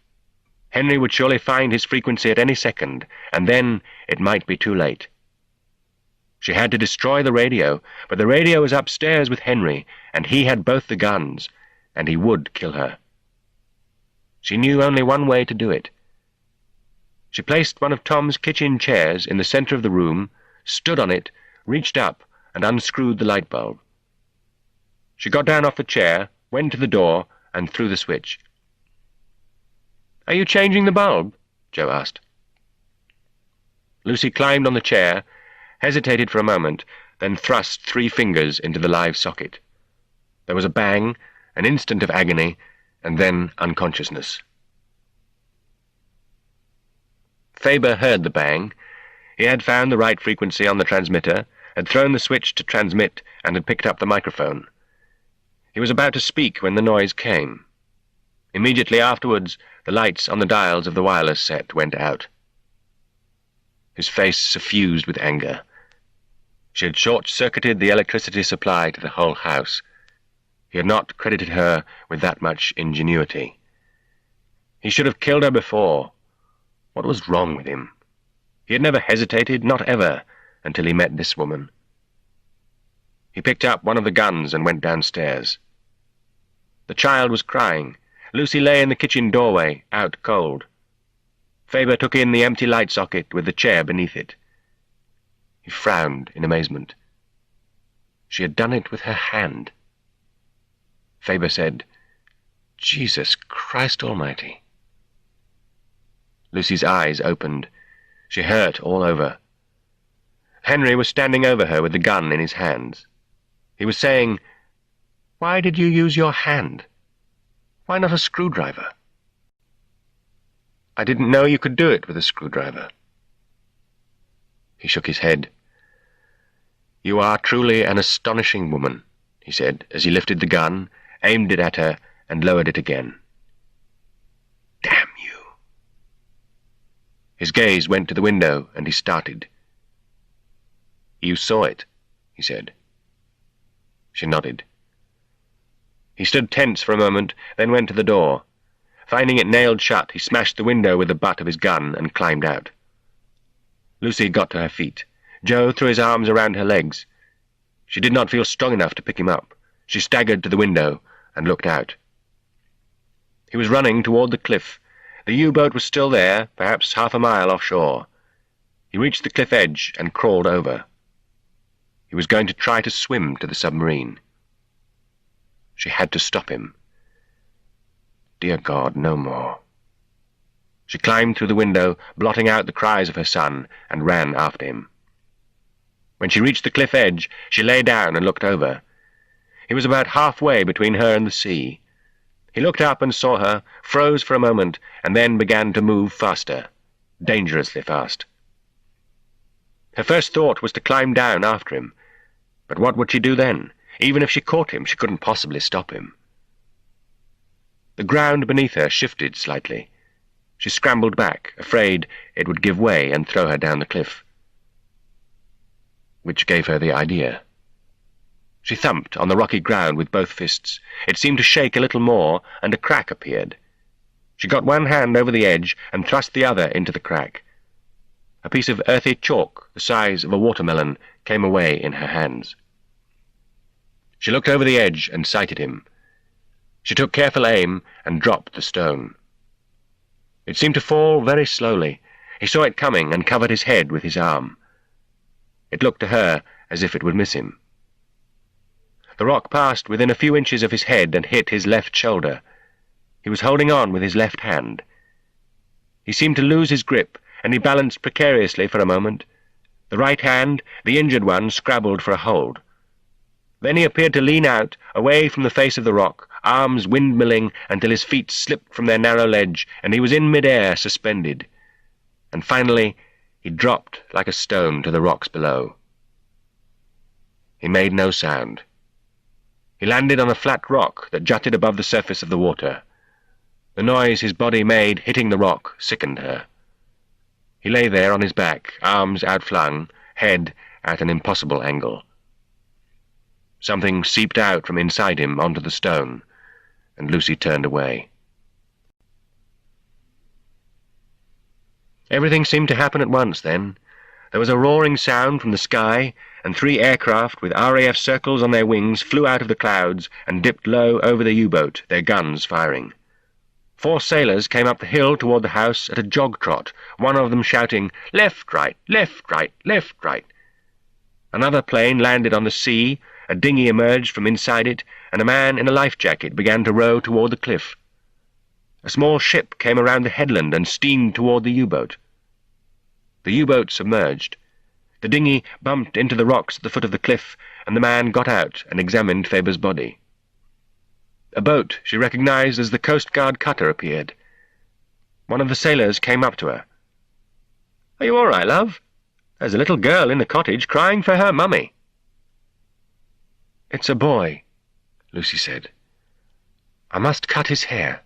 Henry would surely find his frequency at any second, and then it might be too late. She had to destroy the radio, but the radio was upstairs with Henry, and he had both the guns, and he would kill her. She knew only one way to do it. She placed one of Tom's kitchen chairs in the center of the room, stood on it, reached up, and unscrewed the light bulb. She got down off the chair, went to the door, and threw the switch. "Are you changing the bulb?" Joe asked. Lucy climbed on the chair, hesitated for a moment, then thrust 3 fingers into the live socket. There was a bang, an instant of agony, and then unconsciousness. Faber heard the bang. He had found the right frequency on the transmitter, had thrown the switch to transmit, and had picked up the microphone. He was about to speak when the noise came. Immediately afterwards, the lights on the dials of the wireless set went out. His face suffused with anger. She had short-circuited the electricity supply to the whole house. He had not credited her with that much ingenuity. He should have killed her before. What was wrong with him? He had never hesitated, not ever, until he met this woman. He picked up one of the guns and went downstairs. The child was crying. Lucy lay in the kitchen doorway, out cold. Faber took in the empty light socket with the chair beneath it. He frowned in amazement. She had done it with her hand. Faber said, "Jesus Christ Almighty." Lucy's eyes opened. She hurt all over. Henry was standing over her with the gun in his hands. He was saying, "Why did you use your hand? Why not a screwdriver?" "I didn't know you could do it with a screwdriver." He shook his head. "You are truly an astonishing woman," he said, as he lifted the gun, aimed it at her, and lowered it again. "Damn you." His gaze went to the window, and he started. "You saw it," he said. She nodded. He stood tense for a moment, then went to the door. Finding it nailed shut, he smashed the window with the butt of his gun and climbed out. Lucy got to her feet. Joe threw his arms around her legs. She did not feel strong enough to pick him up. She staggered to the window and looked out. He was running toward the cliff. The U-boat was still there, perhaps half a mile offshore. He reached the cliff edge and crawled over. He was going to try to swim to the submarine. She had to stop him. Dear God, no more. She climbed through the window, blotting out the cries of her son, and ran after him. When she reached the cliff edge, she lay down and looked over. He was about halfway between her and the sea. He looked up and saw her, froze for a moment, and then began to move faster, dangerously fast. Her first thought was to climb down after him. But what would she do then? Even if she caught him, she couldn't possibly stop him. The ground beneath her shifted slightly. She scrambled back, afraid it would give way and throw her down the cliff. Which gave her the idea. She thumped on the rocky ground with both fists. It seemed to shake a little more, and a crack appeared. She got one hand over the edge and thrust the other into the crack. A piece of earthy chalk, the size of a watermelon, came away in her hands. She looked over the edge and sighted him. She took careful aim and dropped the stone. It seemed to fall very slowly. He saw it coming and covered his head with his arm. It looked to her as if it would miss him. The rock passed within a few inches of his head and hit his left shoulder. He was holding on with his left hand. He seemed to lose his grip, and he balanced precariously for a moment. The right hand, the injured one, scrabbled for a hold. Then he appeared to lean out, away from the face of the rock, arms windmilling until his feet slipped from their narrow ledge, and he was in mid-air, suspended. And finally he dropped like a stone to the rocks below. He made no sound. He landed on a flat rock that jutted above the surface of the water. The noise his body made hitting the rock sickened her. He lay there on his back, arms outflung, head at an impossible angle. Something seeped out from inside him onto the stone, and Lucy turned away. Everything seemed to happen at once then. There was a roaring sound from the sky, and 3 aircraft with RAF circles on their wings flew out of the clouds and dipped low over the U-boat, their guns firing. 4 sailors came up the hill toward the house at a jog trot, one of them shouting, "Left, right, left, right, left, right." Another plane landed on the sea, a dinghy emerged from inside it, and a man in a life jacket began to row toward the cliff. A small ship came around the headland and steamed toward the U-boat. The U-boat submerged. The dinghy bumped into the rocks at the foot of the cliff, and the man got out and examined Faber's body. A boat she recognized as the Coast Guard cutter appeared. One of the sailors came up to her. "Are you all right, love? There's a little girl in the cottage crying for her mummy." "It's a boy," Lucy said. "I must cut his hair."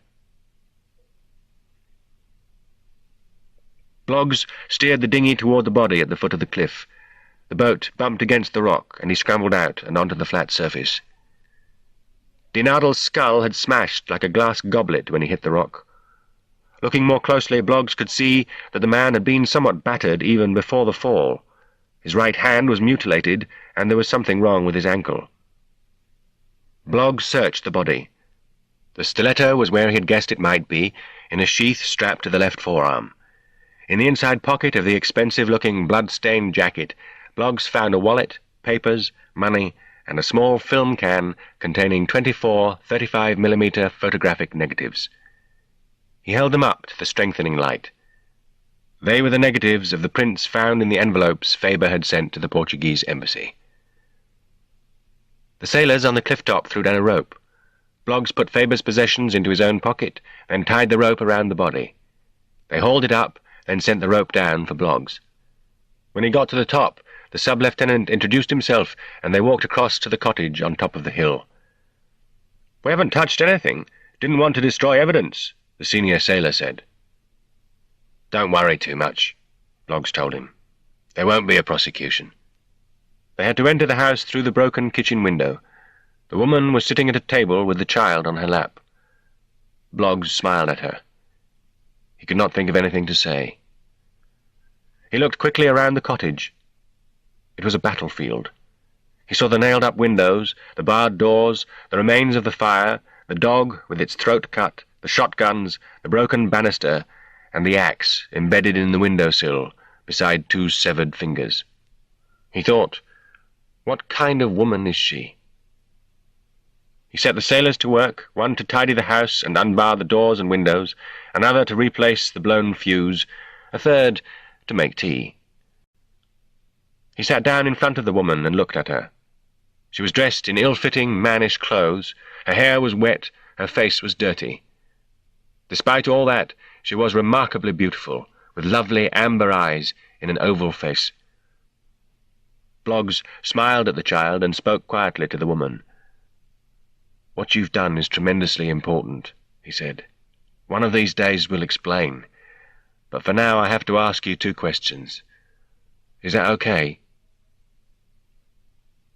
Bloggs steered the dinghy toward the body at the foot of the cliff. The boat bumped against the rock, and he scrambled out and onto the flat surface. Dinardel's skull had smashed like a glass goblet when he hit the rock. Looking more closely, Bloggs could see that the man had been somewhat battered even before the fall. His right hand was mutilated, and there was something wrong with his ankle. Bloggs searched the body. The stiletto was where he had guessed it might be, in a sheath strapped to the left forearm. In the inside pocket of the expensive-looking blood-stained jacket, Bloggs found a wallet, papers, money, and a small film can containing 24 35mm photographic negatives. He held them up to the strengthening light. They were the negatives of the prints found in the envelopes Faber had sent to the Portuguese embassy. The sailors on the cliff-top threw down a rope. Bloggs put Faber's possessions into his own pocket, then tied the rope around the body. They hauled it up, then sent the rope down for Bloggs. When he got to the top, the sub-lieutenant introduced himself, and they walked across to the cottage on top of the hill. "We haven't touched anything. Didn't want to destroy evidence," the senior sailor said. "Don't worry too much," Bloggs told him. "There won't be a prosecution." They had to enter the house through the broken kitchen window. The woman was sitting at a table with the child on her lap. Bloggs smiled at her. He could not think of anything to say. He looked quickly around the cottage. It was a battlefield. He saw the nailed-up windows, the barred doors, the remains of the fire, the dog with its throat cut, the shotguns, the broken banister, and the axe embedded in the windowsill beside 2 severed fingers. He thought, what kind of woman is she? He set the sailors to work, one to tidy the house and unbar the doors and windows, another to replace the blown fuse, a third to make tea. He sat down in front of the woman and looked at her. She was dressed in ill-fitting, mannish clothes. Her hair was wet, her face was dirty. Despite all that, she was remarkably beautiful, with lovely amber eyes in an oval face. Bloggs smiled at the child and spoke quietly to the woman. "What you've done is tremendously important," he said. "One of these days we'll explain. But for now I have to ask you 2 questions. Is that okay?"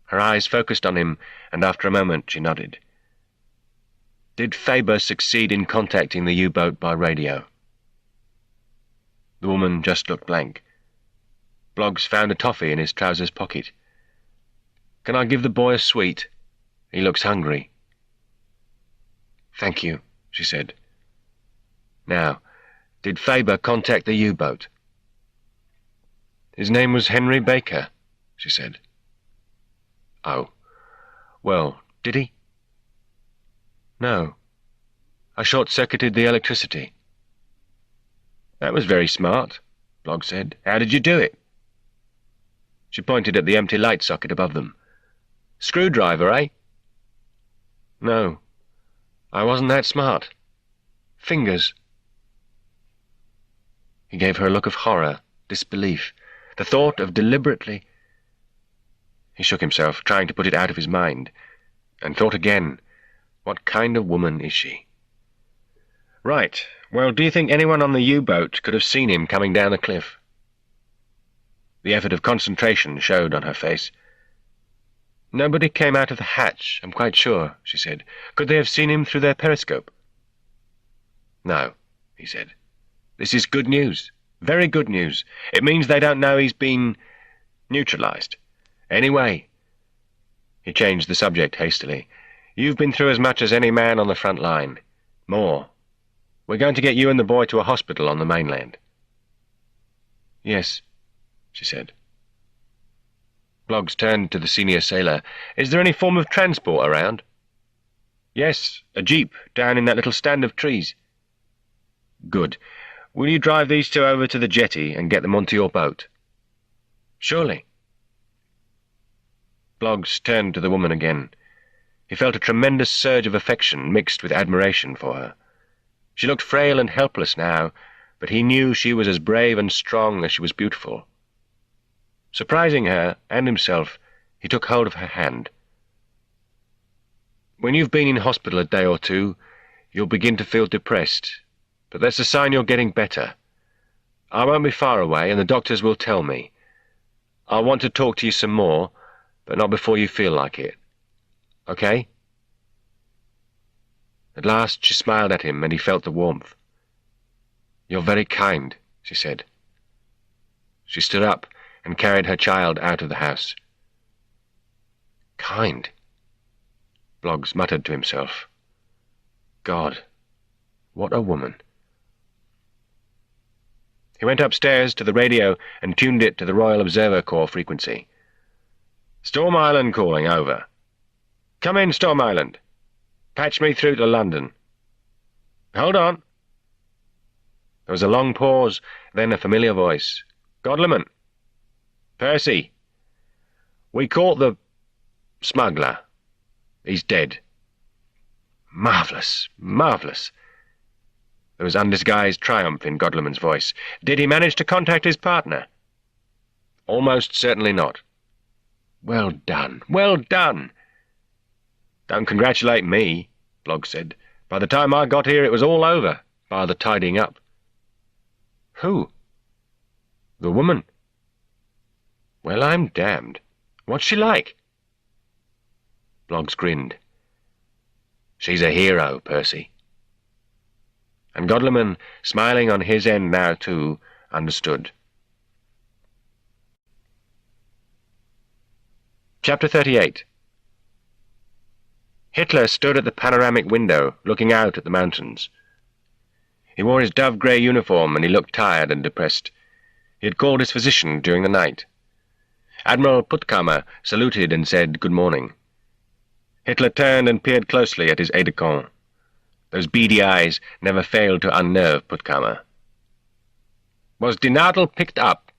Her eyes focused on him, and after a moment she nodded. "Did Faber succeed in contacting the U-boat by radio?" The woman just looked blank. Bloggs found a toffee in his trousers pocket. "Can I give the boy a sweet? He looks hungry." "Thank you," she said. "Now, did Faber contact the U-boat?" "His name was Henry Baker," she said. "Oh, well, did he?" "No. I short-circuited the electricity." "That was very smart," Bloggs said. "How did you do it?" She pointed at the empty light socket above them. "Screwdriver, eh?" "No. I wasn't that smart. Fingers." He gave her a look of horror, disbelief, the thought of deliberately... He shook himself, trying to put it out of his mind, and thought again, what kind of woman is she? Right. Well, do you think anyone on the U-boat could have seen him coming down the cliff? The effort of concentration showed on her face. Nobody came out of the hatch, I'm quite sure, she said. Could they have seen him through their periscope? No, he said. This is good news. Very good news. It means they don't know he's been neutralized. Anyway, he changed the subject hastily. You've been through as much as any man on the front line. More. We're going to get you and the boy to a hospital on the mainland. Yes, she said. Bloggs turned to the senior sailor. Is there any form of transport around? Yes, a jeep, down in that little stand of trees. Good. Will you drive these two over to the jetty and get them onto your boat? Surely. Bloggs turned to the woman again. He felt a tremendous surge of affection mixed with admiration for her. She looked frail and helpless now, but he knew she was as brave and strong as she was beautiful. Surprising her and himself, he took hold of her hand. When you've been in hospital a day or two, you'll begin to feel depressed, but that's a sign you're getting better. I won't be far away, and the doctors will tell me. I want to talk to you some more, but not before you feel like it. Okay? At last she smiled at him, and he felt the warmth. You're very kind, she said. She stood up and carried her child out of the house. Kind? Bloggs muttered to himself. God, what a woman. He went upstairs to the radio and tuned it to the Royal Observer Corps frequency. Storm Island calling, over. Come in, Storm Island. Patch me through to London. Hold on. There was a long pause, then a familiar voice. Godleman. Percy. We caught the smuggler. He's dead. Marvellous, marvellous. There was undisguised triumph in Godleman's voice. Did he manage to contact his partner? Almost certainly not. Well done, well done. Don't congratulate me, Bloggs said. By the time I got here it was all over, bar the tidying up. Who? The woman. Well, I'm damned. What's she like? Bloggs grinned. She's a hero, Percy. And Godleman, smiling on his end now too, understood. Chapter 38. Hitler stood at the panoramic window, looking out at the mountains. He wore his dove-grey uniform, and he looked tired and depressed. He had called his physician during the night. Admiral Puttkamer saluted and said good morning. Hitler turned and peered closely at his aide-de-camp. Those beady eyes never failed to unnerve Puttkamer. Was Die Nadel picked up?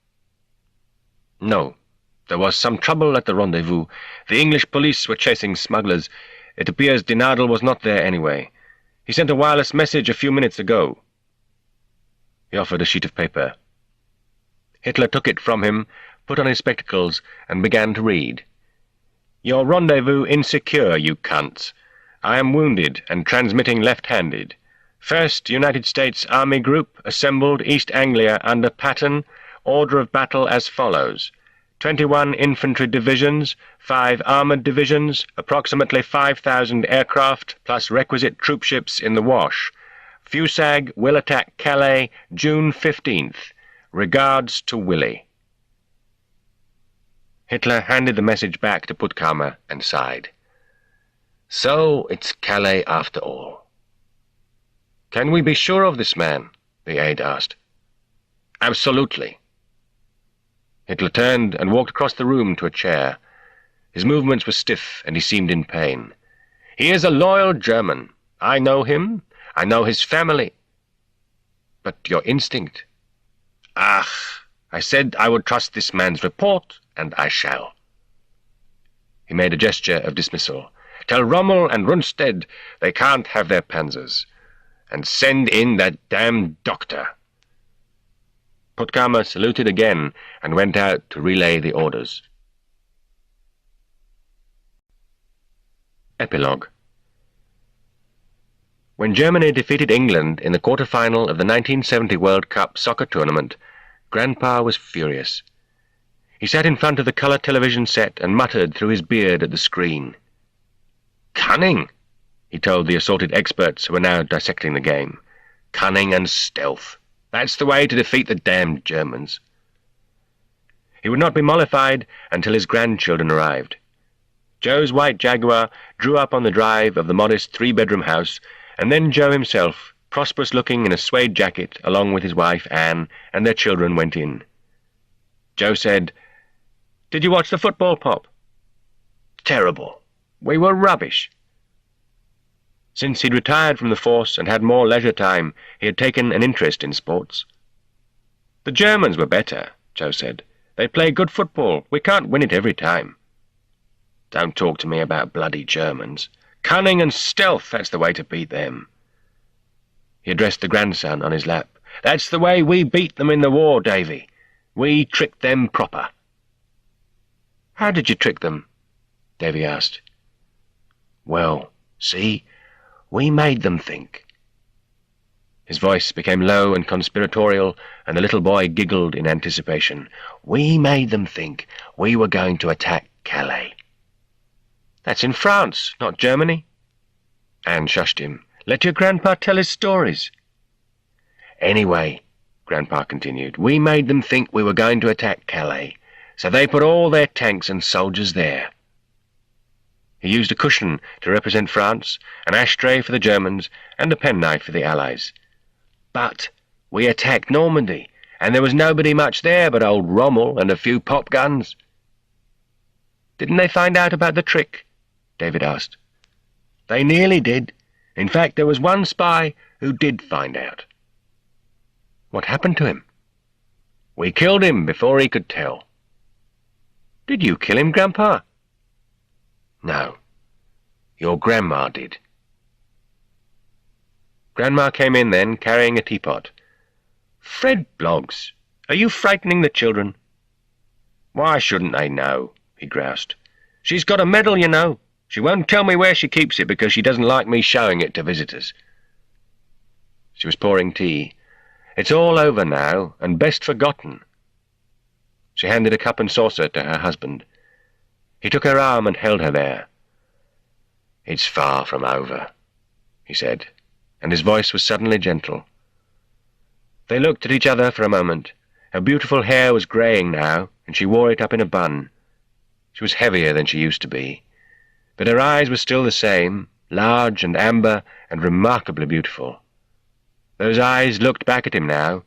No. There was some trouble at the rendezvous. The English police were chasing smugglers. It appears Die Nadel was not there anyway. He sent a wireless message a few minutes ago. He offered a sheet of paper. Hitler took it from him, put on his spectacles, and began to read. Your rendezvous insecure, you cunts. I am wounded and transmitting left-handed. 1st United States Army Group assembled East Anglia under Patton. Order of battle as follows. 21 infantry divisions, 5 armoured divisions, approximately 5,000 aircraft, plus requisite troopships in the Wash. Fusag will attack Calais June 15th. Regards to Willie. Hitler handed the message back to Puttkamer and sighed. So it's Calais after all. Can we be sure of this man? The aide asked. Absolutely. Hitler turned and walked across the room to a chair. His movements were stiff, and he seemed in pain. He is a loyal German. I know him. I know his family. But your instinct? Ah, I said I would trust this man's report, and I shall. He made a gesture of dismissal. Tell Rommel and Rundstedt they can't have their panzers. And send in that damned doctor. Puttkamer saluted again and went out to relay the orders. Epilogue. When Germany defeated England in the quarter-final of the 1970 World Cup soccer tournament, Grandpa was furious. He sat in front of the colour television set and muttered through his beard at the screen. "Cunning," he told the assorted experts who were now dissecting the game. "Cunning and stealth. That's the way to defeat the damned Germans." He would not be mollified until his grandchildren arrived. Joe's white Jaguar drew up on the drive of the modest three-bedroom house, and then Joe himself, prosperous-looking in a suede jacket, along with his wife, Anne, and their children, went in. Joe said, "Did you watch the football, Pop?" "Terrible. We were rubbish." Since he'd retired from the force and had more leisure time, he had taken an interest in sports. "The Germans were better," Joe said. "They play good football. We can't win it every time." "Don't talk to me about bloody Germans. Cunning and stealth, that's the way to beat them." He addressed the grandson on his lap. "That's the way we beat them in the war, Davy. We tricked them proper." "How did you trick them?" Davy asked. "Well, see, we made them think." His voice became low and conspiratorial, and the little boy giggled in anticipation. "We made them think we were going to attack Calais." "That's in France, not Germany." Anne shushed him. "Let your grandpa tell his stories." "Anyway," Grandpa continued, "we made them think we were going to attack Calais, so they put all their tanks and soldiers there." He used a cushion to represent France, an ashtray for the Germans, and a penknife for the Allies. "But we attacked Normandy, and there was nobody much there but old Rommel and a few pop guns." "Didn't they find out about the trick?" David asked. "They nearly did. In fact, there was one spy who did find out." "What happened to him?" "We killed him before he could tell." "Did you kill him, Grandpa?" "No. Your grandma did." Grandma came in then, carrying a teapot. "Fred Bloggs, are you frightening the children?" "Why shouldn't they know?" he groused. "She's got a medal, you know. She won't tell me where she keeps it because she doesn't like me showing it to visitors." She was pouring tea. "It's all over now, and best forgotten." She handed a cup and saucer to her husband. He took her arm and held her there. "It's far from over," he said, and his voice was suddenly gentle. They looked at each other for a moment. Her beautiful hair was greying now, and she wore it up in a bun. She was heavier than she used to be, but her eyes were still the same, large and amber and remarkably beautiful. Those eyes looked back at him now,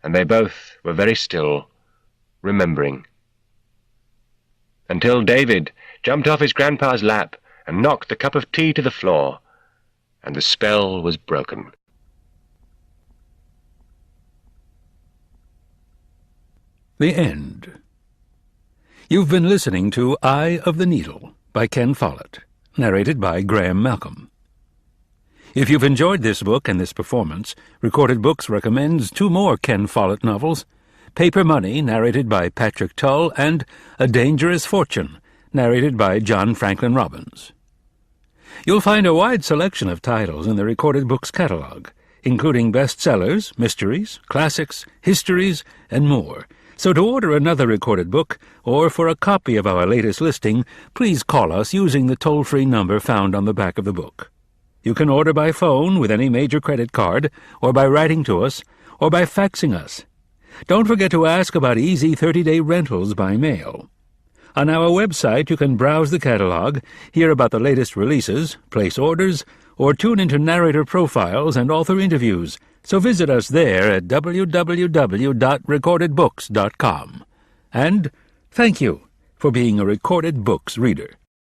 and they both were very still, remembering. Until David jumped off his grandpa's lap and knocked the cup of tea to the floor, and the spell was broken. The End. You've been listening to Eye of the Needle by Ken Follett, narrated by Graham Malcolm. If you've enjoyed this book and this performance, Recorded Books recommends two more Ken Follett novels, Paper Money, narrated by Patrick Tull, and A Dangerous Fortune, narrated by John Franklin Robbins. You'll find a wide selection of titles in the Recorded Books catalog, including bestsellers, mysteries, classics, histories, and more. So to order another recorded book, or for a copy of our latest listing, please call us using the toll-free number found on the back of the book. You can order by phone with any major credit card, or by writing to us, or by faxing us. Don't forget to ask about easy 30-day rentals by mail. On our website, you can browse the catalog, hear about the latest releases, place orders, or tune into narrator profiles and author interviews, so visit us there at www.recordedbooks.com. And thank you for being a Recorded Books reader.